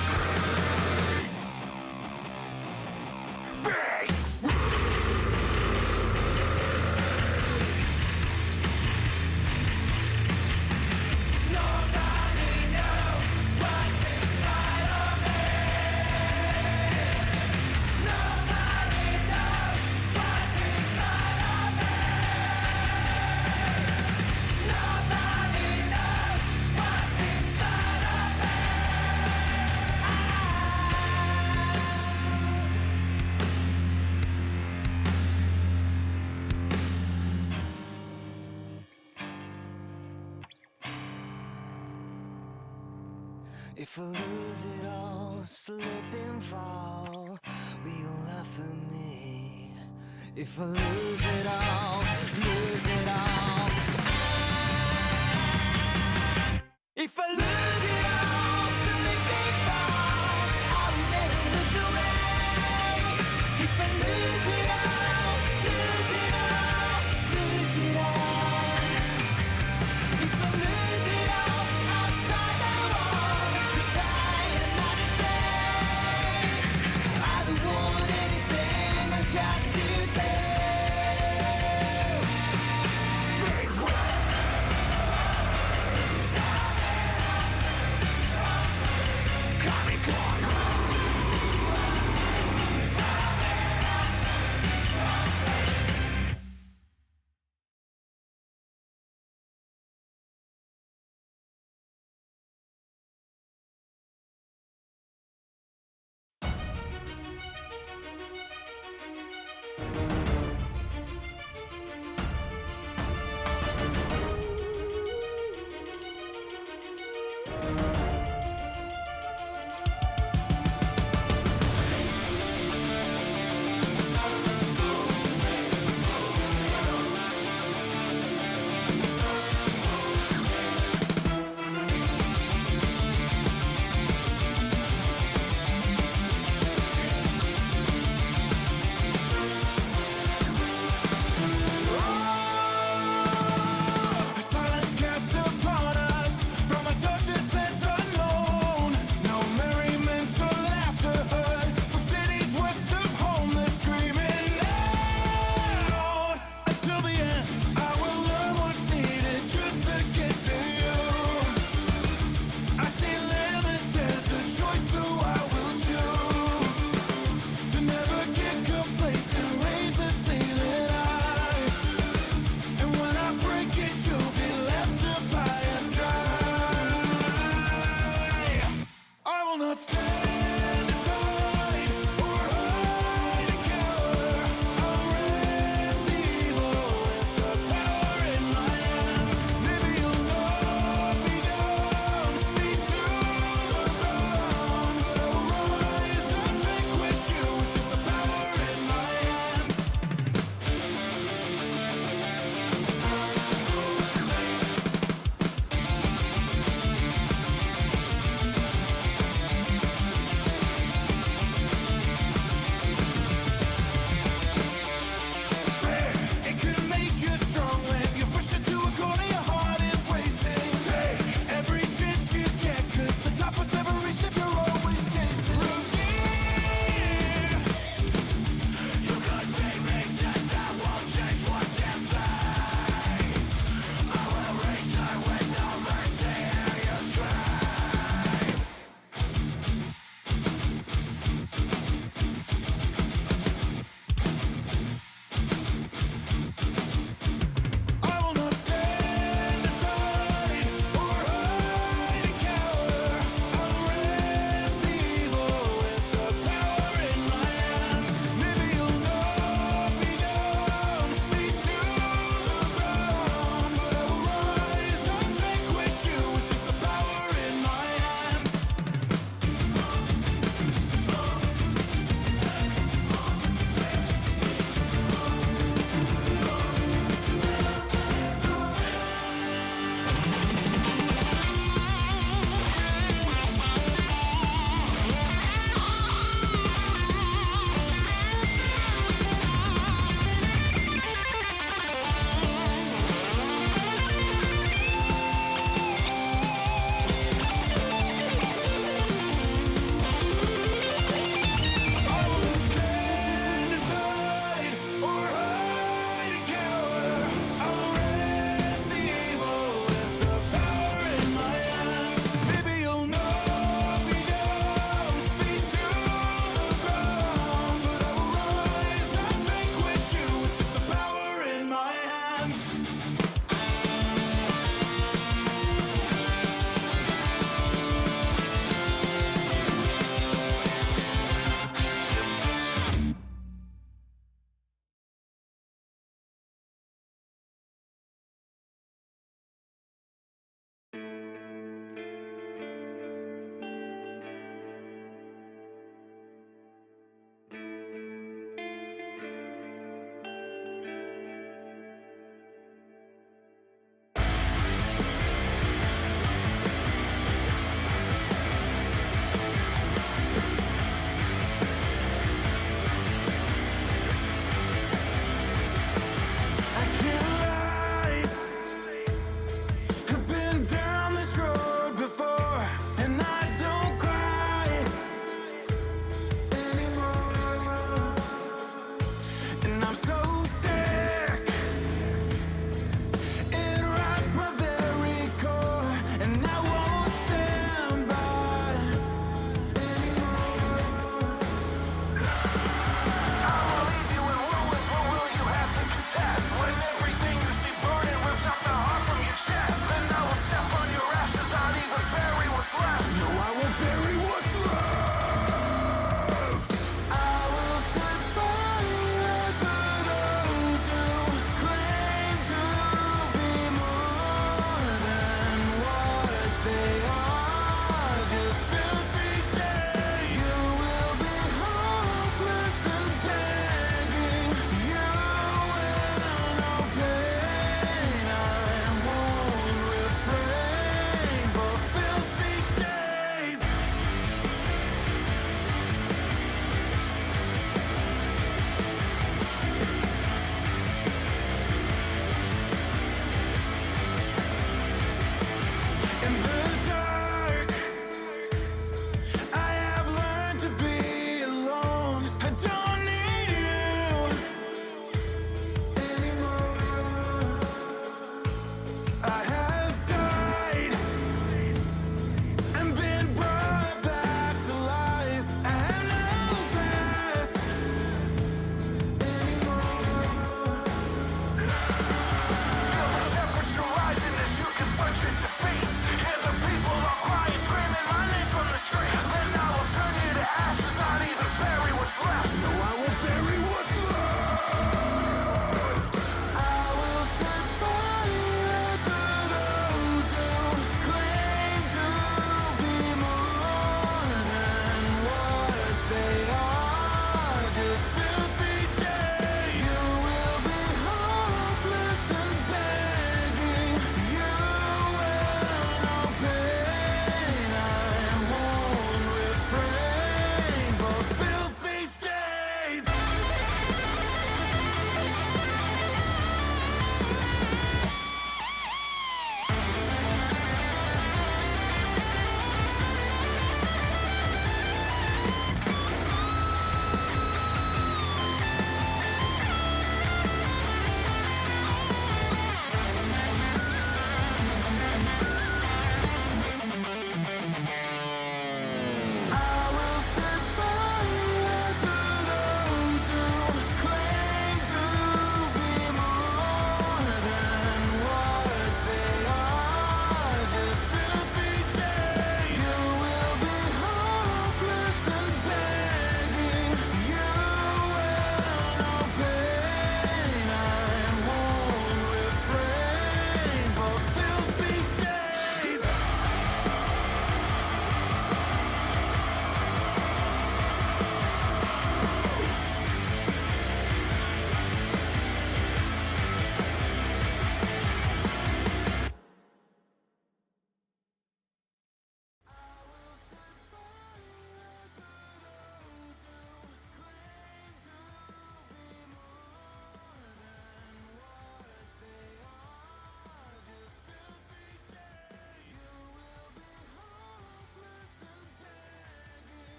If I lose it all, slip and fall, will you laugh at me? If I lose it all, lose it all. If I lose it all, slip and fall, I'll never look away. If I lose it all, lose it all, lose it all. If I lose it all, outside I want to die another day. I don't want anything, just you take.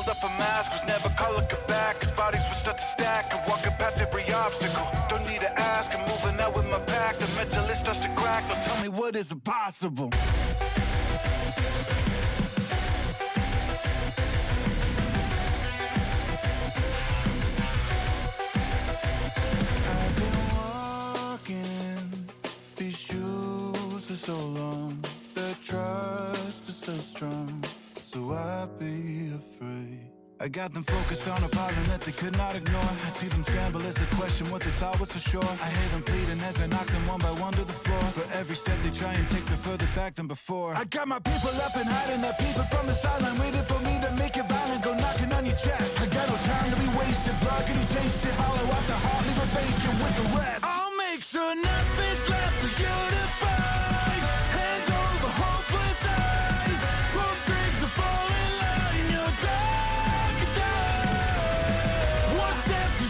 held up a mask, was never called looking back. His bodies were start to stack, and walking past every obstacle. Don't need to ask, I'm moving out with my pack. The mental list starts to crack, so tell me what is impossible. I've been walking these shoes for so long. The trust is so strong, so I'd be afraid. I got them focused on a problem that they could not ignore. I see them scramble as they question what they thought was for sure. I hear them pleading as I knock them one by one to the floor. For every step they try and take, they're further back than before. I got my people up and hiding, the people from the sideline waiting for me to make it violent, go knocking on your chest. I got no time to be wasted, blood can you taste it? Hollow out the heart, leave a vacant with the rest. I'll make sure nothing's left for you to find. Hands over hopeless eyes, pull strings of falling line, you're done.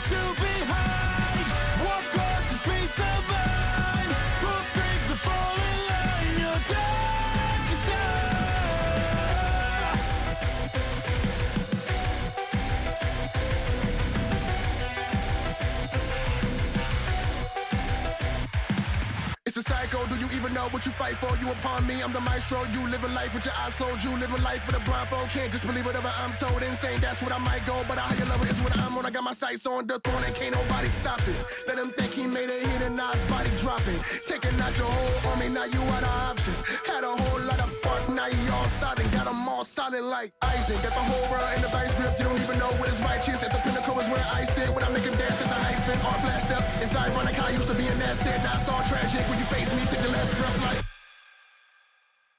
To behind, what causes peace of mind? Pull strings of falling line, your darkest It's a psycho, do you even know what you fight for? You upon me, I'm the maestro. You live a life with your eyes closed. You live a life with a blindfold. Can't just believe whatever I'm told. Insane, that's what I might go. But a higher level is what I'm on. I got my sights on the throne and can't nobody stop it. Let him think he made a hit and now his body dropping. Taking out your whole army, now you out of options. Had a whole lot of bark, now you all solid. Got them all solid like Isaac. Got the whole world in the vice grip. You don't even know what his righteous. At the pinnacle is where I sit. When I make him dance, there's a hyphen. All flashed up. It's ironic how I used to be in that set. Now it's all tragic when you face me. Take the last breath like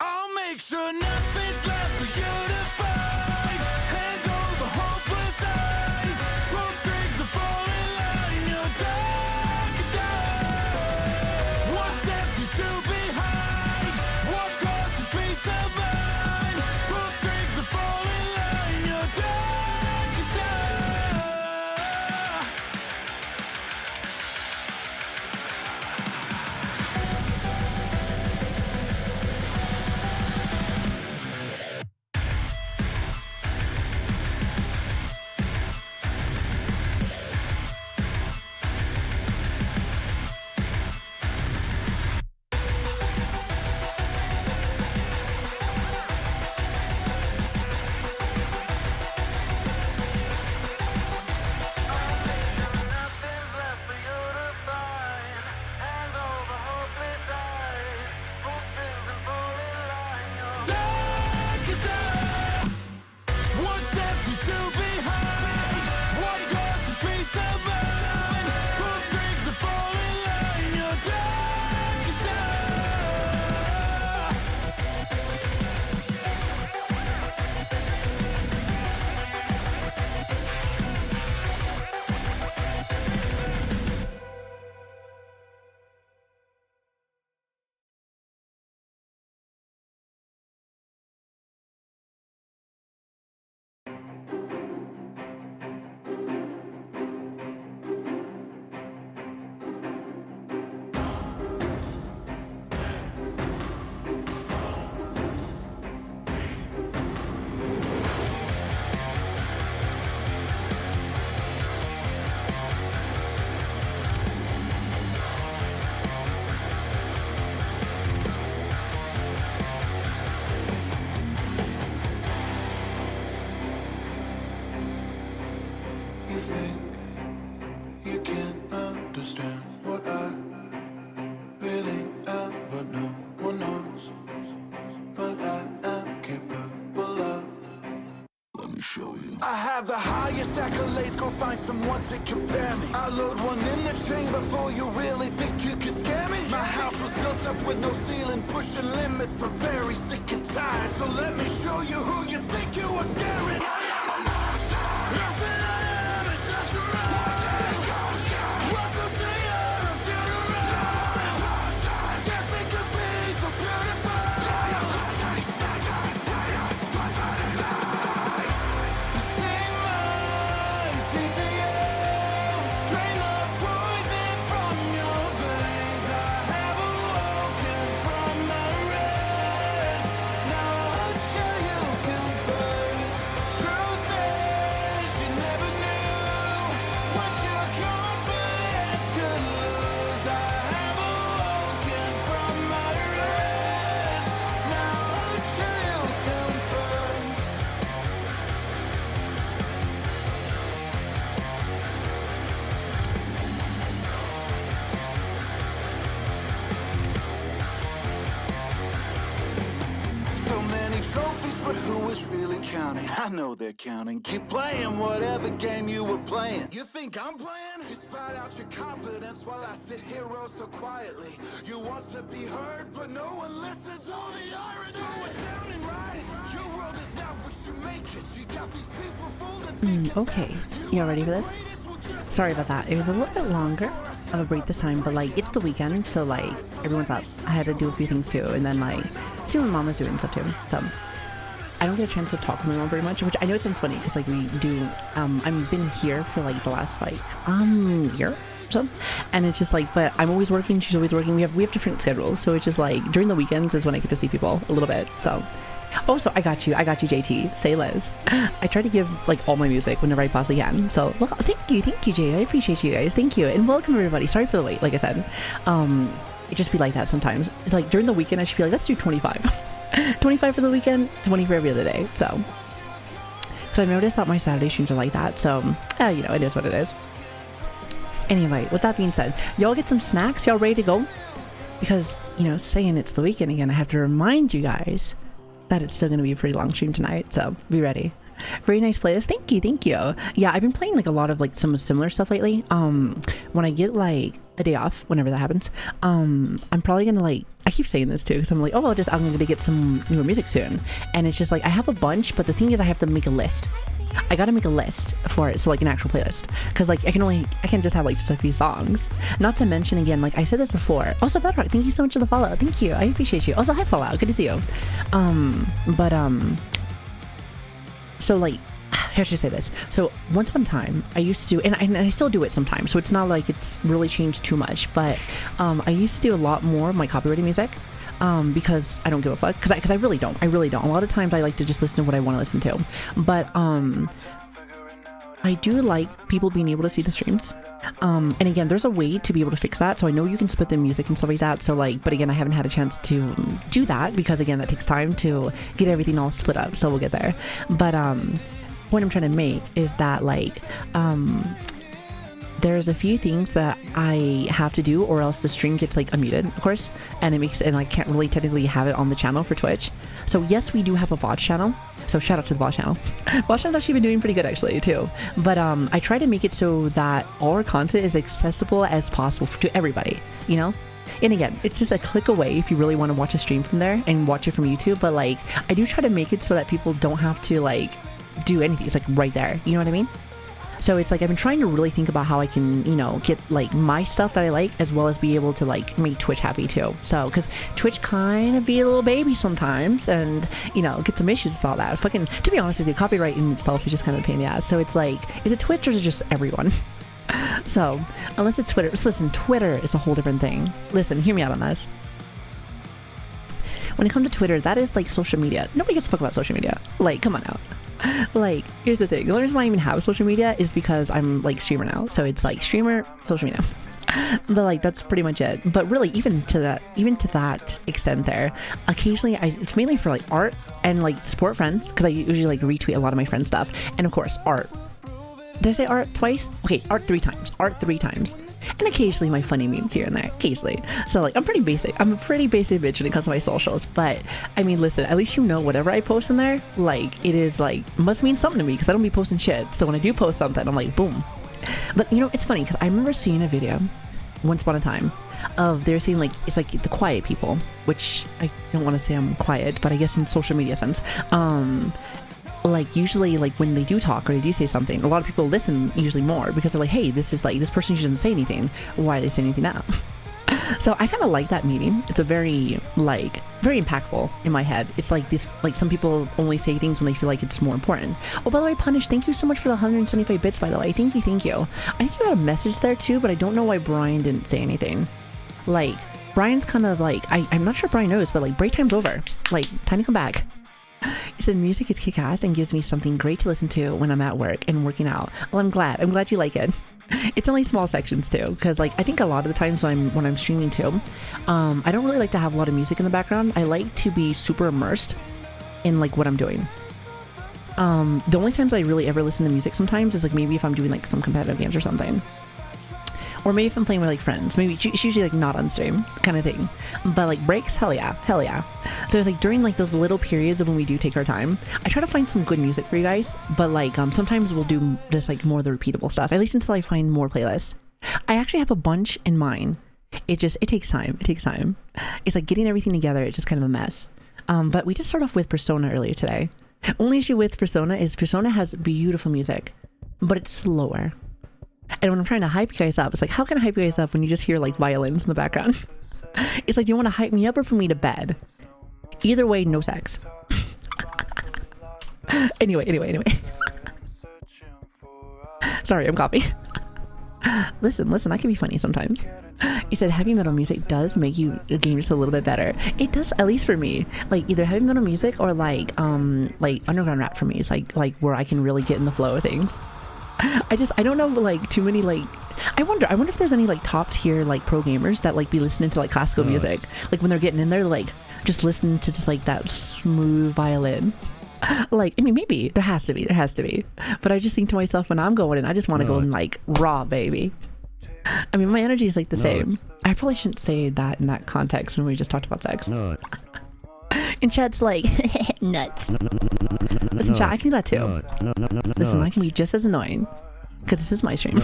I'll make sure nothing's left for you to find. Hands over hopeless eyes, pull strings of falling line, your darkest hour. One step you two behind, what causes peace of mind? Pull strings of falling line, your darkest hour. I have the highest accolades, go find someone to compare me. I load one in the chain before you really think you can scare me. My house was built up with no ceiling, pushing limits, I'm very sick and tired. So let me show you who you think you are scaring. I am a monster. Nothing I am is just a ride. Welcome to your funeral. Guess we could be so beautiful. True it's really counting. I know they're counting. Keep playing whatever game you were playing. You think I'm playing? You spout out your confidence while I sit here oh so quietly. You want to be heard, but no one listens. Oh, the irony. So it's sounding right. Your world is not what you make it. You got these people fooled. Okay, you all ready for this? Sorry about that. It was a little bit longer of a break this time, but like it's the weekend, so like everyone's up. I had to do a few things too, and then like see what Mama's doing and stuff too. So I don't get a chance to talk to my mom very much, which I know it sounds funny because like we do. I've been here for like the last like year or so, and it's just like, but I'm always working. She's always working. We have different schedules, so it's just like during the weekends is when I get to see people a little bit. So. Also, I got you, JT. Say Liz. I try to give like all my music whenever I possibly can. So, well, thank you, Jay. I appreciate you guys. Thank you, and welcome everybody. Sorry for the wait. Like I said, it just be like that sometimes. Like during the weekend, I should be like, let's do 25, 25 for the weekend, 20 for every other day. So, because I've noticed that my Saturday streams are like that. So, you know, it is what it is. Anyway, with that being said, y'all get some snacks. Y'all ready to go? Because you know, saying it's the weekend again, I have to remind you guys that it's still going to be a pretty long stream tonight, so be ready. Very nice playlist. Thank you. Yeah, I've been playing like a lot of like some similar stuff lately. When I get like a day off, whenever that happens, I'm probably gonna like, I keep saying this too because I'm like, oh, I'm gonna get some newer music soon, and it's just like I have a bunch, but the thing is I have to make a list. I gotta make a list for it, so like an actual playlist, because like I can't just have like just a few songs. Not to mention, again, like I said this before. Also, Bedrock, thank you so much for the follow. Thank you, I appreciate you. Also, hi Fallout, good to see you. So like, how should I say this? So once upon a time, I used to, and I still do it sometimes. So it's not like it's really changed too much, but I used to do a lot more of my copyrighted music. Because I don't give a fuck, because I really don't. A lot of times I like to just listen to what I want to listen to, but I do like people being able to see the streams, and again, there's a way to be able to fix that, so I know you can split the music and stuff like that, so like, but again, I haven't had a chance to do that, because again, that takes time to get everything all split up, so we'll get there. But what I'm trying to make is that like there's a few things that I have to do, or else the stream gets like unmuted, of course, and I can't really technically have it on the channel for Twitch. So yes, we do have a VOD channel, so shout out to the VOD channel. VOD channel's actually been doing pretty good actually too, but I try to make it so that all our content is accessible as possible to everybody, you know. And again, it's just a click away if you really want to watch a stream from there and watch it from YouTube, but like I do try to make it so that people don't have to like do anything. It's like right there, you know what I mean? So it's like I've been trying to really think about how I can, you know, get like my stuff that I like, as well as be able to like make Twitch happy too. So because Twitch kind of be a little baby sometimes, and you know, get some issues with all that. Fucking, to be honest with you, copyright in itself is just kind of a pain in the ass. So it's like, is it Twitch or is it just everyone? So unless it's Twitter, listen, Twitter is a whole different thing. Listen, hear me out on this. When it comes to Twitter, that is like social media. Nobody gives a fuck about social media. Like, come on out. Like, here's the thing. The only reason why I even have social media is because I'm like streamer now. So it's like streamer, social media. But like, that's pretty much it. But really, even to that extent there, occasionally it's mainly for like art and like support friends, because I usually like retweet a lot of my friends' stuff. And of course, art. Did I say art twice? Okay, art three times. And occasionally my funny memes here and there, occasionally. So like, I'm a pretty basic bitch when it comes to my socials, but I mean, listen, at least you know whatever I post in there, like, it is like, must mean something to me, because I don't be posting shit. So when I do post something, I'm like, boom. But you know, it's funny, because I remember seeing a video once upon a time of, they're saying like, it's like the quiet people, which I don't want to say I'm quiet, but I guess in social media sense, like usually like when they do talk or they do say something, a lot of people listen usually more, because they're like, hey, this is like, this person doesn't say anything, why are they saying anything now? So I kind of like that meeting. It's a very impactful in my head. It's like this, like some people only say things when they feel like it's more important. Oh, by the way, Punish, thank you so much for the 175 bits, by the way. Thank you. I think you had a message there too, but I don't know why Brian didn't say anything. Like, Brian's kind of like, I'm not sure Brian knows, but like, break time's over. Like, time to come back. He said music is kick-ass and gives me something great to listen to when I'm at work and working out. Well, I'm glad you like it. It's only small sections too, because like I think a lot of the times when I'm streaming too, I don't really like to have a lot of music in the background. I like to be super immersed in like what I'm doing. The only times I really ever listen to music sometimes is like maybe if I'm doing like some competitive games or something. Or maybe if I'm playing with like friends, maybe it's usually like not on stream kind of thing. But like breaks, hell yeah. So it's like during like those little periods of when we do take our time, I try to find some good music for you guys. But like sometimes we'll do just like more of the repeatable stuff, at least until I find more playlists. I actually have a bunch in mind. It takes time. It's like getting everything together. It's just kind of a mess. But we just start off with Persona earlier today. Only issue with Persona is Persona has beautiful music, but it's slower. And when I'm trying to hype you guys up, it's like, how can I hype you guys up when you just hear like violins in the background? It's like, do you want to hype me up or put me to bed? Either way, no sex. Anyway. Sorry, I'm coughing. Listen, I can be funny sometimes. You said heavy metal music does make you the game just a little bit better. It does, at least for me. Like either heavy metal music or like underground rap for me. It's like where I can really get in the flow of things. I don't know like too many like I wonder if there's any like top tier like pro gamers that like be listening to like classical music. Like when they're getting in there, like just listen to just like that smooth violin. Like, I mean, maybe there has to be, but I just think to myself when I'm going in, I just want to go in like raw, baby. I mean, my energy is like the same. I probably shouldn't say that in that context when we just talked about sex. And chat's like, nuts. Listen, chat, I can do that too. Listen, I can be just as annoying because this is my stream.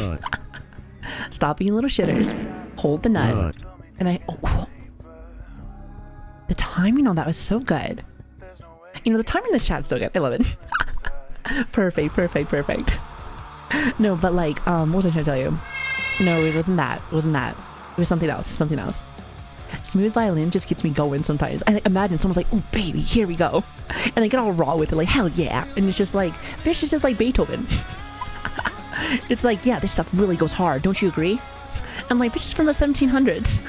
Stop being little shitters. Hold the nut. And the timing on that was so good. You know, the timing in this chat is so good. I love it. Perfect. No, but like, what was I trying to tell you? No, it wasn't that. It was something else. Smooth violin just gets me going sometimes. I imagine someone's like, oh baby, here we go. And they get all raw with it, like, hell yeah. And it's just like, bitch, it's just like Beethoven. It's like, yeah, this stuff really goes hard. Don't you agree? I'm like, bitch, it's from the 1700s.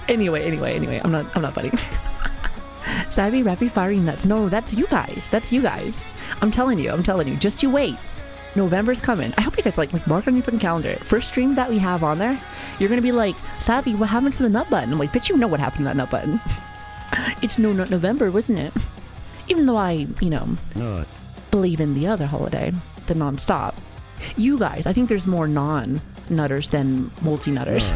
Anyway, I'm not funny. Savvy, rapid firing nuts. No, that's you guys. I'm telling you, just you wait. November's coming. I hope you guys like mark on your fucking calendar. First stream that we have on there, you're gonna be like, Savvy, what happened to the nut button? I'm like, bitch, you know what happened to that nut button. It's no nut November, wasn't it? Even though I, believe in the other holiday, the non-stop. You guys, I think there's more non-nutters than multi-nutters.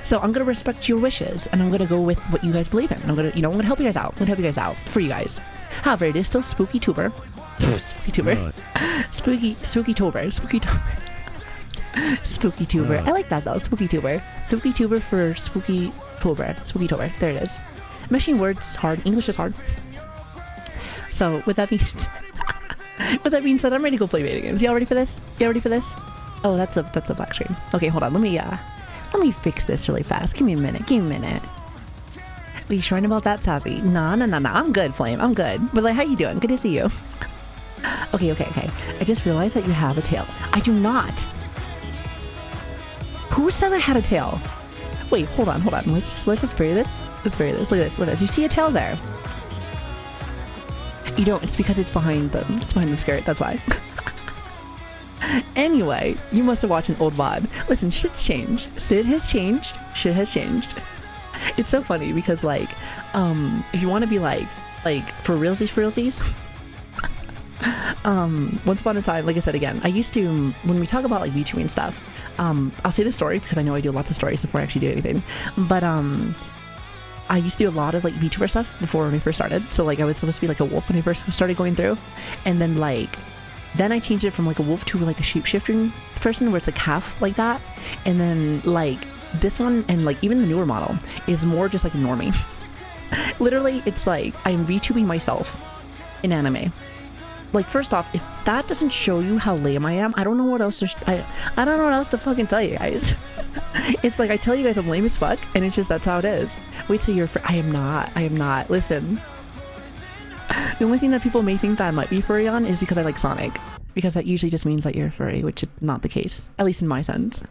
So I'm gonna respect your wishes, and I'm gonna go with what you guys believe in. I'm gonna help you guys out. I'm gonna help you guys out for you guys. However, it is still Spooky Tuber. Spooky Tuber. I like that though. Spooky Tuber for Spooky Tober. There it is. Meshing words is hard. English is hard. So with that being said, I'm ready to go play video games. Y'all ready for this? Oh, that's a black screen. Okay, hold on. Let me fix this really fast. Give me a minute. Are you sure about that, Savvy? Nah. I'm good, Flame. I'm good. But like, how you doing? Good to see you. Okay. I just realized that you have a tail. I do not. Who said I had a tail? Wait, hold on. Let's just bury this. Look at this. You see a tail there? You don't. It's because it's behind the skirt. That's why. Anyway, you must have watched an old VOD. Listen, shit's changed. Shit has changed. It's so funny because like, if you want to be like for realsies. Once upon a time, like I said again, I used to, when we talk about like VTubing and stuff, I'll say the story because I know I do lots of stories before I actually do anything. But I used to do a lot of like VTuber stuff before when I first started. So like I was supposed to be like a wolf when I first started going through, and then I changed it from like a wolf to like a shapeshifting person where it's like half like that. And then like this one and like even the newer model is more just like a normie. Literally, it's like I'm VTubing myself in anime. Like, first off, if that doesn't show you how lame I am, I don't know what else to I don't know what else to fucking tell you guys. It's like I tell you guys I'm lame as fuck, and it's just that's how it is. Wait till you're I am not. Listen. The only thing that people may think that I might be furry on is because I like Sonic. Because that usually just means that you're furry, which is not the case. At least in my sense.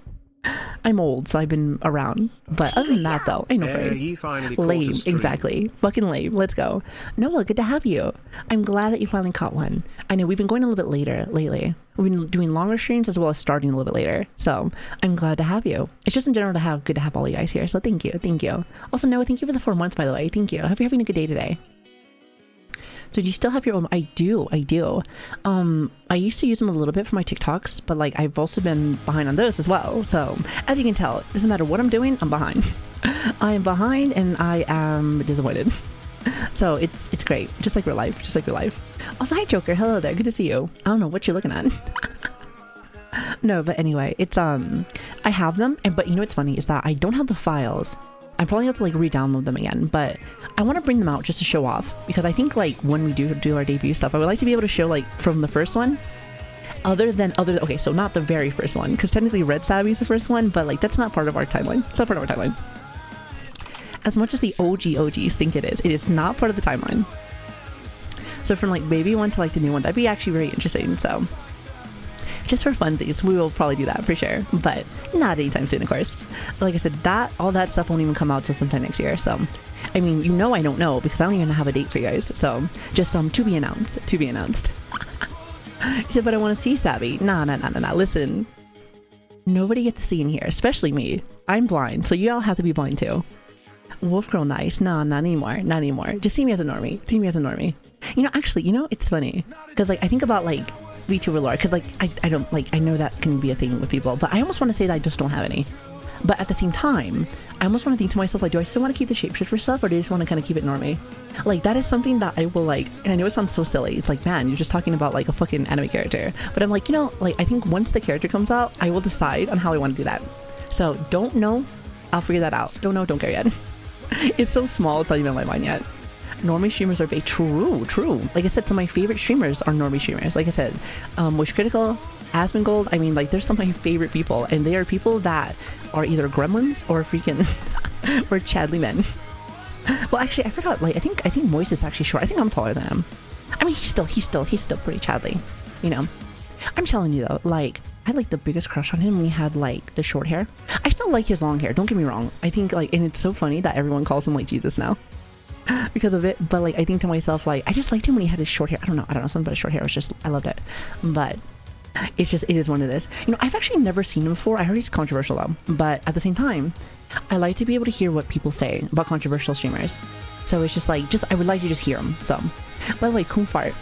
I'm old, so I've been around. But other than that, though, I know furry. Lame, exactly. Fucking lame. Let's go. Noah, good to have you. I'm glad that you finally caught one. I know we've been going a little bit later lately. We've been doing longer streams as well as starting a little bit later. So I'm glad to have you. It's just in general good to have all you guys here. So thank you. Also, Noah, thank you for the 4 months, by the way. Thank you. I hope you're having a good day today. So do you still have your own? I do. I used to use them a little bit for my TikToks, but like I've also been behind on those as well. So as you can tell, it doesn't matter what I'm doing, I'm behind. I am behind and I am disappointed. So it's great. Just like real life. Just like real life. Also, hi Joker. Hello there. Good to see you. I don't know what you're looking at. No, but anyway, it's I have them, but you know what's funny is that I don't have the files. I probably have to like re-download them again, but I want to bring them out just to show off, because I think like when we do our debut stuff, I would like to be able to show like from the first one, okay, so not the very first one, because technically Red Savvy is the first one, but like that's not part of our timeline. It's not part of our timeline. As much as the OGs think it is not part of the timeline. So from like baby one to like the new one, that'd be actually very interesting. So just for funsies, we will probably do that for sure, but not anytime soon, of course. Like I said, all that stuff won't even come out till sometime next year. So, I mean, you know, I don't know because I don't even have a date for you guys. So, just to be announced. To be announced. He said, but I want to see Savvy. Nah. Listen, nobody gets to see in here, especially me. I'm blind, so you all have to be blind too. Wolf Girl, nice. Nah, not anymore. Not anymore. Just see me as a normie. You know, actually, you know, it's funny because like I think about like VTuber lore, because like I don't like, I know that can be a thing with people, but I almost want to say that I just don't have any. But at the same time, I almost want to think to myself, like, do I still want to keep the shapeshifter stuff, or do I just want to kind of keep it normie? Like, that is something that I will like, and I know it sounds so silly, it's like, man, you're just talking about like a fucking anime character, but I'm like, you know, like I think once the character comes out, I will decide on how I want to do that. So don't know, I'll figure that out. Don't know, don't care yet. It's so small, it's not even on my mind yet. Normie streamers are very true. Like I said, some of my favorite streamers are normie streamers. Like I said, Wish Critical, Asmongold, I mean, like there's some of my favorite people, and they are people that are either gremlins or freaking or Chadley men. Well, actually, I forgot, like I think Moist is actually short. I think I'm taller than him. I mean, he's still pretty Chadley, you know. I'm telling you though, like I had like the biggest crush on him when he had like the short hair. I still like his long hair, don't get me wrong. I think like, and it's so funny that everyone calls him like Jesus now because of it, but like I think to myself, like I just liked him when he had his short hair. I don't know, something about his short hair was just, I loved it. But it is what it is. You know, I've actually never seen him before. I heard he's controversial though, but at the same time, I like to be able to hear what people say about controversial streamers. So it's just like, I would like to just hear him. So, by the way, Kumfart,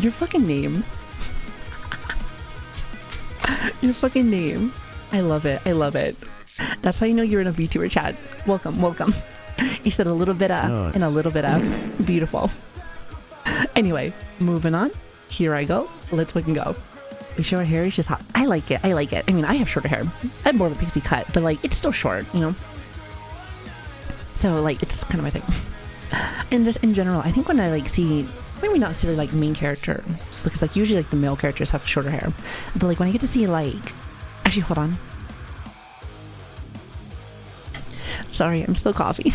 your fucking name. Your fucking name. I love it. That's how you know you're in a VTuber chat. Welcome. He said a little bit of and a little bit of. Beautiful. Anyway, moving on. Here I go. Let's fucking go. The short hair is just hot. I like it. I mean, I have shorter hair. I have more of a pixie cut, but like it's still short, you know? So like it's kind of my thing. And just in general, I think when I like see, maybe not necessarily like main character, because like usually like the male characters have shorter hair, but like when I get to see like, actually hold on. Sorry, I'm still coughing.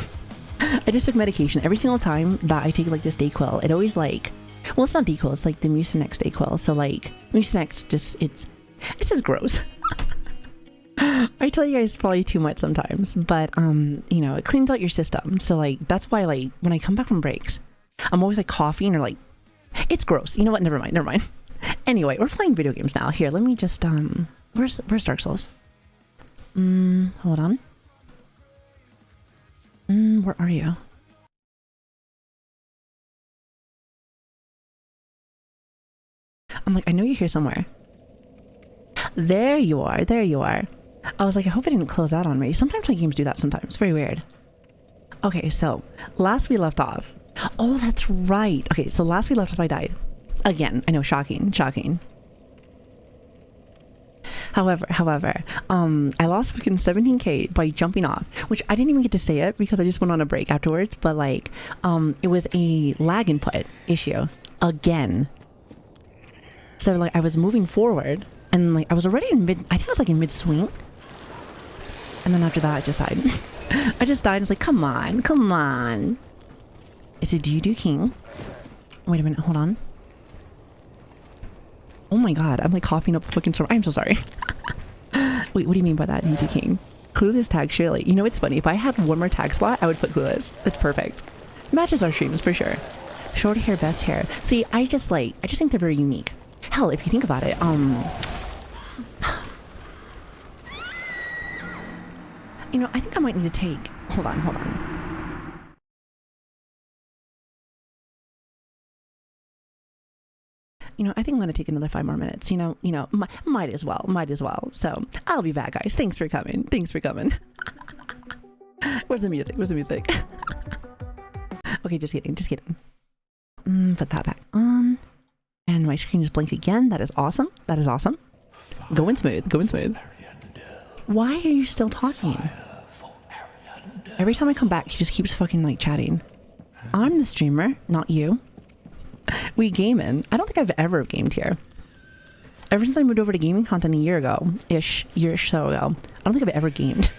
I just took medication. Every single time that I take like this Dayquil, it always like, well, it's not Dayquil, it's like the Mucinex Dayquil. So like Mucinex just, it's just gross. I tell you guys probably too much sometimes, but you know, it cleans out your system. So like that's why like when I come back from breaks, I'm always like coughing or like, it's gross. You know what? Never mind. Anyway, we're playing video games now. Here, let me just where's Dark Souls? Hold on. Where are you? I'm like, I know you're here somewhere. There you are. I was like, I hope it didn't close out on me. Sometimes my games do that sometimes. Very weird. Okay, so last we left off. Oh, that's right. Okay, so last we left off, I died. Again, I know, shocking. However, I lost fucking 17k by jumping off, which I didn't even get to say it because I just went on a break afterwards, but like, it was a lag input issue again. So like I was moving forward and like I was already in I think I was like in mid swing. And then after that I just died. I just died. It's like, come on. Is it Do King? Wait a minute, hold on. Oh my god, I'm like coughing up a fucking storm. I'm so sorry. Wait, what do you mean by that, Do King? Clueless tag, surely. You know, it's funny. If I had one more tag spot, I would put Clueless. That's perfect. Matches our streams for sure. Short hair, best hair. See, I just think they're very unique. Hell, if you think about it, you know, I think I might need to take, hold on. You know, I think I'm gonna take another 5 more minutes. Might as well. So I'll be back, guys. Thanks for coming. Where's the music? Okay, just kidding. Put that back on. And my screen is blank again. That is awesome. Going smooth. Why are you still talking? Every time I come back, he just keeps fucking like chatting. I'm the streamer, not you. We gaming. I don't think I've ever gamed here. Ever since I moved over to gaming content a year or so ago, I don't think I've ever gamed.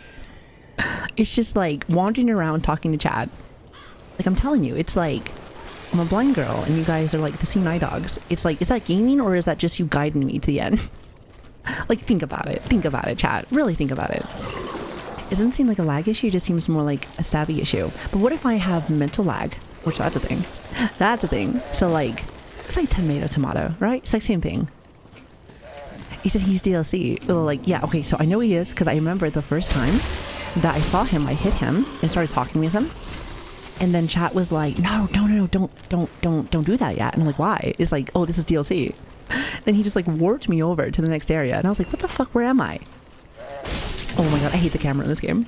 It's just like wandering around talking to chat. Like I'm telling you, it's like I'm a blind girl and you guys are like the Seeing Eye Dogs. It's like, is that gaming or is that just you guiding me to the end? Like think about it, chat. Really think about it. It doesn't seem like a lag issue, it just seems more like a savvy issue. But what if I have mental lag? Which that's a thing. So like, it's like tomato, right? It's like same thing. He said he's DLC. Like, yeah, okay, so I know he is because I remember the first time that I saw him, I hit him and started talking with him. And then chat was like, no, don't do that yet. And I'm like, why? It's like, oh, this is DLC. Then he just like warped me over to the next area. And I was like, what the fuck, where am I? Oh my god, I hate the camera in this game.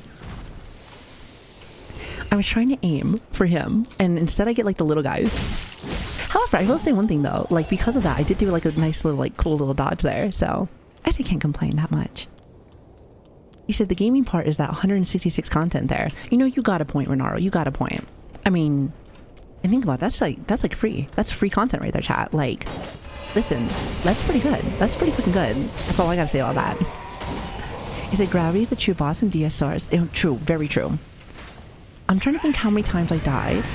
I was trying to aim for him, and instead I get like the little guys. However, I will say one thing though, like because of that, I did do like a nice little like cool little dodge there, so I think I can't complain that much. You said the gaming part is that 166 content there. You know, you got a point, Renaro, you got a point. I mean, and think about it, that's like free. That's free content right there, chat. Like, listen, that's pretty good. That's pretty fucking good. That's all I gotta say about that. Is it Gravity is the true boss in DSRs? True, very true. I'm trying to think how many times I died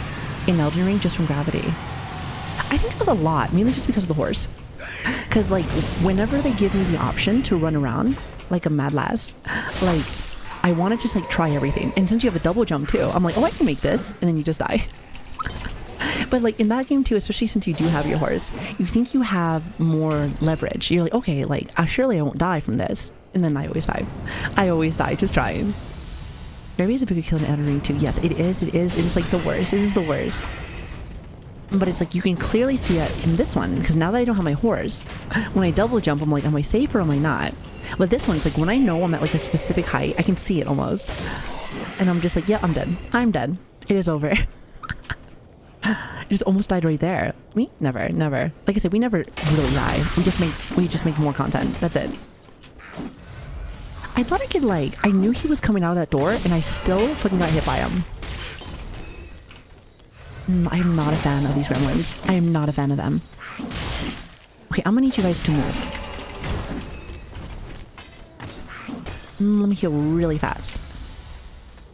in Elden Ring just from Gravity. I think it was a lot, mainly just because of the horse. Because like, whenever they give me the option to run around like a mad lass, like, I want to just like try everything. And since you have a double jump too, I'm like, oh, I can make this, and then you just die. But like in that game too, especially since you do have your horse, you think you have more leverage. You're like, okay, like, surely I won't die from this. And then I always die just trying. Gravity is a bigger kill in Elden Ring too. Yes, it is. It is like the worst. It is the worst. But it's like you can clearly see it in this one, because now that I don't have my horse, when I double jump, I'm like, am I safe or am I not? But this one, it's like when I know I'm at like a specific height, I can see it almost. And I'm just like, yeah, I'm dead. I'm dead. It is over. I just almost died right there. We never. Like I said, we never really die. We just make more content. That's it. I thought I could like, I knew he was coming out of that door and I still fucking got hit by him. I am not a fan of these gremlins. I am not a fan of them. Okay, I'm gonna need you guys to move. Let me heal really fast.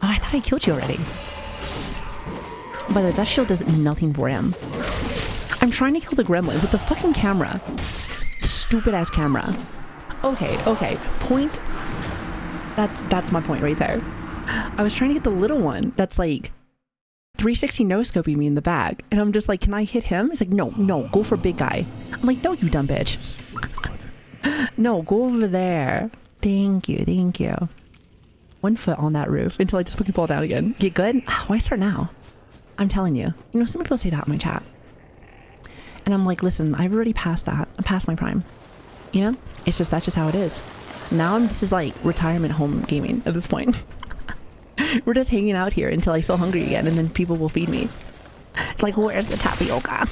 Oh, I thought I killed you already. By the way, that shield does nothing for him. I'm trying to kill the gremlin with the fucking camera. Stupid ass camera. Okay. Point. That's my point right there. I was trying to get the little one that's like 360 no-scoping me in the back. And I'm just like, can I hit him? It's like, no, go for big guy. I'm like, no, you dumb bitch. No, go over there. Thank you. 1 foot on that roof until I just fucking fall down again. Get good? Why start now? I'm telling you. You know, some people say that in my chat. And I'm like, listen, I've already passed that. I'm past my prime. You know? That's just how it is. Now this is like retirement home gaming at this point. We're just hanging out here until I feel hungry again, and then people will feed me. It's like, where's the tapioca?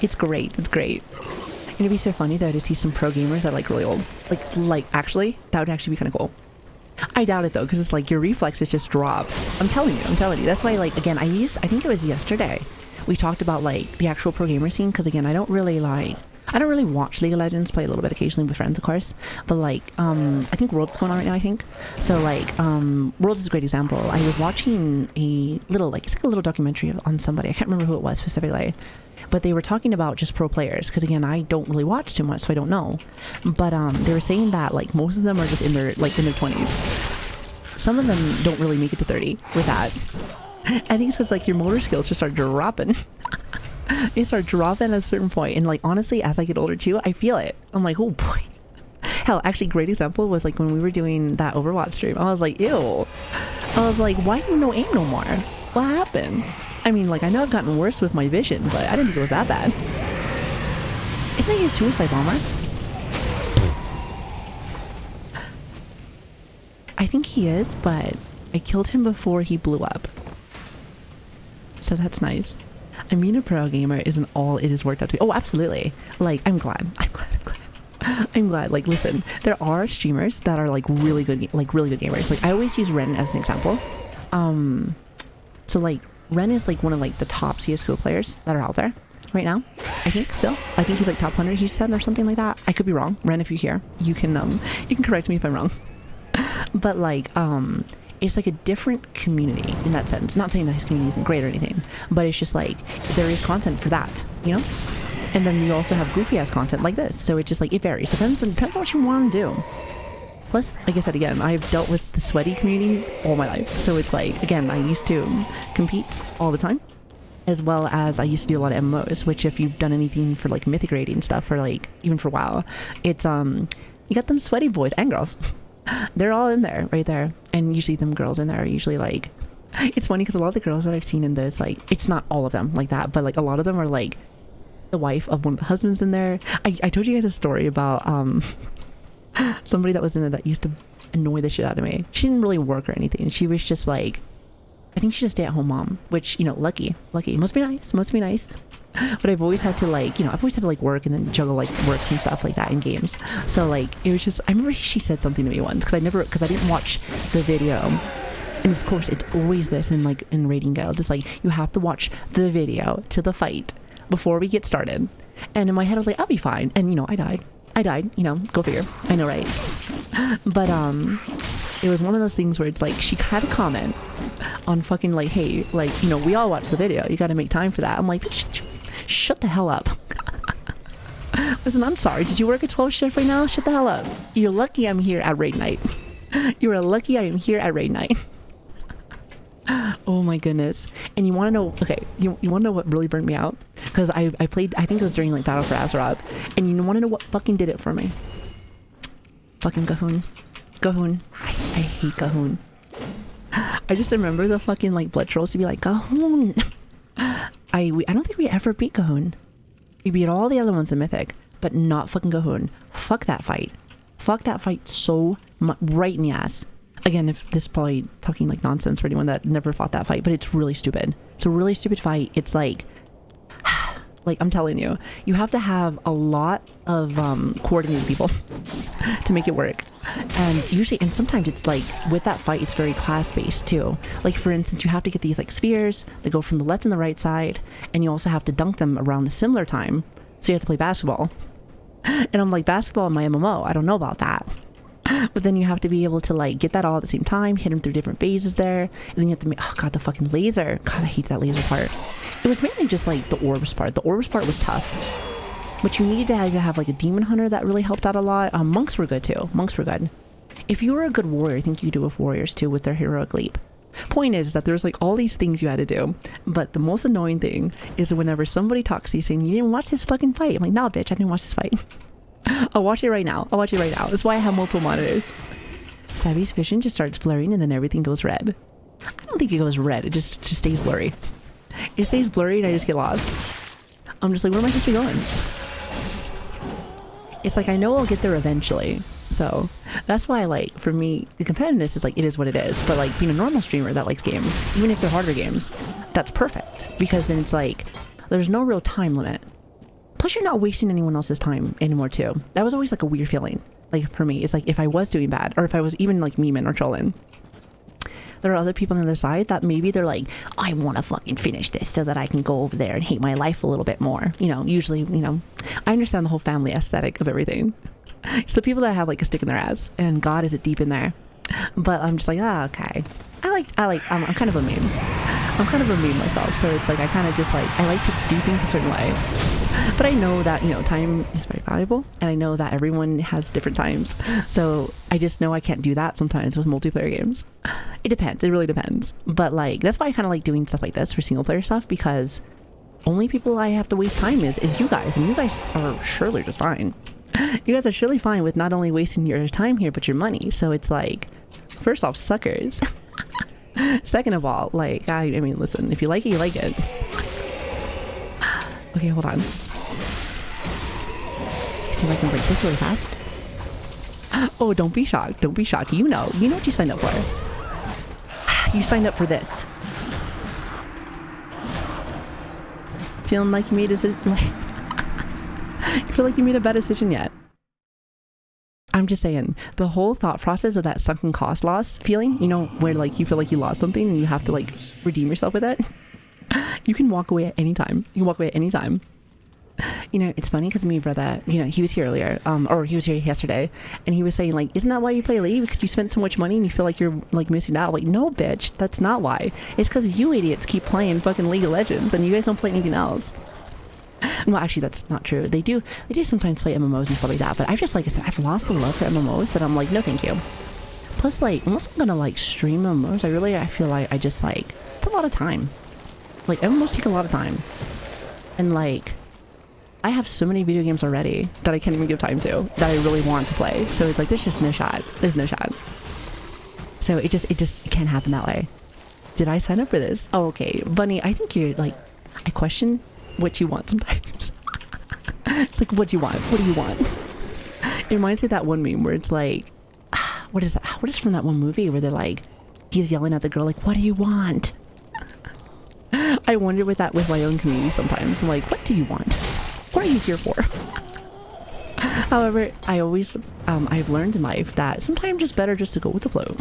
It's great. It'd be so funny though to see some pro gamers that are like really old. Like actually, that would actually be kind of cool. I doubt it though, because it's like your reflexes just drop. I'm telling you. That's why, like, again, I think it was yesterday, we talked about like the actual pro gamer scene, because again, I don't really watch League of Legends, play a little bit occasionally with friends, of course, but like, I think Worlds is going on right now, I think. So like, Worlds is a great example. I was watching a little, like, it's like a little documentary on somebody, I can't remember who it was specifically, but they were talking about just pro players, because again, I don't really watch too much, so I don't know. But they were saying that like most of them are just in their 20s. Some of them don't really make it to 30 with that. I think it's because like your motor skills just start dropping. They start dropping at a certain point, and like honestly, as I get older too, I feel it. I'm like, oh boy. Hell, actually, great example was like when we were doing that Overwatch stream. I was like, ew. I was like, why do you no aim no more? What happened? I mean, like, I know I've gotten worse with my vision, but I didn't think it was that bad. Isn't he a suicide bomber? I think he is, but I killed him before he blew up. So that's nice. I mean, a pro gamer isn't all it is worked out to be. Oh, absolutely. Like, I'm glad. Like, listen, there are streamers that are like really good gamers. Like, I always use Ren as an example. So like, Ren is like one of like the top CSGO players that are out there right now. I think still. I think he's like top 100, he said, or something like that. I could be wrong. Ren, if you're here, you can correct me if I'm wrong. But like, it's like a different community in that sense. Not saying that his community isn't great or anything, but it's just like there is content for that, you know? And then you also have goofy ass content like this. So it just like, it varies. Depends on what you want to do. Plus, like I said again, I've dealt with the sweaty community all my life. So it's like, again, I used to compete all the time, as well as I used to do a lot of MMOs, which if you've done anything for like mythic rating stuff, or like even for WoW, it's you got them sweaty boys and girls. They're all in there, right there. And usually them girls in there are usually like, it's funny because a lot of the girls that I've seen in this, like, it's not all of them like that, but like a lot of them are like the wife of one of the husbands in there. I told you guys a story about somebody that was in it that used to annoy the shit out of me. She didn't really work or anything. She was just like, I think she's a stay-at-home mom, which, you know, lucky. Must be nice. But I've always had to like, you know, work and then juggle like works and stuff like that in games. So like, it was just, I remember she said something to me once, because I didn't watch the video. And of course, it's always this in like in rating guides. It's like, you have to watch the video to the fight before we get started. And in my head, I was like, I'll be fine. And you know, I died, you know, go figure. I know, right? But it was one of those things where it's like, she had a comment on fucking like, hey, like, you know, we all watch the video, you got to make time for that. I'm like, shut the hell up. Listen, I'm sorry, did you work a 12 shift right now? Shut the hell up. You're lucky I'm here at raid night. You are lucky I am here at raid night. Oh my goodness. And you want to know, okay, you want to know what really burnt me out? Because I played, I think it was during like Battle for Azeroth, and you want to know what fucking did it for me? Fucking Gahun. I hate Gahun. I just remember the fucking like blood trolls to be like, Gahun. I don't think we ever beat Gahun. We beat all the other ones in Mythic, but not fucking Gahun. Fuck that fight so much, right in the ass. Again, if this is probably talking like nonsense for anyone that never fought that fight, but it's really stupid. It's a really stupid fight. It's like I'm telling you, you have to have a lot of coordinated people to make it work. And sometimes it's like, with that fight, it's very class-based too. Like, for instance, you have to get these like spheres that go from the left and the right side, and you also have to dunk them around a similar time. So you have to play basketball. And I'm like, basketball in my MMO, I don't know about that. But then you have to be able to like get that all at the same time, hit them through different phases there, and then you have to make, oh god, the fucking laser. God, I hate that laser part. It was mainly just like the orbs part. The orbs part was tough, but you needed to have like a demon hunter that really helped out a lot. Monks were good too. Monks were good. If you were a good warrior, I think you could do with warriors too with their heroic leap. Point is that there's like all these things you had to do, but the most annoying thing is whenever somebody talks to you saying, you didn't watch this fucking fight. I'm like, nah bitch, I didn't watch this fight. I'll watch it right now. That's why I have multiple monitors. Savvy's vision just starts blurring and then everything goes red. I don't think it goes red, it just stays blurry. It stays blurry and I just get lost. I'm just like, where am I supposed to be going? It's like, I know I'll get there eventually. So that's why, like, for me, the competitiveness is like, it is what it is. But like, being a normal streamer that likes games, even if they're harder games, that's perfect. Because then it's like, there's no real time limit. Plus you're not wasting anyone else's time anymore too. That was always like a weird feeling. Like for me, it's like if I was doing bad, or if I was even like memeing or trolling, there are other people on the other side that maybe they're like, I want to fucking finish this so that I can go over there and hate my life a little bit more. You know, usually, you know, I understand the whole family aesthetic of everything. It's the people that have like a stick in their ass, and God, is it deep in there? But I'm just like, okay. I'm kind of a meme. I'm kind of a meme myself, so it's like I kind of just like, I like to do things a certain way. But I know that, you know, time is very valuable, and I know that everyone has different times. So I just know I can't do that sometimes with multiplayer games. It depends. It really depends. But like, that's why I kind of like doing stuff like this for single player stuff, because only people I have to waste time is you guys, and you guys are surely just fine. You guys are surely fine with not only wasting your time here, but your money. So it's like, first off, suckers. Second of all, like, I mean, listen, if you like it, you like it. Okay, hold on. See if I can break this really fast. Oh, don't be shocked. Don't be shocked. You know what you signed up for. You signed up for this. Feeling like you made a decision. You feel like you made a bad decision yet? I'm just saying, the whole thought process of that sunken cost loss feeling, you know, where like you feel like you lost something and you have to like redeem yourself with it. You can walk away at any time. You can walk away at any time. You know, it's funny because me and brother, you know, he was here earlier, or he was here yesterday, and he was saying like, isn't that why you play League? Because you spent so much money and you feel like you're like missing out. Like, no, bitch, that's not why. It's because you idiots keep playing fucking League of Legends and you guys don't play anything else. Well, actually, that's not true. They do sometimes play MMOs and stuff like that, but I've just, like I said, I've lost the love for MMOs that I'm like, no, thank you. Plus, like, unless I'm gonna like stream MMOs, I feel like I just like, it's a lot of time. Like, MMOs take a lot of time, and like, I have so many video games already that I can't even give time to that I really want to play. So it's like, there's just no shot. There's no shot. So it can't happen that way. Did I sign up for this? Oh, okay, Bunny. I think you're like, I question what you want sometimes. It's like, what do you want? What do you want? It reminds me of that one meme where it's like, what is that? What is from that one movie where they're like, he's yelling at the girl like, what do you want? I wonder with my own community sometimes. I'm like, what do you want? What are you here for? However, I've learned in life that sometimes it's better just to go with the flow.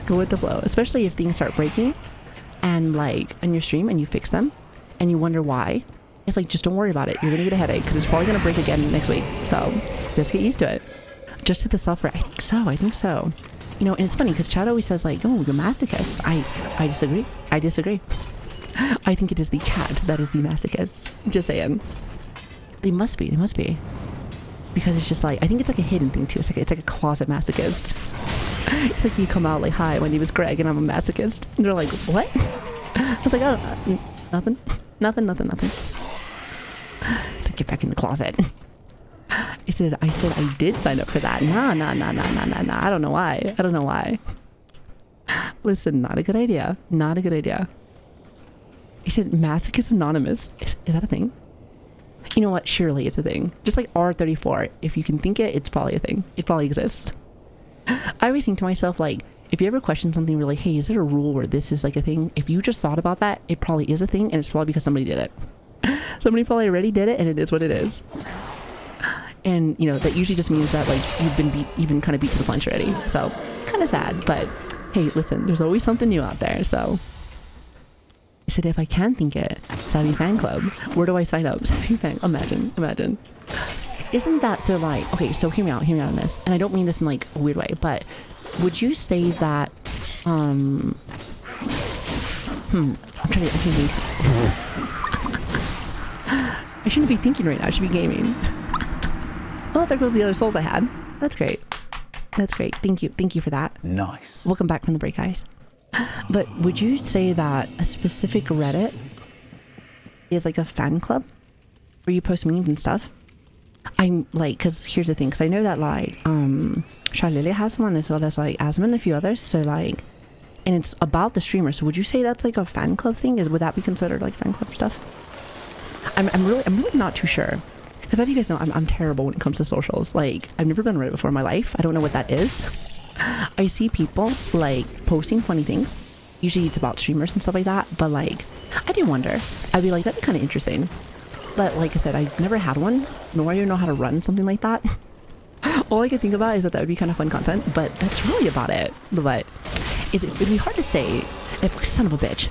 Go with the flow, especially if things start breaking and like on your stream and you fix them and you wonder why. It's like, just don't worry about it. You're gonna get a headache because it's probably gonna break again next week. So just get used to it. Just to the software. I think so. You know, and it's funny because Chad always says like, oh, you're masochist. I disagree. I think it is the Chad that is the masochist. Just saying. They must be. Because it's just like, I think it's like a hidden thing too. It's like a closet masochist. It's like you come out like, hi, my name is Greg and I'm a masochist. And they're like, what? I was like, oh, nothing. So get back in the closet. I said I did sign up for that. Nah. I don't know why. Listen, not a good idea. He said Masochist Anonymous. Is that a thing? You know what? Surely it's a thing. Just like R34. If you can think it, it's probably a thing. It probably exists. I always think to myself, like, if you ever question something really, hey, is there a rule where this is like a thing? If you just thought about that, it probably is a thing, and it's probably because somebody did it. Somebody probably already did it, and it is what it is. And, you know, that usually just means that, like, you've been kind of beat to the punch already. So, kind of sad, but hey, listen, there's always something new out there, so. I said, if I can think it, Savvy Fan Club, where do I sign up? Savvy Fan, imagine. Isn't that so, like, okay, so hear me out on this, and I don't mean this in, like, a weird way, but would you say that, I'm trying to think. I shouldn't be thinking right now, I should be gaming. Oh, there goes the other souls I had. That's great. Thank you for that. Nice. Welcome back from the break, guys. But would you say that a specific Reddit is like a fan club where you post memes and stuff? I'm like, because here's the thing, because I know that like Charlili has one as well as like Asma and a few others, so like, and it's about the streamer. So would you say that's like a fan club thing? Would that be considered like fan club stuff? I'm really not too sure, because as you guys know, I'm terrible when it comes to socials. Like, I've never been on Reddit before in my life. I don't know what that is. I see people like posting funny things. Usually it's about streamers and stuff like that, but like, I do wonder. I'd be like, that'd be kind of interesting. But like I said, I've never had one, nor do I know how to run something like that. All I can think about is that would be kind of fun content, but that's really about it. But it'd be hard to say if, son of a bitch.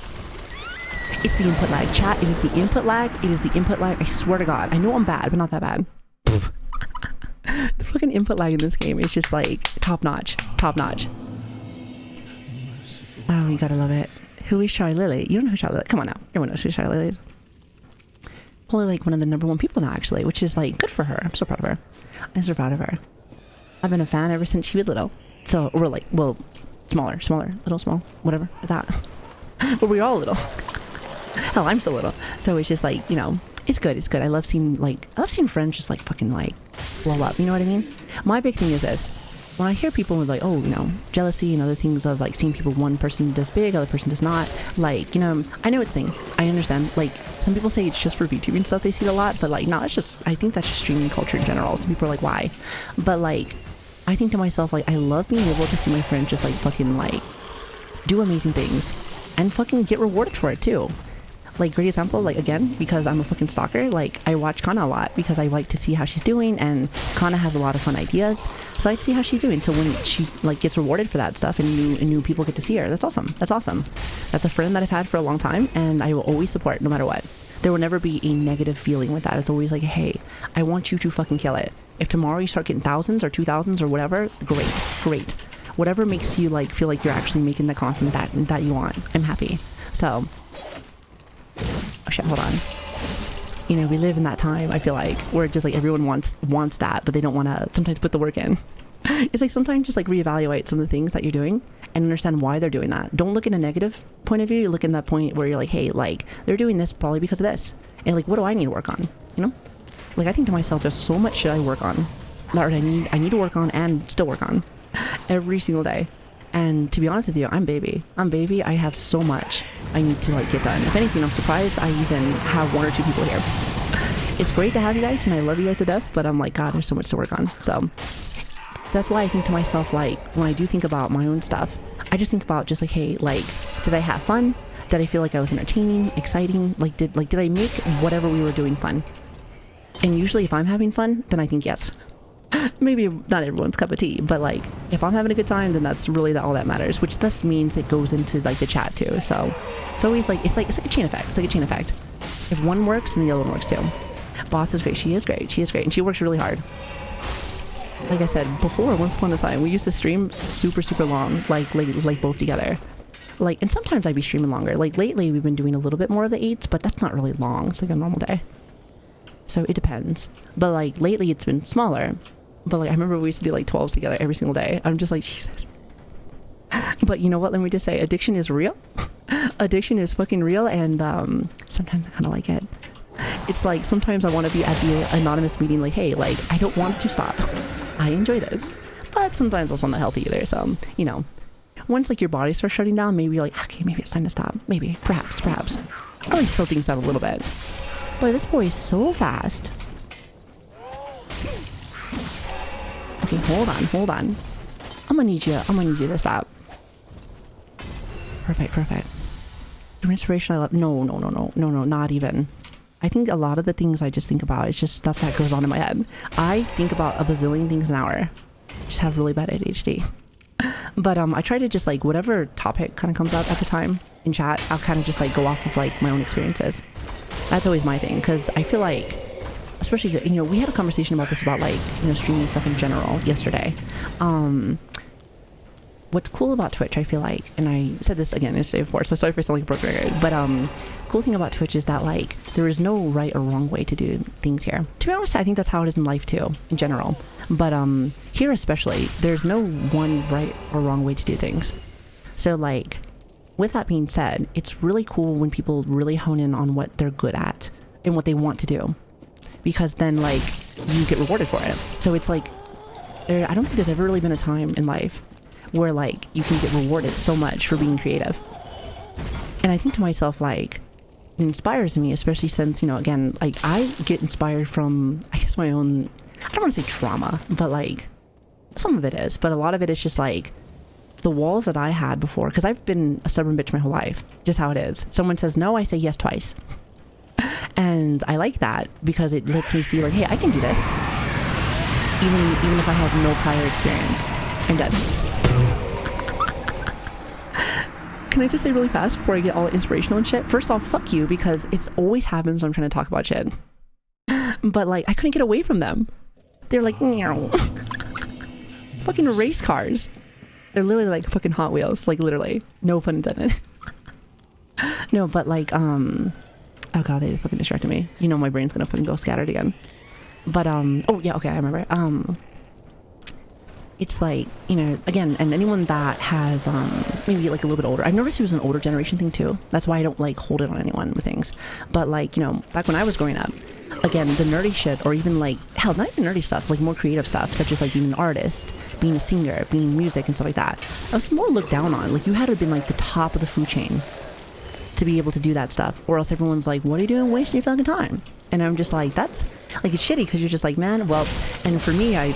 It's the input lag, chat. It is the input lag. I swear to God. I know I'm bad, but not that bad. The fucking input lag in this game is just like top notch. Oh, you gotta love it. Who is Shy Lily? You don't know who Shy Lily is. Come on now. Everyone knows who Shy Lily is. Probably like one of the #1 people now, actually, which is like good for her. I'm so proud of her. I've been a fan ever since she was little. So we're like, well, smaller, little, small, whatever, that. But we're all little. Hell, I'm still little. So it's just like, you know, it's good. I love seeing friends just like fucking like blow up. You know what I mean? My big thing is this. when I hear people with like, oh, you know, jealousy and other things of like seeing people, one person does big, other person does not, like, you know, I know it's thing. I understand. Like, some people say it's just for VTubing and stuff, they see it a lot, but like, no, it's just, I think that's just streaming culture in general. Some people are like, why? But like, I think to myself, like, I love being able to see my friends just like fucking like do amazing things and fucking get rewarded for it too. Like, great example, like, again, because I'm a fucking stalker, like, I watch Kana a lot because I like to see how she's doing, and Kana has a lot of fun ideas, so I like to see how she's doing. So when she, like, gets rewarded for that stuff and new people get to see her, that's awesome. That's awesome. That's a friend that I've had for a long time, and I will always support no matter what. There will never be a negative feeling with that. It's always like, hey, I want you to fucking kill it. If tomorrow you start getting thousands or 2,000s or whatever, great. Whatever makes you, like, feel like you're actually making the content that you want, I'm happy. So... oh shit, hold on. You know, we live in that time, I feel like, where just like everyone wants that, but they don't want to sometimes put the work in. It's like sometimes just like reevaluate some of the things that you're doing and understand why they're doing that. Don't look in a negative point of view. You look in that point where you're like, hey, like, they're doing this probably because of this. And like, what do I need to work on? You know? Like, I think to myself, there's so much shit I work on. That I need to work on and still work on every single day. And to be honest with you, I'm baby. I have so much I need to like get done. If anything, I'm surprised I even have 1 or 2 people here. It's great to have you guys, and I love you guys to death, but I'm like, God, there's so much to work on. So that's why I think to myself, like, when I do think about my own stuff, I just think about just like, hey, like, did I have fun? Did I feel like I was entertaining, exciting? Like, did I make whatever we were doing fun? And usually if I'm having fun, then I think yes. Maybe not everyone's cup of tea, but like, if I'm having a good time, then that's really all that matters, which thus means it goes into like the chat too. So it's always like, it's like a chain effect. It's like a chain effect. If one works, then the other one works too. Boss is great. She is great, and she works really hard. Like I said before, once upon a time, we used to stream super long, like both together. Like, and sometimes I'd be streaming longer. Like lately, we've been doing a little bit more of the 8s, but that's not really long. It's like a normal day. So it depends. But like lately, it's been smaller. But like, I remember we used to do like 12s together every single day. I'm just like, Jesus. But you know what? Let me just say, addiction is real. Addiction is fucking real, and sometimes I kind of like it. It's like, sometimes I want to be at the anonymous meeting like, hey, like, I don't want to stop. I enjoy this. But sometimes also not healthy either. So, you know, once like your body starts shutting down, maybe you're like, okay, maybe it's time to stop. Maybe, perhaps. I always slow things down a little bit. Boy, this boy is so fast. Okay, hold on. I'm gonna need you to stop. Perfect. Inspiration, I love. No, not even. I think a lot of the things I just think about is just stuff that goes on in my head. I think about a bazillion things an hour. Just have really bad ADHD. But I try to just like, whatever topic kind of comes up at the time in chat, I'll kind of just like go off of like my own experiences. That's always my thing, because I feel like, especially, you know, we had a conversation about this, about like, you know, streaming stuff in general yesterday. What's cool about Twitch, I feel like, and I said this again yesterday before, so sorry for sounding like a broken record, but cool thing about Twitch is that like, there is no right or wrong way to do things here. To be honest, I think that's how it is in life too, in general. But here especially, there's no one right or wrong way to do things. So like, with that being said, it's really cool when people really hone in on what they're good at and what they want to do, because then like, you get rewarded for it. So it's like, I don't think there's ever really been a time in life where like you can get rewarded so much for being creative. And I think to myself, like, it inspires me, especially since, you know, again, like, I get inspired from, I guess, my own, I don't want to say trauma, but like, some of it is, but a lot of it is just like the walls that I had before, because I've been a stubborn bitch my whole life, just how it is. Someone says no, I say yes twice. And I like that because it lets me see like, hey, I can do this. Even if I have no prior experience. I'm dead. Can I just say really fast before I get all inspirational and shit? First off, fuck you, because it always happens when I'm trying to talk about shit. But like, I couldn't get away from them. They're like, meow. Fucking race cars. They're literally like fucking Hot Wheels, like literally. No pun intended. No, but like, oh god, they fucking distracted me. You know my brain's gonna fucking go scattered again. But oh yeah, okay, I remember. It's like, you know, again, and anyone that has maybe like a little bit older, I've noticed it was an older generation thing too. That's why I don't like hold it on anyone with things. But like, you know, back when I was growing up, again, the nerdy shit, or even like, hell, not even nerdy stuff, like more creative stuff, such as like being an artist, being a singer, being music and stuff like that. I was more looked down on. Like, you had to have been like the top of the food chain to be able to do that stuff, or else everyone's like, what are you doing wasting your fucking time? And I'm just like, that's like, it's shitty, because you're just like, man, well. And for me, I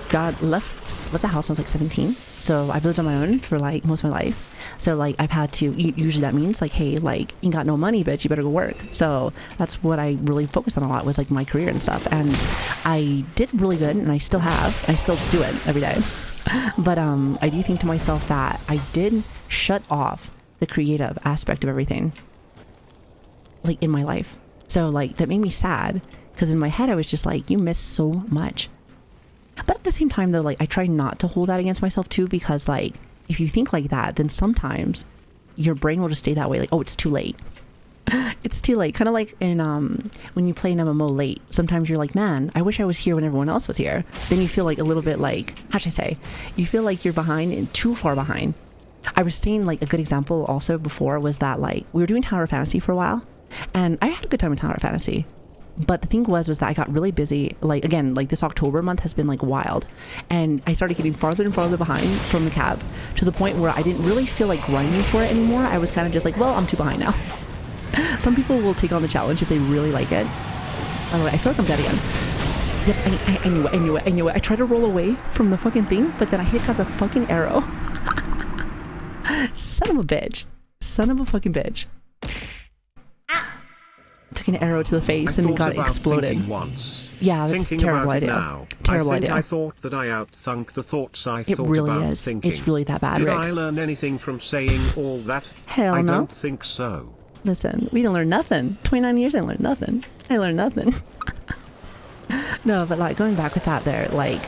got left the house when I was like 17, so I've lived on my own for like most of my life. So like, I've had to, usually that means like, hey, like, you got no money, bitch, you better go work. So that's what I really focused on a lot, was like my career and stuff. And I did really good, and I still do it every day. But I do think to myself that I did shut off the creative aspect of everything, like, in my life. So like, that made me sad, because in my head I was just like, you miss so much. But at the same time though, like, I try not to hold that against myself too, because like, if you think like that, then sometimes your brain will just stay that way, like, oh, it's too late. It's too late. Kind of like in when you play an MMO late, sometimes you're like, man, I wish I was here when everyone else was here. Then you feel like a little bit like, how should I say, you feel like you're behind and too far behind. I was saying, like, a good example also before was that, like, we were doing Tower Fantasy for a while, and I had a good time in Tower Fantasy. But the thing was that I got really busy. Like, again, like, this October month has been like wild, and I started getting farther and farther behind from the cab, to the point where I didn't really feel like grinding for it anymore. I was kind of just like, well, I'm too behind now. Some people will take on the challenge if they really like it. By the way, I feel like I'm dead again. Yep, I knew it. I tried to roll away from the fucking thing, but then I got the fucking arrow. Son of a bitch. Son of a fucking bitch. Took an arrow to the face and got exploded. Once. Yeah, that's a terrible idea. Now, terrible idea. I thought that I outthunk the thoughts I it thought really about is. thinking. It's really that bad, Did Rick. I learn anything from saying all that? Hell I no. don't think so. Listen, we didn't learn nothing. 29 years, I learned nothing. I learned nothing. No, but like, going back with that there, like,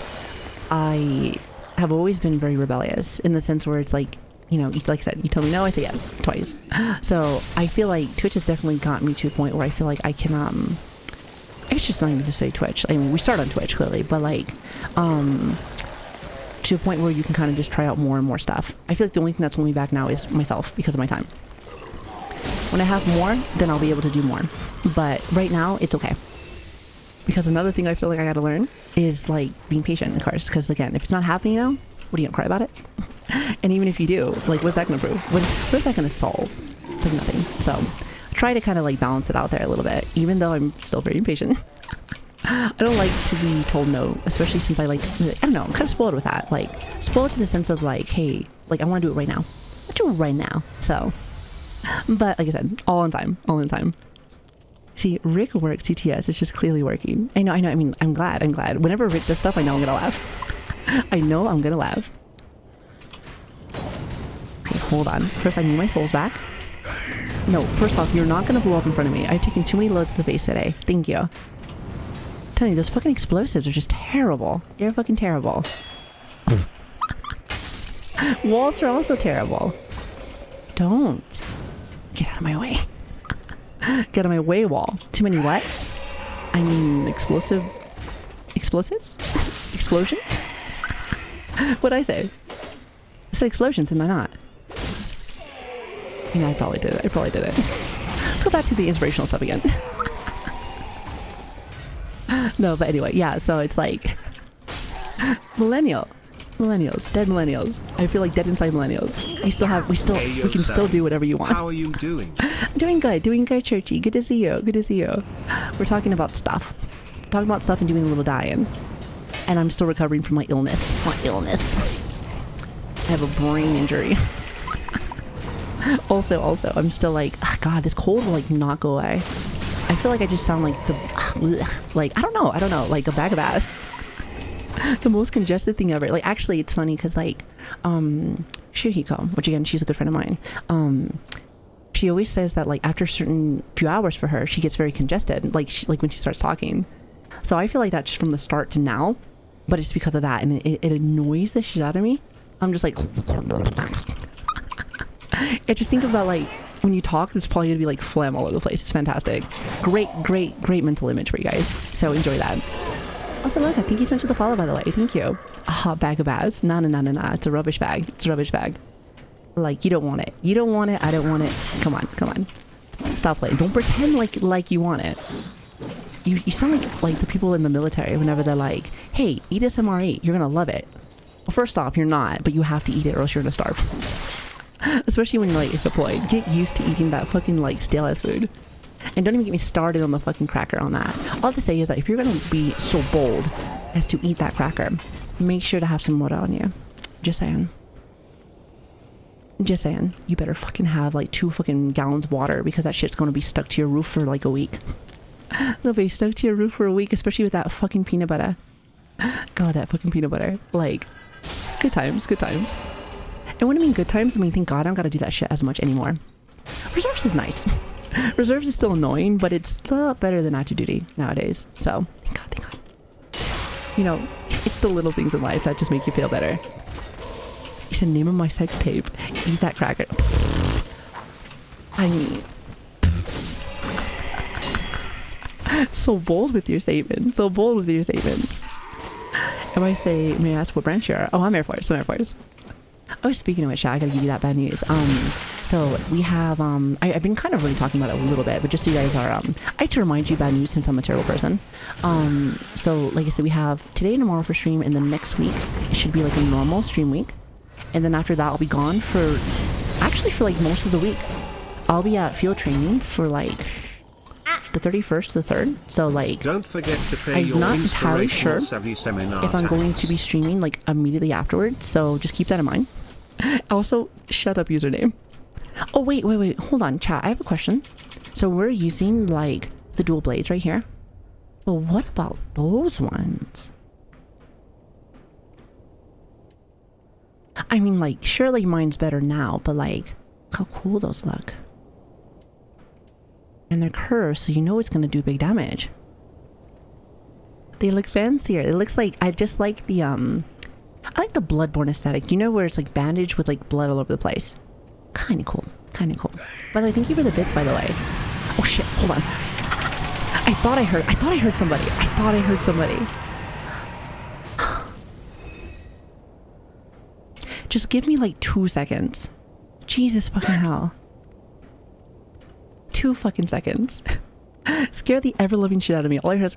I have always been very rebellious, in the sense where it's like, you know, like I said, you tell me no, I say yes twice. So I feel like Twitch has definitely gotten me to a point where I feel like I can, I guess just not even to say Twitch. I mean, we start on Twitch clearly, but like, to a point where you can kind of just try out more and more stuff. I feel like the only thing that's holding me back now is myself, because of my time. When I have more, then I'll be able to do more. But right now, it's okay. Because another thing I feel like I gotta learn is like being patient, of course. Because again, if it's not happening now, what are you gonna cry about it? And even if you do, like, what's that gonna prove? What is that gonna solve? It's like nothing. So I try to kind of like balance it out there a little bit, even though I'm still very impatient. I don't like to be told no, especially since I like, I don't know, I'm kind of spoiled with that. Like, spoiled in the sense of like, hey, like, I want to do it right now. Let's do it right now. So, but like I said, all in time. See, Rick works CTS. It's just clearly working. I know. I mean, I'm glad. Whenever Rick does stuff, I know I'm gonna laugh. I know I'm gonna laugh. Okay, hold on. First, I need my souls back. No, first off, you're not gonna blow up in front of me. I've taken too many loads to the face today. Thank you. I'm telling you, those fucking explosives are just terrible. They're fucking terrible. Walls are also terrible. Don't. Get out of my way. Get out of my way, wall. Too many what? I mean, explosives? Explosions? What'd I say? I said explosions, did I not? Yeah, I probably did it. Let's go back to the inspirational stuff again. No, but anyway, yeah, so it's like millennials, dead millennials. I feel like dead inside millennials. We can still do whatever you want. How are you doing? I'm doing good, Churchy. Good to see you. We're talking about stuff. And doing a little dying. And I'm still recovering from my illness. I have a brain injury. Also, I'm still like, oh God, this cold will like not go away. I feel like I just sound like I don't know, like a bag of ass. The most congested thing ever. Like, actually, it's funny because like, Shuhiko, which again, she's a good friend of mine. She always says that like after a certain few hours for her, she gets very congested. Like when she starts talking. So I feel like that's just from the start to now, but it's because of that, and it annoys the shit out of me. I'm just like, I just think about like when you talk, it's probably gonna be like phlegm all over the place. It's fantastic. Great mental image for you guys. So enjoy that. Also, look, thank you so much for the follow, by the way. Thank you. A hot bag of ass. Nah. It's a rubbish bag. Like, you don't want it. I don't want it. Come on. Stop playing. Don't pretend like you want it. You sound like the people in the military whenever they're like, hey, eat SMRE. You're gonna love it. Well, first off, you're not, but you have to eat it or else you're gonna starve. Especially when you're like deployed. Get used to eating that fucking like stale ass food. And don't even get me started on the fucking cracker on that. All I have to say is that if you're gonna be so bold as to eat that cracker, make sure to have some water on you. Just saying. Just saying. You better fucking have like 2 fucking gallons of water because that shit's gonna be stuck to your roof for like a week. It'll be stuck to your roof for a week, especially with that fucking peanut butter. God, that fucking peanut butter. Like, good times, good times. And when I mean good times, I mean, thank God I don't gotta do that shit as much anymore. Reserves is nice. Reserves is still annoying, but it's a lot better than active duty nowadays. So, thank God, thank God. You know, it's the little things in life that just make you feel better. It's the name of my sex tape. Eat that cracker. I mean... so bold with your statements. So bold with your statements. And I say, may I ask what branch you are? Oh, I'm Air Force. I'm Air Force. Oh, speaking of which, I gotta give you that bad news. So we have, I've been kind of really talking about it a little bit, but just so you guys are, I like to remind you bad news since I'm a terrible person. So like I said, we have today and tomorrow for stream, and then next week, it should be like a normal stream week. And then after that, I'll be gone for, actually for like most of the week. I'll be at field training for like the 31st to the 3rd. So like, don't forget to pay I'm your not entirely sure seminar if I'm going to be streaming like immediately afterwards. So just keep that in mind. Also, shut up username. Oh, wait. Hold on, chat. I have a question. So we're using like the dual blades right here. But what about those ones? I mean, like, surely mine's better now, but like, how cool those look. And they're curved, so you know it's gonna do big damage. They look fancier. It looks like, I just like the, I like the Bloodborne aesthetic. You know, where it's like bandaged with like blood all over the place. Kinda cool. Kinda cool. By the way, thank you for the bits, by the way. Oh shit, hold on. I thought I heard somebody. I thought I heard somebody. Just give me like 2 seconds. Jesus fucking hell. 2 fucking seconds. Scare the ever-loving shit out of me. All I heard is...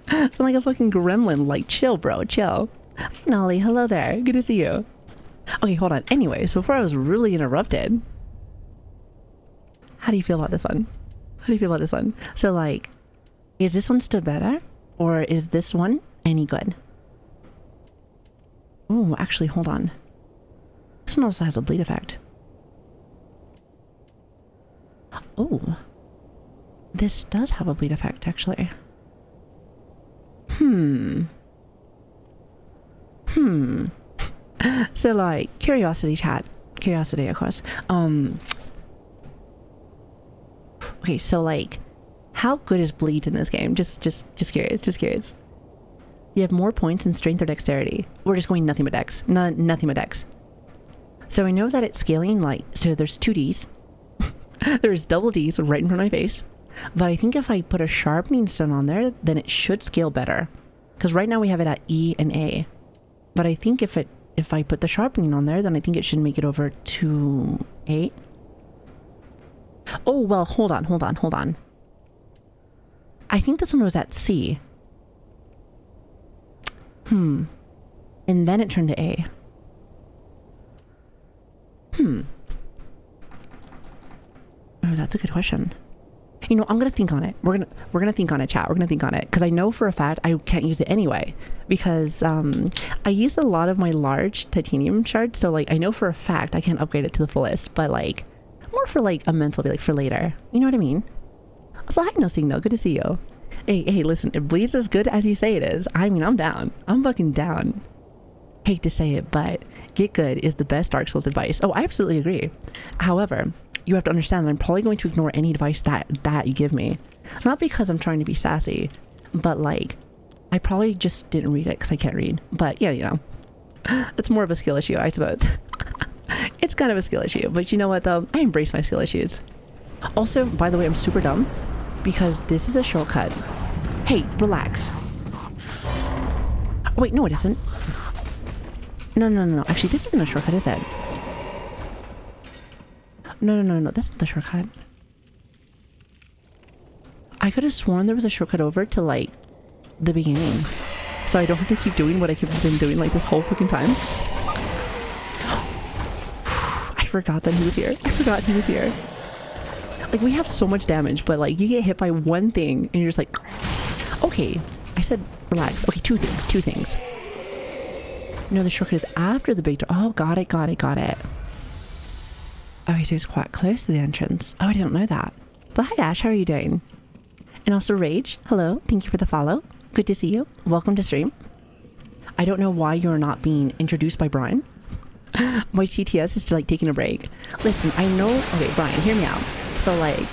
sound like a fucking gremlin. Like, chill, bro. Chill. Hi, Nolly. Hello there. Good to see you. Okay, hold on. Anyway, so before I was really interrupted... How do you feel about this one? How do you feel about this one? So, like... Is this one still better? Or is this one any good? Oh, actually, hold on. This one also has a bleed effect. Oh. This does have a bleed effect, actually. So, like, curiosity chat. Curiosity, of course. Okay, so, like, how good is bleed in this game? Just curious. You have more points in strength or dexterity. We're just going nothing but dex. Nothing but dex. So I know that it's scaling like, so there's 2 Ds. There's double Ds right in front of my face. But I think if I put a sharpening stone on there, then it should scale better. Because right now we have it at E and A. But I think if I put the sharpening on there, then I think it should make it over to A. Oh, well, hold on. I think this one was at C. And then it turned to A. Oh, that's a good question. You know, I'm gonna think on it. We're gonna think on it, chat. We're gonna think on it because I know for a fact I can't use it anyway because I used a lot of my large titanium shards. So like I know for a fact I can't upgrade it to the fullest, but like more for like a mental, like for later. You know what I mean? So hi, No Signal. Good to see you. Hey, listen, if bleeds as good as you say it is, I mean, I'm down. I'm fucking down. Hate to say it, but get good is the best Dark Souls advice. Oh, I absolutely agree. However, you have to understand that I'm probably going to ignore any advice that you give me. Not because I'm trying to be sassy, but like, I probably just didn't read it because I can't read. But yeah, you know, it's more of a skill issue, I suppose. It's kind of a skill issue, but you know what though? I embrace my skill issues. Also, by the way, I'm super dumb because this is a shortcut. Hey, relax. Oh, wait, no, it isn't. No. Actually, this isn't a shortcut, is it? No. That's not the shortcut. I could have sworn there was a shortcut over to, like, the beginning. so I don't have to keep doing what I keep been doing like this whole fucking time. I forgot that he was here. I forgot he was here. Like, we have so much damage, but like you get hit by one thing and you're just like, okay, I said relax. Okay, two things. No, the shortcut is after the big door. Oh, got it. Okay, so it's quite close to the entrance. Oh, I didn't know that. But hi Ash, how are you doing? And also Rage, hello, thank you for the follow. Good to see you. Welcome to stream. I don't know why you're not being introduced by Brian. My TTS is like taking a break. Listen, I know, okay, Brian, hear me out. So like,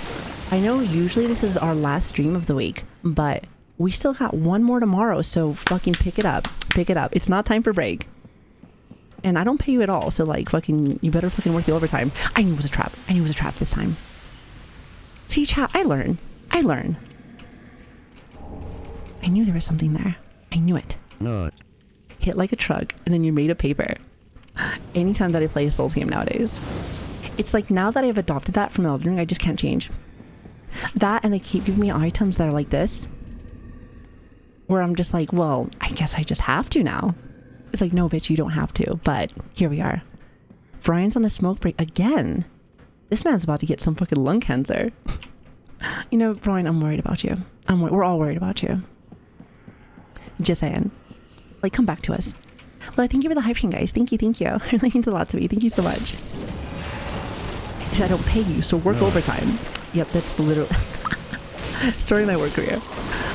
I know usually this is our last stream of the week, but we still got one more tomorrow, so fucking pick it up. It's not time for break. And I don't pay you at all, so like fucking, you better fucking work the overtime. I knew it was a trap. This time. See, chat, I learn. I knew there was something there. I knew it. No. Hit like a truck, and then you're made of paper. Anytime that I play a Souls game nowadays. It's like now that I've adopted that from Elden Ring, I just can't change. That, and they keep giving me items that are like this. Where I'm just like, well, I guess I just have to now. It's like, no, bitch, you don't have to. But here we are. Brian's on a smoke break again. This man's about to get some fucking lung cancer. You know, Brian, I'm worried about you. We're all worried about you. Just saying. Like, come back to us. Well, thank you for the hype train, guys. Thank you. It really means a lot to me. Thank you so much. He said, I don't pay you, so work overtime. Yep, that's literally story of my work career.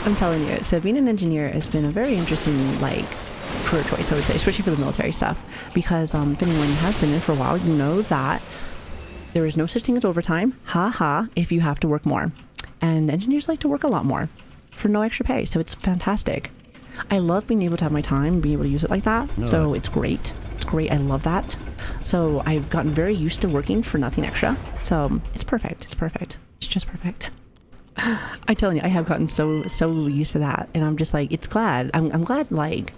I'm telling you. So being an engineer has been a very interesting, like, career choice, I would say, especially for the military stuff. Because if anyone has been in for a while, you know that there is no such thing as overtime. If you have to work more. And engineers like to work a lot more for no extra pay. So it's fantastic. I love being able to have my time, being able to use it like that. No. So it's great. I love that. So I've gotten very used to working for nothing extra. So it's perfect. It's just perfect. I'm telling you, I have gotten so used to that. And I'm just like, it's glad. I'm glad, like,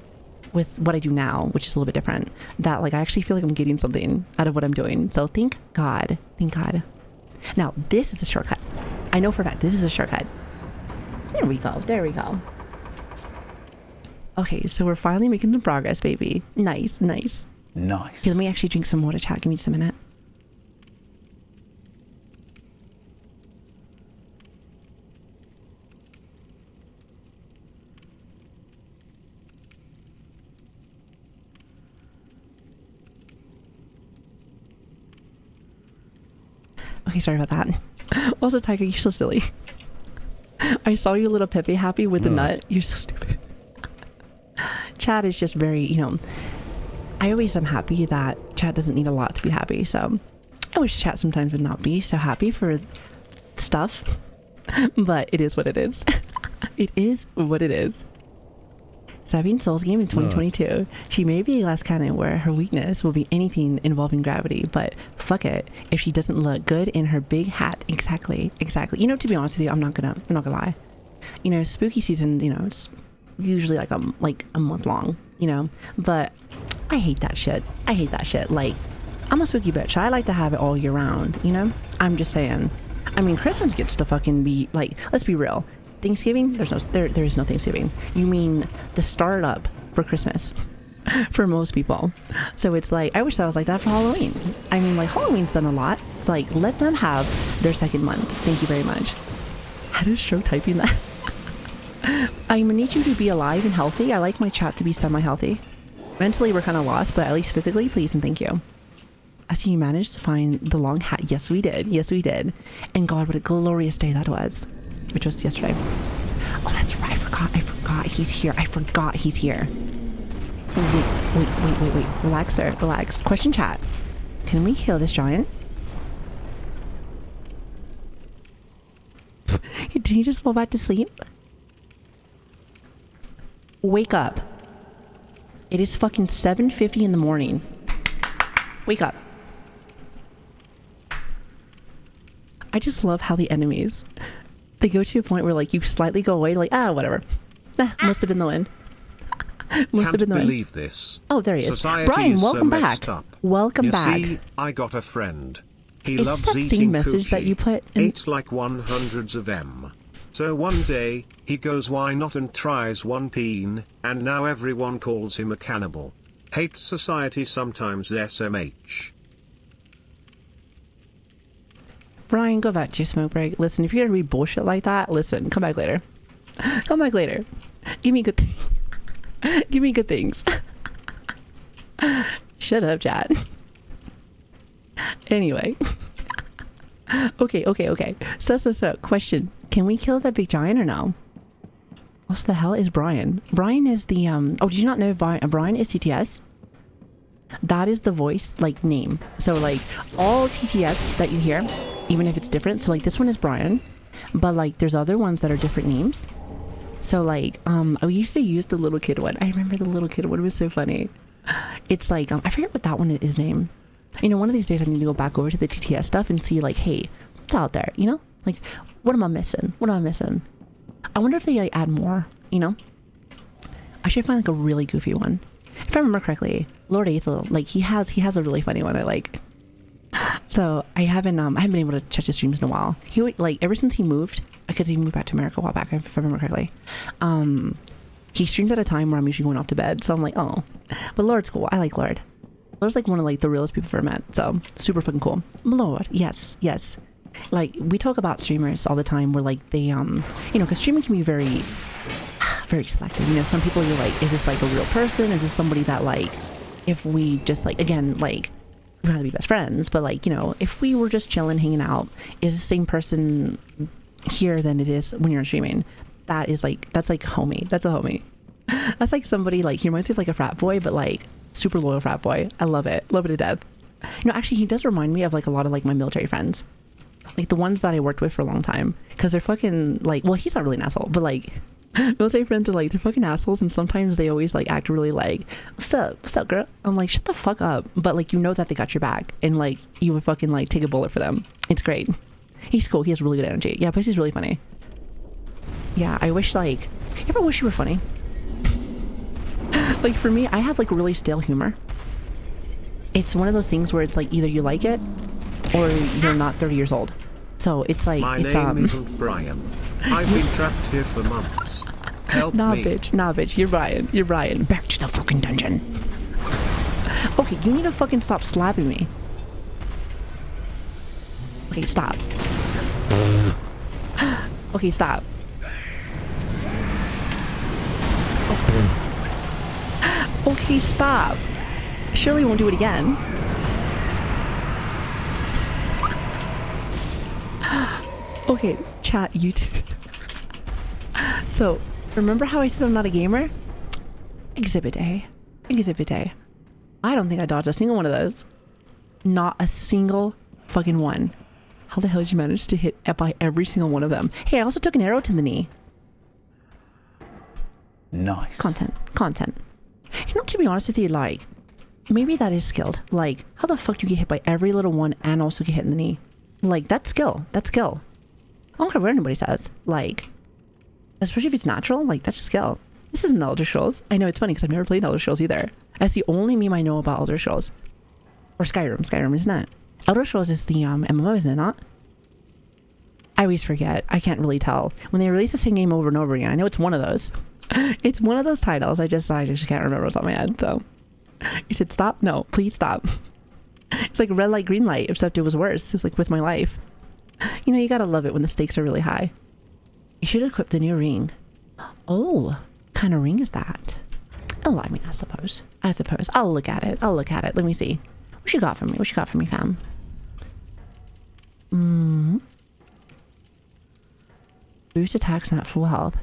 with what I do now, which is a little bit different, that like I actually feel like I'm getting something out of what I'm doing. So thank God. Now this is a shortcut. I know for a fact this is a shortcut. There we go. Okay, so we're finally making some progress, baby. Nice. Okay, let me actually drink some water, chat. Give me just a minute. Okay, sorry about that. Also, Tiger, you're so silly. I saw you a little Pepe happy with the nut. You're so stupid. Chad is just very, you know, I always am happy that Chad doesn't need a lot to be happy. So I wish Chad sometimes would not be so happy for stuff, but it is what it is. It is what it is. So having Souls game in 2022, she may be a glass cannon where her weakness will be anything involving gravity, but fuck it if she doesn't look good in her big hat. Exactly. You know, to be honest with you, I'm not gonna lie. You know, spooky season, you know, it's usually like a month long, you know, but I hate that shit. Like, I'm a spooky bitch. I like to have it all year round, you know? I'm just saying. I mean, Christmas gets to fucking be like, let's be real. Thanksgiving, there is no Thanksgiving. You mean the startup for Christmas for most people. So it's like, I wish that was like that for Halloween. I mean, like, Halloween's done a lot. It's like, let them have their second month. Thank you very much. How does Stroke typing that? I need you to be alive and healthy. I like my chat to be semi-healthy. Mentally, we're kind of lost, but at least physically, please and thank you. I see you managed to find the long hat. Yes, we did. And God, what a glorious day that was. Which was yesterday. Oh, that's right. I forgot he's here. Wait. Relax, sir. Relax. Question chat. Can we kill this giant? Did he just fall back to sleep? Wake up. It is fucking 7:50 in the morning. Wake up. I just love how the enemies, they go to a point where like you slightly go away, like, whatever. Must have been the wind. Can't believe this. Oh, there he is. Society Brian, is welcome so back. Up. Welcome back. See, I got a friend. He is loves that eating same message coochie. that you put in? Ate like 100s of them. So one day, he goes why not and tries one peen, and now everyone calls him a cannibal. Hate society sometimes SMH. Brian, go back to your smoke break. Listen, if you're gonna read bullshit like that, listen, come back later. Come back later. Give me good give me good things. Shut up, chat. Anyway. Okay. So, question. Can we kill that big giant or no? What the hell is Brian? Brian is the, oh, did you not know Brian is TTS? That is the voice, like, name. So, like, all TTS that you hear, even if it's different, so, like, this one is Brian, but, like, there's other ones that are different names. So, like, we used to use the little kid one. I remember the little kid one. It was so funny. It's like, I forget what that one is named. You know, one of these days I need to go back over to the TTS stuff and see, like, hey, what's out there, you know? Like, what am I missing? I wonder if they, like, add more, you know? I should find, like, a really goofy one. If I remember correctly, Lord Aethel, like, he has a really funny one I like. So, I haven't been able to check his streams in a while. He, like, ever since he moved, because he moved back to America a while back, if I remember correctly, he streams at a time where I'm usually going off to bed, so I'm like, oh. But Lord's cool. I like Lord. Lord's like one of, like, the realest people I've ever met, so super fucking cool. Lord, yes. Like, we talk about streamers all the time where, like, they, you know, because streaming can be very selective. You know, some people you're like, is this, like, a real person? Is this somebody that, like, if we just, like, again, like, we'd rather be best friends, but, like, you know, if we were just chilling, hanging out, is the same person here than it is when you're streaming? That is, like, that's, like, homie. That's a homie. That's, like, somebody, like, he reminds me of, like, a frat boy, but, like, super loyal frat boy. I love it to death. You know, actually, he does remind me of, like, a lot of, like, my military friends, like the ones that I worked with for a long time, because they're fucking, like, well, he's not really an asshole, but, like, military friends are, like, they're fucking assholes, and sometimes they always, like, act really, like, what's up girl? I'm like, shut the fuck up. But, like, you know that they got your back, and, like, you would fucking, like, take a bullet for them. It's great. He's cool. He has really good energy. Yeah, plus he's really funny. Yeah, I wish, like, you ever wish you were funny? Like, for me, I have, like, really stale humor. It's one of those things where it's, like, either you like it or you're not 30 years old. So it's like, my it's, name isn't Brian. I've been trapped here for months. Help me. Bitch. You're Brian. Back to the fucking dungeon. Okay, you need to fucking stop slapping me. Okay, stop. Okay, stop. Okay, stop. Surely won't do it again. Okay, chat, YouTube. So, remember how I said I'm not a gamer? Exhibit A. I don't think I dodged a single one of those. Not a single fucking one. How the hell did you manage to hit by every single one of them? Hey, I also took an arrow to the knee. Nice. Content. You know, to be honest with you, like, maybe that is skilled. Like, how the fuck do you get hit by every little one and also get hit in the knee? Like, that's skill. I don't care what anybody says. Like, especially if it's natural, like, that's just skill. This isn't Elder Scrolls. I know it's funny because I've never played Elder Scrolls either. That's the only meme I know about Elder Scrolls. Or Skyrim. Skyrim, isn't it? Elder Scrolls is the MMO, isn't it not? I always forget. I can't really tell. When they release the same game over and over again, I know it's one of those. It's one of those titles. I just can't remember what's on my head. So, you said stop? No, please stop. It's like red light, green light, except it was worse. It was like with my life. You know, you gotta love it when the stakes are really high. You should equip the new ring. Oh, what kind of ring is that? Oh, I mean, I suppose. I'll look at it. Let me see. What you got for me, fam? Boost attacks and at full health.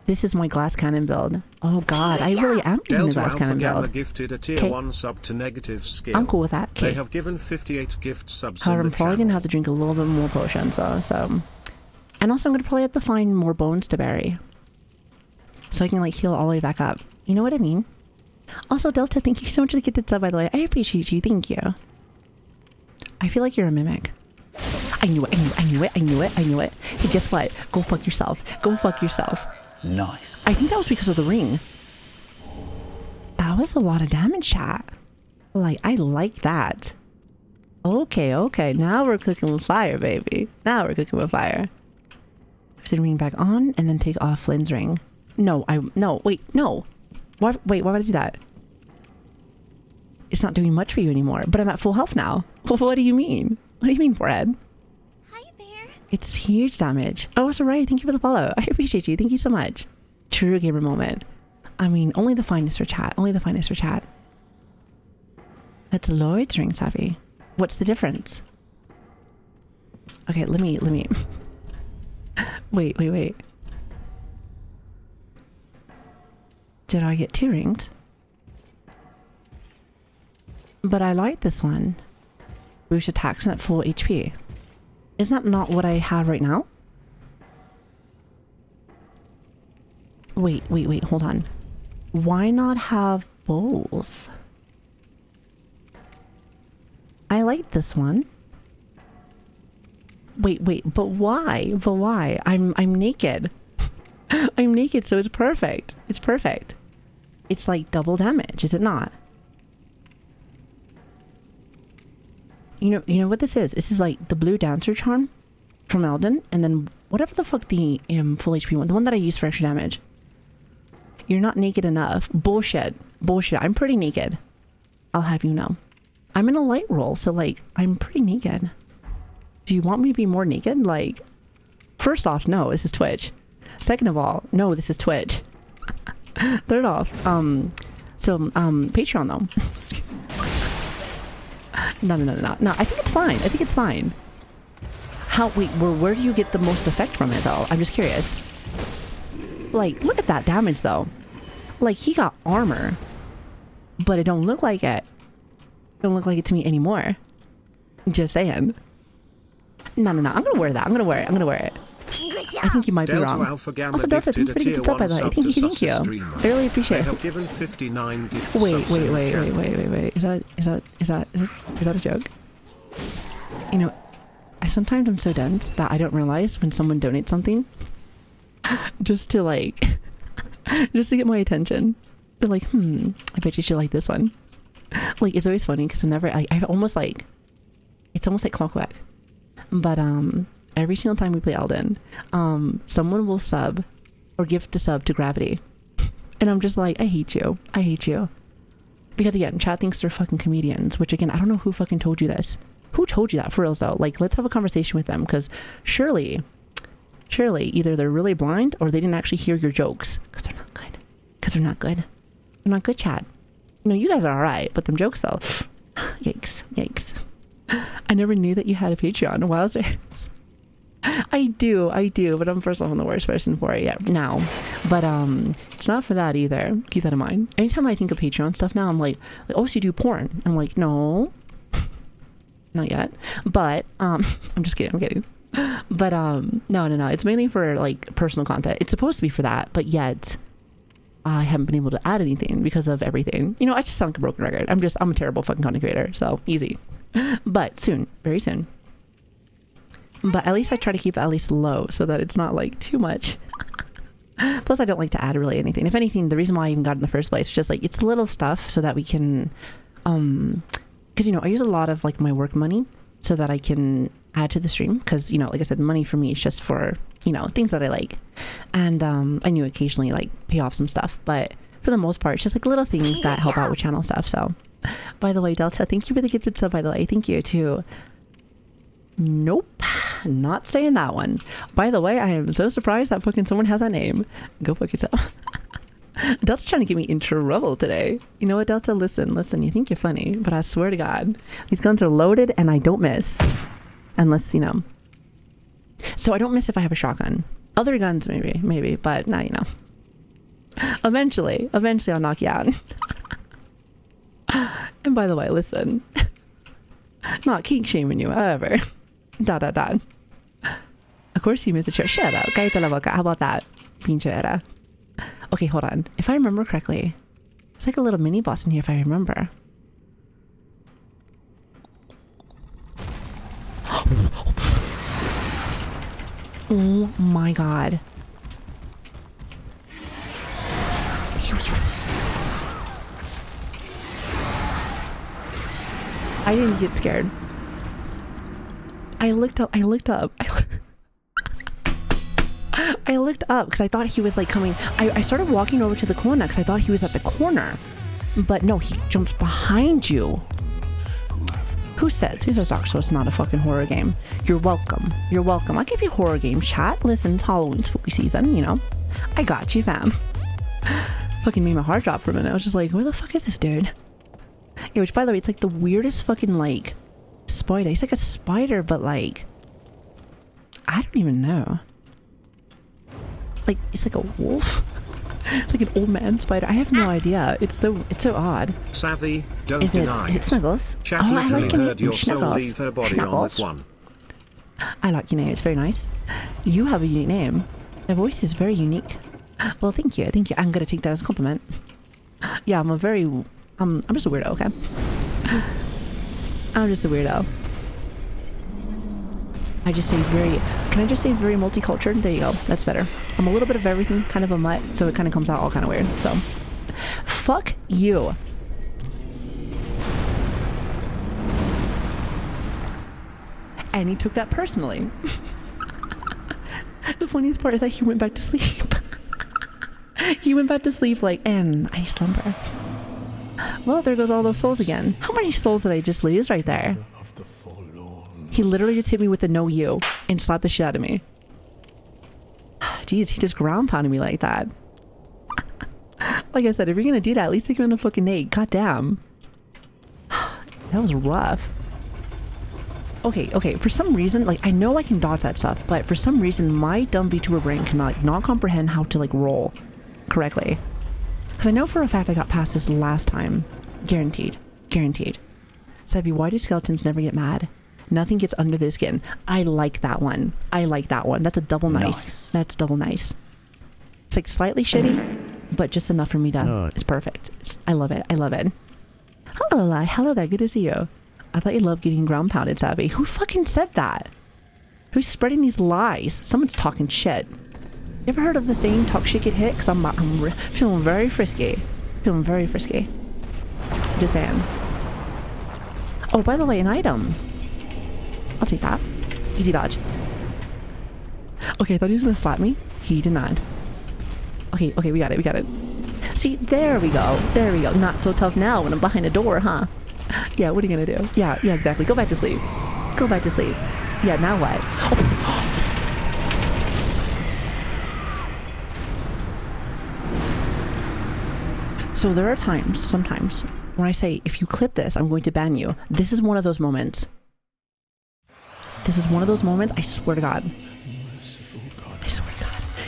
This is my glass cannon build. Oh god, I really am using the glass cannon build. Gifted a tier 1 sub to negative skill. I'm cool with that. They have given 58 gift subs. However, I'm probably gonna have to drink a little bit more potions though, so. And also I'm gonna probably have to find more bones to bury. So I can like heal all the way back up. You know what I mean? Also, Delta, thank you so much for the gifted sub, by the way. I appreciate you, thank you. I feel like you're a mimic. I knew it. Hey, guess what? Go fuck yourself. Nice. I think that was because of the ring. That was a lot of damage, chat. Like, I like that. Okay. Now we're cooking with fire, baby. Now we're cooking with fire. Set ring back on and then take off Flynn's ring. No. Wait, no. Why would I do that? It's not doing much for you anymore, but I'm at full health now. What do you mean? What do you mean, forehead? Hi there. It's huge damage. Oh, it's alright. Thank you for the follow. I appreciate you. Thank you so much. True gamer moment. I mean, only the finest for chat. Only the finest for chat. That's Lloyd's ring, Savvy. What's the difference? Okay, let me... Wait. Did I get 2 rings? But I like this one. Boost attacks and at full HP. Is that not what I have right now? Wait, hold on. Why not have both? I like this one. Wait, but why? I'm naked. I'm naked, so it's perfect. It's perfect. It's like double damage, is it not? You know what this is? This is like the blue dancer charm from Elden, and then whatever the fuck the full HP one, the one that I use for extra damage. You're not naked enough. Bullshit. I'm pretty naked. I'll have you know. I'm in a light roll, so like I'm pretty naked. Do you want me to be more naked? Like, first off, no, this is Twitch. Second of all, no, this is Twitch. Third off, Patreon though. No. I think it's fine. Where do you get the most effect from it though? I'm just curious. Like, look at that damage though. Like, he got armor, but it don't look like it. Don't look like it to me anymore. Just saying. No. I'm gonna wear that. I'm gonna wear it. I think you might Delta be wrong. Alpha Gamma Also, Delta, thank you for the gift up, by the way. Thank you. I really appreciate it. Have given 59 gifts. Wait. Is that a joke? You know, sometimes I'm so dense that I don't realize when someone donates something just to get my attention. They're like, I bet you should like this one. Like, it's always funny because whenever it's almost like clockwork. But every single time we play Elden, someone will sub or gift a sub to Gravity. And I'm just like, I hate you. Because again, chat thinks they're fucking comedians, which again, I don't know who fucking told you this. Who told you that, for reals though? Like, let's have a conversation with them, because surely either they're really blind or they didn't actually hear your jokes. Because they're not good. They're not good, chat. You know, you guys are alright, but them jokes though, yikes. I never knew that you had a Patreon. Wowzers. I do, but I'm first off, I'm the worst person for it now. But it's not for that either. Keep that in mind. Anytime I think of Patreon stuff now, I'm like, oh, so you do porn? I'm like, no, not yet. But I'm just kidding. I'm kidding. But no. It's mainly for like personal content. It's supposed to be for that, but yet I haven't been able to add anything because of everything. You know, I just sound like a broken record. I'm a terrible fucking content creator. So easy. But soon, very soon. But at least I try to keep it at least low so that it's not like too much. Plus I don't like to add really anything. If anything, the reason why I even got in the first place is just like, it's little stuff so that we can, because you know, I use a lot of like my work money so that I can add to the stream. Because, you know, like I said, money for me is just for, you know, things that I like. And I knew occasionally like pay off some stuff, but for the most part, it's just like little things that help out with channel stuff. So by the way, Delta, thank you for the gifted sub, by the way. Thank you too. Nope, not saying that one. By the way, I am so surprised that fucking someone has that name. Go fuck yourself. Delta's trying to get me in trouble today. You know what, Delta? Listen, you think you're funny, but I swear to God, these guns are loaded and I don't miss. Unless, you know. So I don't miss if I have a shotgun. Other guns, maybe, but now you know. Eventually I'll knock you out. And by the way, listen. Not kink shaming you, however. ... Of course you missed the chair. Shut up. Cállate la boca. How about that? Pinche era. Okay, hold on. If I remember correctly, there's like a little mini boss in here if I remember. Oh my God. He was right. I didn't get scared. I looked up. I looked up because I thought he was like coming. I started walking over to the corner because I thought he was at the corner. But no, he jumps behind you. Who says Dark Souls not a fucking horror game? You're welcome. You're welcome. I'll give you horror game chat. Listen, it's Halloween spooky season, you know. I got you, fam. Fucking made my heart drop for a minute. I was just like, where the fuck is this dude? Yeah, which by the way, it's like the weirdest fucking like spider. He's like a spider, but like I don't even know. Like it's like a wolf. It's like an old man spider. I have no idea. It's so odd. Savvy, don't deny it. Is it Snuggles? Chat literally heard your soul leave her body on this one. I like your name. It's very nice. You have a unique name. Your voice is very unique. Well, thank you. Thank you. I'm gonna take that as a compliment. Yeah, I'm just a weirdo, okay? I'm just a weirdo. Can I just say very multicultural? There you go. That's better. I'm a little bit of everything, kind of a mutt, so it kind of comes out all kind of weird. So, fuck you. And he took that personally. The funniest part is that he went back to sleep. He went back to sleep like, and I slumber. Well, there goes all those souls again. How many souls did I just lose right there? He literally just hit me with a no you and slapped the shit out of me. Jeez, he just ground pounded me like that. Like I said, if you're gonna do that, at least take him in a fucking nade. God damn. That was rough. Okay, for some reason, like, I know I can dodge that stuff, but for some reason, my dumb VTuber brain cannot, like, not comprehend how to, like, roll correctly. Because I know for a fact I got past this last time. Guaranteed. Sebby, why do skeletons never get mad? Nothing gets under their skin. I like that one. That's a double nice. That's double nice. It's like slightly shitty, but just enough for me to... It's perfect. I love it. Hello there. Good to see you. I thought you loved getting ground pounded, Savvy. Who fucking said that? Who's spreading these lies? Someone's talking shit. You ever heard of the saying, talk shit, get hit? Because I'm feeling very frisky. Just saying. Oh, by the way, an item. I'll take that. Easy dodge. Okay, I thought he was gonna slap me. He did not. Okay, we got it. See, there we go. Not so tough now when I'm behind a door, huh? Yeah, what are you gonna do? Yeah, exactly. Go back to sleep. Yeah, now what? So there are sometimes, when I say, if you clip this, I'm going to ban you. This is one of those moments. I swear to God.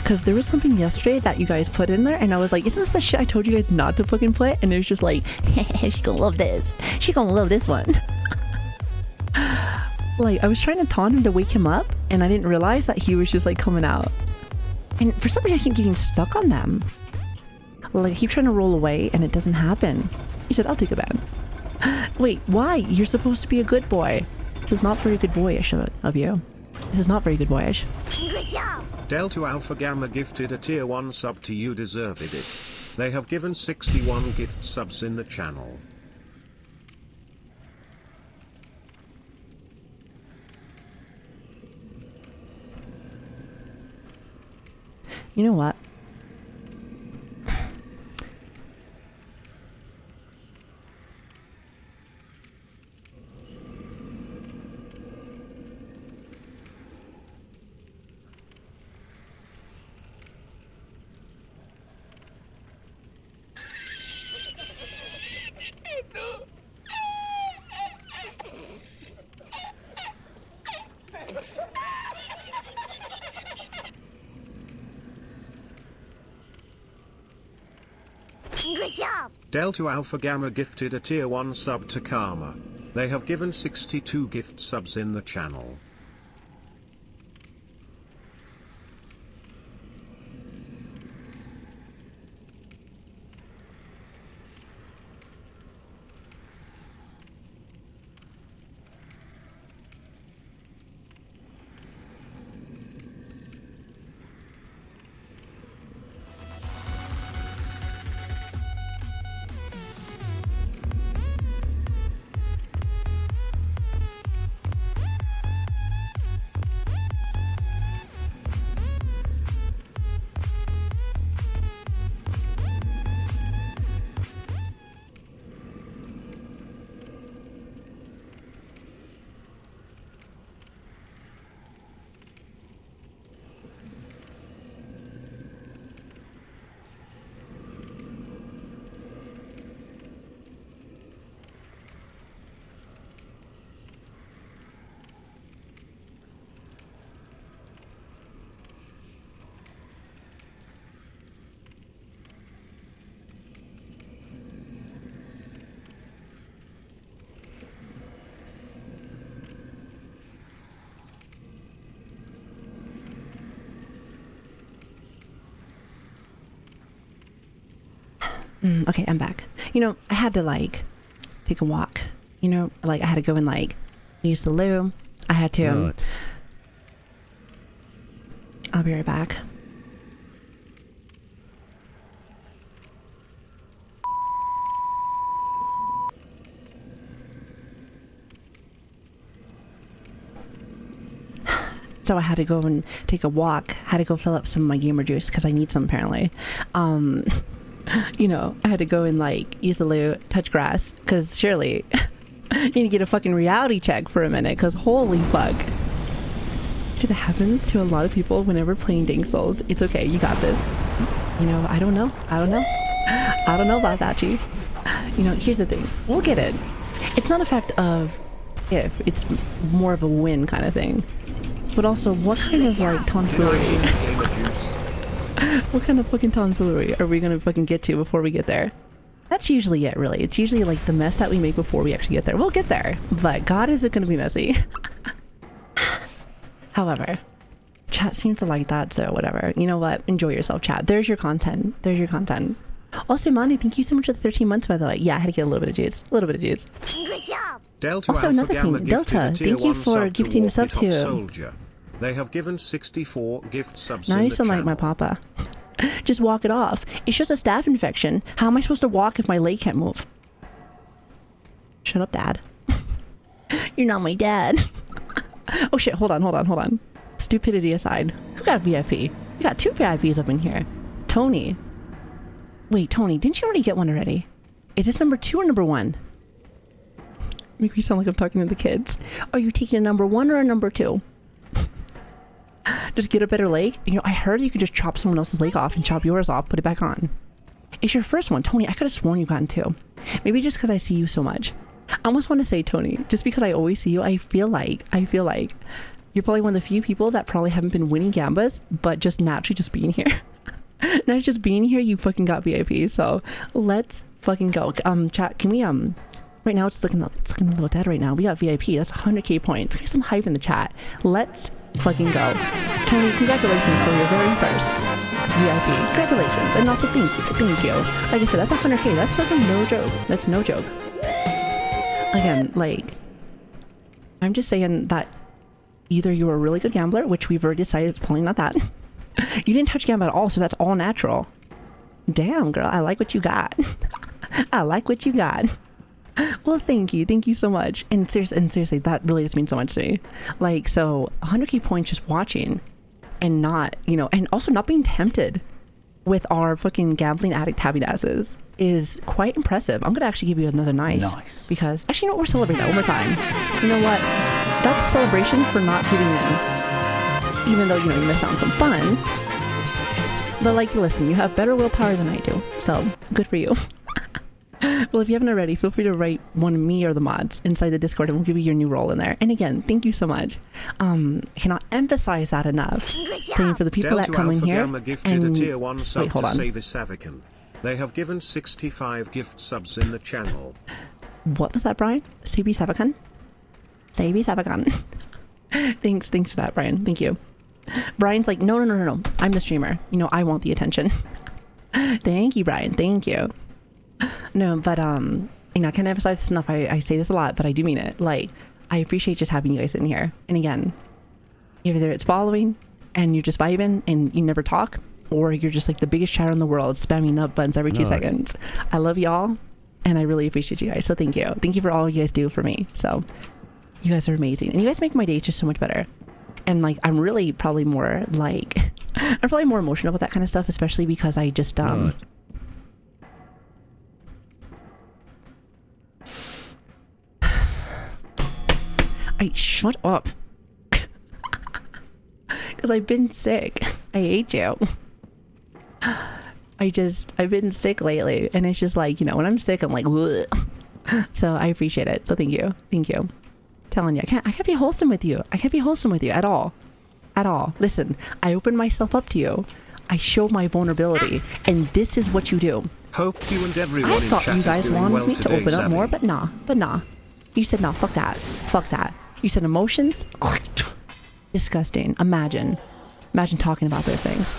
Because there was something yesterday that you guys put in there, and I was like, isn't this the shit I told you guys not to fucking play? And it was just like, she gonna love this. She gonna love this one. Like, I was trying to taunt him to wake him up, and I didn't realize that he was just like coming out. And for some reason, I keep getting stuck on them. Like, I keep trying to roll away, and it doesn't happen. He said, I'll take a ban. Wait, why? You're supposed to be a good boy. This is not very good boyish of you. This is not very good boyish. Good job! Delta Alpha Gamma gifted a tier 1 sub to you, deserved it. They have given 61 gift subs in the channel. You know what? Good job! Delta Alpha Gamma gifted a tier 1 sub to Karma. They have given 62 gift subs in the channel. Okay, I'm back. You know, I had to like take a walk. You know, like I had to go and like use the loo. I had to. I'll be right back. So I had to go and take a walk. Had to go fill up some of my gamer juice because I need some apparently. You know, I had to go and like use the loo, touch grass, because surely you need to get a fucking reality check for a minute, because holy fuck. So it happens to a lot of people whenever playing Dark Souls. It's okay, you got this. You know, I don't know about that, Chief. You know, here's the thing, we'll get it. It's not a fact of if, it's more of a win kind of thing. But also, what kind of like tomfoolery? What kind of fucking tomfoolery are we gonna fucking get to before we get there? That's usually it, really. It's usually like the mess that we make before we actually get there. We'll get there, but God, is it gonna be messy? However, chat seems to like that, so whatever. You know what? Enjoy yourself, chat. There's your content. There's your content. Also, Monty, thank you so much for the 13 months, by the way. Yeah, I had to get a little bit of juice. A little bit of juice. Good job. Delta Also, Alpha another Gamma thing, Delta, gifted a thank you tier 1 for sub gifting us up Walk It Off to. Soldier. They have given 64 gift subs Now in you the sound like my channel. papa. Just walk it off. It's just a staph infection. How am I supposed to walk if my leg can't move? Shut up, Dad. You're not my dad. Oh shit, hold on. Stupidity aside. Who got VIP? You got 2 VIPs up in here. Tony. Wait, Tony, didn't you already get one already? Is this number 2 or number 1? Make me sound like I'm talking to the kids. Are you taking a number 1 or a number 2? Just get a better leg. You know, I heard you could just chop someone else's leg off and chop yours off, put it back on. It's your first one. Tony, I could have sworn you gotten 2. Maybe just because I see you so much. I almost want to say, Tony, just because I always see you, I feel like you're probably one of the few people that probably haven't been winning Gambas, but just naturally just being here. Not just being here, you fucking got VIP. So let's fucking go. Chat, can we right now it's looking a little dead right now. We got VIP. That's 100k points. Get some hype in the chat. Let's fucking go. Tony, congratulations for your very first VIP. Congratulations. And also thank you. Like I said, that's 100k. That's fucking no joke. That's no joke. Again, like, I'm just saying that either you're a really good gambler, which we've already decided is probably not that. You didn't touch Gamba at all, so that's all natural. Damn, girl, I like what you got. I like what you got. Well, thank you so much. And seriously, that really just means so much to me. Like, so 100k points just watching and not, you know, and also not being tempted with our fucking gambling addict happy asses is quite impressive. I'm gonna actually give you another nice. Because actually, you know what, we're celebrating that one more time. You know what, that's a celebration for not giving in, even though, you know, you missed out on some fun. But like, listen, you have better willpower than I do, so good for you. Well, if you haven't already, feel free to write one of me or the mods inside the Discord and we'll give you your new role in there. And again, thank you so much. I cannot emphasize that enough. Saying for the people Delta that come in Alpha here Gamma gifted a tier 1 sub wait, hold to on. Savis Savican. They have given 65 gift subs in the channel. What was that, Brian? Sabi Savakan? Sabi Savakan. Thanks for that, Brian. Thank you. Brian's like, no. I'm the streamer. You know, I want the attention. Thank you, Brian. Thank you. No, but you know, I can't emphasize this enough. I say this a lot, but I do mean it. Like, I appreciate just having you guys in here. And again, either it's following and you're just vibing and you never talk, or you're just like the biggest chatter in the world, spamming up buttons every 2 seconds. I love y'all, and I really appreciate you guys. So thank you. Thank you for all you guys do for me. So you guys are amazing, and you guys make my day just so much better. And like, I'm really probably more like, I'm probably more emotional about that kind of stuff, especially because I just shut up. Because I've been sick. I hate you. I've been sick lately, and it's just like, you know, when I'm sick, I'm like, bleh. So I appreciate it. So thank you. Telling you, I can't be wholesome with you. I can't be wholesome with you at all. Listen, I open myself up to you. I show my vulnerability, and this is what you do. Hope you and everyone I in thought chat you guys is doing wanted well me to today, open up Savvy. more, but nah. You said no, fuck that. You said emotions? Disgusting. Imagine talking about those things.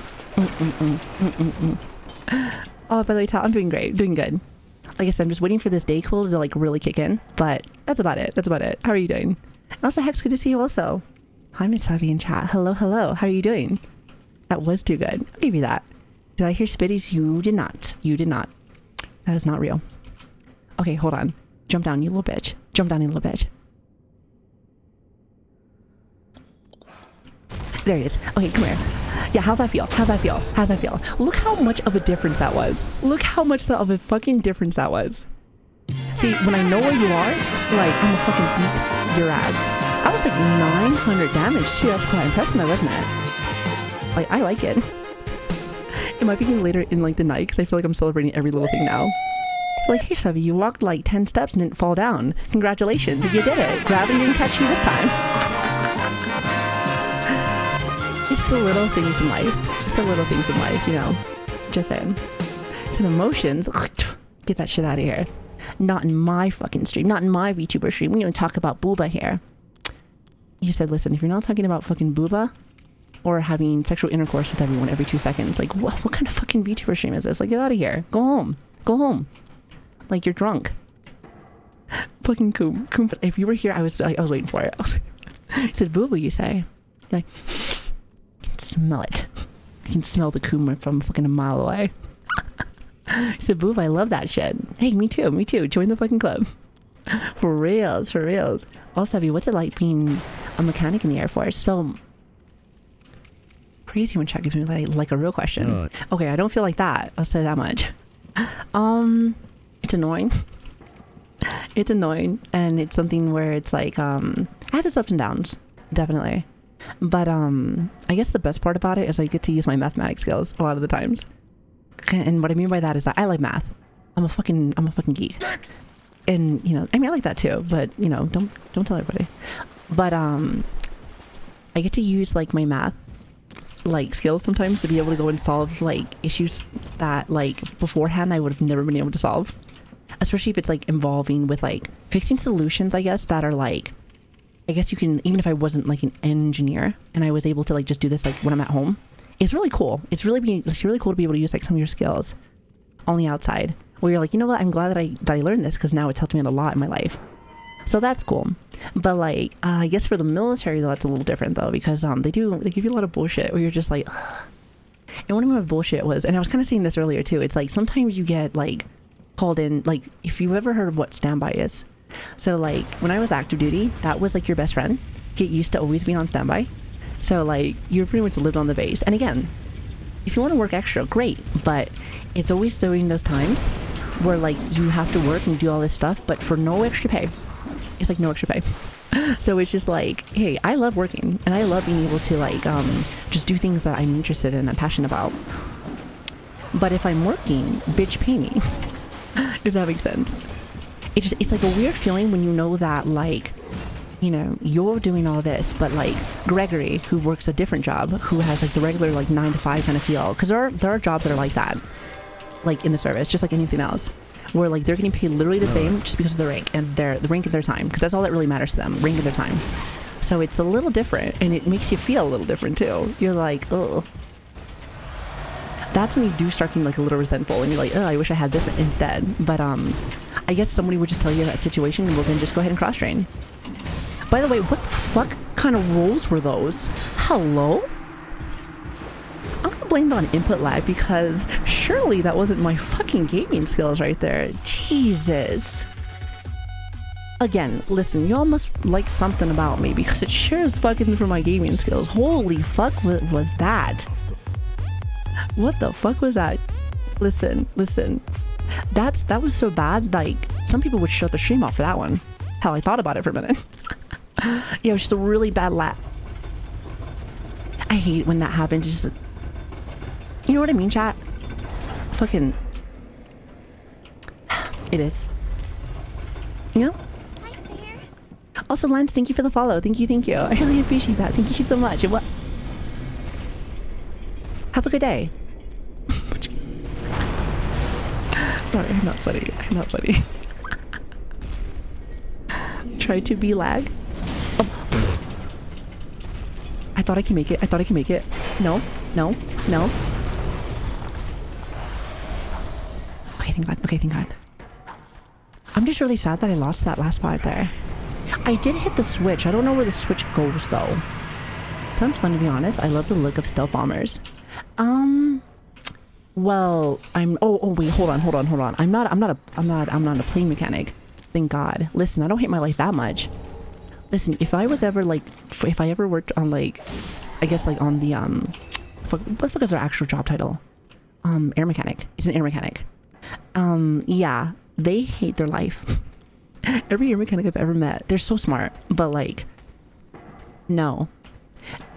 Oh, by the way, Tal, I'm doing great. Doing good. Like I said, I'm just waiting for this day cool to like really kick in. But that's about it. That's about it. How are you doing? Also, Hex, good to see you also. Hi, Miss Savvy in chat. Hello, hello. How are you doing? That was too good. I'll give you that. Did I hear spitties? You did not. You did not. That is not real. Okay, hold on. Jump down, you little bitch. Jump down, you little bitch. There he is. Okay, come here. Yeah, how's that feel? How's that feel? How's that feel? Look how much of a difference that was. Look how much of a fucking difference that was. See, when I know where you are, like, I'm gonna fucking beat your ass. I was like 900 damage too. That's quite impressive, wasn't it? Like, I like it. It might be getting later in like the night because I feel like I'm celebrating every little thing now. Like, hey, Chevy, you walked like 10 steps and didn't fall down. Congratulations, you did it. Gravity didn't catch you this time. It's the little things in life. It's the little things in life, you know. Just saying. So emotions, get that shit out of here. Not in my fucking stream. Not in my VTuber stream. We don't talk about booba here. You said, listen, if you're not talking about fucking booba or having sexual intercourse with everyone every 2 seconds, like, what kind of fucking VTuber stream is this? Like, get out of here. Go home. Go home. Like, you're drunk. Fucking Coom. Coom, if you were here, I was waiting for it. I was like, he said, booba, you say? Like, I can smell it. I can smell the Coom from fucking a mile away. He said, booba, I love that shit. Hey, me too. Me too. Join the fucking club. For reals. For reals. Also, what's it like being a mechanic in the Air Force? So crazy when chat gives me like a real question. Okay, I don't feel like that. I'll say that much. It's annoying. It's annoying, and it's something where it's like it has its ups and downs, definitely. But I guess the best part about it is I get to use my mathematics skills a lot of the times. And what I mean by that is that I like math. I'm a fucking geek. And you know, I mean, I like that too, but you know, don't tell everybody. But I get to use like my math like skills sometimes to be able to go and solve like issues that like beforehand I would have never been able to solve, especially if it's like involving with like fixing solutions, I guess, that are like, I guess you can, even if I wasn't like an engineer and I was able to like just do this like when I'm at home, it's really cool. It's really cool to be able to use like some of your skills on the outside where you're like, you know what, I'm glad that I learned this because now it's helped me out a lot in my life. So that's cool. But like I guess for the military though, that's a little different though, because they give you a lot of bullshit where you're just like, ugh. And one of my bullshit was, and I was kind of saying this earlier too, it's like sometimes you get like called in, like if you've ever heard of what standby is. So like when I was active duty, that was like your best friend. Get used to always being on standby. So like you pretty much lived on the base. And again, if you want to work extra, great, but it's always during those times where like you have to work and do all this stuff, but for no extra pay. It's like no extra pay. So it's just like, hey, I love working and I love being able to like just do things that I'm interested in and passionate about. But if I'm working, bitch, pay me. If that makes sense. It's like a weird feeling when you know that like, you know, you're doing all this, but like Gregory, who works a different job, who has like the regular like 9 to 5 kind of feel, because there are jobs that are like that, like in the service, just like anything else, where like they're getting paid literally the same just because of the rank and the rank of their time, because that's all that really matters to them, rank of their time. So it's a little different, and it makes you feel a little different too. You're like, oh, that's when you do start getting like a little resentful, and you're like, oh, I wish I had this instead. But I guess somebody would just tell you that situation, and well, then just go ahead and cross train. By the way, what the fuck kind of rolls were those? Hello? I'm gonna blame it on input lag because surely that wasn't my fucking gaming skills right there. Jesus. Again, listen, y'all must like something about me because it sure as fuck isn't for my gaming skills. Holy fuck, what was that? What the fuck was that? Listen. That was so bad, like, some people would shut the stream off for that one. Hell, I thought about it for a minute. Yeah, it was just a really bad lag. I hate when that happens. Just, you know what I mean, chat? Fucking, it is. You know? Also, Lance, thank you for the follow. Thank you. I really appreciate that. Thank you so much. And what? Have a good day. Sorry, I'm not funny. Try to be lag. Oh. I thought I can make it. No. Okay, thank God. Okay, thank God. I'm just really sad that I lost that last part there. I did hit the switch. I don't know where the switch goes though. Sounds fun to be honest. I love the look of stealth bombers. Well, oh wait, hold on. I'm not a plane mechanic. Thank God. Listen, I don't hate my life that much. Listen, if I was ever like, if I ever worked on like, I guess like on the what the fuck is their actual job title? Air mechanic. It's an air mechanic. Yeah, they hate their life. Every air mechanic I've ever met, they're so smart, but like, no.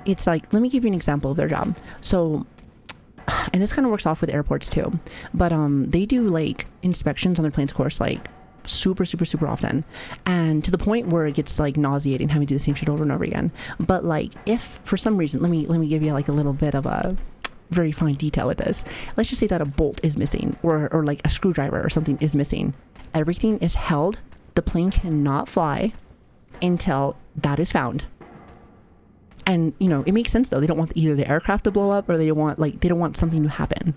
It's like, let me give you an example of their job. So, and this kind of works off with airports too, but they do like inspections on their planes, of course, like super often, and to the point where it gets like nauseating having to do the same shit over and over again. But like, if for some reason, let me give you like a little bit of a very fine detail with this. Let's just say that a bolt is missing, or like a screwdriver or something is missing. Everything is held. The plane cannot fly until that is found. And you know, it makes sense though. They don't want either the aircraft to blow up, or they don't want something to happen.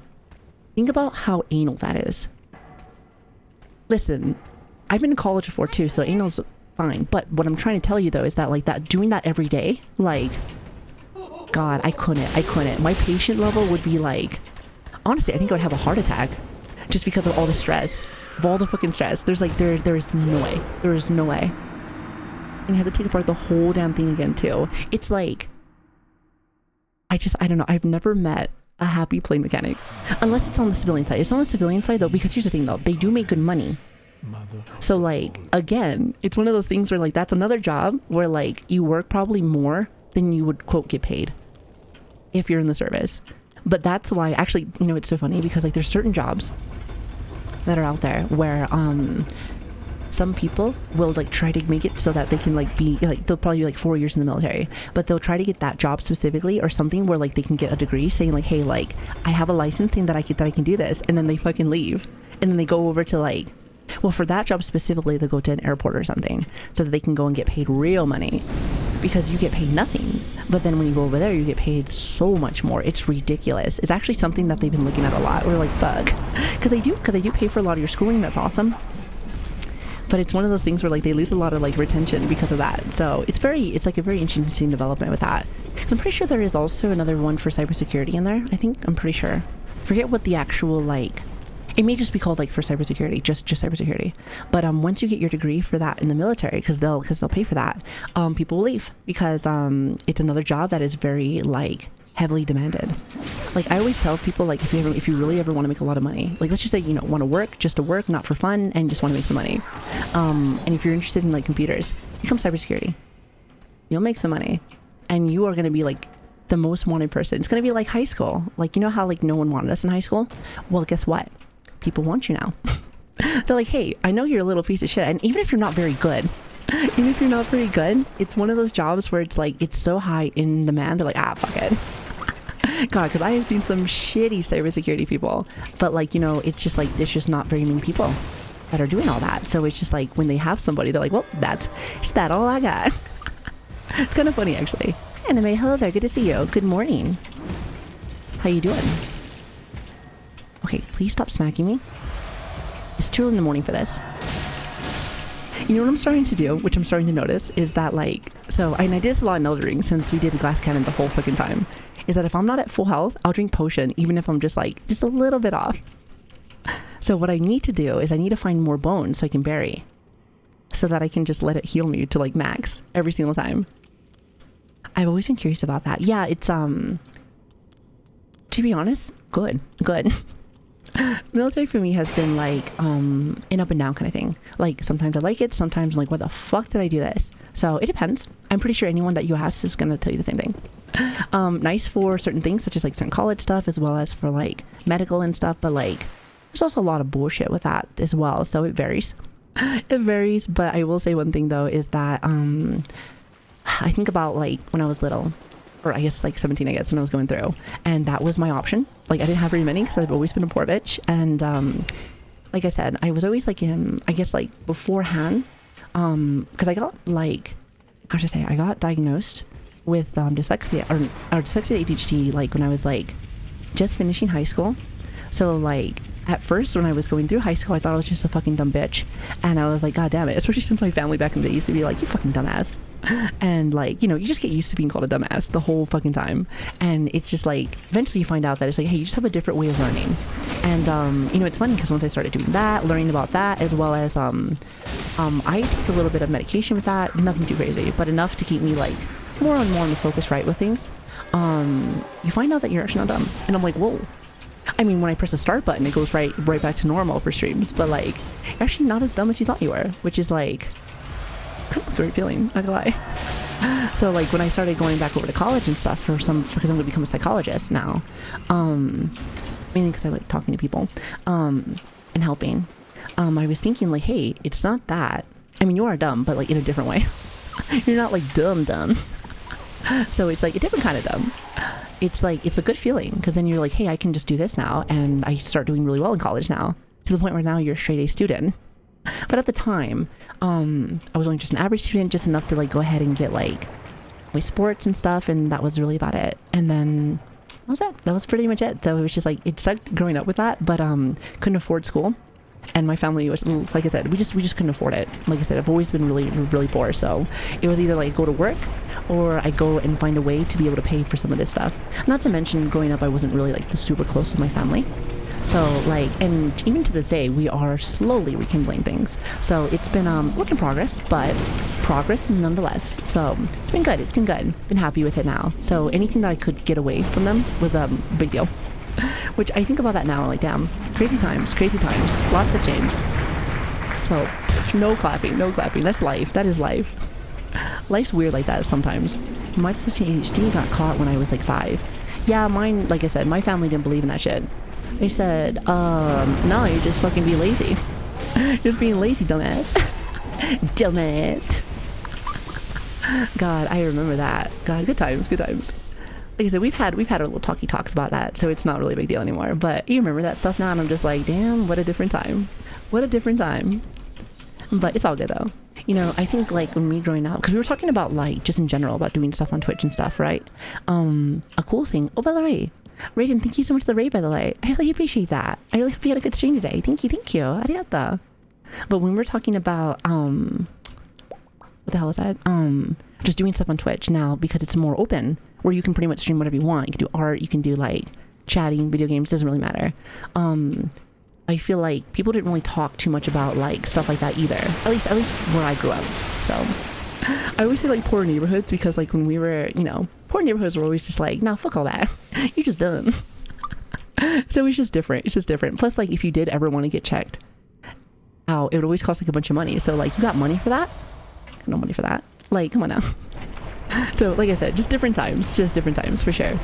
Think about how anal that is. Listen, I've been to college before too, so anal's fine. But what I'm trying to tell you though is that like that, doing that every day, like, God, I couldn't. My patient level would be like, honestly, I think I would have a heart attack just because of all the stress, of all the fucking stress. There's like, there is no way. There is no way. And you have to take apart the whole damn thing again too. It's like, I don't know. I've never met a happy plane mechanic unless it's on the civilian side. It's on the civilian side though, because here's the thing though, they do make good money. So like, again, it's one of those things where like, that's another job where like you work probably more than you would quote get paid if you're in the service. But that's why, actually, you know, it's so funny because like there's certain jobs that are out there where some people will like try to make it so that they can like be like, they'll probably be like 4 years in the military, but they'll try to get that job specifically or something where like they can get a degree saying like, hey, like I have a license saying that I can do this, and then they fucking leave, and then they go over to like, well, for that job specifically, they'll go to an airport or something so that they can go and get paid real money, because you get paid nothing. But then when you go over there, you get paid so much more. It's ridiculous. It's actually something that they've been looking at a lot. We're like, fuck, because they do pay for a lot of your schooling. That's awesome. But it's one of those things where like they lose a lot of like retention because of that. So it's like a very interesting development with that. Because I'm pretty sure there is also another one for cybersecurity in there. I'm pretty sure. Forget what the actual like. It may just be called like for cybersecurity, just cybersecurity. But once you get your degree for that in the military, because they'll pay for that, people will leave because it's another job that is very like heavily demanded. Like I always tell people, like if you really ever want to make a lot of money, like let's just say, you know, want to work just to work, not for fun, and just want to make some money. And if you're interested in like computers, become cybersecurity. You'll make some money, and you are going to be like the most wanted person. It's going to be like high school. Like, you know how like no one wanted us in high school? Well, guess what? People want you now. They're like, hey, I know you're a little piece of shit, and even if you're not very good, it's one of those jobs where it's like, it's so high in demand, they're like, fuck it. God, because I have seen some shitty cybersecurity people, but like, you know, it's just like, there's just not very many people that are doing all that. So it's just like, when they have somebody, they're like, well, that's all I got. It's kind of funny, actually. Hi, Anime, hello there, good to see you. Good morning. How you doing? Okay, please stop smacking me. It's 2 in the morning for this. You know what I'm starting to do, which I'm starting to notice, is that like, and I did this a lot in Elden Ring since we did the glass cannon the whole fucking time, is that if I'm not at full health, I'll drink potion even if I'm just a little bit off. So what I need to do is I need to find more bones so I can bury, so that I can just let it heal me to like max every single time. I've always been curious about that. Yeah, it's to be honest, good. Military for me has been like an up and down kind of thing. Like sometimes I like it, sometimes I'm like, what the fuck did I do this? So it depends. I'm pretty sure anyone that you ask is gonna tell you the same thing. Nice for certain things such as like certain college stuff, as well as for like medical and stuff, but like there's also a lot of bullshit with that as well, so it varies. But I will say one thing though is that I think about like when I was little, or I guess like 17, I guess, when I was going through, and that was my option. Like I didn't have very many because I've always been a poor bitch, and like I said, I was always like I guess like beforehand, because I got like, how should I say, I got diagnosed with dyslexia or dyslexia ADHD like when I was like just finishing high school. So like at first when I was going through high school, I thought I was just a fucking dumb bitch. And I was like, God damn it. Especially since my family back in the day used to be like, you fucking dumbass. And like, you know, you just get used to being called a dumbass the whole fucking time. And it's just like, eventually you find out that it's like, hey, you just have a different way of learning. And, you know, it's funny because once I started doing that, learning about that, as well as, I take a little bit of medication with that, nothing too crazy, but enough to keep me like more on the focus right with things. You find out that you're actually not dumb. And I'm like, whoa. I mean, when I press the start button, it goes right back to normal for streams, but like, you're actually not as dumb as you thought you were, which is like, kind of a great feeling, not gonna lie. So like, when I started going back over to college and stuff because I'm gonna become a psychologist now, mainly because I like talking to people, and helping, I was thinking like, hey, it's not that, I mean, you are dumb, but like in a different way. You're not like dumb. So it's like a different kind of dumb. It's like, it's a good feeling because then you're like, hey, I can just do this now, and I start doing really well in college now, to the point where now you're a straight A student. But at the time, I was only just an average student, just enough to like go ahead and get like my sports and stuff, and that was really about it. And then that was it. That was pretty much it. So it was just like, it sucked growing up with that, but couldn't afford school. And my family was, like I said, we just couldn't afford it. Like I said, I've always been really poor. So it was either like go to work, or I go and find a way to be able to pay for some of this stuff. Not to mention, growing up, I wasn't really like super close with my family. So like, and even to this day, we are slowly rekindling things. So it's been work in progress, but progress nonetheless. So it's been good. Been happy with it now. So anything that I could get away from them was a big deal. Which I think about that now, I'm like, damn, crazy times. Lots has changed. So no clapping. That's life. That is life. Life's weird like that sometimes. My dyslexic ADHD got caught when I was like 5. Yeah, mine, like I said, my family didn't believe in that shit. They said, no, you're just fucking being lazy. Just being lazy, dumbass. Dumbass. God, I remember that. God, good times. Like I said, we've had our little talks about that, so it's not really a big deal anymore. But you remember that stuff now, and I'm just like, damn, what a different time. But it's all good though. You know, I think like when me growing up, because we were talking about like just in general about doing stuff on Twitch and stuff, right? A cool thing. Oh, by the way, Raiden, thank you so much for the raid, by the way. I really appreciate that. I really hope you had a good stream today. Thank you. Arigato. But when we're talking about what the hell is that? Just doing stuff on Twitch now, because it's more open, where you can pretty much stream whatever you want. You can do art, you can do like chatting, video games, doesn't really matter. I feel like people didn't really talk too much about like stuff like that either. At least where I grew up. So I always say like poor neighborhoods, because like when we were, you know, poor neighborhoods were always just like, nah, fuck all that. You're just done. So it's just different. Plus, like if you did ever want to get checked out, it would always cost like a bunch of money. So like, you got money for that? No money for that. Like, come on now. So like I said, just different times for sure.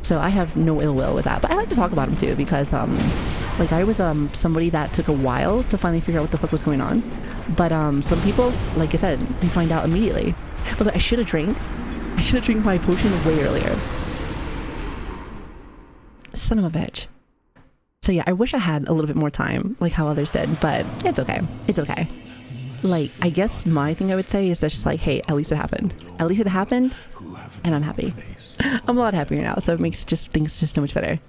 So I have no ill will with that, but I like to talk about them too, because like I was somebody that took a while to finally figure out what the fuck was going on. But some people, like I said, they find out immediately. But I should have drank my potion way earlier. Son of a bitch. So yeah, I wish I had a little bit more time, like how others did, but it's okay. Like, I guess my thing I would say is that's just like, hey, at least it happened, and I'm happy. I'm a lot happier now, so it makes just things just so much better.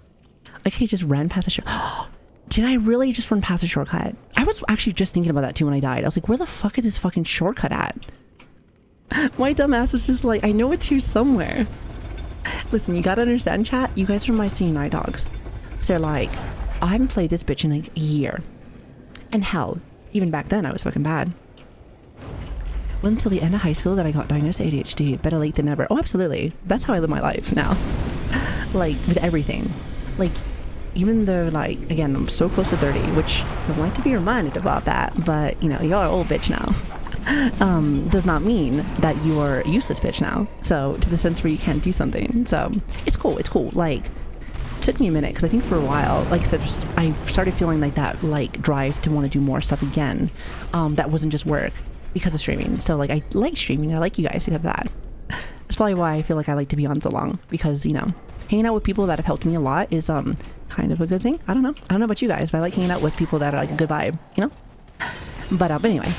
Like, hey, just ran past a shortcut. Did I really just run past a shortcut? I was actually just thinking about that too when I died. I was like, where the fuck is this fucking shortcut at? My dumb ass was just like, I know it's here somewhere. Listen, you gotta understand, chat, you guys are my CNI dogs. So like, I haven't played this bitch in like a year. And hell, even back then I was fucking bad. Wasn't until the end of high school that I got diagnosed ADHD. Better late than never. Oh, absolutely. That's how I live my life now. Like, with everything. Like, even though, like, again, I'm so close to 30, which I don't like to be reminded about that, but, you know, you're an old bitch now. Does not mean that you are a useless bitch now. So, to the sense where you can't do something. So, it's cool. Like, it took me a minute, because I think for a while, like I said, I started feeling like that, like, drive to want to do more stuff again. That wasn't just work. Because of streaming. So like, I like streaming. I like you guys who have that. That's probably why I feel like I like to be on so long, because, you know, hanging out with people that have helped me a lot is kind of a good thing. I don't know about you guys, but I like hanging out with people that are like a good vibe, you know. But anyway,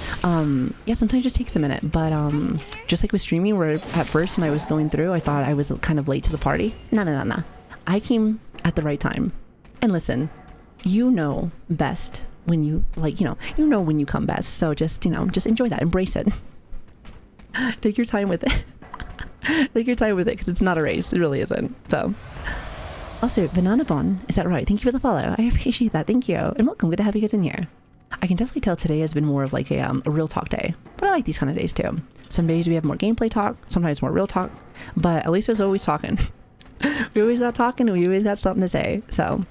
yeah, sometimes it just takes a minute. But just like with streaming, where at first when I was going through, I thought I was kind of late to the party. No. I came at the right time, And listen, you know best when you, like, you know when you come best. So just, just enjoy that. Embrace it. Take your time with it. Take your time with it, because it's not a race. It really isn't. So, also, Banana Bon, is that right? Thank you for the follow. I appreciate that. Thank you. And welcome. Good to have you guys in here. I can definitely tell today has been more of like a real talk day. But I like these kind of days too. Some days we have more gameplay talk, sometimes more real talk. But at least there's always talking. We always got talking, and we always got something to say. So,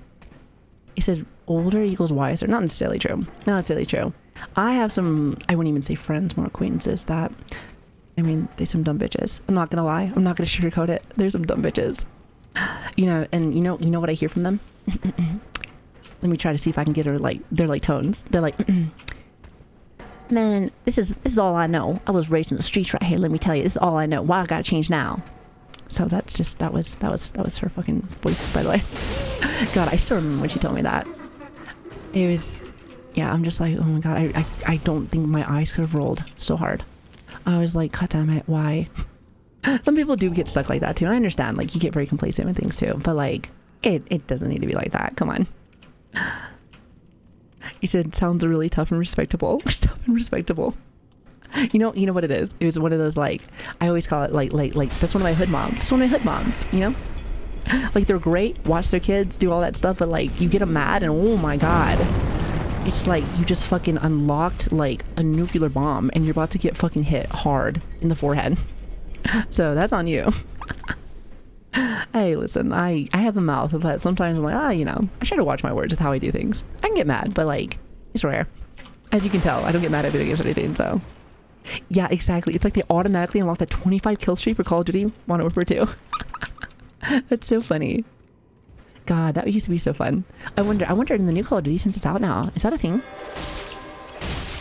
he said, older equals wiser. Not necessarily true. Not necessarily true. I have some, I wouldn't even say friends, more acquaintances that, I mean, they're some dumb bitches. I'm not gonna lie. I'm not gonna sugarcoat it. There's some dumb bitches. And you know what I hear from them? Let me try to see if I can get her, like, they're like tones. They're like, man, this is all I know. I was raised in the streets right here. Let me tell you, this is all I know. Why I gotta change now? So that's just, that was her fucking voice, by the way. God, I still remember when she told me that. It was, yeah, I'm just like, oh my God, I don't think my eyes could have rolled so hard. I was like, God damn it, why? Some people do get stuck like that too. And I understand, like, you get very complacent with things too. But like, it doesn't need to be like that. Come on. You said sounds really tough and respectable. Tough and respectable. You know what it is? It was one of those, like, I always call it like that's one of my hood moms. That's one of my hood moms, you know? Like, they're great, watch their kids, do all that stuff, but like, you get them mad and oh my God. It's like you just fucking unlocked like a nuclear bomb and you're about to get fucking hit hard in the forehead. So that's on you. Hey, listen, I have a mouth, but sometimes I'm like, I try to watch my words with how I do things. I can get mad, but like, it's rare. As you can tell, I don't get mad at video games or anything, so. Yeah, exactly. It's like they automatically unlock that 25 kill streak for Call of Duty Modern Warfare 2. That's so funny. God, that used to be so fun. I wonder in the new Call of Duty, since it's out now, is that a thing?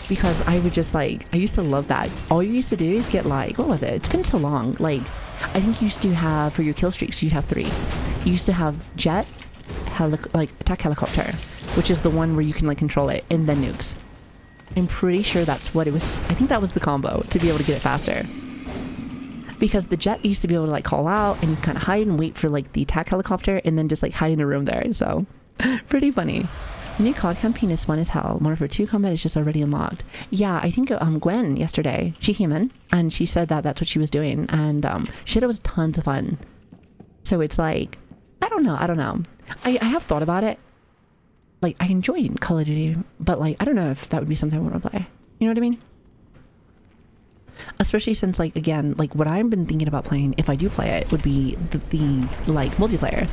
Because I would just like, I used to love that. All you used to do is get like, what was it? It's been so long. Like, I think you used to have, for your kill streaks, you'd have 3. You used to have jet, attack helicopter, which is the one where you can like control it, and then nukes. I'm pretty sure that's what it was. I think that was the combo to be able to get it faster. Because the jet used to be able to like call out and you kind of hide and wait for like the attack helicopter and then just like hide in a room there. So pretty funny. The new COD campaign is fun as hell. Modern Warfare 2 combat is just already unlocked. Yeah, I think Gwen yesterday, she came in and she said that that's what she was doing, and she said it was tons of fun. So it's like, I don't know. I have thought about it. Like, I enjoy Call of Duty, but like, I don't know if that would be something I want to play. You know what I mean? Especially since, like, again, like what I've been thinking about playing, if I do play it, would be the like multiplayer.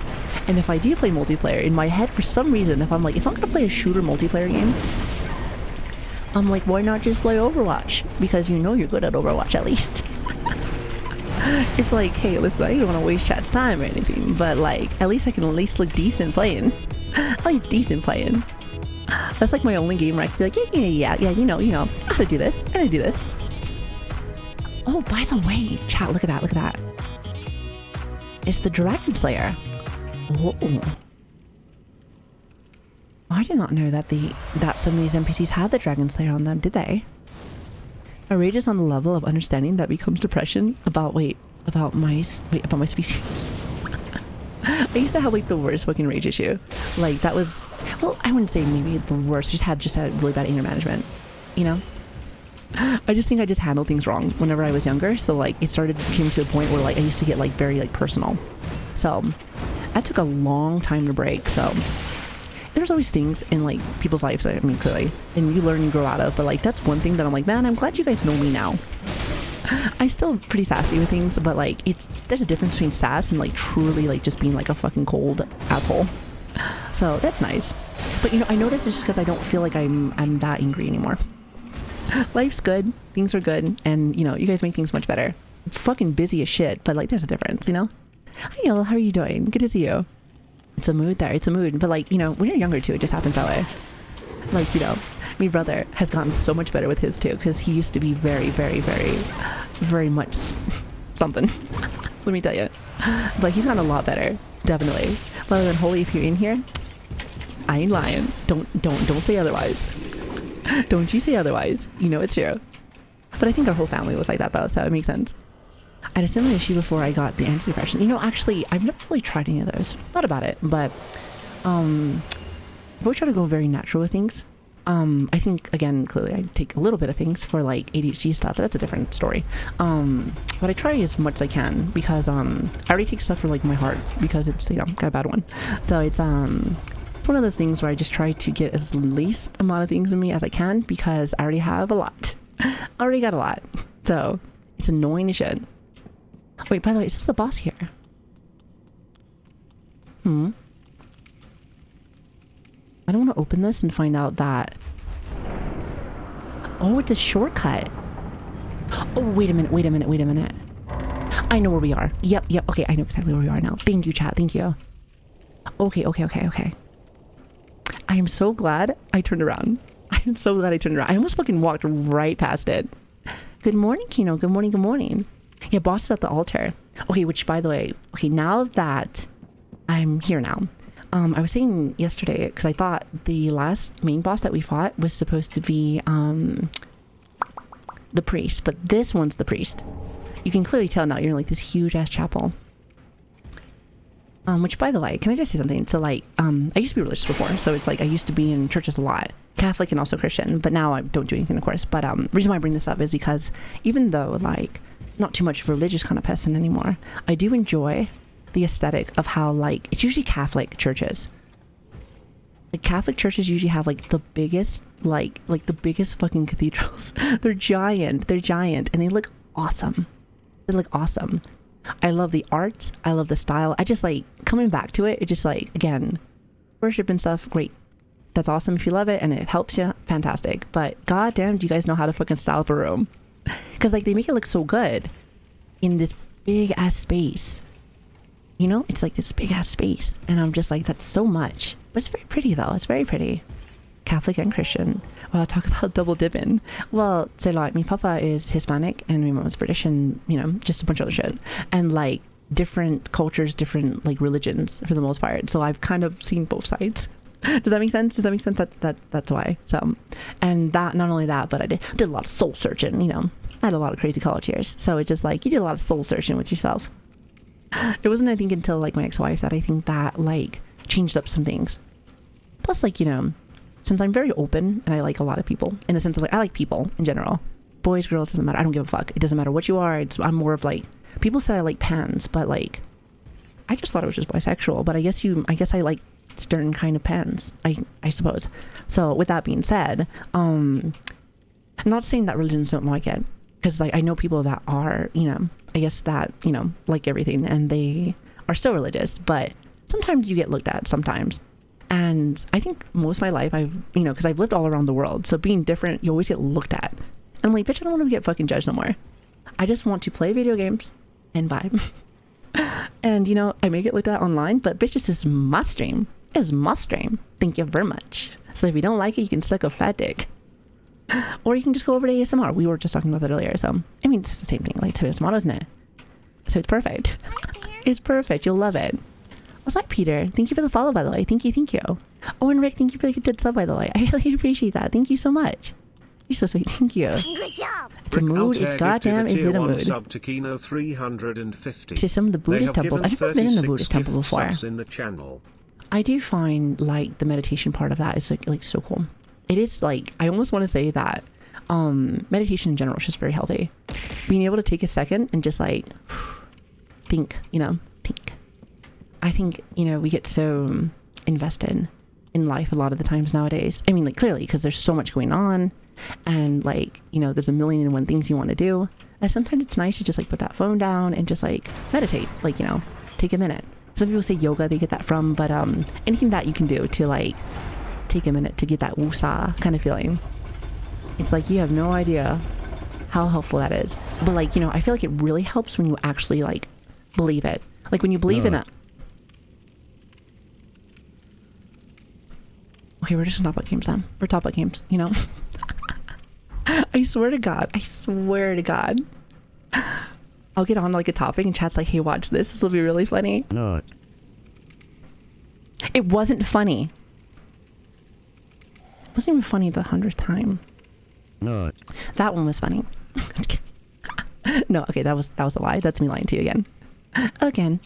And if I do play multiplayer, in my head, for some reason, if I'm gonna play a shooter multiplayer game, I'm like, why not just play Overwatch? Because you know you're good at Overwatch, at least. It's like, hey, listen, I don't want to waste chat's time or anything, but like, at least I can look decent playing. At least decent playing. That's like my only game where I can be like, yeah, you know, I gotta do this. Oh, by the way, chat, look at that. It's the Dragon Slayer. Whoa. I did not know that some of these NPCs had the Dragon Slayer on them, did they? A rage is on the level of understanding that becomes depression about my species. I used to have like the worst fucking rage issue. Like, that was, well, I wouldn't say maybe the worst, just had really bad anger management, you know? I just think I just handled things wrong whenever I was younger, so like it came to a point where like I used to get like very like personal. So that took a long time to break. So there's always things in like people's lives, I mean, clearly, and you learn and grow out of, but like that's one thing that I'm like, man, I'm glad you guys know me now. I'm still pretty sassy with things, but like there's a difference between sass and like truly like just being like a fucking cold asshole. So that's nice. But I notice it's just because I don't feel like I'm that angry anymore. Life's good, things are good, and you guys make things much better. I'm fucking busy as shit, but like there's a difference, Hi y'all, how are you doing? Good to see you. It's a mood there, it's a mood, but like, when you're younger too, it just happens that way. Like, my brother has gotten so much better with his too, because he used to be very, very, very, very much something. Let me tell you. But he's gotten a lot better, definitely. Rather than Holy, if you're in here, I ain't lying. Don't say otherwise. Don't you say otherwise. It's true. But I think our whole family was like that though, so it makes sense. I had a similar issue before I got the antidepressant. Actually, I've never really tried any of those. Thought about it, but I've always tried to go very natural with things. I think, again, clearly I take a little bit of things for like ADHD stuff, but that's a different story. But I try as much as I can because I already take stuff for like my heart because it's, you know, got a bad one. So it's one of those things where I just try to get as least amount of things in me as I can because I already have a lot. I already got a lot. So it's annoying as shit. Wait, by the way, is this the boss here? I don't want to open this and find out that... Oh, it's a shortcut. Oh, wait a minute. I know where we are. Yep. Okay, I know exactly where we are now. Thank you, chat. Thank you. Okay. I am so glad I turned around. I almost fucking walked right past it. Good morning, Kino. Good morning. Yeah, boss is at the altar. Okay, which, by the way... Okay, now that I'm here now... I was saying yesterday, because I thought the last main boss that we fought was supposed to be the priest, but this one's the priest. You can clearly tell now you're in like this huge ass chapel. Which, by the way, can I just say something? So like, I used to be religious before, so it's like I used to be in churches a lot, Catholic and also Christian, but now I don't do anything, of course. But the reason why I bring this up is because even though like not too much of a religious kind of person anymore, I do enjoy the aesthetic of how like it's usually Catholic churches. Like Catholic churches usually have like the biggest like the biggest fucking cathedrals. They're giant, and they look awesome. I love the art, I love the style. I just like coming back to it. It just like, again, worship and stuff, great. That's awesome if you love it and it helps you, fantastic. But goddamn, do you guys know how to fucking style up a room? Because like they make it look so good in this big ass space. You know, it's like this big ass space, and I'm just like, that's so much. But it's very pretty though. It's very pretty. Catholic and Christian. Well, talk about double dipping. Well, so like, my papa is Hispanic and my mom's British, and you know, just a bunch of other shit. And like different cultures, different like religions for the most part. So I've kind of seen both sides. Does that make sense? That's why. So, and that, not only that, but I did a lot of soul searching. You know, I had a lot of crazy college years. So it's just like you did a lot of soul searching with yourself. It wasn't, I think, until like my ex-wife that I think that like changed up some things. Plus, like, you know, since I'm very open and I like a lot of people, in the sense of like I like people in general, boys, girls, doesn't matter. I don't give a fuck. It doesn't matter what you are. I'm more of like, people said I like pans, but like I just thought it was just bisexual. But I guess I like certain kind of pans, I suppose. So with that being said, I'm not saying that religions don't like it, because like I know people that are, you know, I guess that, you know, like everything, and they are still religious, but sometimes you get looked at sometimes. And I think most of my life I've, you know, because I've lived all around the world, so being different, you always get looked at. And I'm like, bitch, I don't want to get fucking judged no more. I just want to play video games and vibe. And, you know, I may get looked at online, but bitch, this is my stream. It's my stream. Thank you very much. So if you don't like it, you can suck a fat dick. Or you can just go over to ASMR. We were just talking about that earlier. So, I mean, it's the same thing. Like tomatoes, isn't it? So it's perfect. It's perfect. You'll love it. What's up, Peter? Thank you for the follow, by the way. Thank you. Oh, and Rick, thank you for the good sub, by the way. I really appreciate that. Thank you so much. You're so sweet. Thank you. Good job. It's a mood. It goddamn is it a mood. Sub to Kino 350. See, some of the Buddhist temples. I've never been in a Buddhist temple before. In the channel. I do find like the meditation part of that is like so cool. It is like, I almost want to say that meditation in general is just very healthy. Being able to take a second and just like think. I think, you know, we get so invested in life a lot of the times nowadays. I mean, like, clearly, because there's so much going on, and like, you know, there's a million and one things you want to do, and sometimes it's nice to just like put that phone down and just like meditate, like, you know, take a minute. Some people say yoga, they get that from, but anything that you can do to like take a minute to get that woosah kind of feeling, it's like you have no idea how helpful that is. But like, you know, I feel like it really helps when you actually like believe it. Like when you believe in it. Okay, we're just gonna talk about games then. We're talking about games, you know? I swear to God. I'll get on like a topic and chat's like, hey, watch this. This will be really funny. No. It wasn't funny. It wasn't even funny the 100th time. No. That one was funny. No, okay, that was a lie. That's me lying to you again. Okay.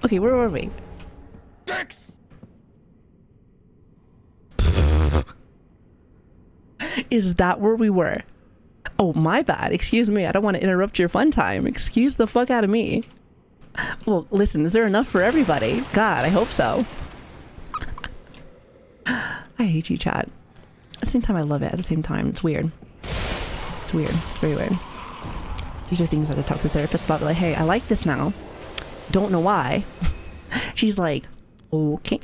Okay, where were we? Dicks! Is that where we were? Oh, my bad. Excuse me. I don't want to interrupt your fun time. Excuse the fuck out of me. Well, listen, is there enough for everybody? God, I hope so. I hate you, chat. At the same time, I love it. At the same time, it's weird. It's weird. It's very weird. These are things I have to talk to the therapist about. Like, hey, I like this now. Don't know why. She's like, okay,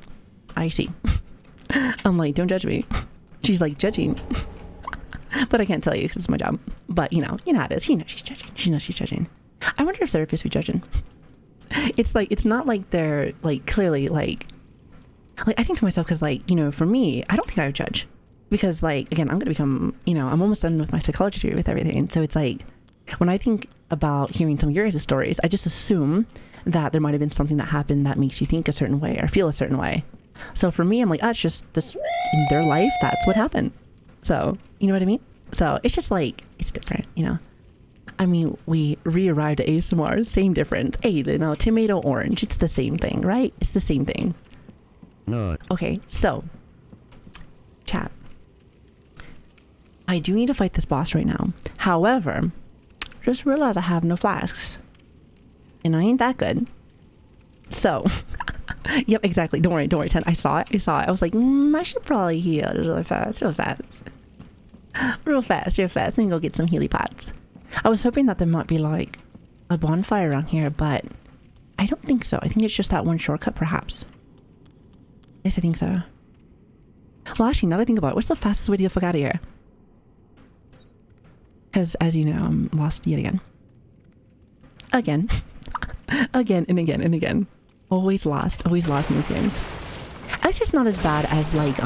I see. I'm like, don't judge me. She's like, judging. But I can't tell you because it's my job. But you know how it is. You know she's judging. She knows she's judging. I wonder if therapists be judging. It's like, it's not like they're like clearly like I think to myself, because like, you know, for me, I don't think I would judge, because like, again, I'm gonna become, you know, I'm almost done with my psychology degree with everything. So it's like, when I think about hearing some of your guys' stories, I just assume that there might have been something that happened that makes you think a certain way or feel a certain way. So for me, I'm like, it's just this in their life, that's what happened. So, you know what I mean? So it's just like, it's different, you know? I mean, we re-arrived at ASMR, same difference. Hey, you know, tomato, orange, it's the same thing, right? It's the same thing. No. Okay, so, chat. I do need to fight this boss right now. However, just realized I have no flasks. And I ain't that good. So, yep, exactly. Don't worry, 10. I saw it. I was like, I should probably heal real fast. Real fast. And go get some healy pots. I was hoping that there might be like a bonfire around here, but I don't think so. I think it's just that one shortcut, perhaps. Yes, I think so. Well, actually, now that I think about it, what's the fastest way to get the fuck out of here? Because, as you know, I'm lost yet again. Again. Again and again and again. Always lost in these games. It's just not as bad as like,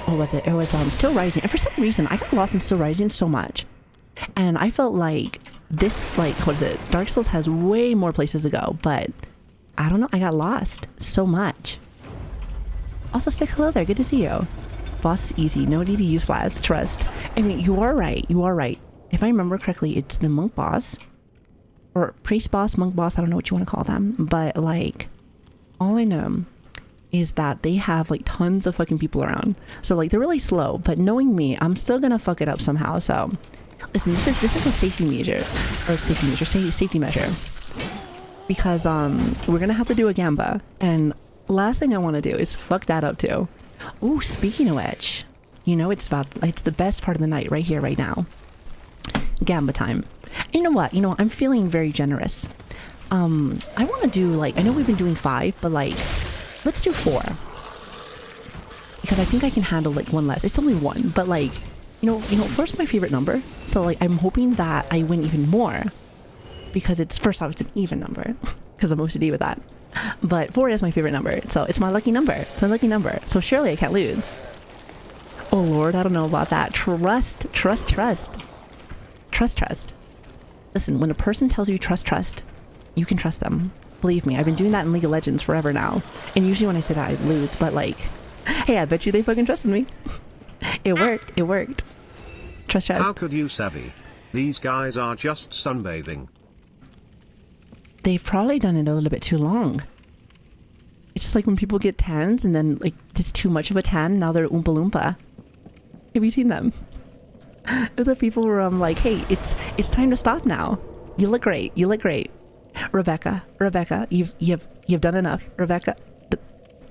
what was it? It was Still Rising. And for some reason, I got lost in Still Rising so much. And I felt like this, like, what is it? Dark Souls has way more places to go, but I don't know. I got lost so much. Also, Stick, hello there. Good to see you. Boss is easy. No need to use flash. Trust. I mean, you are right. If I remember correctly, it's the monk boss. Or priest boss, monk boss. I don't know what you want to call them. But, like, all I know is that they have, like, tons of fucking people around. So, like, they're really slow. But knowing me, I'm still gonna fuck it up somehow. So, listen, this is a safety measure. Safety measure. Because, we're gonna have to do a gamba. And last thing I want to do is fuck that up too. Ooh, speaking of which, you know, it's the best part of the night right here, right now. Gamba time. You know what? You know, I'm feeling very generous. I want to do, like, I know we've been doing 5, but like, let's do 4. Because I think I can handle like 1 less. It's only 1, but like, you know, 4's my favorite number. So like, I'm hoping that I win even more. Because it's, first off, it's an even number. Because I'm OCD with that. But 4 is my favorite number. So it's my lucky number. So surely I can't lose. Oh Lord, I don't know about that. Trust. Listen, when a person tells you trust, you can trust them. Believe me, I've been doing that in League of Legends forever now. And usually when I say that, I lose. But like, hey, I bet you they fucking trusted me. It worked. Trust. How could you, Savvy? These guys are just sunbathing. They've probably done it a little bit too long. It's just like when people get tans and then like it's too much of a tan, now they're Oompa Loompa. Have you seen them? The people where I'm like, hey, it's time to stop now. You look great. Rebecca, you've done enough. Rebecca,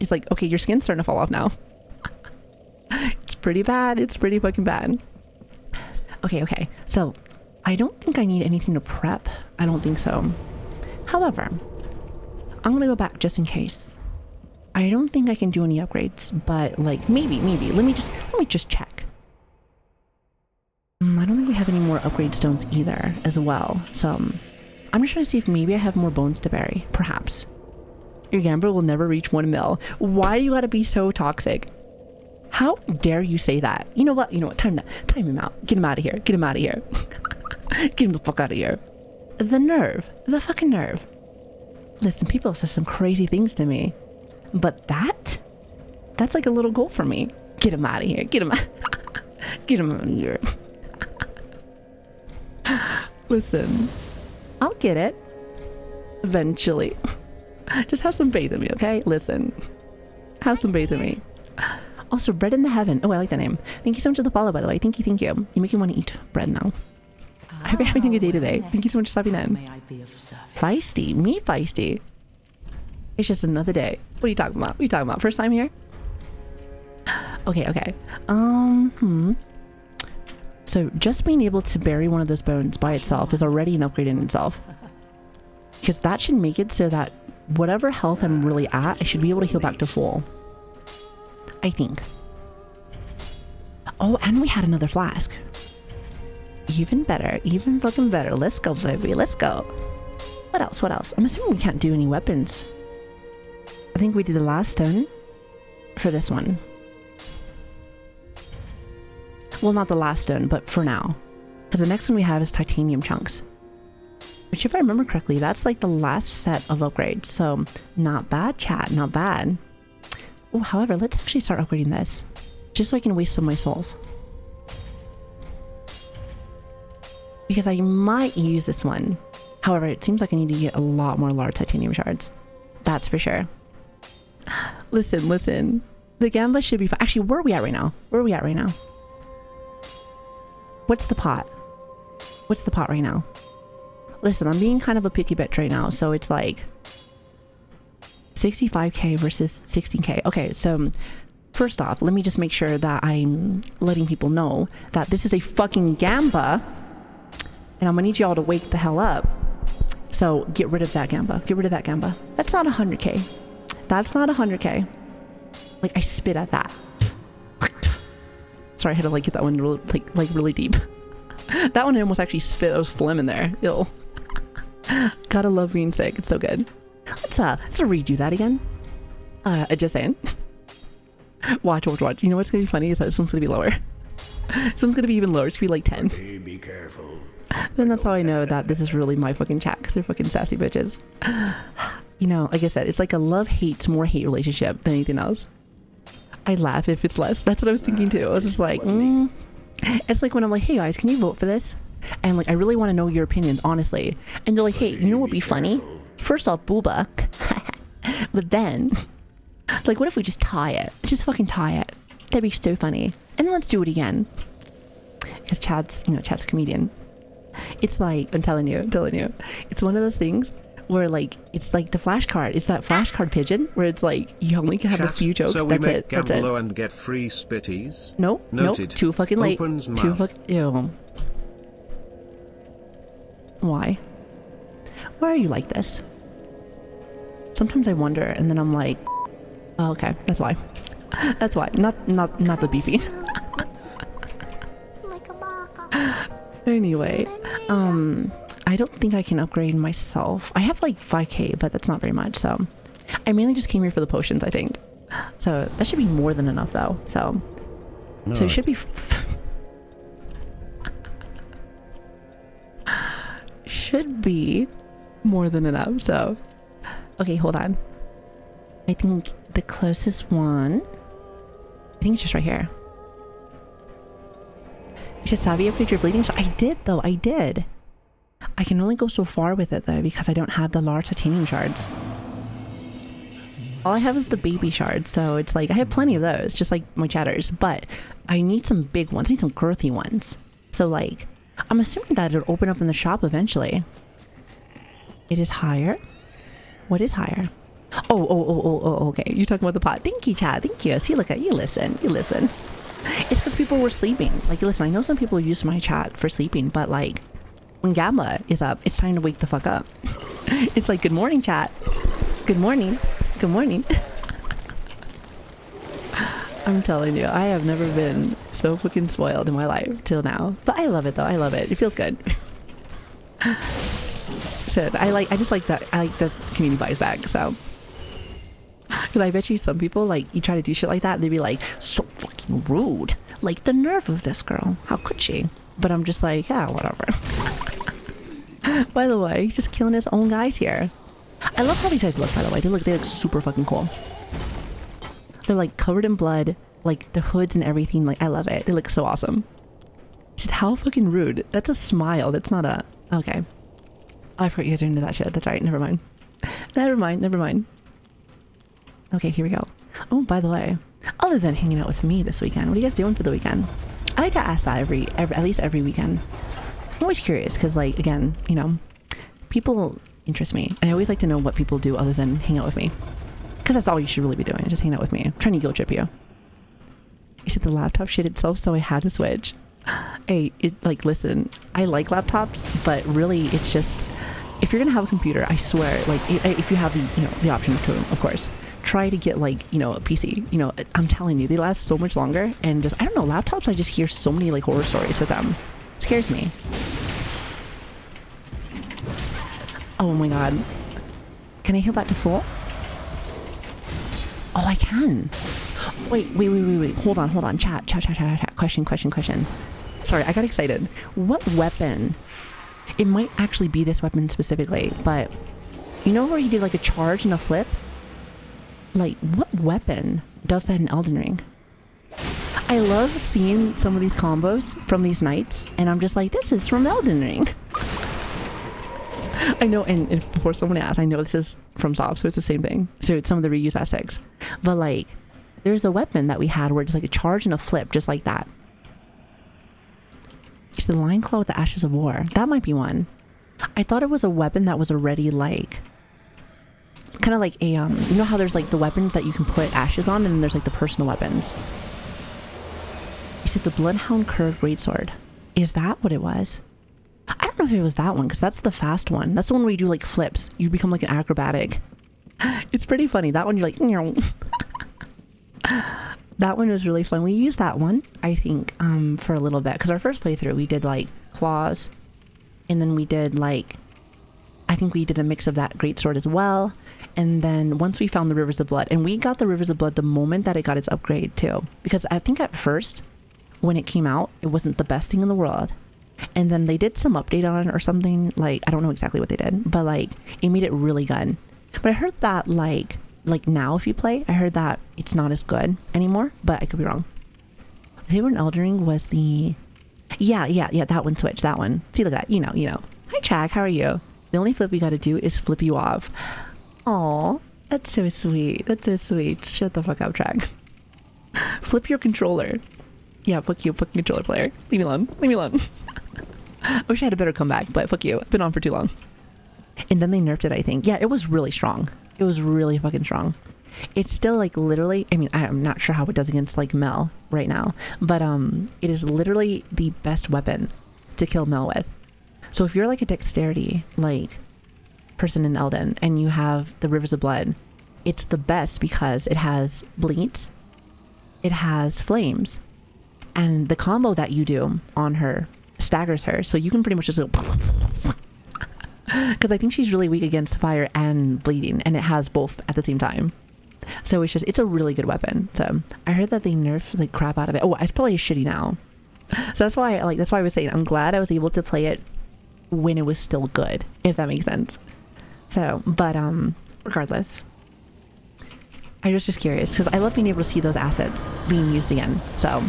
it's like, okay, your skin's starting to fall off now. It's pretty bad. It's pretty fucking bad. Okay. So I don't think I need anything to prep. I don't think so. However, I'm gonna go back just in case. I don't think I can do any upgrades, but like maybe. Let me just check. I don't think we have any more upgrade stones either as well. So I'm just trying to see if maybe I have more bones to bury. Perhaps. Your gambler will never reach 1 mil. Why do you gotta be so toxic? How dare you say that? You know what? Time him out. Get him out of here. Get him the fuck out of here. The nerve. The fucking nerve. Listen, people say some crazy things to me. But that's like a little goal for me. Get him out of here. Get him out of here. Listen, I'll get it. Eventually. Just have some faith in me, okay? Listen. Have some faith in me. Also, Bread in the Heaven. Oh, I like that name. Thank you so much for the follow, by the way. Thank you, thank you. You make me want to eat bread now. I hope you're having a good day today. Thank you so much for stopping in. Feisty. Me feisty. It's just another day. What are you talking about? What are you talking about? First time here? Okay, okay. So just being able to bury one of those bones by itself is already an upgrade in itself. Because that should make it so that whatever health I'm really at, I should be able to heal back to full. I think. Oh, and we had another flask. Even better. Even fucking better. Let's go, baby. Let's go. What else? What else? I'm assuming we can't do any weapons. I think we did the last stone for this one. Well, not the last stone, but for now. Because the next one we have is titanium chunks. Which, if I remember correctly, that's like the last set of upgrades. So, not bad, chat. Not bad. Oh, however, let's actually start upgrading this. Just so I can waste some of my souls. Because I might use this one. However, it seems like I need to get a lot more large titanium shards. That's for sure. Listen, listen. The Gamba should be fine. Actually, where are we at right now? Where are we at right now? What's the pot? What's the pot right now? Listen, I'm being kind of a picky bitch right now. So it's like 65k versus 16k. Okay, so first off, let me just make sure that I'm letting people know that this is a fucking Gamba. And I'm gonna need y'all to wake the hell up. So get rid of that Gamba. Get rid of that Gamba. That's not 100k. That's not 100k. Like, I spit at that. Sorry, I had to like get that one really, like really deep. That one I almost actually spit. I was phlegm in there. Ew. Gotta love being sick. It's so good. Let's redo that again. Just saying. Watch. You know what's gonna be funny is that this one's gonna be lower. This one's gonna be even lower. It's gonna be like 10. Hey, be careful. Then that's how I know that this is really my fucking chat, because they're fucking sassy bitches. You know, like I said, it's like a love-hate, more hate relationship than anything else. I laugh if it's less. That's what I was thinking too. I was just like, It's like when I'm like, hey guys, can you vote for this? And like, I really want to know your opinions, honestly. And they're like, hey, you know what would be funny? First off, booba. But then, like, what if we just tie it? Just fucking tie it. That'd be so funny. And then let's do it again. Because Chad's a comedian. It's like, I'm telling you, it's one of those things where like, it's like the flashcard. It's that flashcard pigeon where it's like, you only can have a few jokes. So that's we it. make That's it. and get free spitties. Nope. Too fucking late. Opens Too mouth. fucking, ew. Why? Why are you like this? Sometimes I wonder, and then I'm like, oh, okay, that's why. That's why. Not the beefy. Anyway, I don't think I can upgrade myself. I have like 5k, but that's not very much, so I mainly just came here for the potions, I think. So that should be more than enough though. So it should be should be more than enough. So okay, hold on. I think the closest one, I think it's just right here. You should savvy upgrade your bleeding shot. I did though, I did. I can only go so far with it though because I don't have the large titanium shards. All I have is the baby shards, so it's like I have plenty of those, just like my chatters, but I need some big ones. I need some girthy ones. So like, I'm assuming that it'll open up in the shop eventually. It is higher. What is higher? Oh, okay. You're talking about the pot. Thank you, Chad. Thank you. See, look at you. Listen. It's because people were sleeping. Like, listen, I know some people use my chat for sleeping, but like, when Gamma is up, it's time to wake the fuck up. It's like, good morning, chat. Good morning. Good morning. I'm telling you, I have never been so fucking spoiled in my life till now. But I love it though. I love it. It feels good. So I just like that. I like the community buys back. So, because I bet you some people, like, you try to do shit like that, they'd be like, so fucking rude. Like, the nerve of this girl. How could she? But I'm just like, yeah, whatever. By the way, he's just killing his own guys here. I love how these guys look, by the way. They look super fucking cool. They're like covered in blood, like the hoods and everything. Like, I love it. They look so awesome. Just how fucking rude. That's a smile. That's not a... Okay. Oh, I forgot you guys are into that shit. That's right. Never mind. Never mind. Okay, here we go. Oh, by the way, other than hanging out with me this weekend, what are you guys doing for the weekend? I like to ask that at least every weekend. I'm always curious because, like, again, you know, people interest me, and I always like to know what people do other than hang out with me, because that's all you should really be doing, just hang out with me. I'm trying to guilt trip you. You said the laptop shit itself, so I had to switch. Hey, listen, I like laptops, but really, it's just, if you're gonna have a computer, I swear, like, if you have the option to, of course, try to get, like, you know, a PC. You know, I'm telling you, they last so much longer, and just, I don't know, laptops, I just hear so many, like, horror stories with them. It scares me. Oh my god. Can I heal that to full? Oh, I can. Wait. Hold on. Chat. Question. Sorry, I got excited. What weapon? It might actually be this weapon specifically, but you know where he did like a charge and a flip? Like, what weapon does that in Elden Ring? I love seeing some of these combos from these knights, and I'm just like, this is from Elden Ring. I know, and before someone asks, I know this is from Sob, so it's the same thing. So it's some of the reuse aspects. But like, there's a weapon that we had where it's like a charge and a flip, just like that. It's the Lion Claw with the Ashes of War. That might be one. I thought it was a weapon that was already like, kind of like a, you know how there's like the weapons that you can put ashes on, and then there's like the personal weapons. You said the Bloodhound Curved Greatsword. Is that what it was? I don't know if it was that one, because that's the fast one. That's the one where you do like flips. You become like an acrobatic. It's pretty funny. That one, you're like, that one was really fun. We used that one, I think, for a little bit, because our first playthrough, we did like claws, and then we did like, I think we did a mix of that greatsword as well. And then once we found the Rivers of Blood, and we got the Rivers of Blood the moment that it got its upgrade too, because I think at first, when it came out, it wasn't the best thing in the world. And then they did some update on it or something, like, I don't know exactly what they did, but like, it made it really good. But I heard that like now if you play, I heard that it's not as good anymore, but I could be wrong. The favorite Elden Ring was the, yeah, that one switch, that one. See, look at that, you know. Hi, Chag, how are you? The only flip we gotta do is flip you off. Aw, that's so sweet. Shut the fuck up, Chag. Flip your controller. Yeah, fuck you, fucking controller player. Leave me alone. I wish I had a better comeback, but fuck you. I've been on for too long. And then they nerfed it, I think. Yeah, it was really strong. It was really fucking strong. It's still like literally, I mean, I'm not sure how it does against like Mel right now, but it is literally the best weapon to kill Mel with. So if you're like a dexterity like person in Elden and you have the Rivers of Blood, it's the best because it has bleeds, it has flames, and the combo that you do on her staggers her, so you can pretty much just go because I think she's really weak against fire and bleeding, and it has both at the same time. So it's a really good weapon. So I heard that they nerfed the crap out of it. Oh, it's probably shitty now. So that's why I was saying I'm glad I was able to play it when it was still good, if that makes sense. So, but regardless, I was just curious because I love being able to see those assets being used again. So.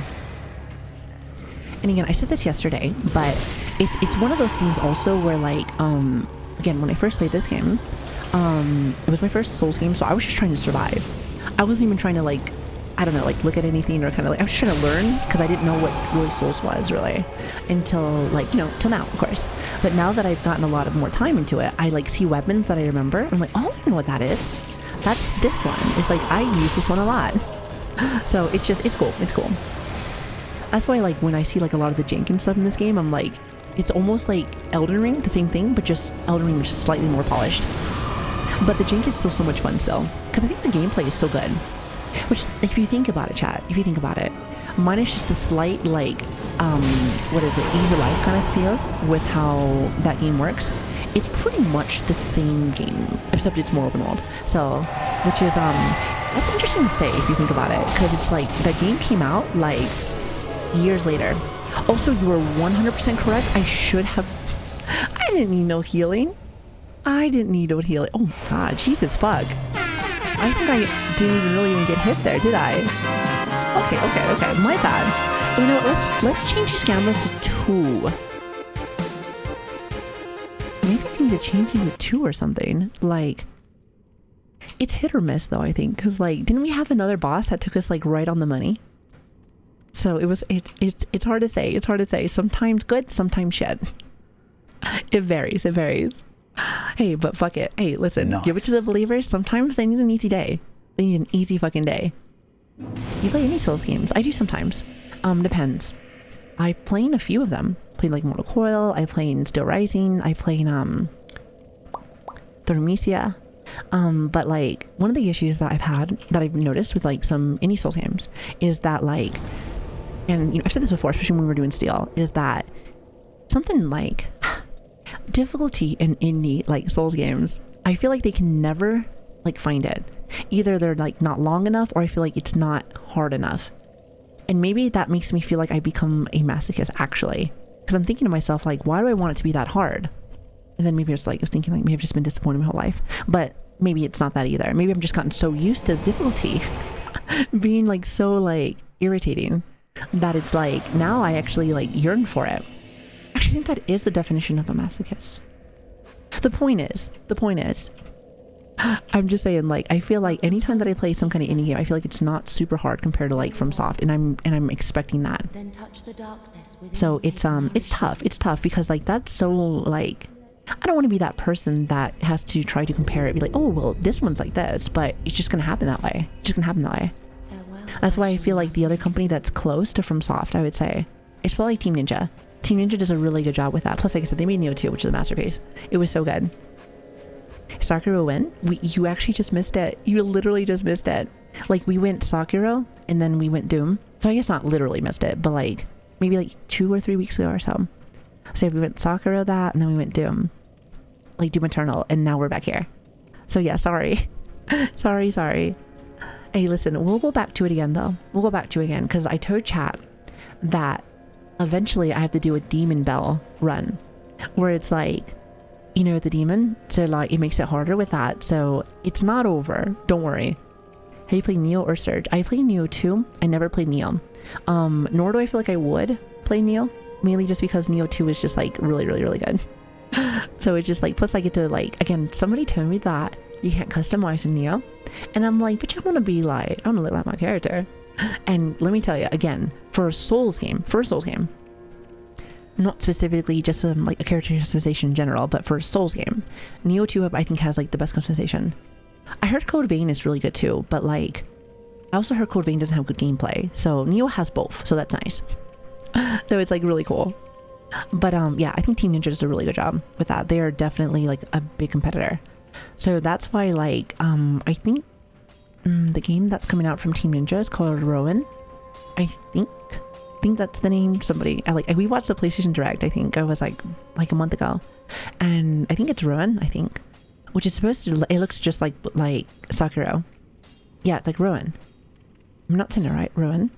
And again, I said this yesterday, but it's one of those things also where like, again, when I first played this game, it was my first Souls game, so I was just trying to survive. I wasn't even trying to like, I don't know, like look at anything or kind of like, I was just trying to learn because I didn't know what really Souls was really until like, till now, of course. But now that I've gotten a lot of more time into it, I like see weapons that I remember. I'm like, oh, I know what that is. That's this one. It's like, I use this one a lot. So it's cool. That's why, like, when I see, like, a lot of the jank and stuff in this game, I'm like, it's almost like Elden Ring, the same thing, but just Elden Ring is just slightly more polished. But the jank is still so much fun still, because I think the gameplay is so good. Which, if you think about it, chat, mine is just the slight, like, ease of life kind of feels with how that game works. It's pretty much the same game, except it's more open world. So, which is, that's interesting to say if you think about it, because it's like, that game came out, like, years later. Also, you were 100% correct. I didn't need no healing. Oh god, Jesus fuck. I think I didn't really even get hit there, did I? Okay, my bad. You know what, let's change these cameras to 2. Maybe I need to change these to 2 or something. Like, it's hit or miss though, I think, because like, didn't we have another boss that took us like right on the money? So it's hard to say. It's hard to say. Sometimes good, sometimes shit. It varies. It varies. Hey, but fuck it. Hey, listen, nice. Give it to the believers. Sometimes they need an easy day. They need an easy fucking day. You play any Souls games? I do sometimes. Depends. I played a few of them. Played like Mortal Coil. I played Steel Rising. I played Thermesia. But like one of the issues that I've noticed with like some indie Souls games is that like, and you know, I've said this before, especially when we were doing Steel, is that something like difficulty in indie like Souls games, I feel like they can never like find it. Either they're like not long enough, or I feel like it's not hard enough. And maybe that makes me feel like I become a masochist actually, because I'm thinking to myself like, why do I want it to be that hard? And then maybe I was thinking like, maybe I've just been disappointed my whole life. But maybe it's not that either. Maybe I've just gotten so used to difficulty being like so like irritating that it's like now I actually like yearn for it. Actually, I think that is the definition of a masochist. The point is, I'm just saying, like, I feel like anytime that I play some kind of indie game, I feel like it's not super hard compared to like FromSoft, and I'm expecting that. So it's tough. It's tough because like that's so like, I don't want to be that person that has to try to compare it, be like, oh well, this one's like this, but it's just gonna happen that way. It's just gonna happen that way. That's why I feel like the other company that's close to FromSoft, I would say, is probably Team Ninja. Team Ninja does a really good job with that. Plus, like I said, they made Nioh 2, which is a masterpiece. It was so good. Sakura Win, you actually just missed it. You literally just missed it. Like, we went Sakura, and then we went Doom. So I guess not literally missed it, but like, maybe like 2 or 3 weeks ago or so. So we went Sakura that, and then we went Doom. Like Doom Eternal, and now we're back here. So yeah, sorry. sorry. Hey, listen, we'll go back to it again, though. We'll go back to it again, because I told chat that eventually I have to do a Demon Bell run, where it's like, you know, the demon, so like it makes it harder with that. So it's not over, don't worry. Have you played Nioh or Surge? I played Nioh 2. I never played Nioh. Nor do I feel like I would play Nioh, mainly just because Nioh 2 is just like really good. So it's just like, plus I get to like, again, somebody told me that you can't customize in Nioh, and I'm like, but I want to be like, I want to look like my character. And let me tell you again, for a Souls game, not specifically just like a character customization in general, but for a Souls game, Nioh 2 I think has like the best customization. I heard Code Vein is really good too, but like I also heard Code Vein doesn't have good gameplay, so Nioh has both, so that's nice. So it's like really cool. But yeah, I think Team Ninja does a really good job with that. They are definitely like a big competitor, so that's why like I think the game that's coming out from Team Ninja is called Rowan. I think that's the name. We watched the PlayStation Direct, I think it was like a month ago, and I think it's Rowan, I think, which is supposed to, it looks just like Sakura. Yeah, it's like Rowan. I'm not saying it right, Rowan.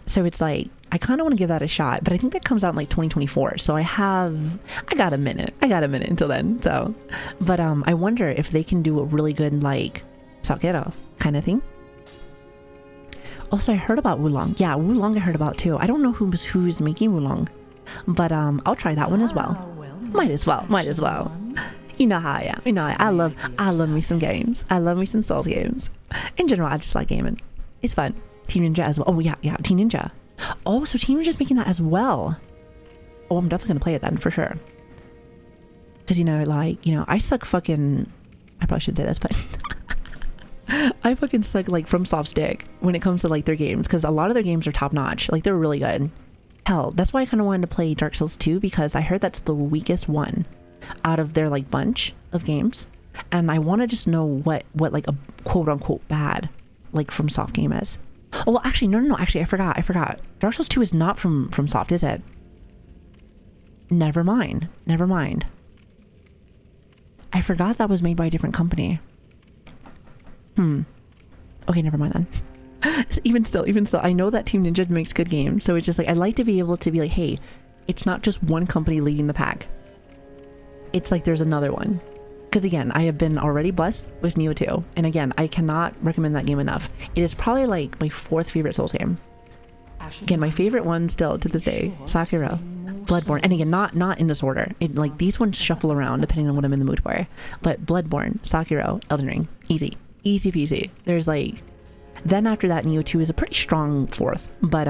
So it's like, I kind of want to give that a shot, but I think that comes out in like 2024, so I got a minute until then. So but I wonder if they can do a really good like Sakura kind of thing. Also, I heard about Wulong. Yeah, Wulong I heard about too. I don't know who's making Wulong, but I'll try that one as well. Might as well. You know how I am. I love me some games. I love me some Souls games. In general, I just like gaming. It's fun. Team Ninja as well. Oh yeah, Team Ninja. Oh, so Team Ninja's making that as well. Oh, I'm definitely gonna play it then for sure. Because I suck fucking. I probably shouldn't say this, but. I fucking suck like FromSoft's dick when it comes to like their games, because a lot of their games are top notch. Like they're really good. Hell, that's why I kind of wanted to play Dark Souls 2, because I heard that's the weakest one out of their like bunch of games, and I want to just know what like a quote unquote bad like FromSoft game is. Oh well, actually no. Actually, I forgot. Dark Souls 2 is not from FromSoft, is it? Never mind. I forgot that was made by a different company. Okay, never mind then. Even still, I know that Team Ninja makes good games, so it's just like, I'd like to be able to be like, hey, it's not just one company leading the pack. It's like there's another one. Because again, I have been already blessed with Nioh 2, and again, I cannot recommend that game enough. It is probably like my 4th favorite Souls game. Again, my favorite one still to this day, Sakura. Bloodborne, and again, not in this order. It, like, these ones shuffle around depending on what I'm in the mood for. But Bloodborne, Sekiro, Elden Ring, easy peasy. There's like, then after that, Nioh 2 is a pretty strong fourth, but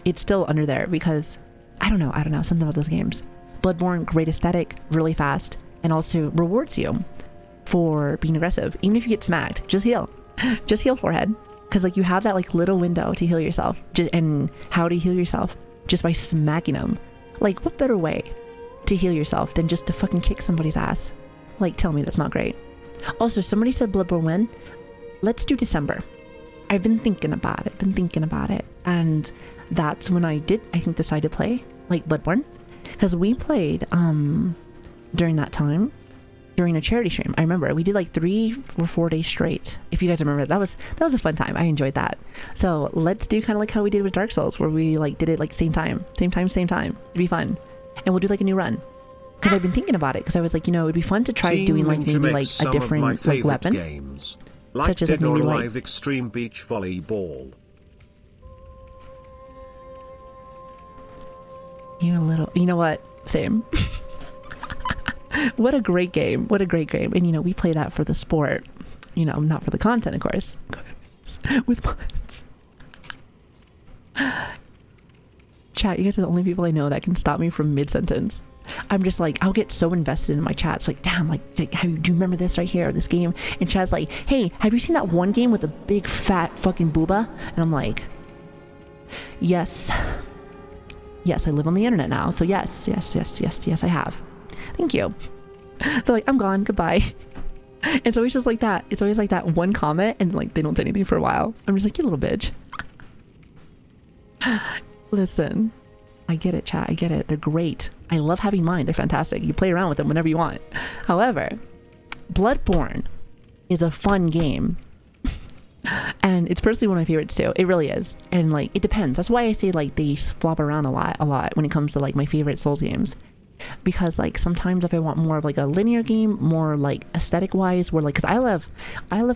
it's still under there because I don't know, something about those games. Bloodborne, great aesthetic, really fast, and also rewards you for being aggressive. Even if you get smacked, just heal forehead, because like you have that like little window to heal yourself. And how do you heal yourself? Just by smacking them. Like, what better way to heal yourself than just to fucking kick somebody's ass? Like, tell me that's not great. Also, somebody said Bloodborne when? Let's do December. I've been thinking about it, and that's when I think decide to play like Bloodborne, because we played during that time, during a charity stream. I remember we did like 3 or 4 days straight. If you guys remember, that was a fun time. I enjoyed that. So let's do kind of like how we did with Dark Souls, where we like did it like same time. It'd be fun, and we'll do like a new run. Because I've been thinking about it, because I was like, it'd be fun to try doing like maybe like a different like weapon. Games. Like Such as like maybe like Extreme Beach Volleyball. You know what? Same. What a great game. And we play that for the sport. Not for the content, of course. With mods. Chat, you guys are the only people I know that can stop me from mid-sentence. I'm just like, I'll get so invested in my chats, like, damn, like do you remember this right here, this game? And chat's like, hey, have you seen that one game with a big fat fucking booba? And I'm like, yes, I live on the internet now, so yes, I have. Thank you. They're like, I'm gone, goodbye. It's always just like that. It's always like that one comment, and like they don't say anything for a while. I'm just like, you little bitch. Listen, I get it, chat. I get it. They're great. I love having mine. They're fantastic. You play around with them whenever you want. However, Bloodborne is a fun game. And it's personally one of my favorites too. It really is. And like, it depends. That's why I say like they flop around a lot when it comes to like my favorite Souls games. Because like sometimes if I want more of like a linear game, more like aesthetic wise, where like, because I love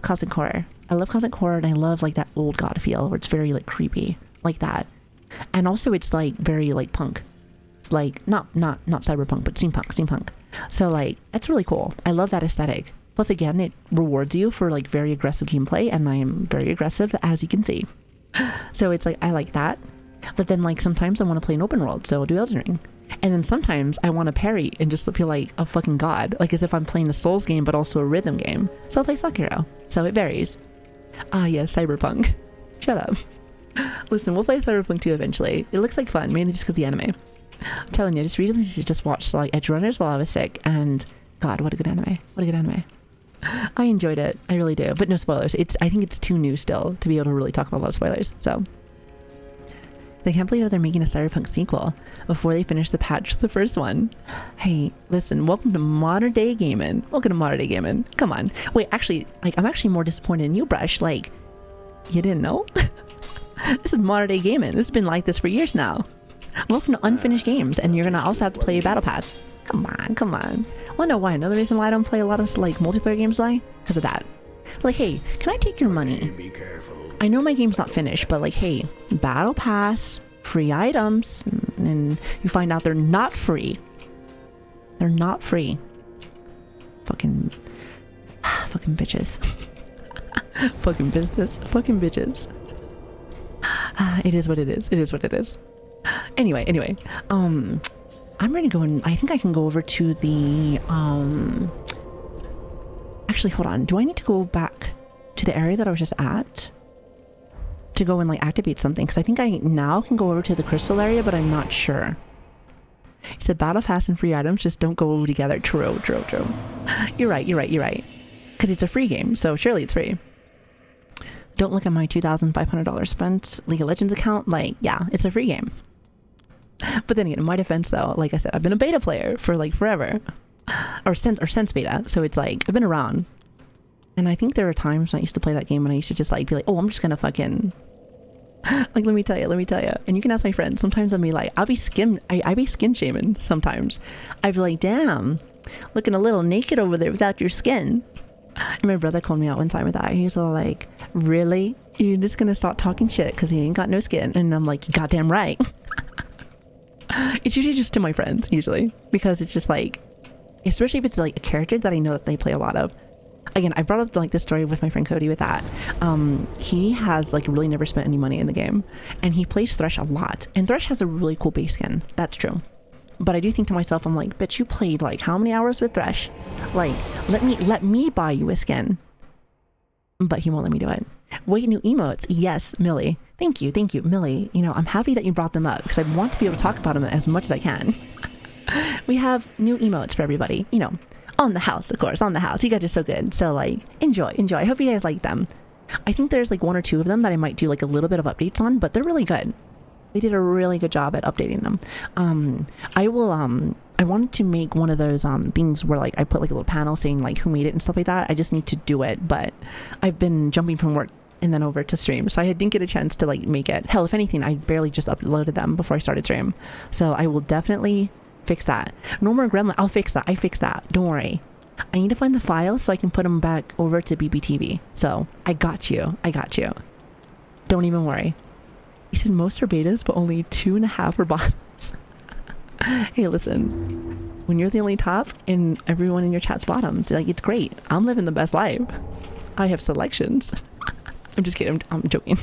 cosmic horror. I love cosmic horror, and I love like that old god feel where it's very like creepy like that. And also it's like very like punk. It's like not cyberpunk, but steampunk. So like that's really cool. I love that aesthetic. Plus again, it rewards you for like very aggressive gameplay, and I am very aggressive, as you can see. So it's like I like that. But then like sometimes I want to play an open world, so I'll do Elden Ring. And then sometimes I want to parry and just feel like a fucking god, like as if I'm playing a Souls game but also a rhythm game. So I'll play Sekiro. So it varies. Ah yes, cyberpunk. Shut up. Listen, we'll play Cyberpunk 2 eventually. It looks like fun, mainly just because the anime. I'm telling you, just recently just watched like Edge Runners while I was sick, and God, what a good anime. I enjoyed it. I really do. But no spoilers. I think it's too new still to be able to really talk about a lot of spoilers. So they can't believe that they're making a Cyberpunk sequel before they finish the patch to the first one. Hey, listen, welcome to modern day gaming. Come on. Wait, actually, like I'm actually more disappointed in you, Brush. Like, you didn't know? This is modern day gaming. This has been like this for years now. Welcome to unfinished games, and you're gonna also have to play a battle pass. Come on. Wanna know why? Another reason why I don't play a lot of like multiplayer games, why? Because of that. Like, hey, can I take your money? Be careful. I know my game's not finished, but like, hey, battle pass, free items, and you find out they're not free. They're not free. Fucking bitches. Fucking business. Fucking bitches. It is what it is. Anyway, I'm ready to go, and I think I can go over to the actually, hold on. Do I need to go back to the area that I was just at to go and like activate something? Because I think I now can go over to the crystal area, but I'm not sure. He said battle pass and free items just don't go over together. True. You're right. Because it's a free game, so surely it's free. Don't look at my $2,500 spent League of Legends account. Like, yeah, it's a free game. But then again, in my defense though, like I said, I've been a beta player for like forever. Or since beta. So it's like, I've been around. And I think there are times when I used to play that game when I used to just like be like, oh, I'm just gonna fucking like, let me tell you. And you can ask my friends. Sometimes I'll be like, I be skin shaming sometimes. I'd be like, damn, looking a little naked over there without your skin. And my brother called me out one time with that. He was all like, really? You're just gonna start talking shit because he ain't got no skin? And I'm like, goddamn right. It's usually just to my friends, usually, because it's just like, especially if it's like a character that I know that they play a lot of. Again, I brought up like this story with my friend Cody with that. He has like really never spent any money in the game, and he plays Thresh a lot, and Thresh has a really cool base skin. That's true. But I do think to myself, I'm like, bitch, you played like how many hours with Thresh? Like, let me buy you a skin. But he won't let me do it. Wait, new emotes. Yes, Millie. Thank you, Millie. You know, I'm happy that you brought them up because I want to be able to talk about them as much as I can. We have new emotes for everybody. You know, on the house, of course, on the house. You guys are so good. So like, enjoy. I hope you guys like them. I think there's like 1 or 2 of them that I might do like a little bit of updates on, but they're really good. They did a really good job at updating them. I wanted to make one of those things where like I put like a little panel saying like who made it and stuff like that. I just need to do it, but I've been jumping from work and then over to stream, so I didn't get a chance to like make it. Hell, if anything, I barely just uploaded them before I started stream. So I will definitely fix that. No more gremlin. I'll fix that. I fixed that. Don't worry. I need to find the files so I can put them back over to BBTV. So I got you. Don't even worry. He said most are betas, but only 2.5 are bottoms. Hey, listen. When you're the only top and everyone in your chat's bottoms, like, it's great. I'm living the best life. I have selections. I'm just kidding. I'm joking.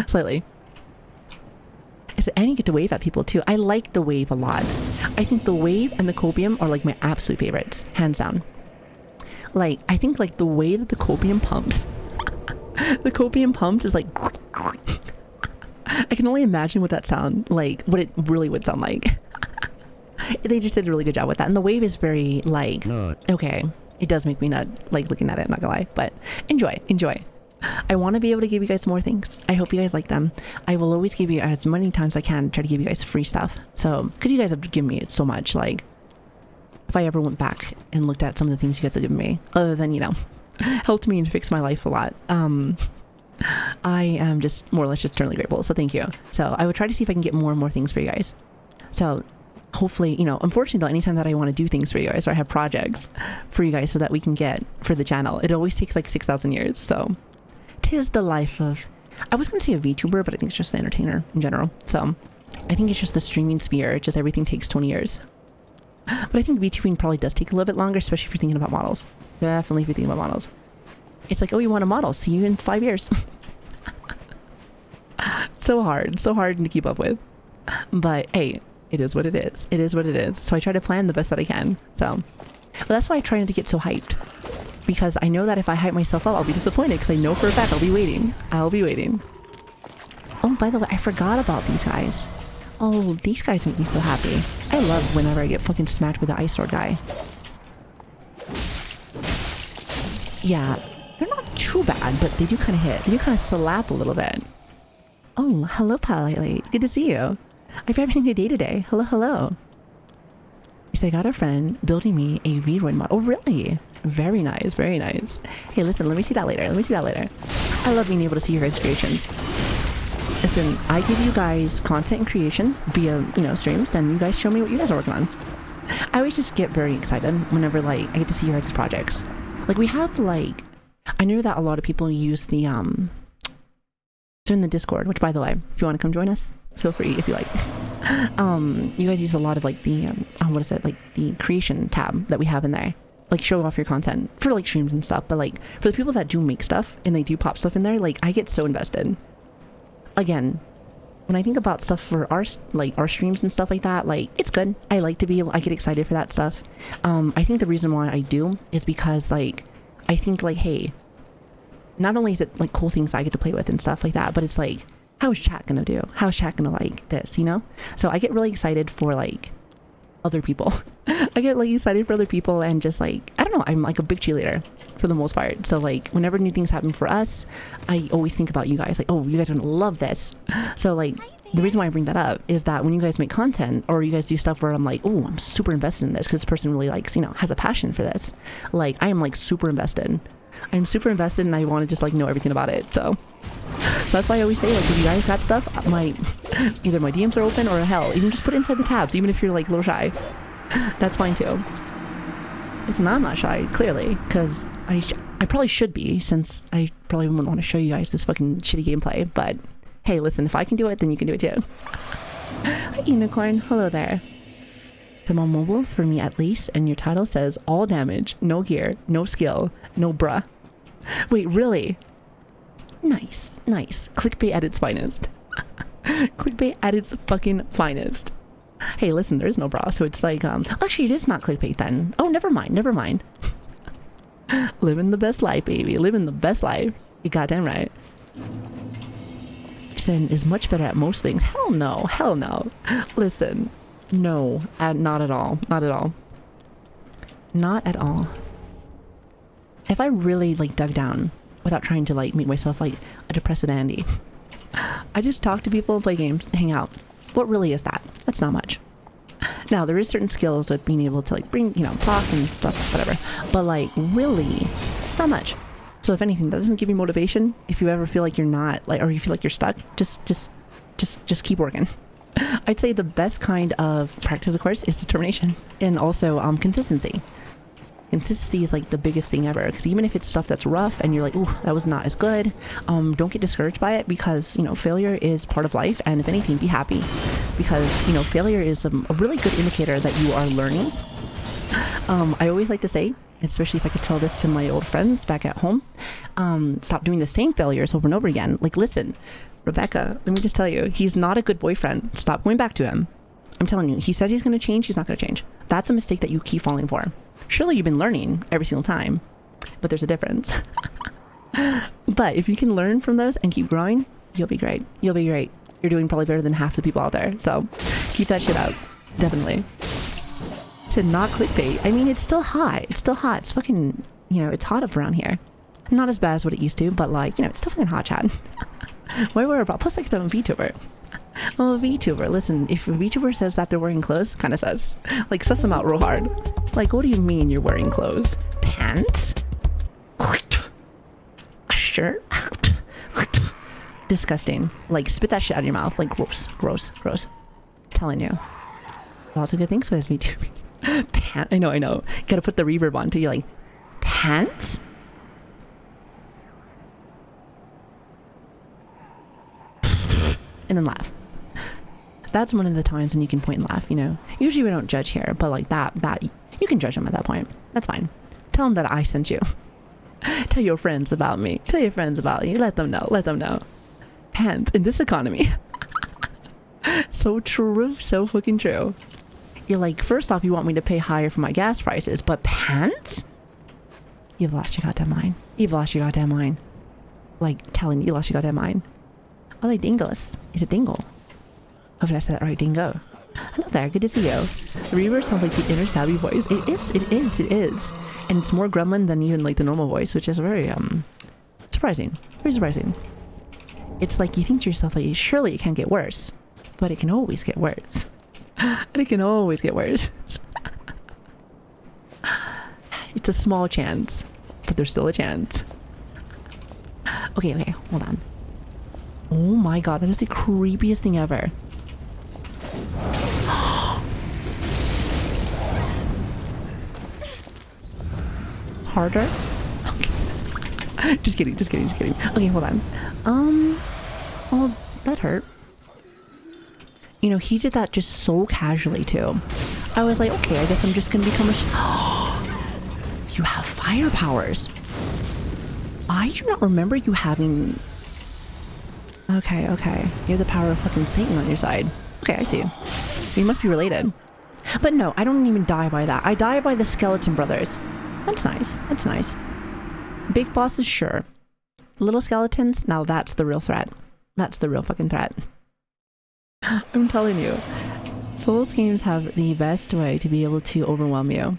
Slightly. And you get to wave at people too. I like the wave a lot. I think the wave and the copium are like my absolute favorites, hands down. Like, I think like the way that the copium pumps, the copium pumps is like, I can only imagine what that sound like, what it really would sound like. They just did a really good job with that. And the wave is very like, okay, it does make me nut, like looking at it, not gonna lie, but enjoy. I want to be able to give you guys more things. I hope you guys like them. I will always give you as many times as I can, try to give you guys free stuff. So, because you guys have given me so much, like, if I ever went back and looked at some of the things you guys have given me, other than, you know, helped me and fixed my life a lot, I am just more or less just eternally grateful. So thank you. So I would try to see if I can get more and more things for you guys. So hopefully, you know, unfortunately though, anytime that I want to do things for you guys or I have projects for you guys so that we can get for the channel, it always takes like 6,000 years. So 'tis the life of, I was going to say a VTuber, but I think it's just the entertainer in general. So I think it's just the streaming sphere. Just everything takes 20 years. But I think VTubing probably does take a little bit longer, especially if you're thinking about models. Definitely if you're thinking about models. It's like, oh, you want a model? See you in 5 years. So hard to keep up with. But hey, it is what it is. It is what it is. So I try to plan the best that I can. So, but that's why I try not to get so hyped. Because I know that if I hype myself up, I'll be disappointed. Because I know for a fact I'll be waiting. Oh, by the way, I forgot about these guys. Oh, these guys make me so happy. I love whenever I get fucking smacked with the ice sword guy. Yeah, they're not too bad, but they do kind of hit. They do kind of slap a little bit. Oh, hello, Palate. Good to see you. I've been having a day today. Hello. Yes, I got a friend building me a V-Roid mod. Oh, really? Very nice. Hey, listen, let me see that later. I love being able to see your guys' creations. Listen, I give you guys content and creation via, you know, streams, and you guys show me what you guys are working on. I always just get very excited whenever, like, I get to see your guys' projects. Like, we have, like, I know that a lot of people use the, it's in the Discord, which, by the way, if you want to come join us, feel free if you like. You guys use a lot of, like, the, what is it, like, the creation tab that we have in there. Like, show off your content for, like, streams and stuff, but, like, for the people that do make stuff and they do pop stuff in there, like, I get so invested. Again, when I think about stuff for our, like, our streams and stuff like that, like, it's good. I like to be able, I get excited for that stuff. I think the reason why I do is because, like, I think, like, hey, not only is it, like, cool things I get to play with and stuff like that, but it's, like, how is chat gonna do? How is chat gonna like this, you know? So I get really excited for, like, other people. I get, like, excited for other people and just, like, I don't know, I'm, like, a big cheerleader for the most part. So, like, whenever new things happen for us, I always think about you guys, like, oh, you guys are gonna love this. So, like, the reason why I bring that up is that when you guys make content or you guys do stuff where I'm like, oh, I'm super invested in this because this person really likes, you know, has a passion for this. Like, I am, like, super invested. I'm super invested and I want to just, like, know everything about it. So that's why I always say, like, if you guys got stuff, either my DMs are open or hell, even just put it inside the tabs, even if you're, like, a little shy. That's fine too. Listen, I'm not shy, clearly, because I probably should be, since I probably wouldn't want to show you guys this fucking shitty gameplay, but hey, listen, if I can do it, then you can do it too. Hi, Unicorn. Hello there. I'm on mobile, for me at least, and your title says all damage, no gear, no skill, no bruh. Wait, really? Nice, nice. Clickbait at its finest. Clickbait at its fucking finest. Hey, listen, there's no bra, so it's like, actually, it is not clickbait then. Oh, never mind, never mind. Living the best life, baby. Living the best life. You goddamn right. Sin is much better at most things. Hell no, hell no. Listen, no, not at all, not at all. Not at all. If I really, like, dug down without trying to, like, make myself, like, a depressive Andy, I just talk to people, play games, hang out. What really is that? That's not much. Now, there is certain skills with being able to, like, bring, you know, talk and stuff, whatever. But, like, really, not much. So if anything, that doesn't give you motivation. If you ever feel like you're not, like, or you feel like you're stuck, just keep working. I'd say the best kind of practice, of course, is determination. And also, consistency. Consistency is like the biggest thing ever, because even if it's stuff that's rough and you're like, ooh, that was not as good, don't get discouraged by it, because, you know, failure is part of life. And if anything, be happy, because, you know, failure is a really good indicator that you are learning. I always like to say, especially if I could tell this to my old friends back at home, stop doing the same failures over and over again. Like, listen, Rebecca, let me just tell you, he's not a good boyfriend. Stop going back to him. I'm telling you, he says he's going to change, he's not going to change. That's a mistake that you keep falling for. Surely you've been learning every single time, but there's a difference. But if you can learn from those and keep growing, you'll be great. You'll be great. You're doing probably better than half the people out there. So keep that shit up. Definitely. To not clickbait. I mean, it's still hot. It's still hot. It's fucking, you know, it's hot up around here. Not as bad as what it used to, but like, you know, it's still fucking hot, Chad. Why worry about? Plus, like, I'm a VTuber. I'm a VTuber. Listen, if a VTuber says that they're wearing clothes, kind of says. Like, suss them out real hard. Like, what do you mean you're wearing clothes? Pants? A shirt? Disgusting. Like, spit that shit out of your mouth. Like, gross, gross, gross. I'm telling you. Lots of good things with VTuber. I know. Gotta put the reverb on too. You're like, pants? And then laugh. That's one of the times when you can point and laugh, you know. Usually we don't judge here, but like that you can judge them at that point. That's fine. Tell them that I sent you. Tell your friends about me. Tell your friends about you. Let them know. Let them know. Pants in this economy. So true. So fucking true. You're like, first off, you want me to pay higher for my gas prices, but pants? You've lost your goddamn mind. You've lost your goddamn mind. Like, telling you lost your goddamn mind. Oh, like dingos. Is it dingle? Hopefully I said that right, dingo. Hello there, good to see you. The reverb sounds like the inner savvy voice. It is. And it's more gremlin than even like the normal voice, which is very, surprising. Very surprising. It's like you think to yourself, like, surely it can't get worse. But it can always get worse. And it can always get worse. It's a small chance, but there's still a chance. Okay, hold on. Oh my god, that is the creepiest thing ever. Harder? Okay. Just kidding. Okay, hold on. Oh, that hurt. You know, he did that just so casually too. I was like, okay, I guess I'm just gonna become a You have fire powers. I do not remember you having... Okay. You have the power of fucking Satan on your side. Okay, I see you. You must be related. But no, I don't even die by that. I die by the Skeleton Brothers. That's nice. Big bosses, sure. Little skeletons, now that's the real threat. That's the real fucking threat. I'm telling you. Souls games have the best way to be able to overwhelm you.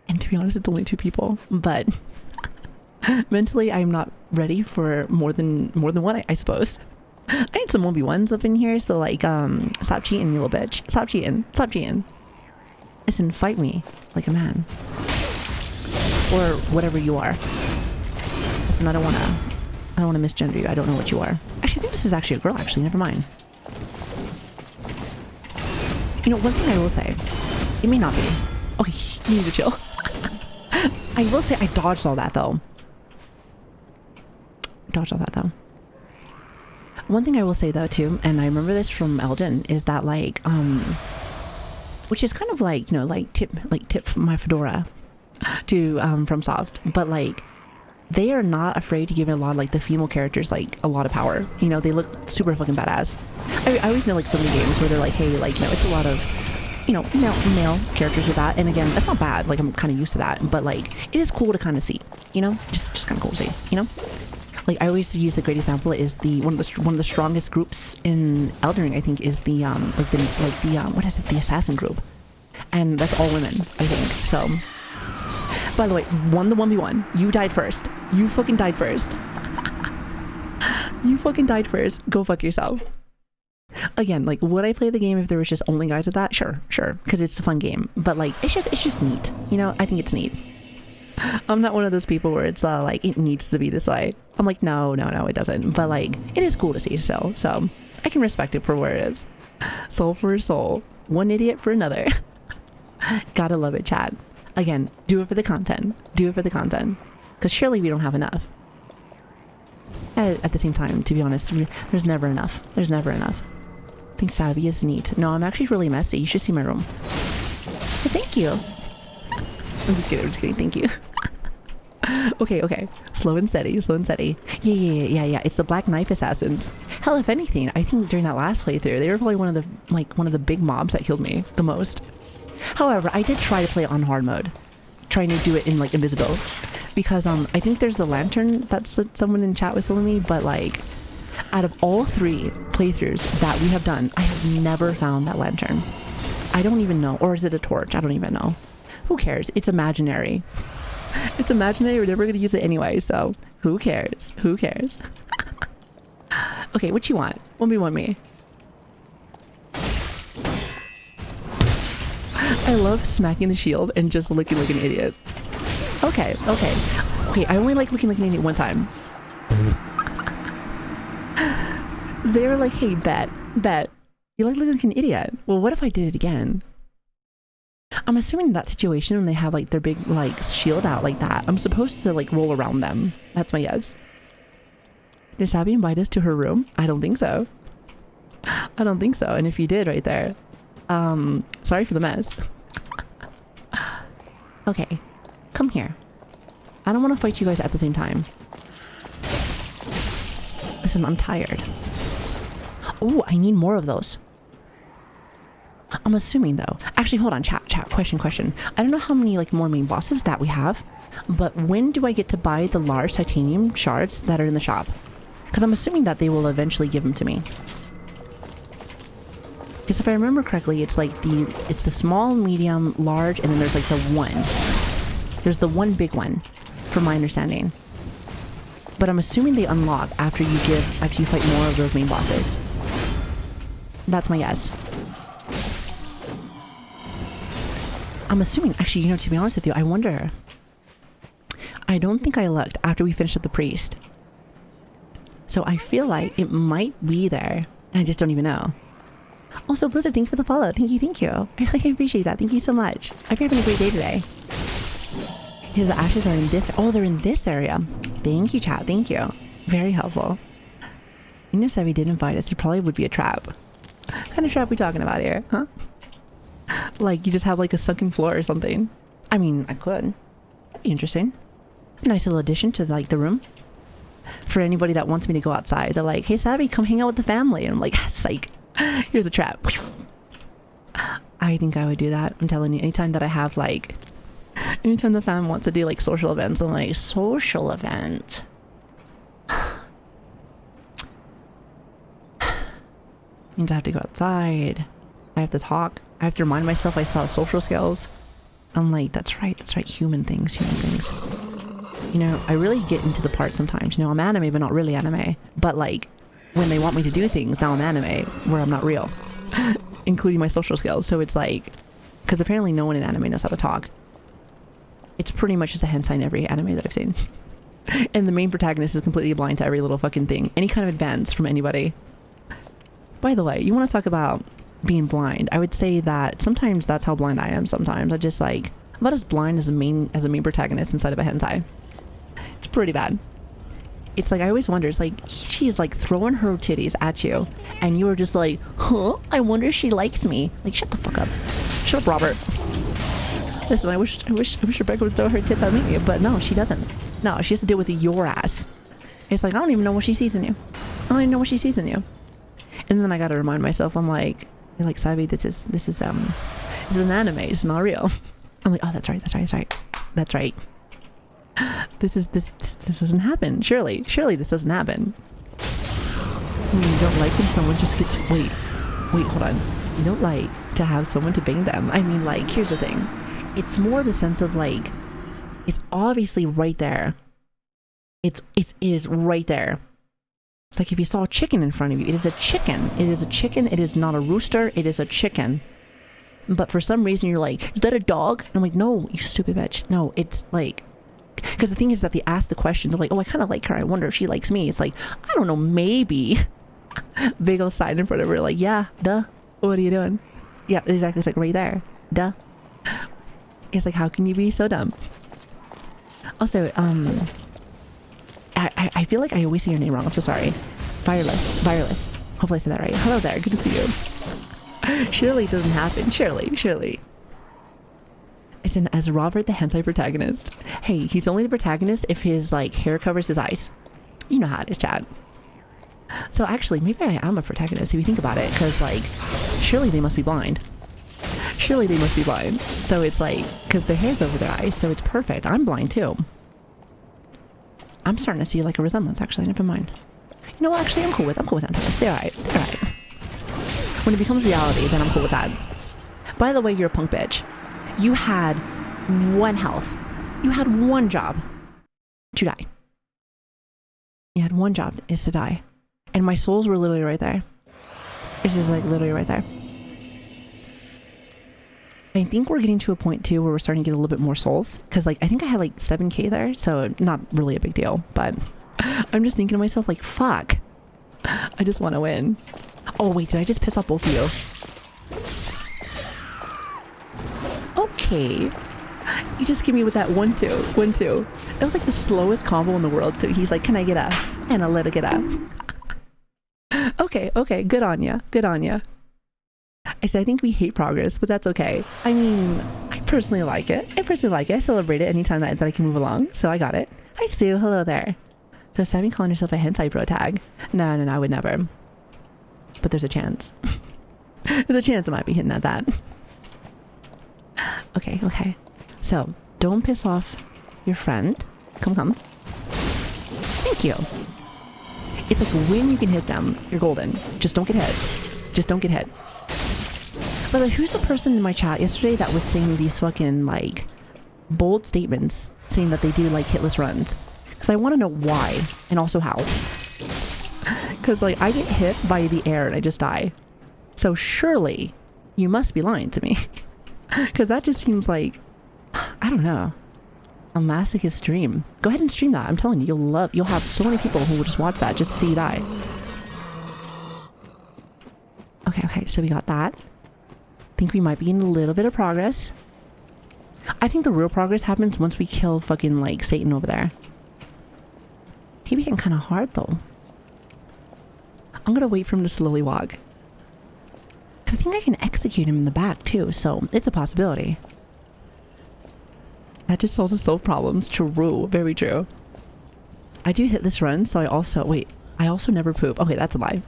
And to be honest, it's only 2 people. But mentally, I'm not ready for more than one, I suppose. I need some 1v1s up in here, so like, stop cheating, you little bitch. Stop cheating. Listen, fight me like a man. Or whatever you are. Listen, I don't wanna misgender you. I don't know what you are. Actually, I think this is actually a girl, actually. Never mind. You know, one thing I will say, it may not be. Okay, you need to chill. I will say I dodged all that though. One thing I will say though too, and I remember this from Elden, is that like which is kind of like, you know, like tip from my fedora to FromSoft, but like they are not afraid to give a lot of like the female characters like a lot of power. You know, they look super fucking badass. I always know like so many games where they're like, hey, like, you know, it's a lot of, you know, male characters with that, and again, that's not bad. Like, I'm kind of used to that, but like it is cool to kind of see, you know, just kind of cool to see, you know. Like, I always use the great example is the one of the strongest groups in Elden Ring, I think, is the what is it, the assassin group, and that's all women, I think. So, by the way, won the 1v1. You died first. You fucking died first. You fucking died first. Go fuck yourself. Again, like, would I play the game if there was just only guys at that? Sure, because it's a fun game. But like, it's just neat. You know, I think it's neat. I'm not one of those people where it's like it needs to be this way. I'm like, no, it doesn't. But like, it is cool to see still, so I can respect it for where it is. Soul for a soul, one idiot for another. Gotta love it, chat. Again, do it for the content. Do it for the content, because surely we don't have enough. At the same time, to be honest, there's never enough. There's never enough. I think Savvy is neat. No, I'm actually really messy. You should see my room. But thank you. I'm just kidding. Thank you. Okay. Slow and steady. Yeah. It's the Black Knife Assassins. Hell, if anything, I think during that last playthrough, they were probably one of the big mobs that killed me the most. However, I did try to play on hard mode, trying to do it in like invisible, because I think there's the lantern that's someone in chat was telling me, but like, out of all 3 playthroughs that we have done, I have never found that lantern. I don't even know, or is it a torch? I don't even know. Who cares? It's imaginary. It's imaginary. We're never going to use it anyway, so who cares? Okay, what you want? 1v1 me. I love smacking the shield and just looking like an idiot. Okay, I only like looking like an idiot one time. They were like, hey, bet. You like looking like an idiot. Well, what if I did it again? I'm assuming in that situation when they have like their big like shield out like that, I'm supposed to like roll around them. That's my guess. Did Sabby invite us to her room? I don't think so. And if you did right there, sorry for the mess. Okay, come here. I don't want to fight you guys at the same time. Listen, I'm tired. Oh, I need more of those. I'm assuming though. Actually, hold on, chat. Question. I don't know how many like more main bosses that we have, but when do I get to buy the large titanium shards that are in the shop? Because I'm assuming that they will eventually give them to me. Because if I remember correctly, it's like it's the small, medium, large, and then there's like the one. There's the one big one, from my understanding. But I'm assuming they unlock after you fight more of those main bosses. That's my guess. I'm assuming, actually, you know, to be honest with you, I wonder. I don't think I looked after we finished with the priest. So I feel like it might be there. I just don't even know. Also, Blizzard, thank you for the follow. Thank you. I really appreciate that. Thank you so much. I hope you're having a great day today. Here, the ashes are in this. Oh, they're in this area. Thank you, chat. Thank you. Very helpful. You know, Sevi did invite us. It probably would be a trap. What kind of trap we talking about here, huh? Like, you just have like a sunken floor or something. I mean, I could. That'd be interesting. Nice little addition to like the room. For anybody that wants me to go outside, they're like, hey, Savvy, come hang out with the family. And I'm like, psych. Here's a trap. I think I would do that. I'm telling you, anytime that I have like, anytime the fam wants to do like social events, I'm like, social event. Means I have to go outside. I have to talk. I have to remind myself I still have social skills. I'm like, that's right, human things. You know, I really get into the part sometimes. You know, I'm anime, but not really anime. But like, when they want me to do things, now I'm anime, where I'm not real. Including my social skills. So it's like, because apparently no one in anime knows how to talk. It's pretty much just a hentai in every anime that I've seen. And the main protagonist is completely blind to every little fucking thing. Any kind of advance from anybody. By the way, you want to talk about being blind? I would say that sometimes that's how blind I am sometimes. I just like, I'm about as blind as a main protagonist inside of a hentai. It's pretty bad. It's like, I always wonder, it's like, she's like throwing her titties at you, and you are just like, huh? I wonder if she likes me. Like, shut the fuck up. Shut up, Robert. Listen, I wish Rebecca would throw her tits at me, but no, she doesn't. No, she has to deal with your ass. It's like, I don't even know what she sees in you. I don't even know what she sees in you. And then I gotta remind myself, I'm like, Sabi, this is an anime, it's not real. I'm like, oh, that's right. This doesn't happen. Surely this doesn't happen. I mean, you don't like when someone just gets, wait, hold on. You don't like to have someone to bang them. I mean, like, here's the thing. It's more the sense of like, it's obviously right there. It is right there. It's like if you saw a chicken in front of you, it is a chicken. It is a chicken. It is not a rooster. It is a chicken. But for some reason you're like, is that a dog? And I'm like, no, you stupid bitch. No, it's like, because the thing is that they ask the question. They're like, oh, I kind of like her. I wonder if she likes me. It's like, I don't know, maybe. Big old sign in front of her, like, yeah, duh. What are you doing? Yeah, exactly. It's like right there. Duh. It's like, how can you be so dumb? Also, I feel like I always say your name wrong. I'm so sorry. Wireless. Hopefully I said that right. Hello there. Good to see you. Surely it doesn't happen. Surely. It's as Robert the hentai protagonist. Hey, he's only the protagonist if his like hair covers his eyes. You know how it is, Chad. So actually, maybe I am a protagonist if you think about it, because like, surely they must be blind. So it's like, because their hair's over their eyes, so it's perfect. I'm blind too. I'm starting to see like a resemblance, actually. Never mind. You know what? Actually, I'm cool with hentai. They're alright. When it becomes reality, then I'm cool with that. By the way, you're a punk bitch. You had 1 health. You had 1 job to die. You had 1 job is to die. And my souls were literally right there. It's just like literally right there. I think we're getting to a point too where we're starting to get a little bit more souls. Because like, I think I had like 7k there. So not really a big deal. But I'm just thinking to myself like, fuck. I just want to win. Oh wait, did I just piss off both of you? Okay. You just give me with that 1-2. 1-2. That was like the slowest combo in the world too. He's like, can I get a? And I'll let it get a. Okay. Good on ya. I said, I think we hate progress, but that's okay. I mean, I personally like it. I celebrate it anytime that I can move along. So I got it. Hi, Sue. Hello there. So Sammy calling herself a hentai pro tag. No, I would never. But there's a chance. There's a chance I might be hitting at that. Okay. So, don't piss off your friend. Come. Thank you. It's like when you can hit them, you're golden. Just don't get hit. But like, who's the person in my chat yesterday that was saying these fucking like bold statements saying that they do like hitless runs? Because I want to know why and also how. Because like I get hit by the air and I just die. So surely you must be lying to me. Because that just seems like, I don't know, a masochist dream. Go ahead and stream that. I'm telling you, you'll have so many people who will just watch that just to see you die. Okay, so we got that. Think we might be in a little bit of progress. I think the real progress happens once we kill fucking like Satan over there. He be getting kind of hard though. I'm gonna wait for him to slowly walk. I think I can execute him in the back too, so it's a possibility. That just solves the problems. True, very true. I do hit this run, so I also never poop. Okay, that's a lie.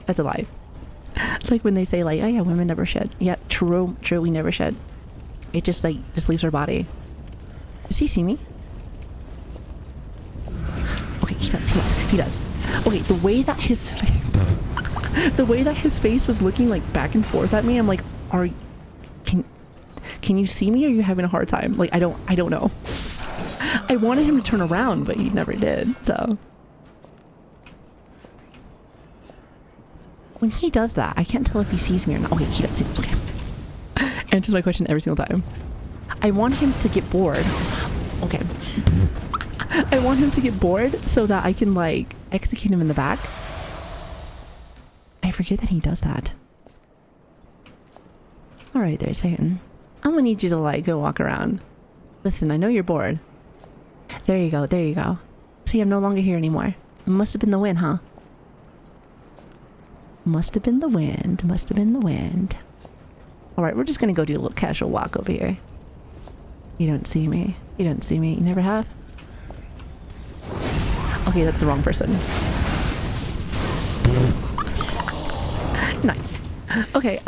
It's like when they say like, oh yeah, women never shed. Yeah, true, we never shed. It just leaves our body. Does he see me? Okay, he does. Okay, the way that his face was looking like back and forth at me, I'm like, can you see me, or are you having a hard time? Like, I don't know. I wanted him to turn around, but he never did, so. When he does that, I can't tell if he sees me or not. Okay, he does. Okay. Answers my question every single time. I want him to get bored. Okay. I want him to get bored so that I can, like, execute him in the back. I forget that he does that. Alright there, Satan. I'm gonna need you to, like, go walk around. Listen, I know you're bored. There you go. See, I'm no longer here anymore. Must have been the wind, huh? Must have been the wind. Must have been the wind. Alright, we're just gonna go do a little casual walk over here. You don't see me. You don't see me. You never have? Okay, that's the wrong person. Nice. Okay,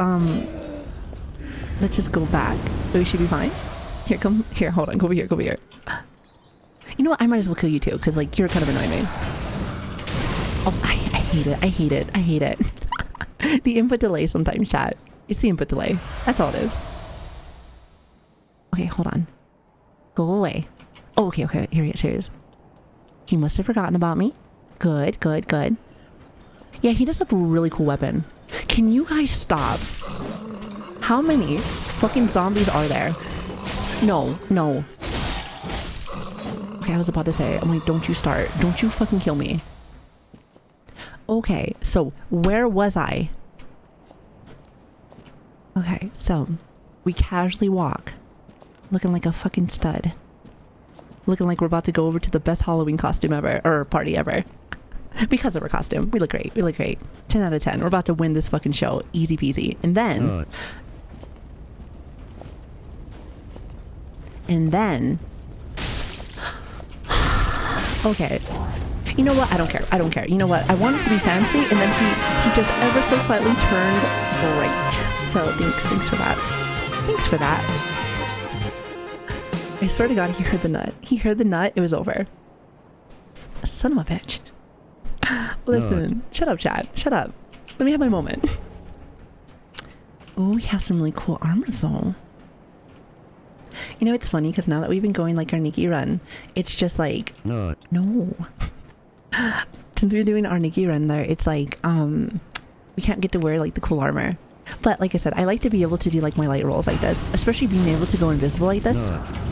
let's just go back. We should be fine. Here, come here. Hold on. Go over here. Go over here. You know what? I might as well kill you too, because like you're kind of annoying me. Oh, I hate it. I hate it. I hate it. The input delay sometimes, chat. It's the input delay. That's all it is. Okay, hold on. Go away. Oh, okay, okay. Here he is. He must have forgotten about me. Good, good, good. Yeah, he does have a really cool weapon. Can you guys stop? How many fucking zombies are there? No, no. Okay, I was about to say, I'm like, don't you start. Don't you fucking kill me. Okay, so where was I? Okay, so we casually walk. Looking like a fucking stud. Looking like we're about to go over to the best Halloween costume ever, or party ever. Because of our costume. We look great. We look great. 10 out of 10. We're about to win this fucking show. Easy peasy. And then... And then... Okay. You know what? I don't care. I don't care. You know what? I want it to be fancy, and then he just ever so slightly turned right. So thanks for that. Thanks for that. I swear to God, he heard the nut. He heard the nut. It was over. Son of a bitch. Listen, shut up, chat. Shut up. Let me have my moment. Oh, we have some really cool armor, though. You know, it's funny because now that we've been going like our Nikki run, it's just like no. Since we're doing our Nikki run there, it's like we can't get to wear like the cool armor. But like I said, I like to be able to do like my light rolls like this, especially being able to go invisible like this.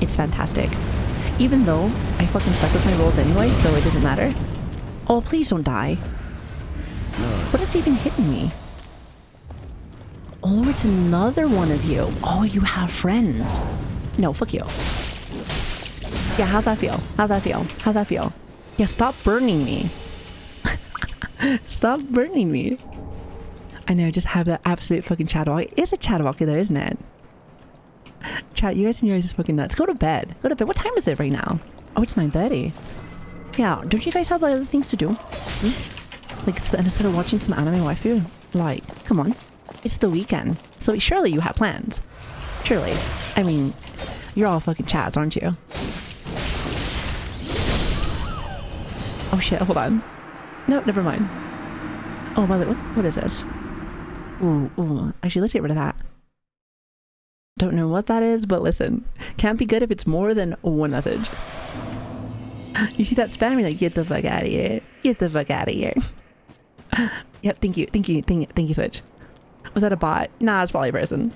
It's fantastic. Even though I fucking suck with my rolls anyway, so it doesn't matter. Oh, please don't die. What is even hitting me? Oh, it's another one of you. Oh, you have friends. No, fuck you. Yeah, how's that feel? How's that feel? How's that feel? Yeah, stop burning me. Stop burning me. I know, just have that absolute fucking chatterwalk. It's a chatterwalker though, isn't it? Chat, you guys and yours is fucking nuts. Go to bed. Go to bed. What time is it right now? Oh, it's 9:30. Yeah, don't you guys have other things to do? Like, instead of watching some anime waifu? Like, come on. It's the weekend. So surely you have plans. Surely. I mean, you're all fucking chats, aren't you? Oh shit, hold on. No, never mind. Oh, by the way, what is this? Ooh. Actually, let's get rid of that. Don't know what that is, but listen. Can't be good if it's more than one message. You see that spam? You're like, get the fuck out of here. Get the fuck out of here. Yep, thank you, Switch. Was that a bot? Nah, it's probably a person.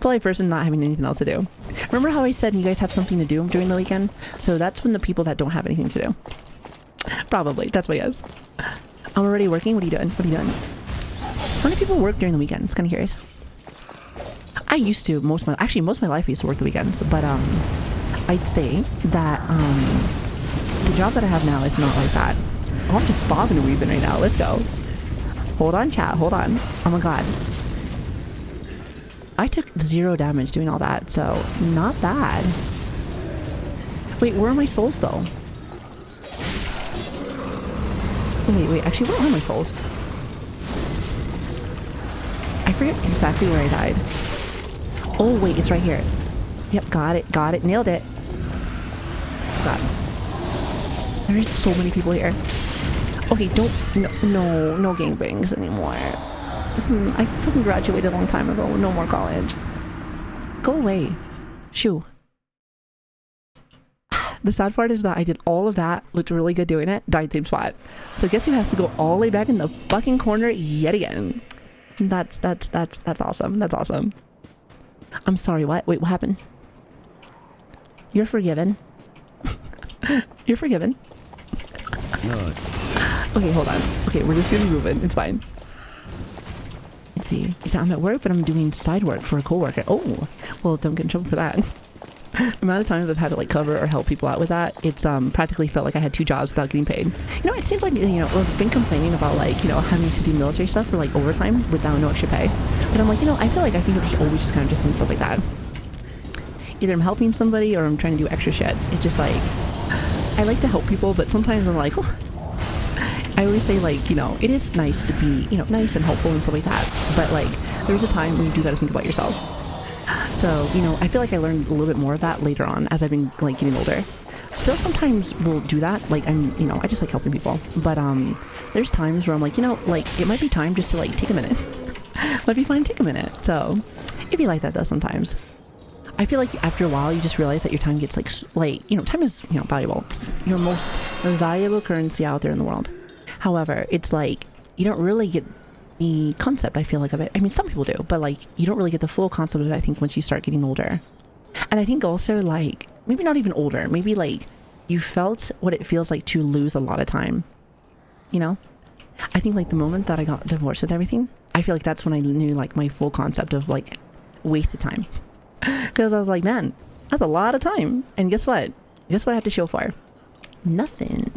Probably a person not having anything else to do. Remember how I said you guys have something to do during the weekend? So that's when the people that don't have anything to do. Probably, that's my guess. I'm already working. What are you doing? What are you doing? How many people work during the weekend? It's kind of curious. I used to most of my life I used to work the weekends, but I'd say that the job that I have now is not like that. Oh, I'm just bobbing and weaving right now. Let's go. Hold on, chat. Hold on. Oh my god. I took 0 damage doing all that, so not bad. Wait, where are my souls though? Wait. Actually, where are my souls? I forget exactly where I died. Oh, wait, it's right here. Yep, got it. Nailed it. God. There is so many people here. Okay, no gangbangs anymore. Listen, I fucking graduated a long time ago. No more college. Go away. Shoo. The sad part is that I did all of that, looked really good doing it, died same spot. So guess who has to go all the way back in the fucking corner yet again? That's awesome. That's awesome. I'm sorry, what? Wait, what happened? You're forgiven. You're forgiven. Okay, hold on. Okay, we're just gonna be moving. It's fine. Let's see. So I'm at work, but I'm doing side work for a coworker. Oh, well, don't get in trouble for that. The amount of times I've had to like cover or help people out with that, it's practically felt like I had 2 jobs without getting paid. You know, it seems like, you know, I've been complaining about like, you know, having to do military stuff for like overtime without no extra pay. But I'm like, you know, I feel like I think I'm just always just kind of just doing stuff like that. Either I'm helping somebody or I'm trying to do extra shit. It's just like, I like to help people, but sometimes I'm like, oh. I always say like, you know, it is nice to be, you know, nice and helpful and stuff like that. But like, there's a time when you do gotta think about yourself. So, you know, I feel like I learned a little bit more of that later on as I've been like getting older. Still sometimes will do that. Like I'm, you know, I just like helping people. But there's times where I'm like, you know, like it might be time just to like take a minute. Might be fine to take a minute. So it'd be like that though sometimes. I feel like after a while you just realize that your time gets like, you know, time is, you know, valuable. It's your most valuable currency out there in the world. However, it's like you don't really get the concept, I feel like, of it. I mean, some people do, but like you don't really get the full concept of it, I think, once you start getting older. And I think also like maybe not even older, maybe like you felt what it feels like to lose a lot of time, you know. I think like the moment that I got divorced with everything, I feel like that's when I knew like my full concept of like wasted time, because I was like, man, that's a lot of time. And guess what I have to show for? Nothing.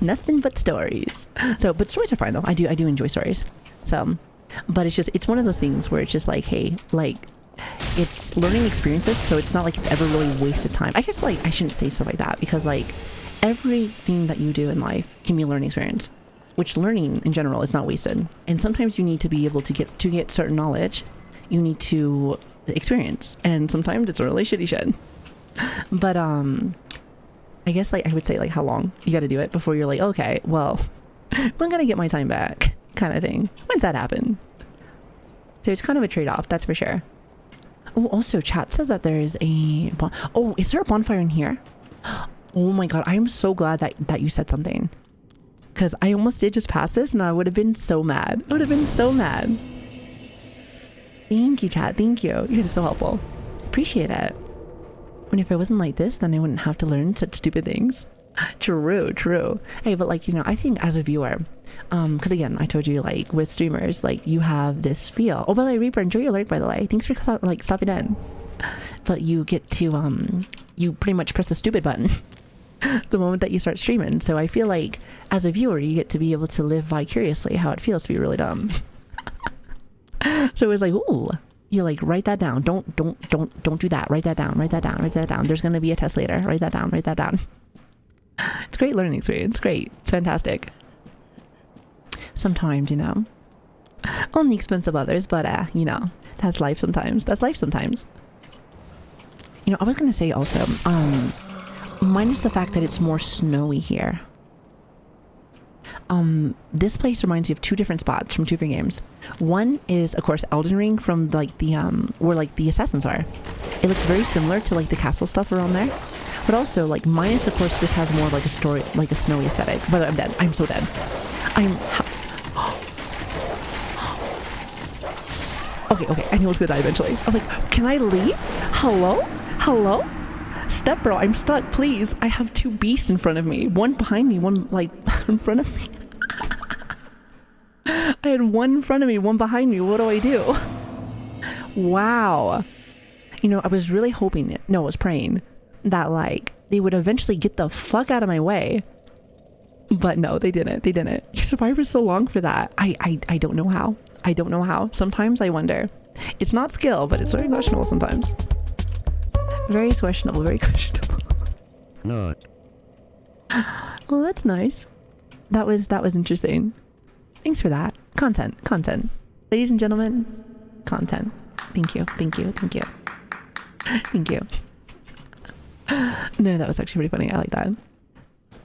Nothing but stories. So but stories are fine though. I do enjoy stories. So, but it's one of those things where it's just like, hey, like it's learning experiences, so it's not like it's ever really wasted time. I guess like I shouldn't say stuff like that, because like everything that you do in life can be a learning experience, which learning in general is not wasted. And sometimes you need to be able to get certain knowledge, you need to experience, and sometimes it's really shitty shit. But I guess like I would say like how long you got to do it before you're like, okay, well, when can I get my time back? Kind of thing. When's that happen? So it's kind of a trade-off, that's for sure. Oh, also chat said that there is a oh, is there a bonfire in here? Oh my god, I am so glad that you said something, because I almost did just pass this and I would have been so mad. I would have been so mad. Thank you, chat. Thank you. You're just so helpful. Appreciate it. When if I wasn't like this, then I wouldn't have to learn such stupid things. True. Hey, but like, you know, I think as a viewer, because again, I told you like with streamers, like you have this feel. Oh, by the way, Reaper, enjoy your alert, by the way. Thanks for like stopping in. But you get to you pretty much press the stupid button the moment that you start streaming. So I feel like as a viewer, you get to be able to live vicariously how it feels to be really dumb. So it was like, ooh, you like write that down. Don't do that. Write that down. There's gonna be a test later. Write that down. It's a great learning experience. Great. It's fantastic. Sometimes, you know, on the expense of others, but you know, that's life sometimes. You know, I was gonna say also, minus the fact that it's more snowy here. This place reminds me of 2 different spots from 2 different games. One is, of course, Elden Ring, from like the where like the assassins are. It looks very similar to like the castle stuff around there. But also, like, minus, of course, this has more like a story, like a snowy aesthetic. But I'm dead. I'm so dead. Okay. I knew I was gonna die eventually. I was like, can I leave? Hello? Step bro, I'm stuck, please. I have 2 beasts in front of me. One behind me, one, like, in front of me. I had one in front of me, one behind me. What do I do? Wow. You know, I was really hoping, I was praying that like they would eventually get the fuck out of my way, but no, they didn't. You survived for so long for that. I don't know how. Sometimes I wonder. It's not skill, but it's very questionable sometimes. Very questionable. No. Well, that's nice. That was interesting. Thanks for that. Content. Ladies and gentlemen, content. Thank you. No, that was actually pretty funny. I like that.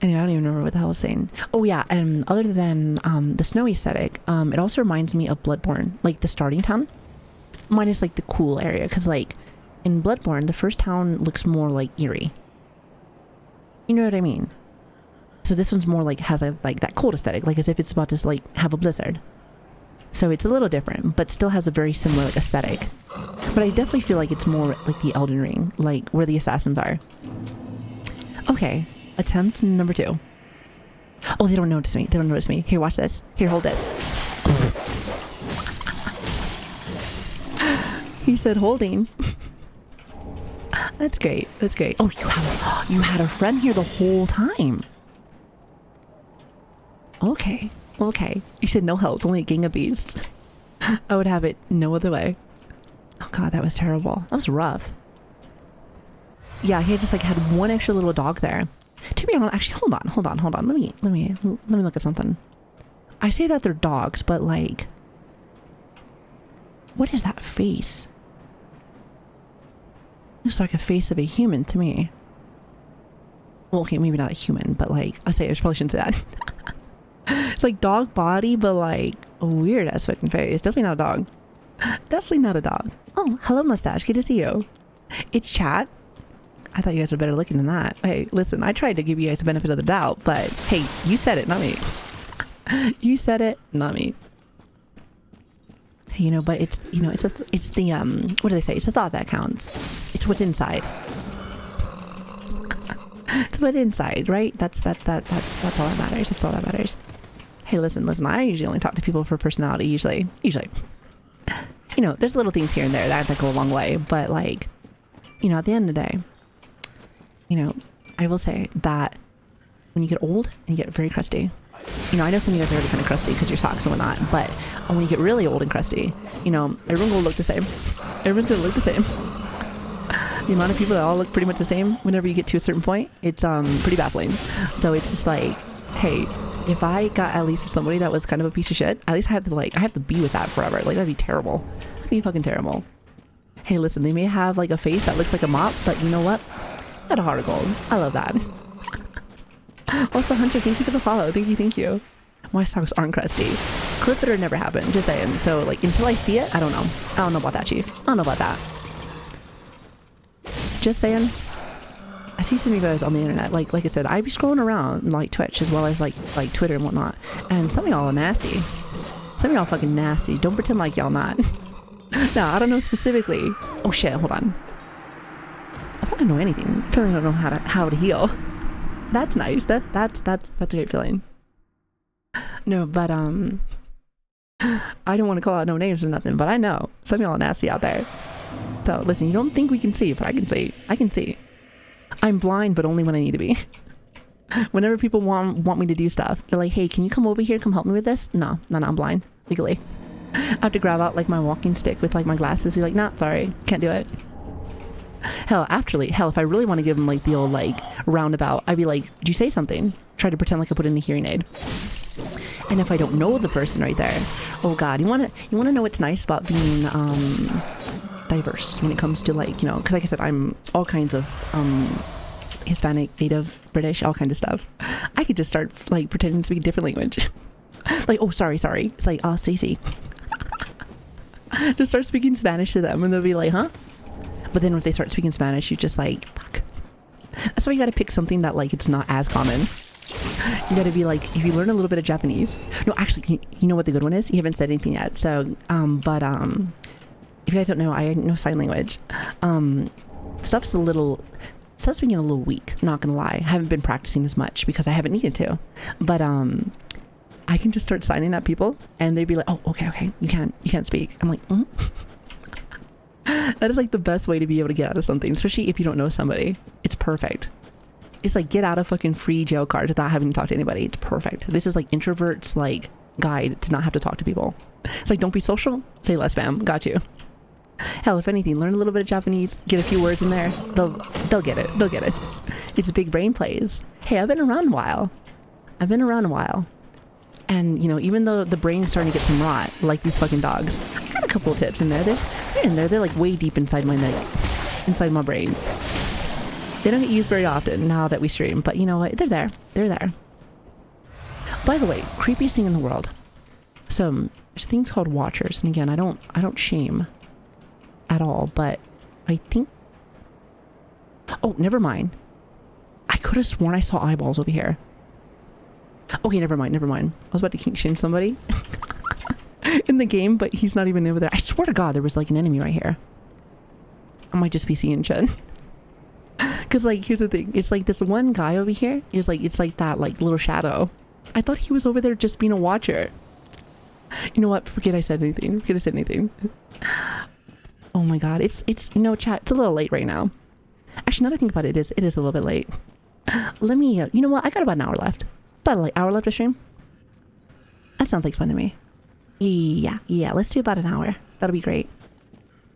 Anyway, I don't even remember what the hell I was saying. Oh yeah, and other than the snowy aesthetic, it also reminds me of Bloodborne, like the starting town, minus like the cool area, because like in Bloodborne, the first town looks more like eerie. You know what I mean? So this one's more like has like that cold aesthetic, like as if it's about to like have a blizzard. So it's a little different, but still has a very similar like, aesthetic. But I definitely feel like it's more like the Elden Ring, like where the assassins are. Okay, attempt number 2. Oh, they don't notice me. Here, watch this. Here, hold this. He said holding. That's great. That's great. Oh, you had a friend here the whole time. Okay. Okay. You said no help, only a gang of beasts. I would have it no other way. Oh god, that was terrible. That was rough. Yeah, he had just like had one extra little dog there. To be honest, actually, hold on. Let me look at something. I say that they're dogs, but like, what is that face? Looks like a face of a human to me. Well, okay, maybe not a human, but like, I probably shouldn't say that. It's like dog body, but like a weird ass fucking face. Definitely not a dog. Definitely not a dog. Oh, hello, mustache. Good to see you. It's chat. I thought you guys were better looking than that. Hey, listen, I tried to give you guys the benefit of the doubt, but hey, you said it, not me. You said it, not me. Hey, you know, but it's, you know, it's the, what do they say? It's the thought that counts. It's what's inside. It's what's inside, right? That's all that matters. That's all that matters. Hey, listen, I usually only talk to people for personality, usually. You know, there's little things here and there that go a long way, but like, you know, at the end of the day, you know, I will say that when you get old and you get very crusty, you know, I know some of you guys are already kind of crusty because your socks and whatnot, but when you get really old and crusty, you know, everyone will look the same. Everyone's gonna look the same. The amount of people that all look pretty much the same whenever you get to a certain point, it's pretty baffling. So it's just like, hey, if I got at least somebody that was kind of a piece of shit, at least I have to be with that forever. Like, that'd be terrible. That'd be fucking terrible. Hey, listen, they may have like a face that looks like a mop, but you know what? Got a heart of gold. I love that. Also, Hunter, thank you for the follow. Thank you. My socks aren't crusty. Clip it or never happen. Just saying. So, like, until I see it, I don't know. I don't know about that, Chief. I don't know about that. Just saying. I see some of you guys on the internet. Like I said, I be scrolling around like Twitch as well as like Twitter and whatnot. And some of y'all are nasty. Some of y'all fucking nasty. Don't pretend like y'all not. No, I don't know specifically. Oh shit, hold on. I don't know anything. I really don't know how to heal. That's nice. That's a great feeling. No, but I don't want to call out no names or nothing, but I know some of y'all are nasty out there. So listen, you don't think we can see, but I can see. I can see. I'm blind, but only when I need to be. Whenever people want me to do stuff, they're like, hey, can you come over here, come help me with this? No, I'm blind, legally. I have to grab out like my walking stick with like my glasses, be like, nah, sorry, can't do it. Hell, if I really want to give them like the old like roundabout, I'd be like, did you say something? Try to pretend like I put in a hearing aid. And if I don't know the person right there, oh god, you wanna know what's nice about being diverse when it comes to like, you know, because like I said, I'm all kinds of Hispanic, Native, British, all kinds of stuff. I could just start like pretending to speak a different language. Like, oh sorry, it's like, oh Stacey. Just start speaking Spanish to them and they'll be like, huh? But then if they start speaking Spanish, you just like, fuck. That's why you gotta pick something that like it's not as common. You gotta be like, if you learn a little bit of Japanese. No, actually, you know what the good one is? You haven't said anything yet. So, if you guys don't know, I know sign language. Stuff's being a little weak, not gonna lie. I haven't been practicing as much because I haven't needed to. But I can just start signing at people and they'd be like, oh, okay, you can't speak. I'm like, That is like the best way to be able to get out of something, especially if you don't know somebody. It's perfect. It's like get out of fucking free jail cards without having to talk to anybody. It's perfect. This is like introverts like guide to not have to talk to people. It's like, don't be social, say less, fam. Got you. Hell, if anything, learn a little bit of Japanese, get a few words in there. They'll get it. They'll get it. It's big brain plays. Hey, I've been around a while. And, you know, even though the brain's starting to get some rot, like these fucking dogs, I got a couple of tips in there. They're like way deep inside my neck, inside my brain. They don't get used very often now that we stream, but you know what? They're there. By the way, creepiest thing in the world. So, there's things called watchers. And again, I don't shame at all, but I think, oh, never mind. I could have sworn I saw eyeballs over here. Okay, never mind. I was about to kink shame somebody in the game, but he's not even over there. I swear to God, there was like an enemy right here. I might just be seeing shit. Cause like, here's the thing. It's like this one guy over here is like, it's like that like little shadow. I thought he was over there just being a watcher. You know what? Forget I said anything. Oh my God. It's, you know, chat, it's a little late right now. Actually, now that I think about it, it is a little bit late. Let me, you know what? I got about an hour left. About like hour left to stream. That sounds like fun to me. Yeah, let's do about an hour. That'll be great.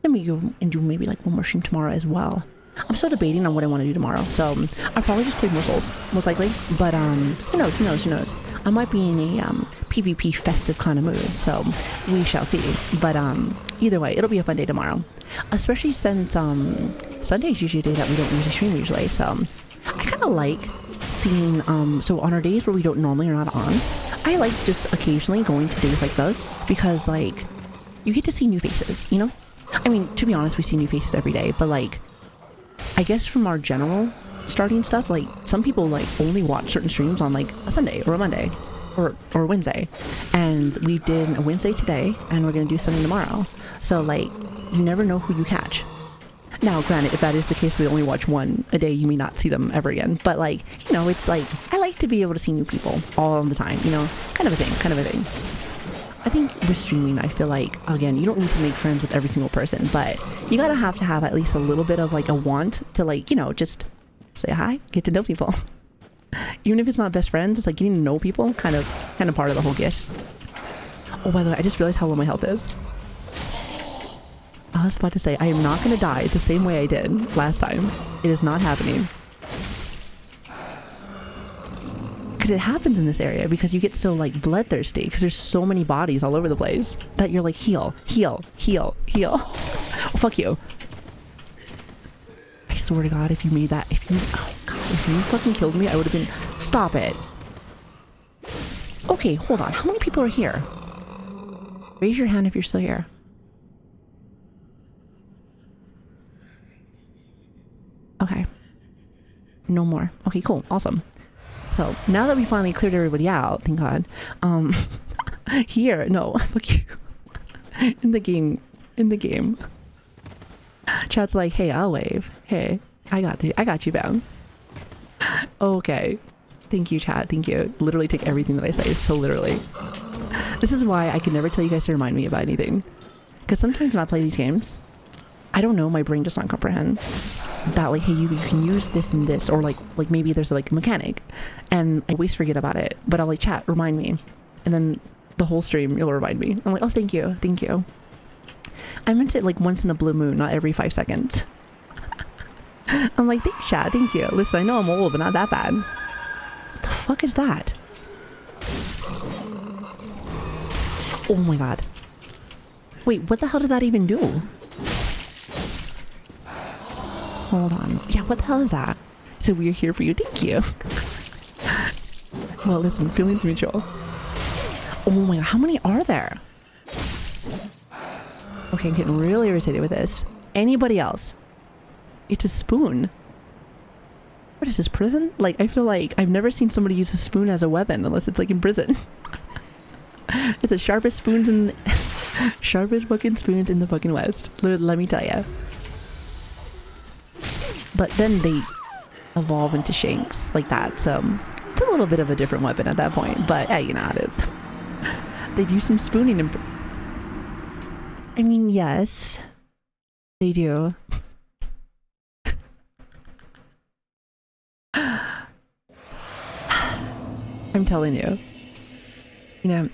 Then we go and do maybe like one more stream tomorrow as well. I'm still debating on what I want to do tomorrow, so I'll probably just play more Souls, most likely. But who knows? I might be in a PvP festive kind of mood, so we shall see. But either way, it'll be a fun day tomorrow, especially since Sunday's usually a day that we don't usually stream usually. So I kind of like seeing so on our days where we don't normally are not on, I like just occasionally going to days like those because like you get to see new faces, you know. I mean, to be honest, we see new faces every day, but like I guess from our general starting stuff, like some people like only watch certain streams on like a Sunday or a Monday or a Wednesday, and we did a Wednesday today and we're gonna do something tomorrow. So like you never know who you catch. Now granted, if that is the case, we only watch one a day, you may not see them ever again, but like, you know, it's like I like to be able to see new people all the time, you know, kind of a thing. I think with streaming, I feel like, again, you don't need to make friends with every single person, but you gotta have to have at least a little bit of like a want to like, you know, just say hi, get to know people. Even if it's not best friends, it's like getting to know people, kind of part of the whole gift. Oh, by the way, I just realized how low my health is. I was about to say, I am not gonna die the same way I did last time. It is not happening. Because it happens in this area because you get so like bloodthirsty because there's so many bodies all over the place that you're like heal. Oh, fuck you. I swear to God, if you made that, if you fucking killed me, I would have been, stop it. Okay, hold on, how many people are here? Raise your hand if you're still here. Okay. No more. Okay, cool, awesome. So now that we finally cleared everybody out, thank God. Here, no, fuck you. In the game. Chat's like, hey, I'll wave. Hey, I got you, Bam. Okay. Thank you, chat. Thank you. Literally take everything that I say so literally. This is why I can never tell you guys to remind me about anything. Because sometimes when I play these games, I don't know, my brain does not comprehend that like, hey, you can use this and this, or like maybe there's like a mechanic and I always forget about it, but I'll like, chat, remind me, and then the whole stream you'll remind me. I'm like, oh, thank you. I meant it like once in a blue moon, not every 5 seconds. I'm like, thanks, chat, thank you. Listen, I know I'm old, but not that bad. What the fuck is that? Oh my God. Wait, what the hell did that even do? Hold on. Yeah, what the hell is that? So we're here for you. Thank you. Well, listen, feelings mutual. Oh my God, how many are there? Okay, I'm getting really irritated with this. Anybody else? It's a spoon. What is this, prison? Like, I feel like I've never seen somebody use a spoon as a weapon unless it's like in prison. It's the sharpest spoons in... sharpest fucking spoons in the fucking West. Let me tell ya. But then they evolve into shanks like that, so it's a little bit of a different weapon at that point, but hey, you know how it is. They do some spooning and... I mean, yes, they do. I'm telling you. You know,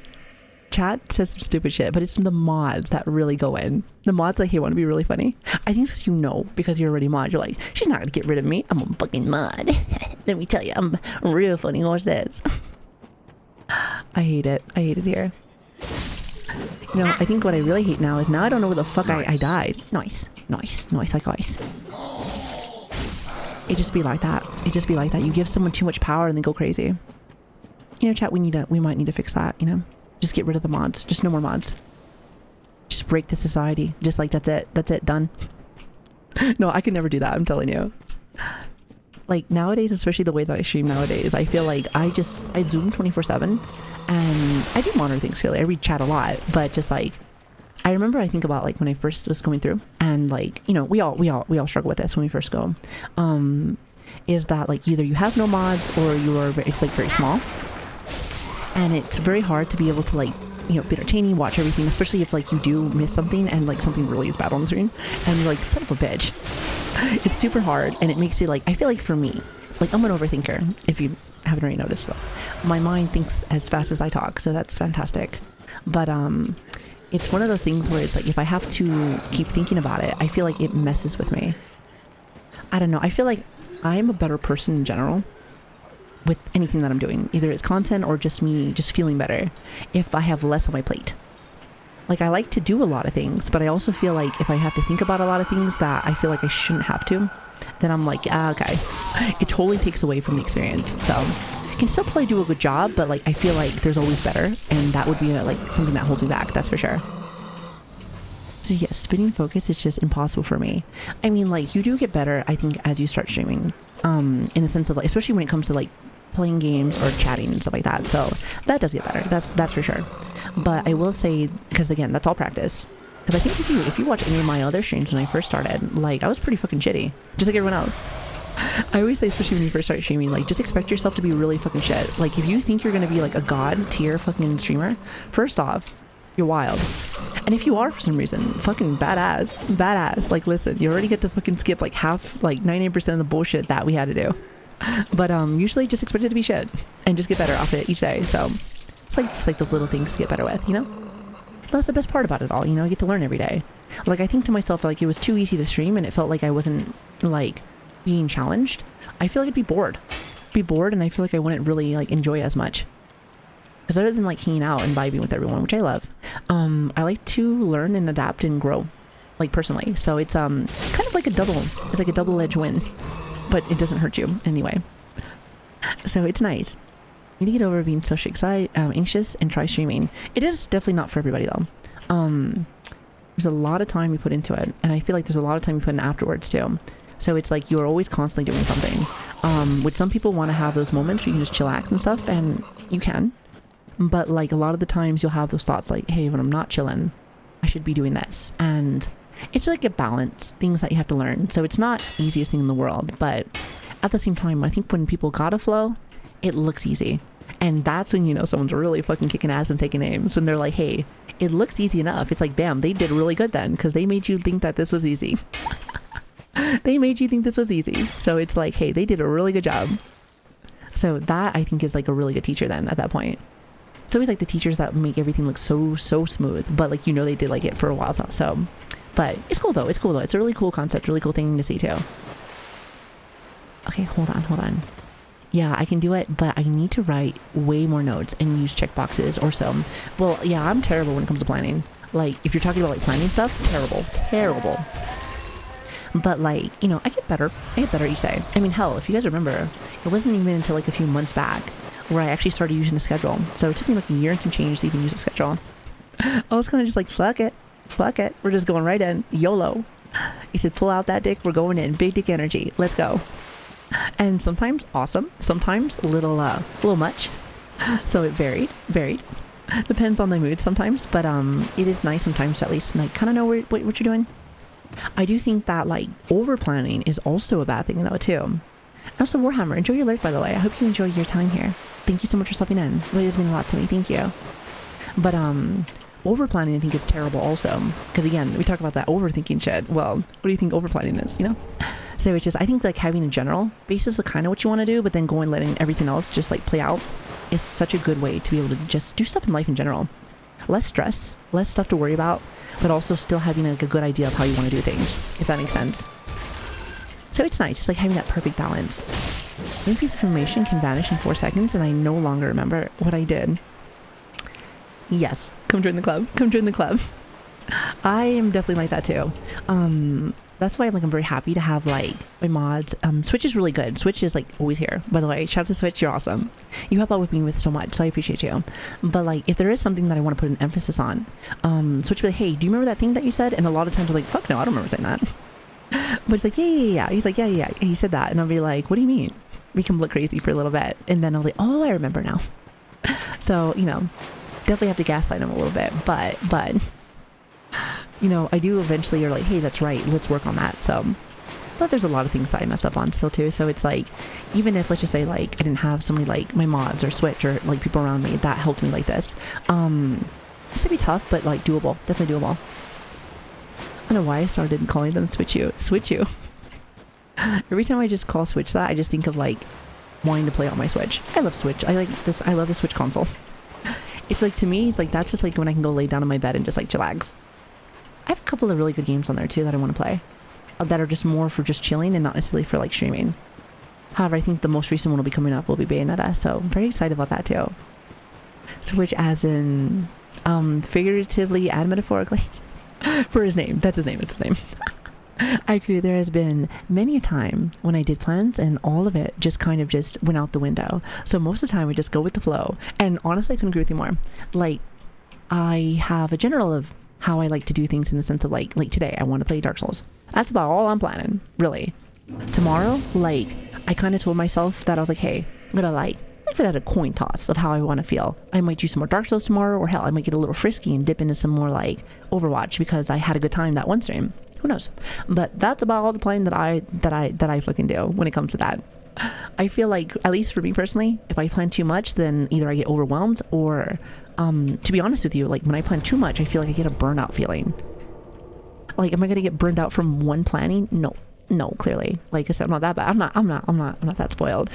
chat says some stupid shit, but it's the mods that really go in. The mods like, hey, want to be really funny? I think it's because you're already mod. You're like, she's not gonna get rid of me. I'm a fucking mod. Let me tell you, I'm real funny. Watch this. I hate it here. You know, I think what I really hate now is now I don't know where the fuck I died. Nice like ice. It just be like that. You give someone too much power and they go crazy. You know, chat, we might need to fix that, you know? Just get rid of the mods. Just no more mods. Just break the society. Just like, that's it, done. No, I could never do that, I'm telling you. Like nowadays, especially the way that I stream nowadays, I feel like I zoom 24/7 and I do monitor things clearly. I read chat a lot, but just like, I remember I think about like when I first was going through and like, you know, we all struggle with this when we first go, is that like either you have no mods or it's like very small. And it's very hard to be able to like, you know, be entertaining, watch everything, especially if like you do miss something and like something really is bad on the screen and you're like, son of a bitch. It's super hard, and it makes it like, I feel like for me, like I'm an overthinker, if you haven't already noticed. So my mind thinks as fast as I talk, so that's fantastic. But it's one of those things where it's like, if I have to keep thinking about it, I feel like it messes with me. I don't know. I feel like I'm a better person in general with anything that I'm doing. Either it's content or just me just feeling better if I have less on my plate. Like, I like to do a lot of things, but I also feel like if I have to think about a lot of things that I feel like I shouldn't have to, then I'm like, okay. It totally takes away from the experience. So I can still probably do a good job, but like, I feel like there's always better, and that would be like something that holds me back, that's for sure. So yeah, spinning focus is just impossible for me. I mean, like, you do get better, I think, as you start streaming, in the sense of like, especially when it comes to like playing games or chatting and stuff like that. So that does get better, that's for sure. But I will say, because again, that's all practice. Because I think if you watch any of my other streams when I first started, like, I was pretty fucking shitty, just like everyone else. I always say, especially when you first start streaming, like, just expect yourself to be really fucking shit. Like, if you think you're gonna be like a god tier fucking first off, you're wild. And if you are for some reason, fucking badass. Like, listen, you already get to fucking skip like half, like 98% of the bullshit that we had to do. But usually just expect it to be shit and just get better off it each day. So it's like just like those little things to get better with, you know? That's the best part about it all, you know? You get to learn every day. Like, I think to myself, like, it was too easy to stream and it felt like I wasn't like being challenged. I feel like I'd be bored, and I feel like I wouldn't really like enjoy as much. Because other than like hanging out and vibing with everyone, which I love, I like to learn and adapt and grow, like, personally. So it's kind of like it's like a double-edged win, but it doesn't hurt you anyway. So it's nice. You need to get over being so anxious and try streaming. It is definitely not for everybody though. There's a lot of time you put into it, and I feel like there's a lot of time you put in afterwards too. So it's like you're always constantly doing something. Which some people want to have those moments where you can just chillax and stuff, and you can. But like a lot of the times you'll have those thoughts like, hey, when I'm not chilling, I should be doing this. And it's like a balance, things that you have to learn. So it's not the easiest thing in the world, but at the same time, I think when people got a flow, it looks easy. And that's when you know someone's really fucking kicking ass and taking names. When they're like, hey, it looks easy enough. It's like, damn, they did really good then, because they made you think that this was easy. They made you think this was easy. So it's like, hey, they did a really good job. So that, I think, is like a really good teacher then at that point. It's always like the teachers that make everything look so smooth, but like, you know, they did like it for a while now. So, but it's cool though. It's a really cool concept, really cool thing to see too. Okay, hold on. Yeah, I can do it, but I need to write way more notes and use checkboxes or so. Well, yeah, I'm terrible when it comes to planning. Like, if you're talking about like planning stuff, terrible. But like, you know, I get better each day. I mean, hell, if you guys remember, it wasn't even until like a few months back where I actually started using the schedule. So it took me like a year and some change to even use a schedule. I was kind of just like, fuck it. We're just going right in. YOLO. He said, pull out that dick. We're going in. Big dick energy. Let's go. And sometimes awesome. Sometimes a little much. So it varied. Depends on the mood sometimes. But it is nice sometimes to at least like kind of know what you're doing. I do think that like over planning is also a bad thing though too. And also, Warhammer, enjoy your lurk, by the way. I hope you enjoy your time here. Thank you so much for stopping in. It really does mean a lot to me. Thank you. But over planning, I think, is terrible also, because again, we talk about that overthinking shit. Well, what do you think over planning is, you know? So it's just, I think like having a general basis of kind of what you want to do, but then going letting everything else just like play out is such a good way to be able to just do stuff in life in general. Less stress, less stuff to worry about, but also still having like a good idea of how you want to do things, if that makes sense. So it's nice, it's like having that perfect balance. One piece of information can vanish in 4 seconds and I no longer remember what I did. Yes, come join the club. I am definitely like that too. That's why like I'm very happy to have like my mods. Switch is really good. Switch is like always here. By the way, shout out to Switch, you're awesome. You help out with me with so much, so I appreciate you. But like if there is something that I want to put an emphasis on, Switch will be like, hey, do you remember that thing that you said? And a lot of times I'm like, fuck no, I don't remember saying that. But it's like, yeah. He's like, yeah, he said that. And I'll be like, what do you mean? We can look crazy for a little bit. And then I'll be like, oh, I remember now. So, you know, definitely have to gaslight him a little bit. But, you know, I do eventually, you're like, hey, that's right. Let's work on that. So, but there's a lot of things that I mess up on still too. So it's like, even if, let's just say like, I didn't have somebody like my mods or Switch or like people around me that helped me like this. It's gonna be tough, but like doable. Definitely doable. I don't know why I started calling them Switch You. Every time I just call Switch that, I just think of like wanting to play on my Switch. I love Switch. I like this. I love the Switch console. It's like, to me, it's like that's just like when I can go lay down in my bed and just like chillax. I have a couple of really good games on there too that I want to play, that are just more for just chilling and not necessarily for like streaming. However, I think the most recent one will be coming up will be Bayonetta, so I'm very excited about that too. Switch as in figuratively and metaphorically for his name. That's his name. It's his name. I agree. There has been many a time when I did plans and all of it just kind of just went out the window. So most of the time we just go with the flow. And honestly, I couldn't agree with you more. Like, I have a general of how I like to do things in the sense of like today I want to play Dark Souls. That's about all I'm planning, really. Tomorrow, like, I kind of told myself that I was like, hey, I'm gonna like leave it at a coin toss of how I want to feel. I might do some more Dark Souls tomorrow, or hell, I might get a little frisky and dip into some more like Overwatch because I had a good time that one stream. Who knows? But that's about all the playing that I fucking do when it comes to that. I feel like, at least for me personally, if I plan too much, then either I get overwhelmed or, to be honest with you, like when I plan too much, I feel like I get a burnout feeling. Like, am I gonna get burned out from one planning? No, clearly. Like I said, I'm not that bad. I'm not that spoiled.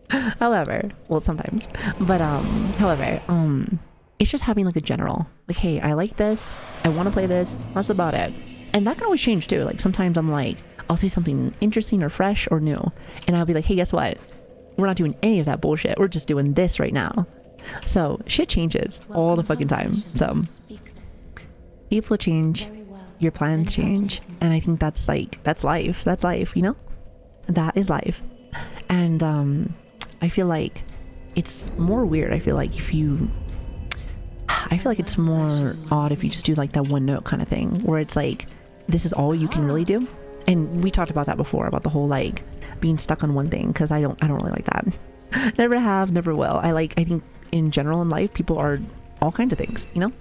However, well, sometimes, but however, it's just having like a general, like, hey, I like this, I want to play this, that's about it. And that can always change too. Like sometimes I'm like, I'll see something interesting or fresh or new, and I'll be like, hey, guess what? We're not doing any of that bullshit. We're just doing this right now. So shit changes all the fucking time. So people change, your plans change, and I think that's like, that's life. That's life, you know? That is life. And I feel like it's more weird. I feel like it's more odd if you just do like that one note kind of thing, where it's like, this is all you can really do. And we talked about that before, about the whole like being stuck on one thing, because I don't really like that. Never have, never will. I think in general in life, people are all kinds of things, you know?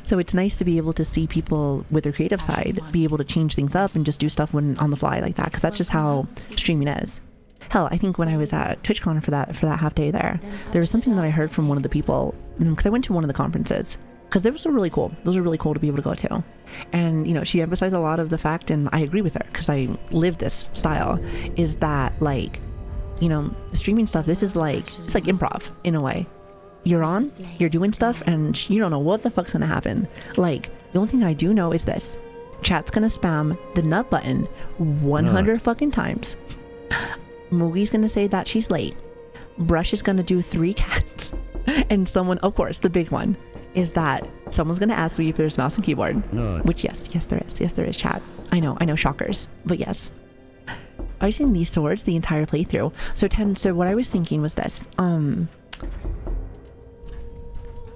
So it's nice to be able to see people with their creative side be able to change things up and just do stuff when on the fly like that, because that's just how streaming is. Hell, I think when I was at TwitchCon for that half day there was something that I heard from one of the people, because I went to one of the conferences, because those were really cool. Those were really cool to be able to go to. And, you know, she emphasized a lot of the fact, and I agree with her, because I live this style, is that, like, you know, the streaming stuff, this is like, it's like improv, in a way. You're on, you're doing stuff, and you don't know what the fuck's gonna happen. Like, the only thing I do know is this. Chat's gonna spam the nut button 100 fucking times. Moogie's gonna say that she's late. Brush is gonna do 3 cats. And someone, of course, the big one, is that someone's gonna ask me if there's mouse and keyboard. No. Which, yes there is. Yes, there is, chat. I know, shockers. But yes. I was using these swords the entire playthrough. So what I was thinking was this.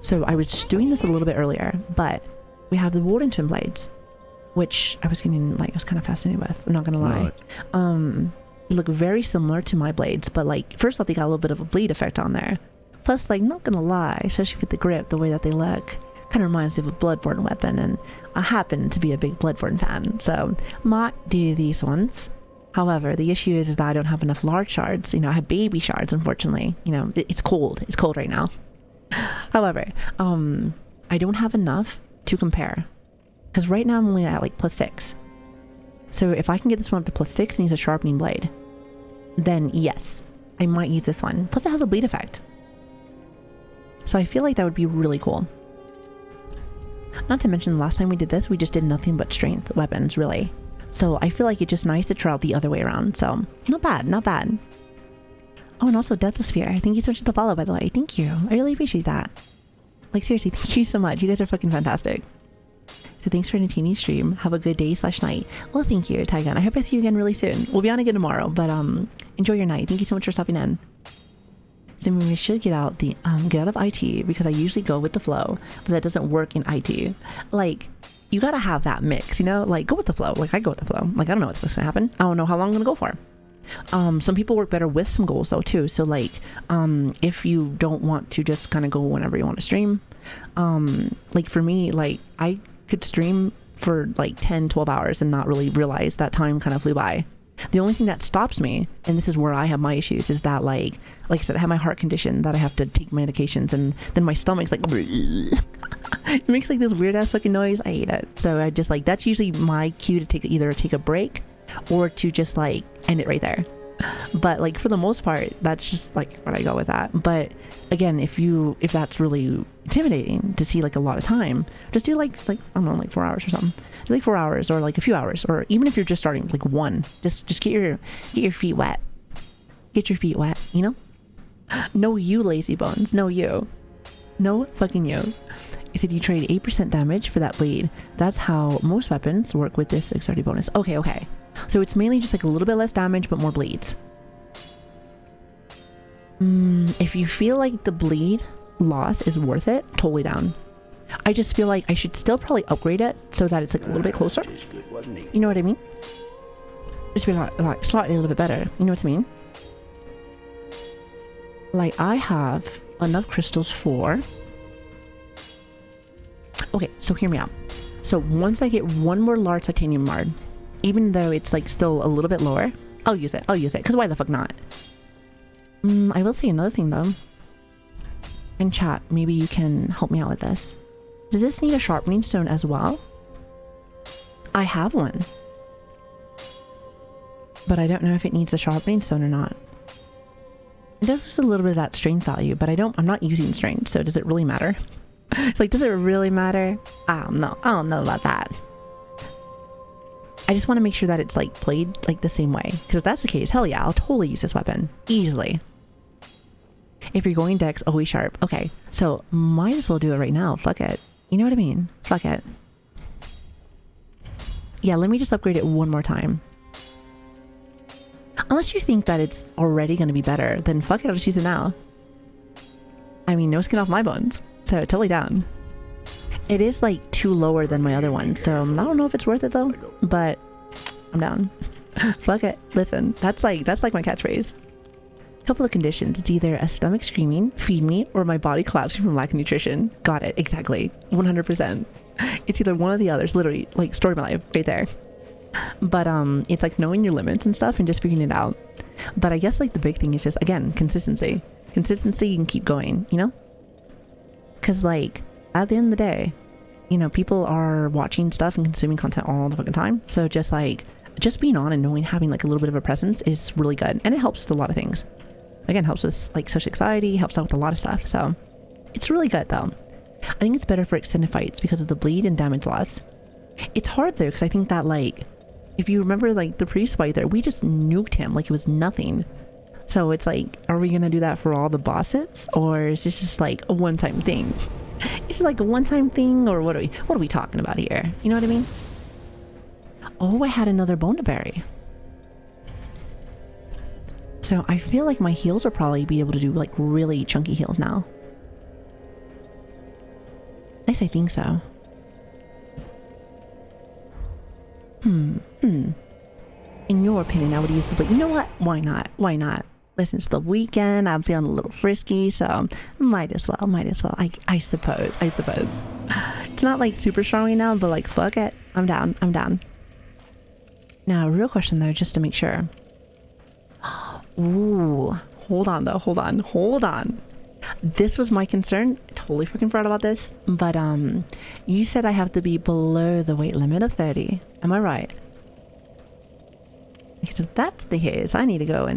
So I was doing this a little bit earlier, but we have the Warden Twin Blades, which I was kind of fascinated with, I'm not gonna lie. Right. Look very similar to my blades, but like, first off, they got a little bit of a bleed effect on there. Plus, like, not gonna lie, especially with the grip, the way that they look, kind of reminds me of a Bloodborne weapon, and I happen to be a big Bloodborne fan, so might do these ones. However, the issue is that I don't have enough large shards. You know, I have baby shards, unfortunately. You know, it's cold. It's cold right now. However, I don't have enough to compare, because right now I'm only at like +6. So if I can get this one up to +6 and use a sharpening blade, then yes, I might use this one. Plus it has a bleed effect. So I feel like that would be really cool. Not to mention, the last time we did this, we just did nothing but strength weapons, really. So I feel like it's just nice to try out the other way around. So not bad, not bad. Oh, and also Deltasphere, thank you so much for the follow, by the way. Thank you. I really appreciate that. Like, seriously, thank you so much. You guys are fucking fantastic. So thanks for entertaining stream. Have a good day / night. Well, thank you, Taigan. I hope I see you again really soon. We'll be on again tomorrow, but enjoy your night. Thank you so much for stopping in. So we should get out of IT, because I usually go with the flow, but that doesn't work in IT. Like, you gotta have that mix, you know? Like, go with the flow. Like, I go with the flow. Like, I don't know what's gonna happen. I don't know how long I'm gonna go for. Some people work better with some goals though too. So like, if you don't want to just kind of go whenever you want to stream, like for me, like I could stream for like 10-12 hours and not really realize that time kind of flew by. The only thing that stops me, and this is where I have my issues, is that like I said, I have my heart condition that I have to take medications, and then my stomach's like it makes like this weird ass fucking noise. I hate it. So I just like, that's usually my cue to either take a break or to just like end it right there. But like for the most part, that's just like what I go with that. But again, if that's really intimidating to see like a lot of time, just do like I don't know, like 4 hours or something. Do like 4 hours or like a few hours, or even if you're just starting with like one, just get your feet wet. Get your feet wet, you know? No, you lazy bones. No, you. No fucking you. You said you trade 8% damage for that bleed. That's how most weapons work with this Dexterity bonus. Okay. So it's mainly just like a little bit less damage, but more bleeds. If you feel like the bleed loss is worth it, totally down. I just feel like I should still probably upgrade it so that it's like a little bit closer. You know what I mean? Just be like slightly a little bit better. You know what I mean? Like I have enough crystals for... Okay, so hear me out. So once I get one more large titanium mard, even though it's like still a little bit lower, I'll use it. Because why the fuck not? I will say another thing though. In chat, maybe you can help me out with this. Does this need a sharpening stone as well? I have one. But I don't know if it needs a sharpening stone or not. It does lose a little bit of that strength value, but I'm not using strength, so does it really matter? It's like, does it really matter? I don't know about that. I just want to make sure that it's like played like the same way, because if that's the case, hell yeah, I'll totally use this weapon easily. If you're going dex, always sharp. Okay, so might as well do it right now. Fuck it. You know what I mean? Fuck it. Yeah, let me just upgrade it one more time. Unless you think that it's already going to be better, then fuck it, I'll just use it now. I mean, no skin off my bones, so totally down. It is like 2 lower than my other one, so I don't know if it's worth it though, but I'm down. Fuck it. Listen, that's like my catchphrase. Couple of conditions. It's either a stomach screaming, feed me, or my body collapsing from lack of nutrition. Got it. Exactly. 100%. It's either one or the other. It's literally like story of my life right there. But it's like knowing your limits and stuff and just figuring it out. But I guess like the big thing is just, again, consistency. Consistency and keep going, you know? Because like at the end of the day, you know, people are watching stuff and consuming content all the fucking time. So just being on and knowing, having like a little bit of a presence is really good. And it helps with a lot of things. Again, helps with like social anxiety, helps out with a lot of stuff. So it's really good though. I think it's better for extended fights because of the bleed and damage loss. It's hard though, because I think that like, if you remember like the priest fight there, we just nuked him like it was nothing. So it's like, are we gonna do that for all the bosses, or is this just like a one-time thing? It's just like a one-time thing, or what are we talking about here? You know what I mean? Oh, I had another bone to bury. So I feel like my heals will probably be able to do like really chunky heals now. At least I think so. In your opinion, I would use the bleed. You know what? Why not? Why not? Listen, it's the weekend. I'm feeling a little frisky, so might as well. I suppose. It's not like super strong right now, but like fuck it. I'm down. Now, real question though, just to make sure. Ooh, hold on. This was my concern. I totally freaking forgot about this. But you said I have to be below the weight limit of 30. Am I right? Because if that's the case, I need to go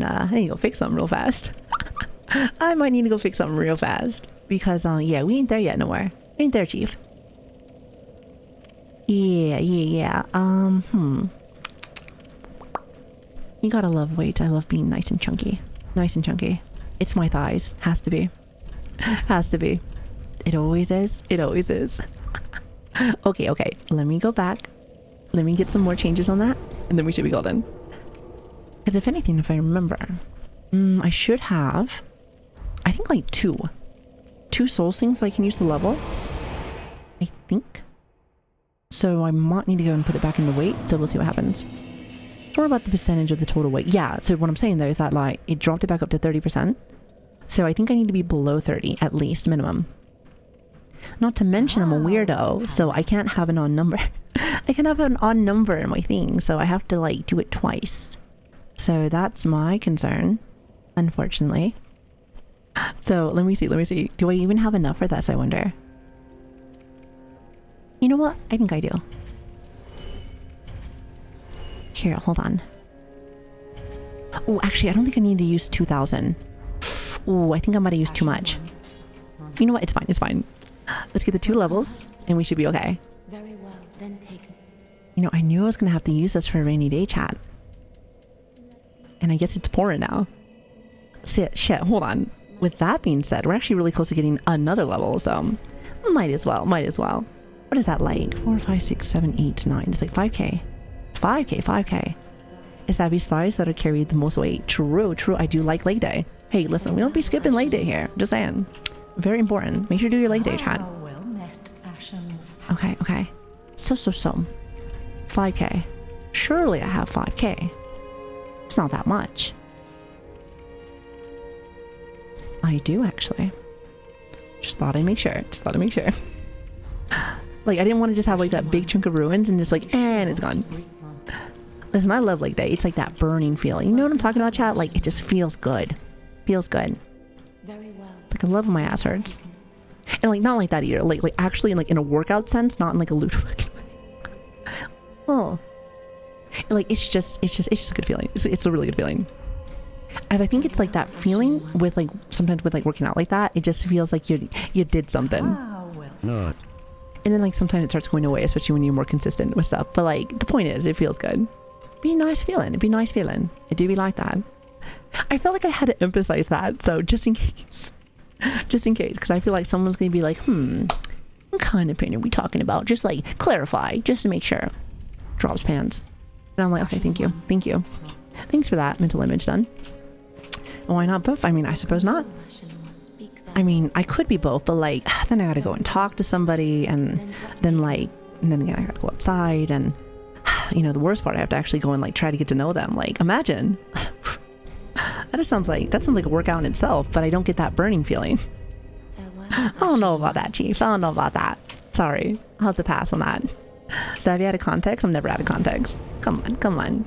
fix something real fast. I might need to go fix something real fast. Because yeah, we ain't there yet nowhere. We ain't there, Chief. Yeah. You gotta love weight. I love being nice and chunky. It's my thighs. Has to be. It always is. Okay. Let me go back. Let me get some more changes on that, and then we should be golden. Because if anything, if I remember, I should have, I think like two soul things I can use to level. I think. So I might need to go and put it back into weight, so we'll see what happens. Or about the percentage of the total weight. Yeah, so what I'm saying though is that like it dropped it back up to 30%. So I think I need to be below 30 at least, minimum. Not to mention I'm a weirdo, so I can't have an odd number. I can have an odd number in my thing, so I have to like do it twice. So that's my concern, unfortunately. So let me see. Do I even have enough for this, I wonder? You know what? I think I do. Here, hold on. Oh, actually, I don't think I need to use 2,000. Oh, I think I might have used too much. You know what? It's fine. It's fine. Let's get the 2 levels, and we should be okay. Very well, then take it. You know, I knew I was going to have to use this for a rainy day chat. And I guess it's pouring now. Shit, hold on. With that being said, we're actually really close to getting another level, so might as well. What is that like? 4, 5, 6, 7, 8, 9. It's like 5k. 5k. Is that these slides that are carried the most weight? True. I do like leg day. Hey, listen, we don't be skipping leg day here. Just saying. Very important. Make sure to do your leg day chat. Well met, Ashen. Okay. So. 5k. Surely I have 5k. It's not that much. I do actually. Just thought I'd make sure. Like, I didn't want to just have like that big chunk of ruins and just like, and it's gone. Listen, I love leg day. It's like that burning feeling. You know what I'm talking about, chat? Like, it just feels good. Very well. Like, I love when my ass hurts. And like, not like that either. Like actually in a workout sense, not in like a loot fucking way. Oh. Like, it's just a good feeling. It's a really good feeling. As I think it's like that feeling with like, sometimes with like working out like that, it just feels like you did something. Not. And then like sometimes it starts going away, especially when you're more consistent with stuff. But like, the point is, it feels good. Be a nice feeling. It do be like that. I felt like I had to emphasize that. So just in case, because I feel like someone's going to be like, what kind of pain are we talking about? Just like clarify, just to make sure. Drops pants. And I'm like, okay, thank you. Thanks for that mental image done. Why not both? I mean, I suppose not. I mean, I could be both, but like, then I gotta go and talk to somebody, and then again I gotta go outside, and you know, the worst part, I have to actually go and like try to get to know them. Like, imagine. That sounds like a workout in itself, but I don't get that burning feeling. I don't know about that, Chief. I don't know about that. Sorry, I'll have to pass on that. So have you out of context? I'm never out of context. Come on.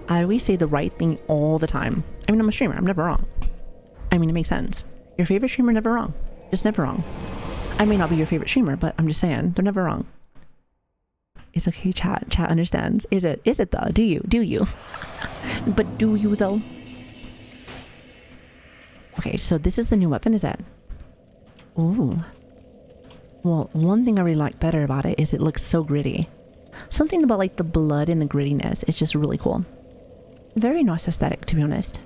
I always say the right thing all the time. I mean, I'm a streamer. I'm never wrong. I mean, it makes sense. Your favorite streamer, never wrong. Just never wrong. I may not be your favorite streamer, but I'm just saying, they're never wrong. It's okay, chat. Chat understands. Is it though? Do you? But do you though? Okay, so this is the new weapon, is it? Ooh. Well, one thing I really like better about it is it looks so gritty. Something about like the blood and the grittiness is just really cool. Very nice aesthetic, to be honest.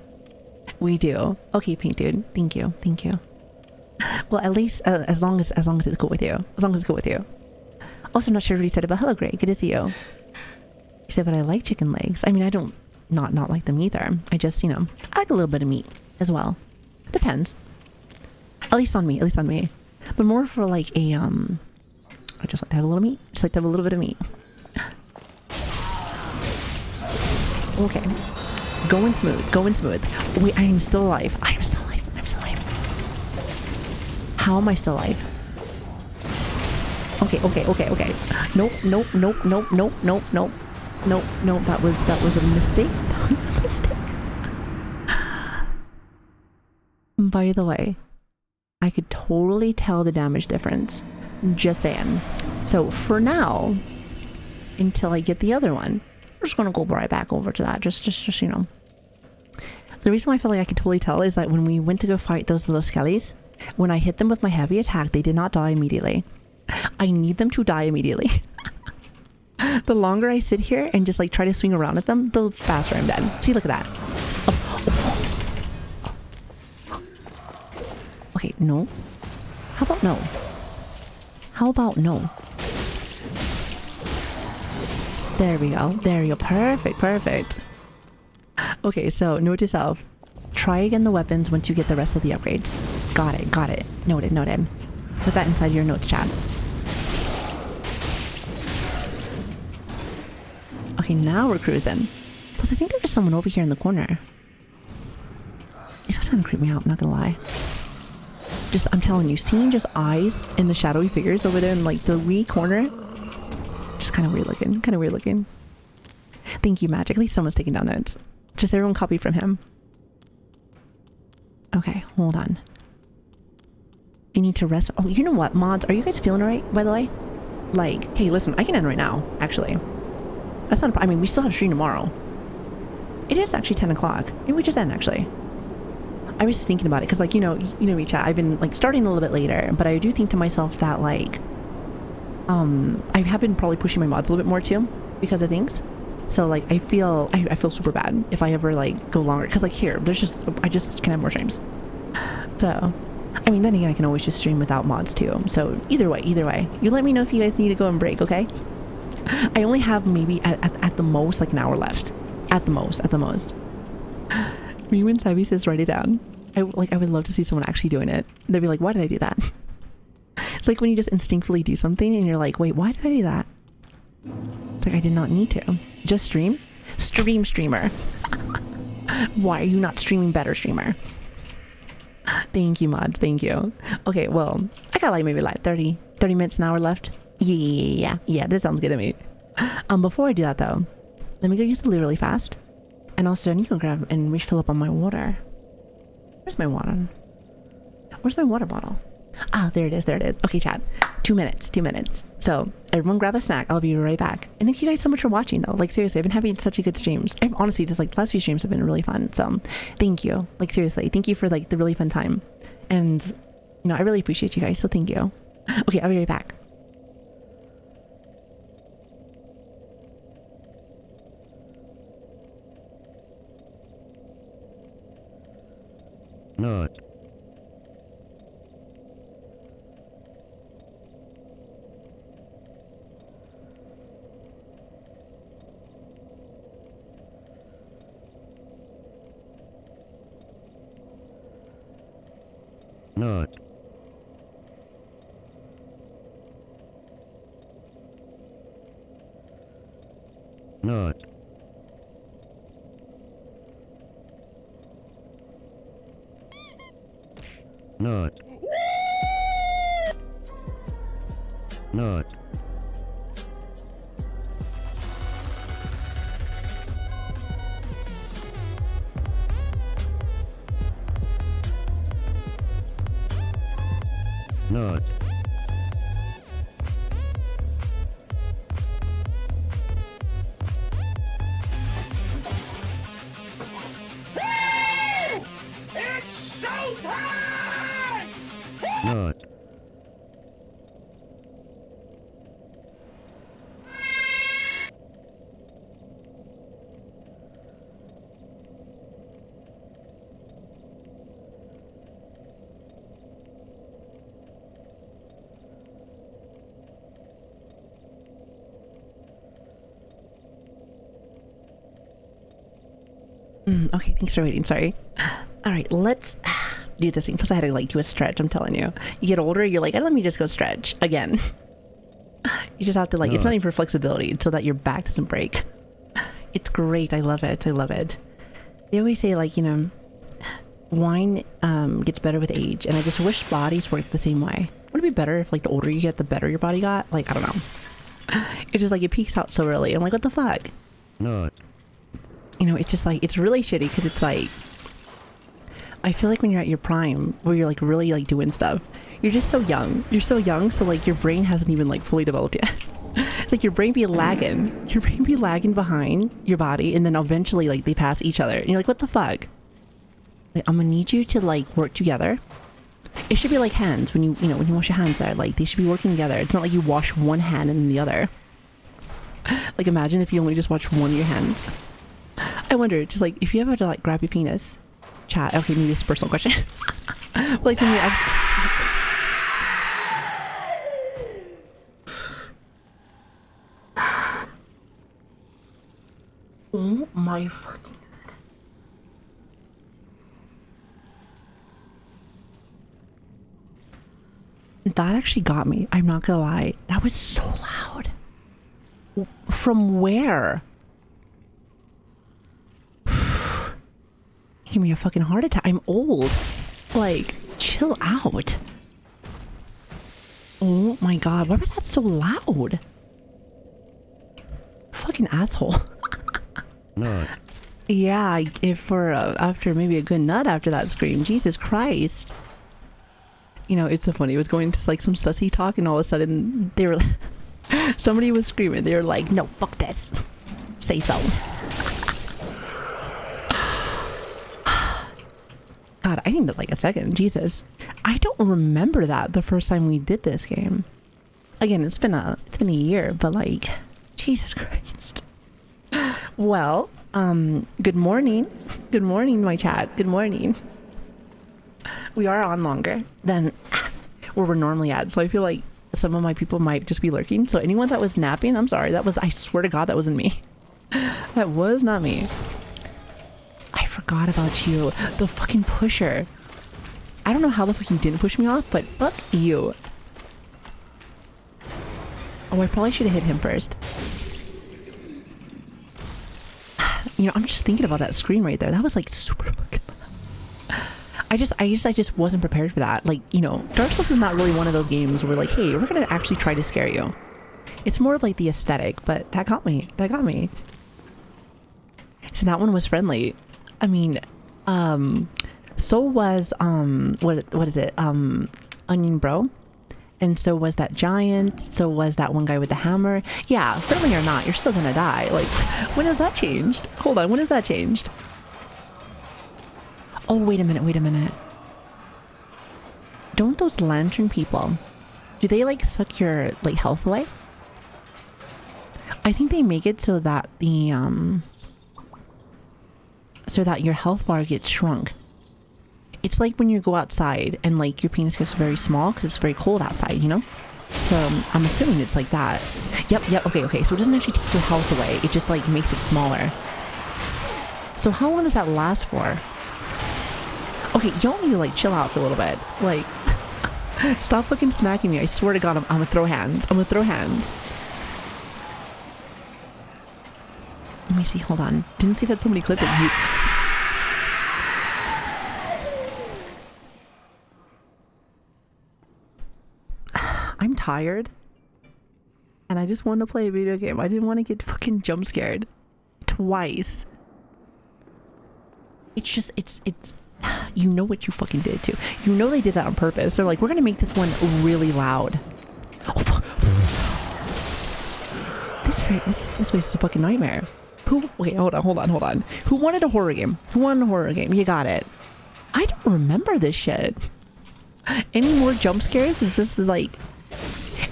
We do. Okay, Pink Dude. Thank you. Well, at least as long as it's cool with you. Also, not sure what you said about hello, Greg. Good to see you. You said, but I like chicken legs. I mean, I don't not like them either. I just, I like a little bit of meat as well. Depends. At least on me. But more for like a I just like to have a little meat. Just like to have a little bit of meat. Okay. Going smooth. Wait, I am still alive. I'm still alive. How am I still alive? Okay. Nope. That was a mistake. By the way, I could totally tell the damage difference. Just saying. So for now, until I get the other one, I'm just gonna go right back over to that. Just The reason why I felt like I could totally tell is that when we went to go fight those little skellies, when I hit them with my heavy attack, they did not die immediately. I need them to die immediately. The longer I sit here and just like try to swing around at them, the faster I'm dead. See, look at that. Okay, no. How about no? There we go. Perfect. Okay, so note to self. Try again the weapons once you get the rest of the upgrades. Got it. Noted. Put that inside your notes, chat. Okay, now we're cruising. Plus, I think there is someone over here in the corner. These guys kind of creep me out, I'm not gonna lie. I'm telling you, seeing just eyes and the shadowy figures over there in like the wee corner, just kind of weird looking. Thank you, Magic. At least someone's taking down notes. Just everyone copy from him. Okay, hold on. You need to rest. Oh, you know what, mods? Are you guys feeling alright, by the way? Like, hey, listen, I can end right now, actually. That's not a problem. I mean, we still have stream tomorrow. It is actually 10 o'clock. Maybe we just end, actually. I was thinking about it, because, like, you know me, chat. I've been, like, starting a little bit later, but I do think to myself that, like, I have been probably pushing my mods a little bit more, too, because of things. So, like, I feel super bad if I ever, like, go longer. Because, like, here, I just can have more streams. So, I mean, then again, I can always just stream without mods, too. So, either way. You let me know if you guys need to go and break, okay? I only have maybe, at the most, like, an hour left. At the most. Me when Savvy says write it down. I would love to see someone actually doing it. They'd be like, why did I do that? It's like when you just instinctively do something and you're like, wait, why did I do that? It's like, I did not need to. Just stream? Streamer. Why are you not streaming better, streamer? Thank you, mods. Thank you. Okay, well, I got like maybe like 30 minutes, an hour left. Yeah, that sounds good to me. Before I do that though, let me go use the loo really fast. And also I need to go grab and refill up on my water. Where's my water? Where's my water bottle? Ah, there it is. Okay, chat. 2 minutes. So everyone grab a snack. I'll be right back. And thank you guys so much for watching though. Like seriously, I've been having such a good streams. I've honestly just like the last few streams have been really fun. So thank you. Like seriously, thank you for like the really fun time. And you know, I really appreciate you guys. So thank you. Okay, I'll be right back. Not. Not. Not. Not. Not. Not. Not. Okay, thanks for waiting. Sorry. All right, let's do this thing. Plus, I had to like do a stretch. I'm telling you. You get older, you're like, let me just go stretch again. You just have to like. It's not even for flexibility. It's so that your back doesn't break. It's great. I love it. They always say like, you know, wine gets better with age, and I just wish bodies worked the same way. Would it be better if like the older you get, the better your body got? Like, I don't know. It's just like it peaks out so early. I'm like, what the fuck? Not. You know, it's just like, it's really shitty because it's like, I feel like when you're at your prime, where you're like really like doing stuff, you're just so young. You're so young, so like your brain hasn't even like fully developed yet. It's like your brain be lagging behind your body, and then eventually like they pass each other, and you're like, what the fuck? Like, I'm gonna need you to like work together. It should be like hands when you wash your hands there, like they should be working together. It's not like you wash one hand and then the other. Like imagine if you only just wash one of your hands. I wonder, just like, if you ever to like grab your penis, chat, okay, maybe it's a personal question. Like when you're oh my fucking god. That actually got me. I'm not gonna lie. That was so loud. From where? Give me a fucking heart attack. I'm old. Like, chill out. Oh my god, why was that so loud? Fucking asshole. Not. Yeah, if for after maybe a good nut after that scream. Jesus Christ. You know, it's so funny. It was going to like some sussy talk, and all of a sudden they were somebody was screaming. They were like, no, fuck this. Say so. God, I need like a second. Jesus. I don't remember that the first time we did this game. Again, it's been a year, but like, Jesus Christ. Well, good morning. Good morning, my chat. Good morning. We are on longer than where we're normally at, so I feel like some of my people might just be lurking. So anyone that was napping, I'm sorry. I swear to God, that wasn't me. That was not me. I forgot about you. The fucking pusher. I don't know how the fuck you didn't push me off, but fuck you. Oh, I probably should have hit him first. You know, I'm just thinking about that screen right there. That was like super fucking... I just wasn't prepared for that. Like, you know, Dark Souls is not really one of those games where like, hey, we're gonna actually try to scare you. It's more of like the aesthetic, but that got me. That got me. So that one was friendly. I mean, so was, what is it? Onion Bro. And so was that giant. So was that one guy with the hammer. Yeah, friendly or not, you're still gonna die. Like, when has that changed? Hold on, when has that changed? Oh, wait a minute. Don't those lantern people, do they like suck your like health away? I think they make it so that the so that your health bar gets shrunk. It's like when you go outside and like your penis gets very small because it's very cold outside, you know? So I'm assuming it's like that. Yep, okay. So it doesn't actually take your health away. It just like makes it smaller. So how long does that last for? Okay, y'all need to like chill out for a little bit. Like, stop fucking smacking me. I swear to God, I'm gonna throw hands. I'm gonna throw hands. Let me see, hold on. Didn't see that somebody clipped it. I'm tired. And I just want to play a video game. I didn't want to get fucking jump scared. Twice. It's just, it's you know what you fucking did too. You know they did that on purpose. They're like, we're gonna make this one really loud. This place is a fucking nightmare. Wait, hold on. Who wanted a horror game? You got it. I don't remember this shit. Any more jump scares? This is like...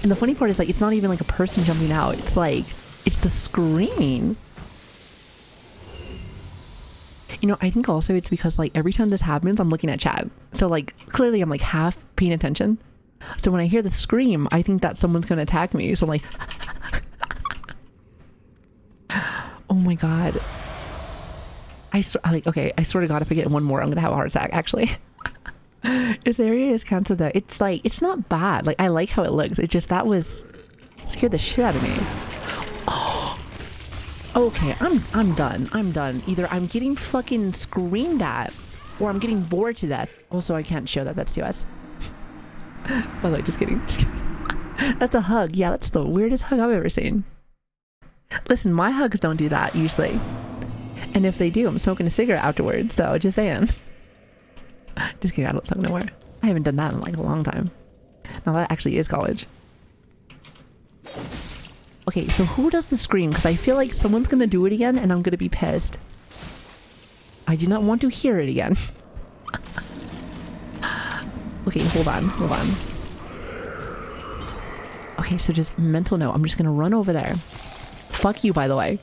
And the funny part is like, it's not even like a person jumping out. It's like, it's the screaming. You know, I think also it's because like every time this happens, I'm looking at chat. So like clearly I'm like half paying attention. So when I hear the scream, I think that someone's gonna attack me. So I'm like, oh my God. I swear to God, if I get one more, I'm gonna have a heart attack actually. This area is kind of the, it's like, it's not bad. Like I like how it looks. It just, that was, scared the shit out of me. Okay, I'm done. Either I'm getting fucking screamed at or I'm getting bored to death. Also, I can't show that. That's to us. By the way, just kidding. That's a hug. Yeah, that's the weirdest hug I've ever seen. Listen, my hugs don't do that usually. And if they do, I'm smoking a cigarette afterwards. So just saying. Just kidding, I don't smoke nowhere. I haven't done that in like a long time. Now that actually is college. Okay, so who does the scream? Because I feel like someone's gonna do it again and I'm gonna be pissed. I do not want to hear it again. Okay, hold on. Okay, so just mental note. I'm just gonna run over there. Fuck you, by the way.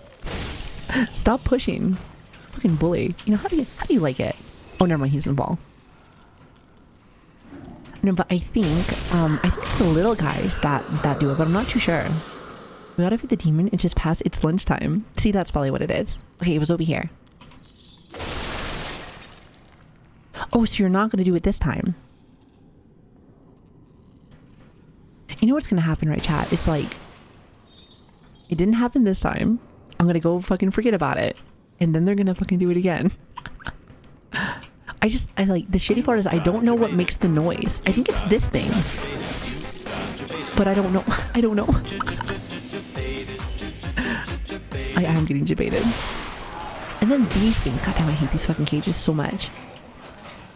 Stop pushing. Fucking bully. You know, how do you like it? Oh, never mind, he's in the ball. No, but I think it's the little guys that do it, but I'm not too sure. We gotta feed the demon. It's just past its lunchtime. See, that's probably what it is. Okay, it was over here. Oh, so you're not gonna do it this time. You know what's gonna happen, right, chat? It's like, it didn't happen this time. I'm gonna go fucking forget about it. And then they're gonna fucking do it again. I like, the shitty part is I don't know what makes the noise. I think it's this thing. But I don't know. I am getting debated. And then these things. God damn, I hate these fucking cages so much.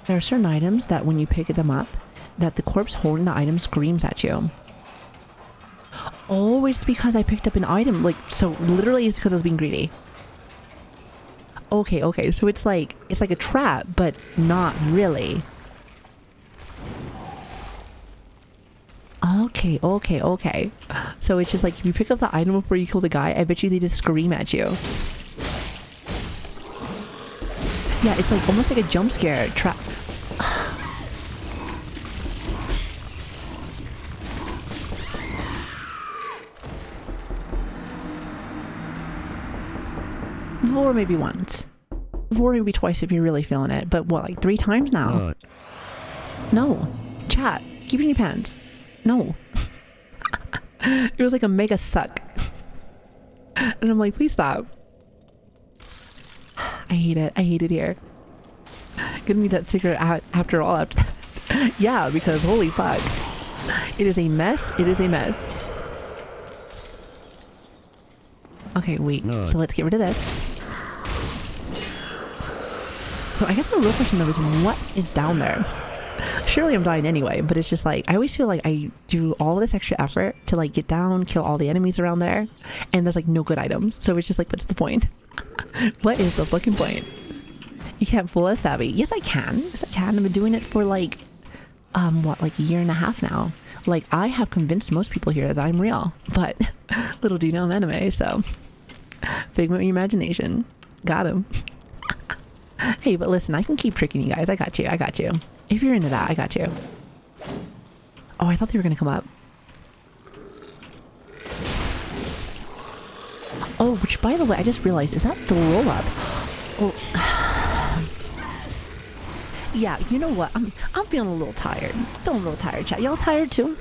There are certain items that when you pick them up, that the corpse holding the item screams at you. Oh, it's because I picked up an item. Like, so literally it's because I was being greedy. Okay. So it's like a trap, but not really. Okay. So it's just like if you pick up the item before you kill the guy, I bet you they just scream at you. Yeah, it's like almost like a jump scare trap. Or maybe once. Or maybe twice if you're really feeling it. But what, like 3 times now? No. Chat. Keep it in your pants. No. It was like a mega suck. And I'm like, please stop. I hate it. I hate it here. Gonna need that secret after all after that. Yeah, because holy fuck. It is a mess. It is a mess. Okay, wait. So let's get rid of this. So I guess the real question though is what is down there? Surely I'm dying anyway, but it's just like I always feel like I do all this extra effort to like get down, kill all the enemies around there, and there's like no good items. So it's just like, what's the point? What is the fucking point? You can't fool us, Abby. Yes, I can. Yes, I can. I've been doing it for like, what, like a year and a half now. Like I have convinced most people here that I'm real, but little do you know I'm anime, so figment of your imagination. Got him. Hey, but listen, I can keep tricking you guys. I got you. If you're into that, I got you. Oh, I thought they were gonna come up. Oh, which by the way, I just realized, is that the roll up? Oh. Yeah, you know what? I'm feeling a little tired. Chat. Y'all tired too?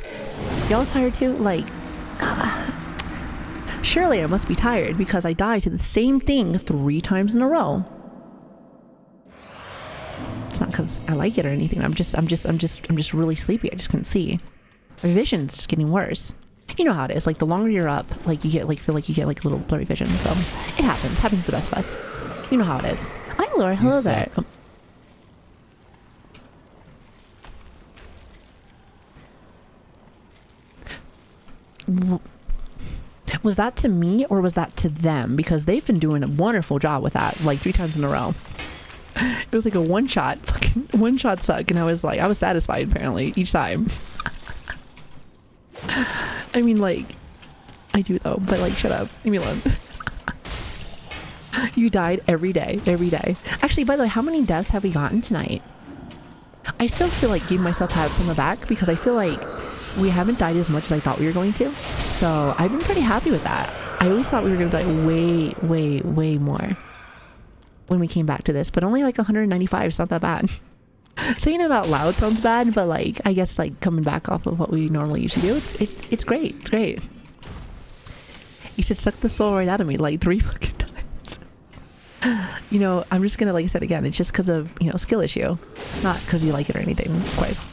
Like, surely I must be tired because I died to the same thing 3 times in a row. It's not because I like it or anything. I'm just really sleepy. I just couldn't see. My vision's just getting worse. You know how it is. Like the longer you're up, like you get like feel like you get like a little blurry vision. So it happens. Happens to the best of us. You know how it is. Hi, Laura. Hello there. Was that to me or was that to them? Because they've been doing a wonderful job with that, like 3 times in a row. It was like a fucking one shot suck, and I was satisfied apparently each time. I mean, like, I do though, but like, shut up, leave me alone. You died every day. Actually, by the way, how many deaths have we gotten tonight? I still feel like giving myself pats on the back because I feel like we haven't died as much as I thought we were going to. So I've been pretty happy with that. I always thought we were going to die way more when we came back to this, but only like 195 is not that bad. Saying it out loud sounds bad, but like I guess like coming back off of what we normally usually do, it's great. It's great. You should suck the soul right out of me like 3 fucking times. You know, I'm just gonna, like I said again, it's just because of, you know, skill issue, not because you like it or anything, of course.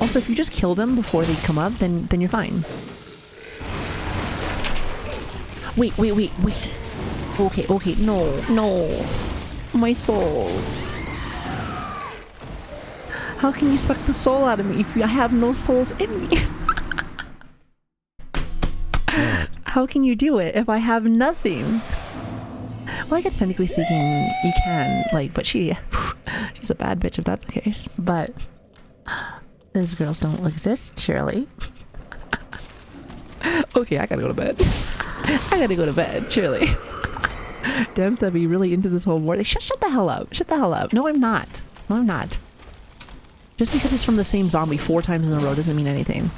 Also, if you just kill them before they come up, then you're fine. Wait. Okay, no. My souls. How can you suck the soul out of me if I have no souls in me? How can you do it if I have nothing? Well, I guess technically speaking, you can, like, but she's a bad bitch if that's the case. But those girls don't exist, surely. Okay, I gotta go to bed. Surely. Damn, Sebby, really into this whole war. Shut the hell up. No, I'm not. Just because it's from the same zombie 4 times in a row doesn't mean anything.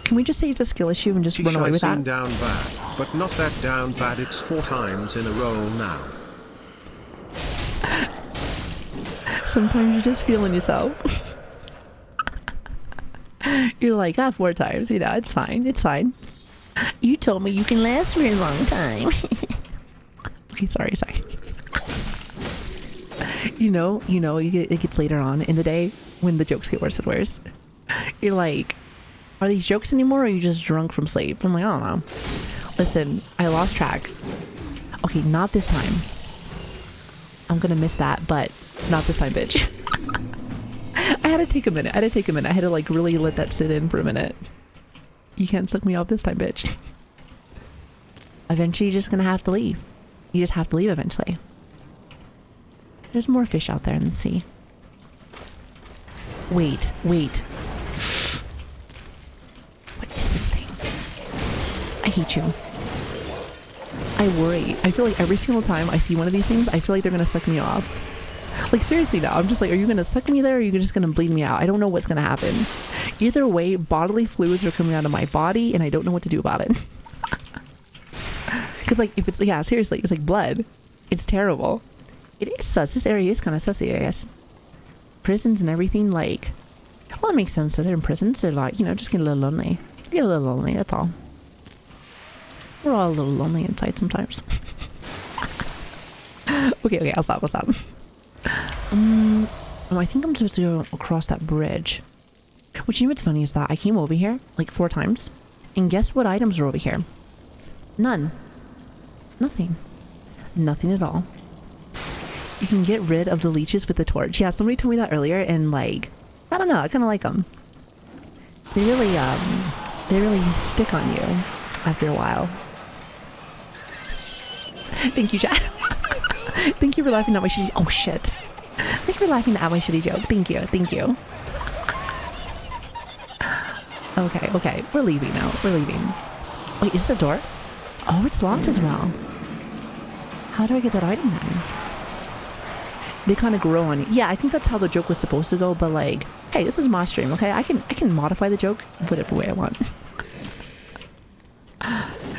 Can we just say it's a skill issue and just run away with that? Down bad, but not that down bad. It's 4 times in a row now. Sometimes you're just feeling yourself. You're like, 4 times, you know, it's fine. You told me you can last for a long time. Okay, sorry. You know, it gets later on in the day when the jokes get worse and worse. You're like, are these jokes anymore or are you just drunk from sleep? I'm like, I don't know. Listen, I lost track. Okay, not this time. I'm gonna miss that, but not this time, bitch. I had to take a minute. I had to like really let that sit in for a minute. You can't suck me off this time, bitch. Eventually you're just gonna have to leave. You just have to leave eventually. There's more fish out there in the sea. Wait. What is this thing? I hate you. I worry. I feel like every single time I see one of these things, I feel like they're gonna suck me off. Like seriously now, I'm just like, are you gonna suck me there or are you just gonna bleed me out? I don't know what's gonna happen. Either way, bodily fluids are coming out of my body and I don't know what to do about it. Because like, if it's, yeah, seriously, it's like blood. It's terrible. It is sus. This area is kind of sussy, I guess. Prisons and everything, like, well, it makes sense that they're in prisons. They're like, you know, just get a little lonely. Get a little lonely, that's all. We're all a little lonely inside sometimes. Okay, I'll stop. I think I'm supposed to go across that bridge. Which, you know what's funny is that I came over here like 4 times. And guess what items are over here? None. Nothing. Nothing at all. You can get rid of the leeches with the torch. Yeah, somebody told me that earlier and like, I don't know, I kind of like them. They really stick on you after a while. Thank you, chat. Thank you for laughing at my shitty... Oh, shit. Thank you for laughing at my shitty joke. Thank you. Okay. We're leaving now. Wait, is this a door? Oh, it's locked as well. How do I get that item then? They kind of grow on you. Yeah, I think that's how the joke was supposed to go, but like, hey, this is my stream, okay? I can modify the joke whatever way I want.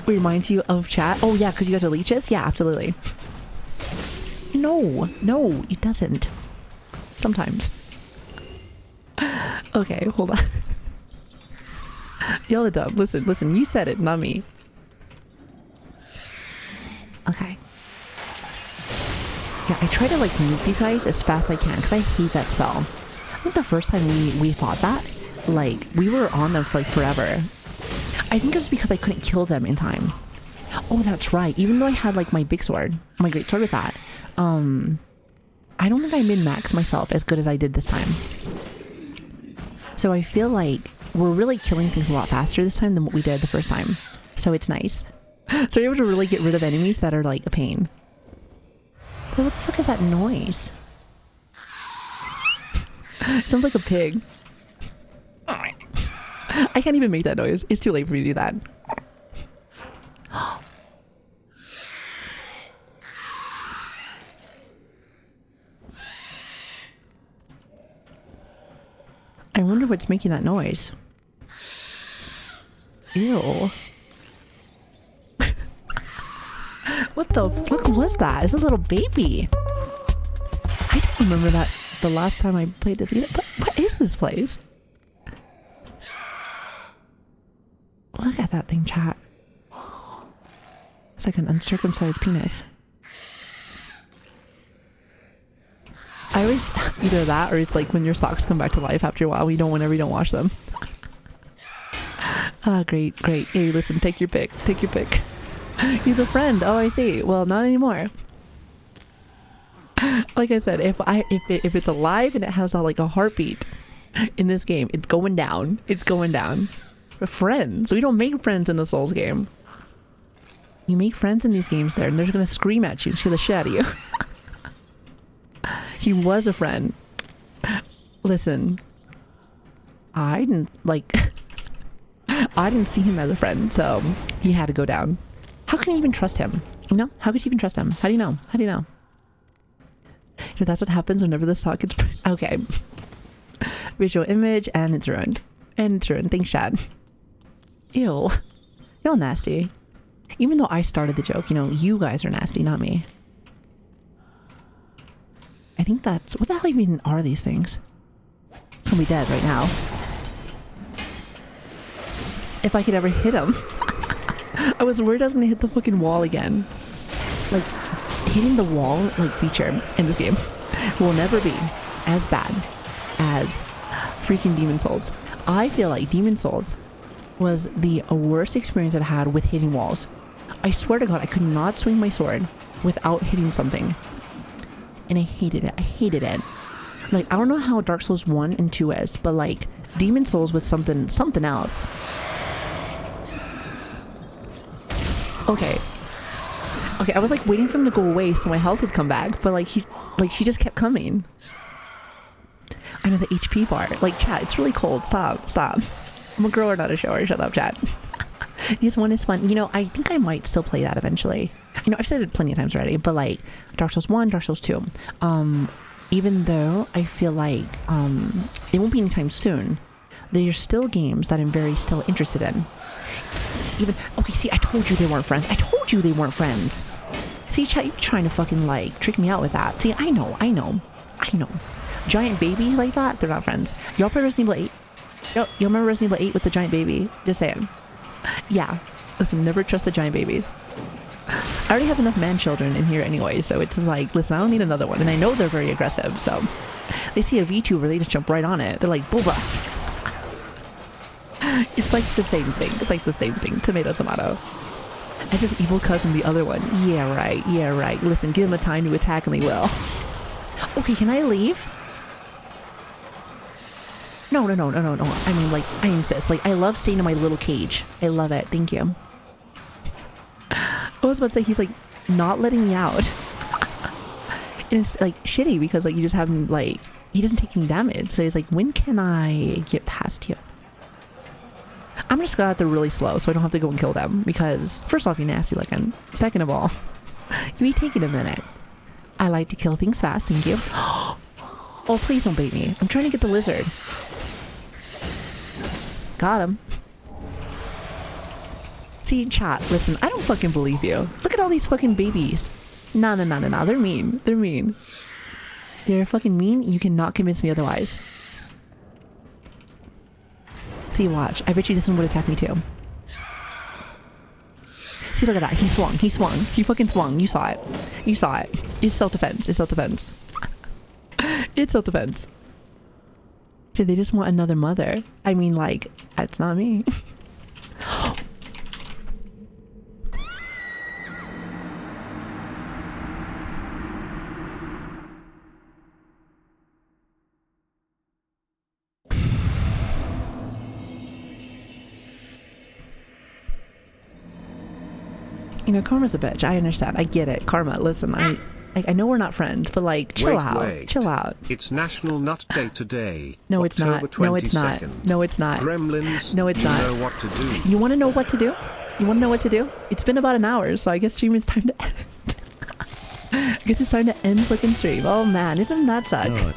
Reminds you of chat? Oh yeah, because you guys are leeches? Yeah, absolutely. No, it doesn't. Sometimes. Okay, hold on. Y'all are dumb. Listen, you said it, not me. Okay. Yeah, I try to like nuke these guys as fast as I can because I hate that spell. I think the first time we fought that, like, we were on them for like forever. I think it was because I couldn't kill them in time. Oh, that's right. Even though I had like my big sword, my great sword with that, I don't think I min-maxed myself as good as I did this time. So I feel like we're really killing things a lot faster this time than what we did the first time. So it's nice. So you're able to really get rid of enemies that are like a pain. But what the fuck is that noise? It sounds like a pig. I can't even make that noise. It's too late for me to do that. I wonder what's making that noise. Ew. What the fuck was that? It's a little baby. I don't remember that the last time I played this. What is this place? Look at that thing, chat. It's like an uncircumcised penis. I always either that or it's like when your socks come back to life after a while. Whenever you don't wash them. Ah, great. Hey, listen, take your pick. He's a friend. Oh, I see. Well, not anymore. Like I said, if it's alive and it has like a heartbeat in this game, it's going down. We're friends. We don't make friends in the Souls game. You make friends in these games there, and they're just gonna scream at you and scare the shit out of you. He was a friend. Listen, I didn't see him as a friend, so he had to go down. How can you even trust him? You know? How could you even trust him? How do you know? So that's what happens whenever the sock gets... Okay. Visual image, and it's ruined. Thanks, Chad. Ew. Y'all nasty. Even though I started the joke, you know, you guys are nasty, not me. I think that's... What the hell even are these things? It's gonna be dead right now. If I could ever hit him. I was worried I was gonna hit the fucking wall again. Like, hitting the wall, like, feature in this game will never be as bad as freaking Demon Souls. I feel like Demon Souls was the worst experience I've had with hitting walls. I swear to God, I could not swing my sword without hitting something. And I hated it. Like, I don't know how Dark Souls 1 and 2 is, but like, Demon Souls was something else. Okay. Okay, I was like waiting for him to go away so my health would come back, but like she just kept coming. I know the HP bar. Like, chat, it's really cold. Stop. I'm a girl or not a shower. Shut up, chat. This one is fun. You know, I think I might still play that eventually. You know, I've said it plenty of times already, but like Dark Souls 1, Dark Souls 2. Even though I feel like it won't be anytime soon, there are still games that I'm very still interested in. Okay, see, I told you they weren't friends. See, chat, you're trying to fucking like trick me out with that. See, I know. Giant babies like that, they're not friends. Y'all play Resident Evil 8? Y'all remember Resident Evil 8 with the giant baby? Just saying. Yeah. Listen, never trust the giant babies. I already have enough man children in here anyway, so it's like, listen, I don't need another one. And I know they're very aggressive, so they see a VTuber, they just jump right on it. They're like, booba. It's like the same thing. Tomato, tomato. I just evil cousin the other one. Yeah, right. Listen, give them a time to attack and they will. Okay, can I leave? No. I mean, like, I insist. Like, I love staying in my little cage. I love it. Thank you. I was about to say, he's, like, not letting me out. And it's, like, shitty because, like, you just have him, like, he doesn't take any damage. So he's like, when can I get past you? I'm just gonna have to really slow so I don't have to go and kill them. Because, first off, you're nasty looking. Second of all, you be taking a minute. I like to kill things fast. Thank you. Oh, please don't bait me. I'm trying to get the lizard. Got him. See, chat, listen, I don't fucking believe you. Look at all these fucking babies. No. They're mean. They're fucking mean. You cannot convince me otherwise. See, watch. I bet you this one would attack me too. See, look at that. He swung. He fucking swung. You saw it. It's self-defense. It's self-defense. Did they just want another mother? I mean, like, that's not me. You know, Karma's a bitch. I understand. I get it. Karma, listen, I know we're not friends, but like, chill out. It's National Nut Day today. No, it's not. No, it's not. Gremlins. No, it's not. You know what to do. You want to know what to do? It's been about an hour, so I guess stream is time to end. I guess it's time to end fucking stream. Oh man, doesn't that suck? No,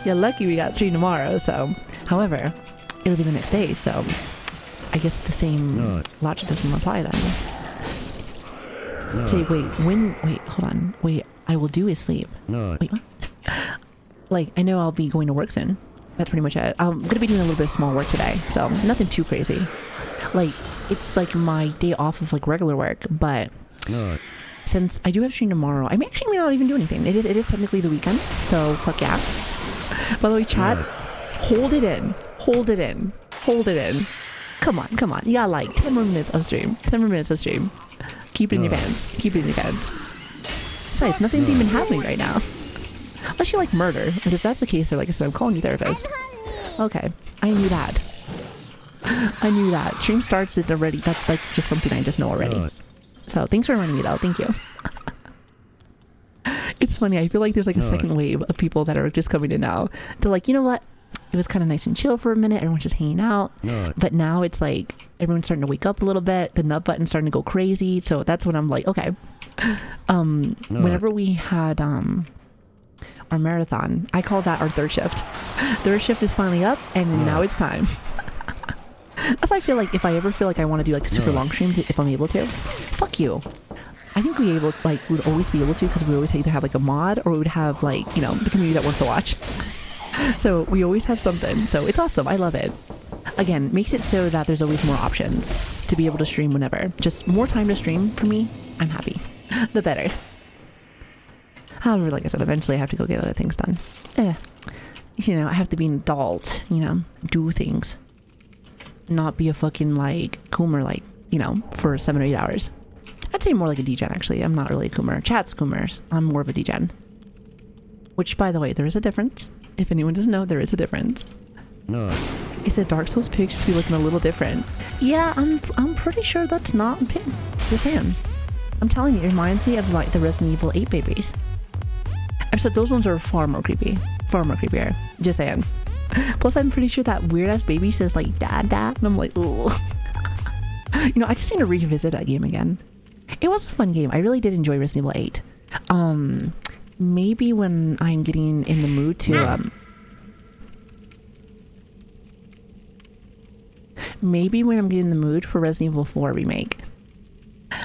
you're lucky we got stream tomorrow, so. However, it'll be the next day, so I guess the same logic doesn't apply then. Say, wait, hold on. Wait, I will do is sleep. Wait, what? Like, I know I'll be going to work soon. That's pretty much it. I'm gonna be doing a little bit of small work today, so nothing too crazy. Like, it's like my day off of like regular work, but since I do have stream tomorrow, I may not even do anything. It is technically the weekend, so fuck yeah. By the way, chat, hold it in. Come on. You got like 10 more minutes of stream. Keep it in your pants. Besides, nothing's even happening right now. Unless you like murder. And if that's the case, then like I said, I'm calling you therapist. Okay. I knew that. Stream starts it already. That's like just something I just know already. So thanks for reminding me though. Thank you. It's funny. I feel like there's like a second wave of people that are just coming in now. They're like, you know what? It was kind of nice and chill for a minute. Everyone's just hanging out. But now it's like everyone's starting to wake up a little bit. The nut button's starting to go crazy. So that's when I'm like, okay. Whenever we had our marathon, I call that our third shift. Third shift is finally up, and now it's time. That's why I feel like if I ever feel like I want to do like super long streams, if I'm able to, fuck you. I think we would always be able to, because we always either have like a mod or we would have like, you know, the community that wants to watch. So we always have something. So it's awesome. I love it. Again, makes it so that there's always more options to be able to stream whenever. Just more time to stream for me. I'm happy. The better. However, like I said, eventually I have to go get other things done. You know, I have to be an adult, you know, do things. Not be a fucking like Coomer, like, you know, for 7 or 8 hours. I'd say more like a degen actually. I'm not really a Coomer. Chat's Coomers. I'm more of a degen. Which, by the way, there is a difference. If anyone doesn't know, there is a difference. It's a Dark Souls pig just be looking a little different. Yeah, I'm pretty sure that's not a pig. Just saying. I'm telling you, it reminds me of like the Resident Evil 8 babies. Except those ones are far more creepy. Far more creepier. Just saying. Plus, I'm pretty sure that weird ass baby says like dad dad. And I'm like, ooh. You know, I just need to revisit that game again. It was a fun game. I really did enjoy Resident Evil 8. Maybe when I'm getting in the mood to maybe when I'm getting in the mood for Resident Evil 4 remake.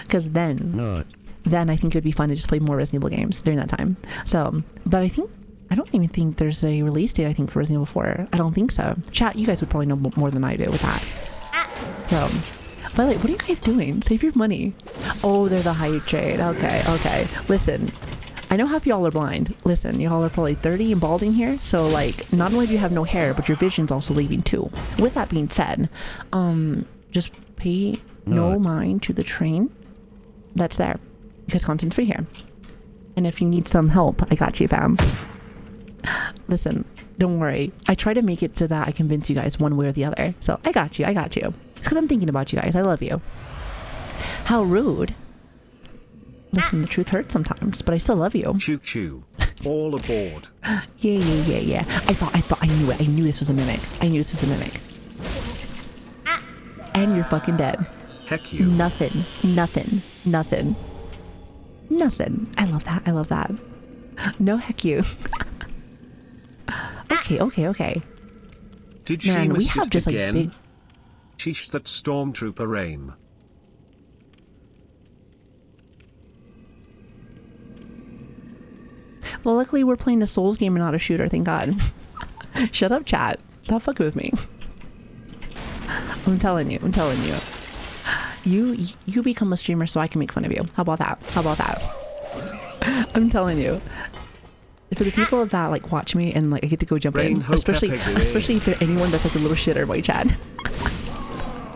Because then I think it would be fun to just play more Resident Evil games during that time. So, but I don't even think there's a release date, I think, for Resident Evil 4. I don't think so. Chat, you guys would probably know more than I do with that. So, but like, what are you guys doing? Save your money. Oh, they're the hype trade. Okay. Listen, I know half y'all are blind. Listen, y'all are probably 30 and balding here. So like, not only do you have no hair, but your vision's also leaving too. With that being said, just pay no mind to the train that's there, because content's free here. And if you need some help, I got you, fam. Listen, don't worry. I try to make it so that I convince you guys one way or the other. So I got you. It's because I'm thinking about you guys. I love you. How rude. Listen, the truth hurts sometimes, but I still love you. Choo choo. All aboard. Yeah. I knew it. I knew this was a mimic. And you're fucking dead. Heck you. Nothing. I love that. No heck you. Okay. Did she Man, we miss have it just again? like big... Sheesh, that stormtrooper aim. Well, luckily we're playing a Souls game and not a shooter, thank God. Shut up, chat. Stop fucking with me. I'm telling you. You become a streamer so I can make fun of you. How about that? I'm telling you. For the people that like watch me and like I get to go jump in, especially if there's anyone that's like a little shitter in my chat.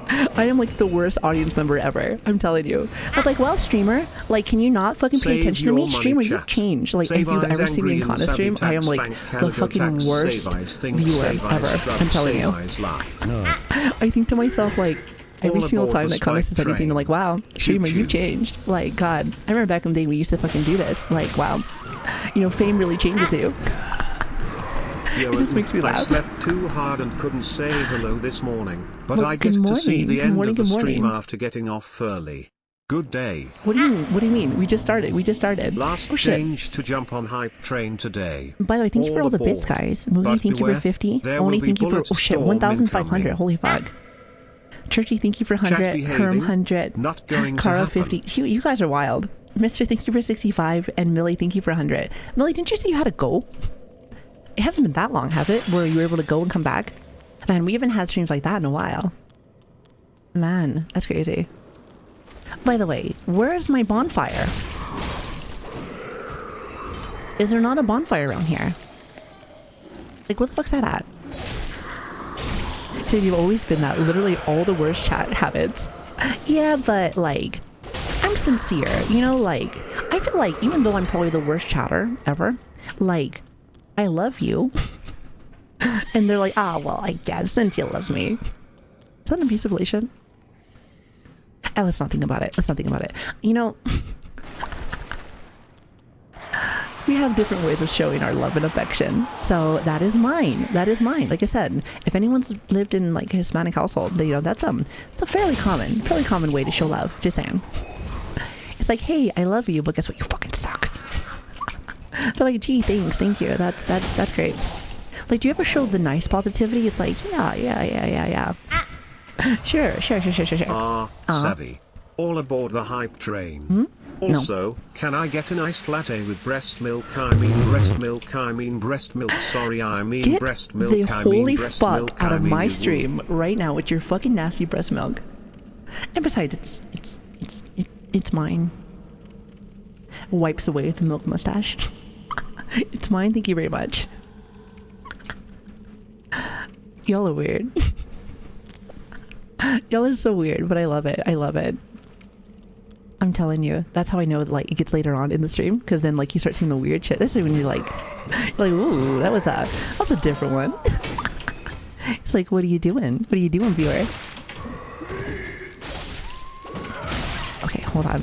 I am like the worst audience member ever. I'm telling you. I'm like, well, streamer, like, can you not fucking pay attention to me? Streamer, you've changed. Like, if you've ever seen me in Conda stream, I am like the fucking worst viewer ever. I'm telling you. I think to myself, like, every single time that Conda says anything, I'm like, wow, streamer, you've changed. Like, God, I remember back in the day we used to fucking do this. Like, wow, you know, fame really changes you. It just makes me laugh. I slept too hard and couldn't say hello this morning, but Well, I get to see the end of the good stream morning. after getting off early. Good day. What do you mean? We just started. Last change to jump on hype train today. By the way, thank you for all the bits, guys. Moogie, thank you for 50. Only thank you for 1,500. Holy fuck. Churchy, thank you for 100. Herm 100. Not going Cara to happen. 50. You guys are wild. Mister, thank you for 65. And Millie, thank you for 100. Millie, didn't you say you had to go? It hasn't been that long, has it? Where you were able to go and come back? Man, we haven't had streams like that in a while. Man, that's crazy. By the way, where is my bonfire? Is there not a bonfire around here? Like, what the fuck's that at? Dude, you've always been that. Literally all the worst chat habits. Yeah, but, like, I'm sincere. You know, like, I feel like even though I'm probably the worst chatter ever, like, I love you. And they're like, ah, well, I guess since you love me. Is that an abusive relation? Let's not think about it. You know, we have different ways of showing our love and affection. So that is mine. Like I said, if anyone's lived in like a Hispanic household, you know, that's a fairly common way to show love. Just saying. It's like, hey, I love you, but guess what? You fucking suck. They're like, gee, thanks, thank you. That's great. Like, do you ever show the nice positivity? It's like, yeah. Sure. Savvy. All aboard the hype train. Also, No. Can I get an iced latte with breast milk? I mean breast milk. Sorry, I mean Get breast milk. the I mean holy breast fuck milk. out I of mean my you stream right now with your fucking nasty breast milk. And besides, it's mine. Wipes away the milk mustache. It's mine, thank you very much. Y'all are weird. Y'all are so weird, but I love it. I'm telling you, that's how I know like it gets later on in the stream, because then like you start seeing the weird shit. This is when you're like, ooh, that was a different one. It's like, what are you doing, viewer? Okay, hold on.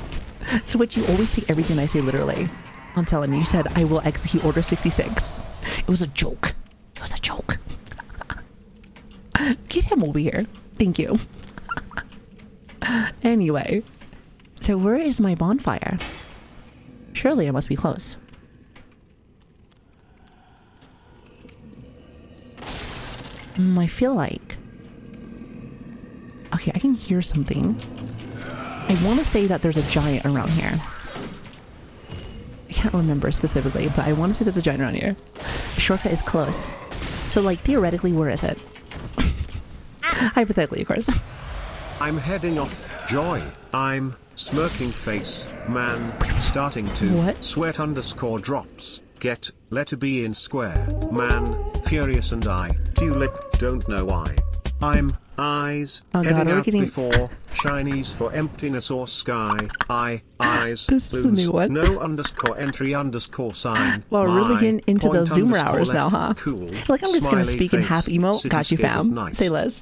So what, you always take everything I say literally. I'm telling you, you said I will execute Order 66. It was a joke. It was a joke. Get him over here. Thank you. Anyway, so where is my bonfire? Surely I must be close. I feel like... Okay, I can hear something. I want to say that there's a giant around here. I can't remember specifically, but I want to say there's a giant around here. The shortcut is close. So, like, theoretically, where is it? Hypothetically, of course. I'm heading off, Joy. I'm smirking face, man, starting to What? sweat underscore drops. Get, letter B in square, man, furious and I, tulip, don't know why. I'm, eyes, Oh God, heading are we out getting... before, Chinese for emptiness or sky, eyes, This is a new one. no underscore entry underscore sign. Well, we're really getting into point those Zoomer underscore hours now, left, huh? Cool, Like, I'm just gonna smiley speak in face, half emo. Got you, cityscape fam. of night. Say less.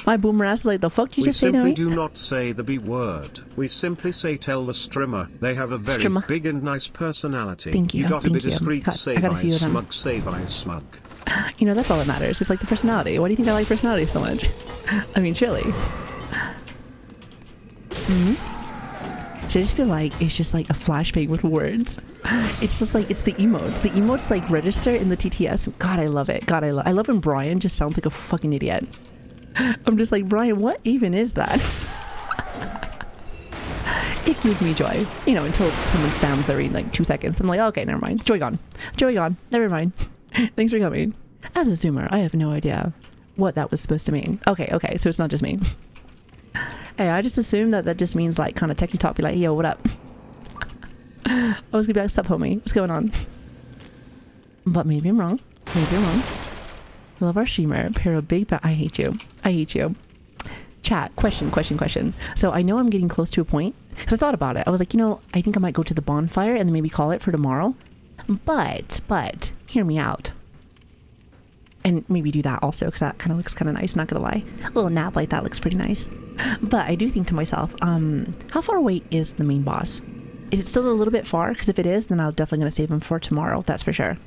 My boomer ass is like, the fuck did you We just say to simply me? do not say the B word. We simply say tell the strimmer. They have a very Strimmer. big and nice personality. Thank you, You got to be thank you. discreet, I save got a few eyes, of them. smug, save eyes, smug. You know, that's all that matters. It's like the personality. Why do you think I like personality so much? I mean, surely. I just feel like it's just like a flashbang with words. It's just like, it's the emotes. The emotes like register in the TTS. God, I love it. God, I love when Brian just sounds like a fucking idiot. I'm just like, Brian, what even is that? It gives me joy, you know, until someone spams every like 2 seconds. I'm like, oh, okay, never mind. Joy gone. Joy gone. Never mind. Thanks for coming. As a Zoomer, I have no idea what that was supposed to mean. Okay, so it's not just me. Hey, I just assumed that that just means like kind of techie talk, be like, yo, what up? I was gonna be like, sup, homie, what's going on? But maybe I'm wrong. Maybe I'm wrong. I love our streamer. Pair of big I hate you. I hate you. Chat, question. So I know I'm getting close to a point, because I thought about it. I was like, you know, I think I might go to the bonfire and then maybe call it for tomorrow. But, hear me out. And maybe do that also, because that kind of looks kind of nice, not gonna lie. A little nap like that looks pretty nice. But I do think to myself, how far away is the main boss? Is it still a little bit far? Because if it is, then I'll definitely gonna save him for tomorrow, that's for sure.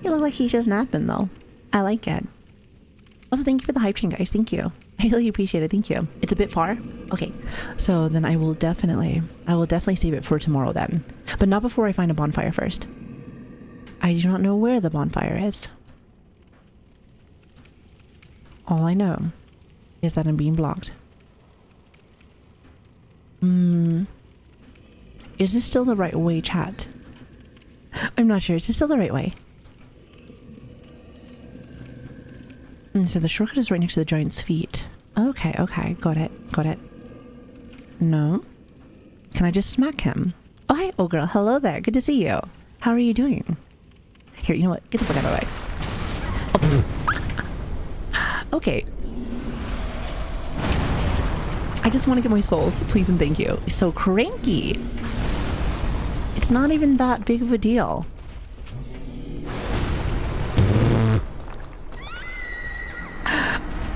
You look like he's just napping though. I like it. Also, thank you for the hype train, guys. Thank you. I really appreciate it. Thank you. It's a bit far. Okay. So then I will definitely save it for tomorrow then. But not before I find a bonfire first. I do not know where the bonfire is. All I know is that I'm being blocked. Is this still the right way, chat? I'm not sure. Is this still the right way? So the shortcut is right next to the giant's feet. Okay. Got it. No. Can I just smack him? Oh, hi, old girl. Hello there. Good to see you. How are you doing? Here, you know what? Get the fuck out of the way. Oh. Okay. I just want to get my souls, please and thank you. So cranky. It's not even that big of a deal.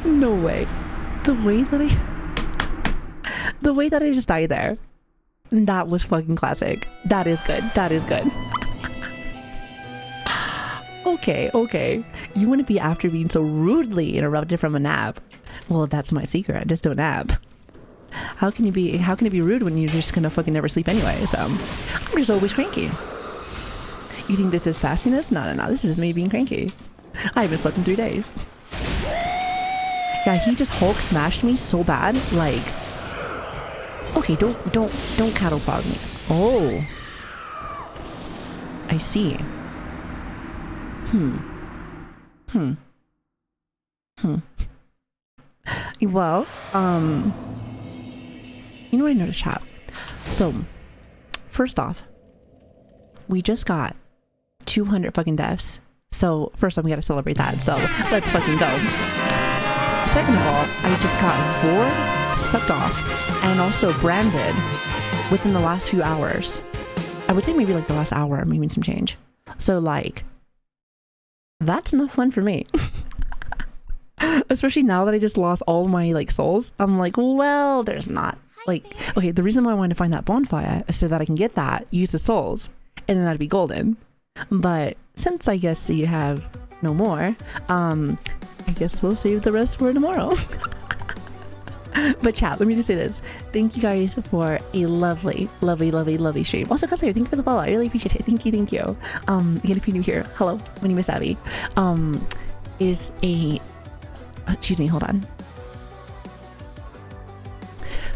No way. The way that I just died there. That was fucking classic. That is good. Okay. You want to be after being so rudely interrupted from a nap? Well, that's my secret. I just don't nap. How can it be rude when you're just gonna fucking never sleep anyway? So I'm just always cranky. You think this is sassiness? No. This is just me being cranky. I haven't slept in 3 days. Yeah, he just Hulk smashed me so bad. Like, okay, don't cattle prod me. Oh, I see. Well, you know what I noticed, chat? So, first off, we just got 200 fucking deaths. So, first off, we gotta celebrate that. So, let's fucking go. Second of all, I just got bored, sucked off, and also branded within the last few hours. I would say maybe like the last hour, maybe some change. So, like, that's enough fun for me. Especially now that I just lost all my like souls. I'm like, well, there's not Like, okay, the reason why I wanted to find that bonfire is so that I can get that, use the souls, and then that'd be golden. But since I guess you have no more, I guess we'll save the rest for tomorrow. But chat, let me just say this. Thank you guys for a lovely, lovely, lovely, lovely stream. Also, Custer, thank you for the follow. I really appreciate it. Thank you, thank you. Again, if you're new here, hello, my name is Abby. Is a... excuse me, hold on.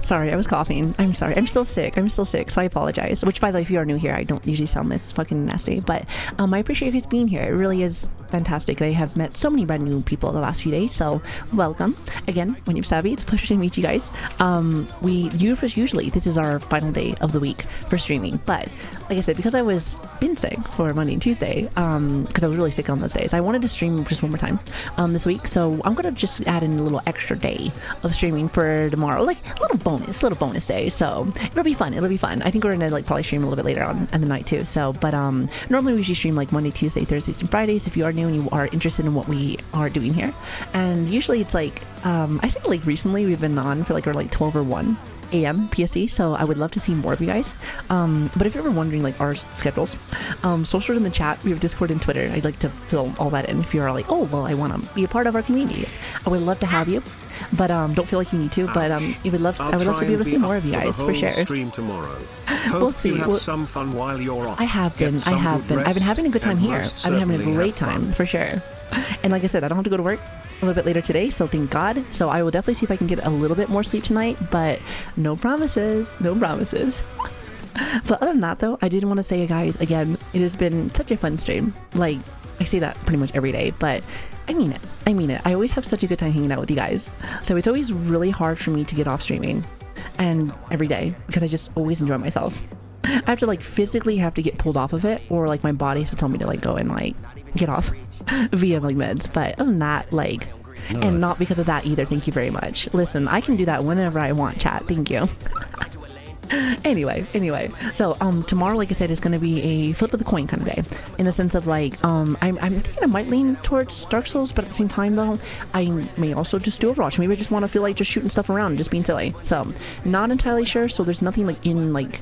Sorry, I was coughing. I'm sorry. I'm still sick, so I apologize. Which, by the way, if you are new here, I don't usually sound this fucking nasty. But I appreciate you guys being here. It really is fantastic. I have met so many brand new people the last few days, so welcome. Again, my name's Savvy. It's a pleasure to meet you guys. Usually, this is our final day of the week for streaming. But, like I said, because I was been sick for Monday and Tuesday, because I was really sick on those days, I wanted to stream just one more time this week. So I'm going to just add in a little extra day of streaming for tomorrow. Like, a little bonus day. So it'll be fun. I think we're going to like probably stream a little bit later on in the night too. So, but normally we usually stream like Monday, Tuesday, Thursdays, and Fridays if you are new and you are interested in what we are doing here. And usually it's like, I think like recently we've been on for like 12 or 1 a.m. PST, so I would love to see more of you guys. But if you're ever wondering like our schedules, social in the chat, we have Discord and Twitter. I'd like to fill all that in if you're like, oh well, I want to be a part of our community. I would love to have you, but don't feel like you need to. But I would love to be able to see more of you guys for sure. Stream tomorrow. We'll see. You have some fun while you're off. I have been. I've been having a good time here. I've been having a great time for sure. And like I said, I don't have to go to work a little bit later today, so thank God. So I will definitely see if I can get a little bit more sleep tonight, but no promises. But other than that though, I did want to say, guys, again, it has been such a fun stream. Like, I say that pretty much every day, but I mean it. I always have such a good time hanging out with you guys. So it's always really hard for me to get off streaming and every day because I just always enjoy myself. I have to like physically have to get pulled off of it, or like my body has to tell me to like go and like get off via like meds. But other than that, like, and not because of that either. Thank you very much. Listen, I can do that whenever I want, chat. Thank you. Anyway, so tomorrow, like I said, is going to be a flip of the coin kind of day, in the sense of like I'm thinking I might lean towards Dark Souls, but at the same time though, I may also just do Overwatch. Maybe I just want to feel like just shooting stuff around and just being silly. So not entirely sure. So there's nothing like in like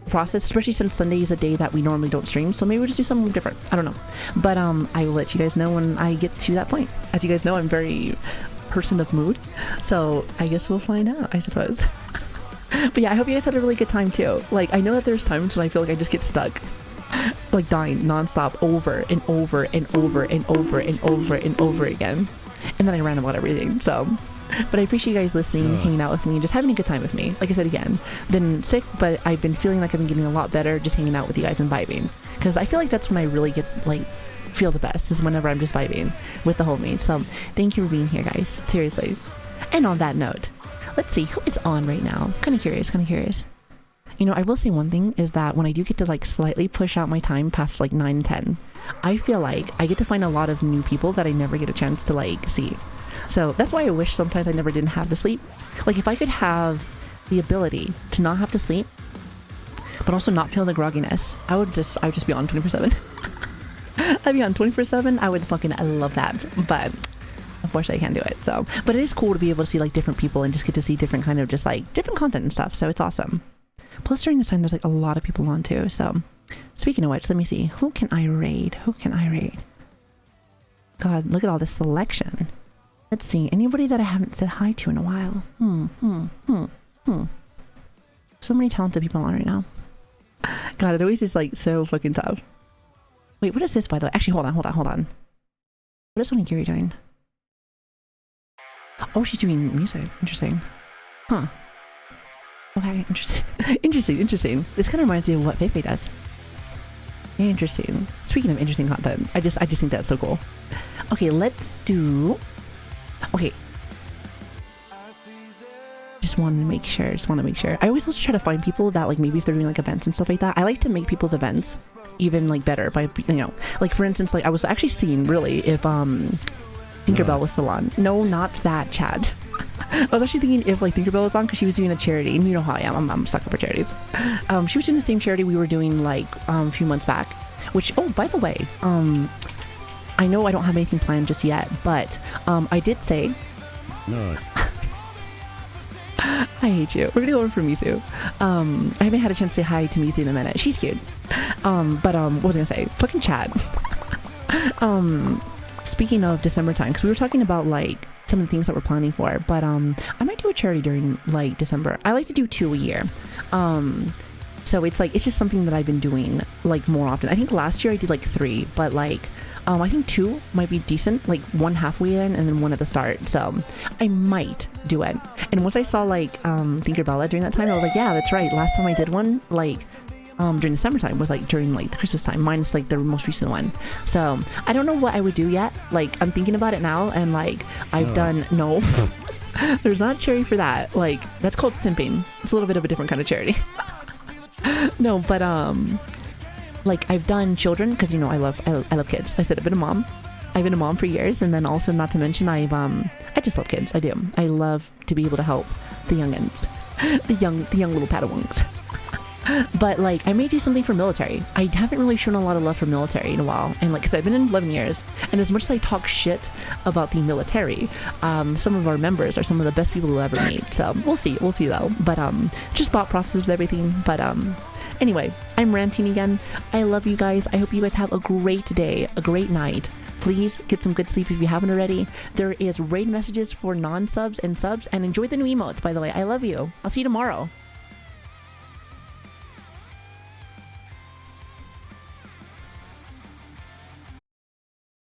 process, especially since Sunday is a day that we normally don't stream, so maybe we'll just do something different. I don't know, but I will let you guys know when I get to that point. As you guys know, I'm very person of mood, so I guess we'll find out, I suppose. But yeah, I hope you guys had a really good time too. Like, I know that there's times when I feel like I just get stuck, like dying nonstop over and over and over and over and over and over again, and then I rant about everything. So, but I appreciate you guys listening, hanging out with me, and just having a good time with me. Like I said, again, been sick, but I've been feeling like I've been getting a lot better just hanging out with you guys and vibing, because I feel like that's when I really get like feel the best, is whenever I'm just vibing with the homies. So thank you for being here, guys, seriously. And on that note, let's see who is on right now. Kind of curious. You know, I will say one thing is that when I do get to like slightly push out my time past like 9 and 10, I feel like I get to find a lot of new people that I never get a chance to like see. So that's why I wish sometimes I never didn't have to sleep. Like, if I could have the ability to not have to sleep, but also not feel the grogginess, I would just be on 24/7. I'd be on 24/7. I would fucking love that. But unfortunately I can't do it. So, but it is cool to be able to see like different people and just get to see different kind of just like different content and stuff. So it's awesome. Plus during this time there's like a lot of people on too. So speaking of which, let me see. Who can I raid? God, look at all this selection. Let's see. Anybody that I haven't said hi to in a while. So many talented people on right now. God, it always is like so fucking tough. Wait, what is this, by the way? Actually, hold on. What is Onikiri doing? Oh, she's doing music. Interesting. Huh. Okay, interesting. This kind of reminds me of what Feifei does. Interesting. Speaking of interesting content, I just think that's so cool. Okay, let's do... Okay. Just want to make sure. I always also try to find people that, like, maybe if they're doing, like, events and stuff like that, I like to make people's events even, like, better by, you know, like, for instance, like, I was actually seeing, really, if, Tinkerbell was still on. No, not that, Chad. I was actually thinking if, like, Tinkerbell was on, because she was doing a charity, and you know how I am, I'm a sucker for charities. She was doing the same charity we were doing, like, a few months back, which, oh, by the way, I know I don't have anything planned just yet, but I did say... I hate you. We're gonna go over for Misu. I haven't had a chance to say hi to Misu in a minute. She's cute. What was I gonna say? Fucking chat. Speaking of December time, because we were talking about like some of the things that we're planning for, but I might do a charity during like December. I like to do 2 a year. So it's just something that I've been doing like more often. I think last year I did like 3, but like I think 2 might be decent, like 1 halfway in and then 1 at the start. So I might do it. And once I saw like Tinkerbella during that time, I was like, yeah, that's right. Last time I did one like during the summertime was like during like the Christmas time, minus like the most recent one. So I don't know what I would do yet. Like I'm thinking about it now, and like I've done no. There's not charity for that. Like that's called simping. It's a little bit of a different kind of charity. No, but like I've done children because I love kids. I said I've been a mom. I've been a mom for years, and then also not to mention I just love kids. I do. I love to be able to help the youngins, the young little Padawans. But like I may do something for military. I haven't really shown a lot of love for military in a while, and like because I've been in 11 years, and as much as I talk shit about the military, some of our members are some of the best people we'll ever meet. So we'll see though. But just thought process with everything. But anyway, I'm ranting again. I love you guys. I hope you guys have a great day, a great night. Please get some good sleep if you haven't already. There is raid messages for non-subs and subs, and enjoy the new emotes, by the way. I love you. I'll see you tomorrow.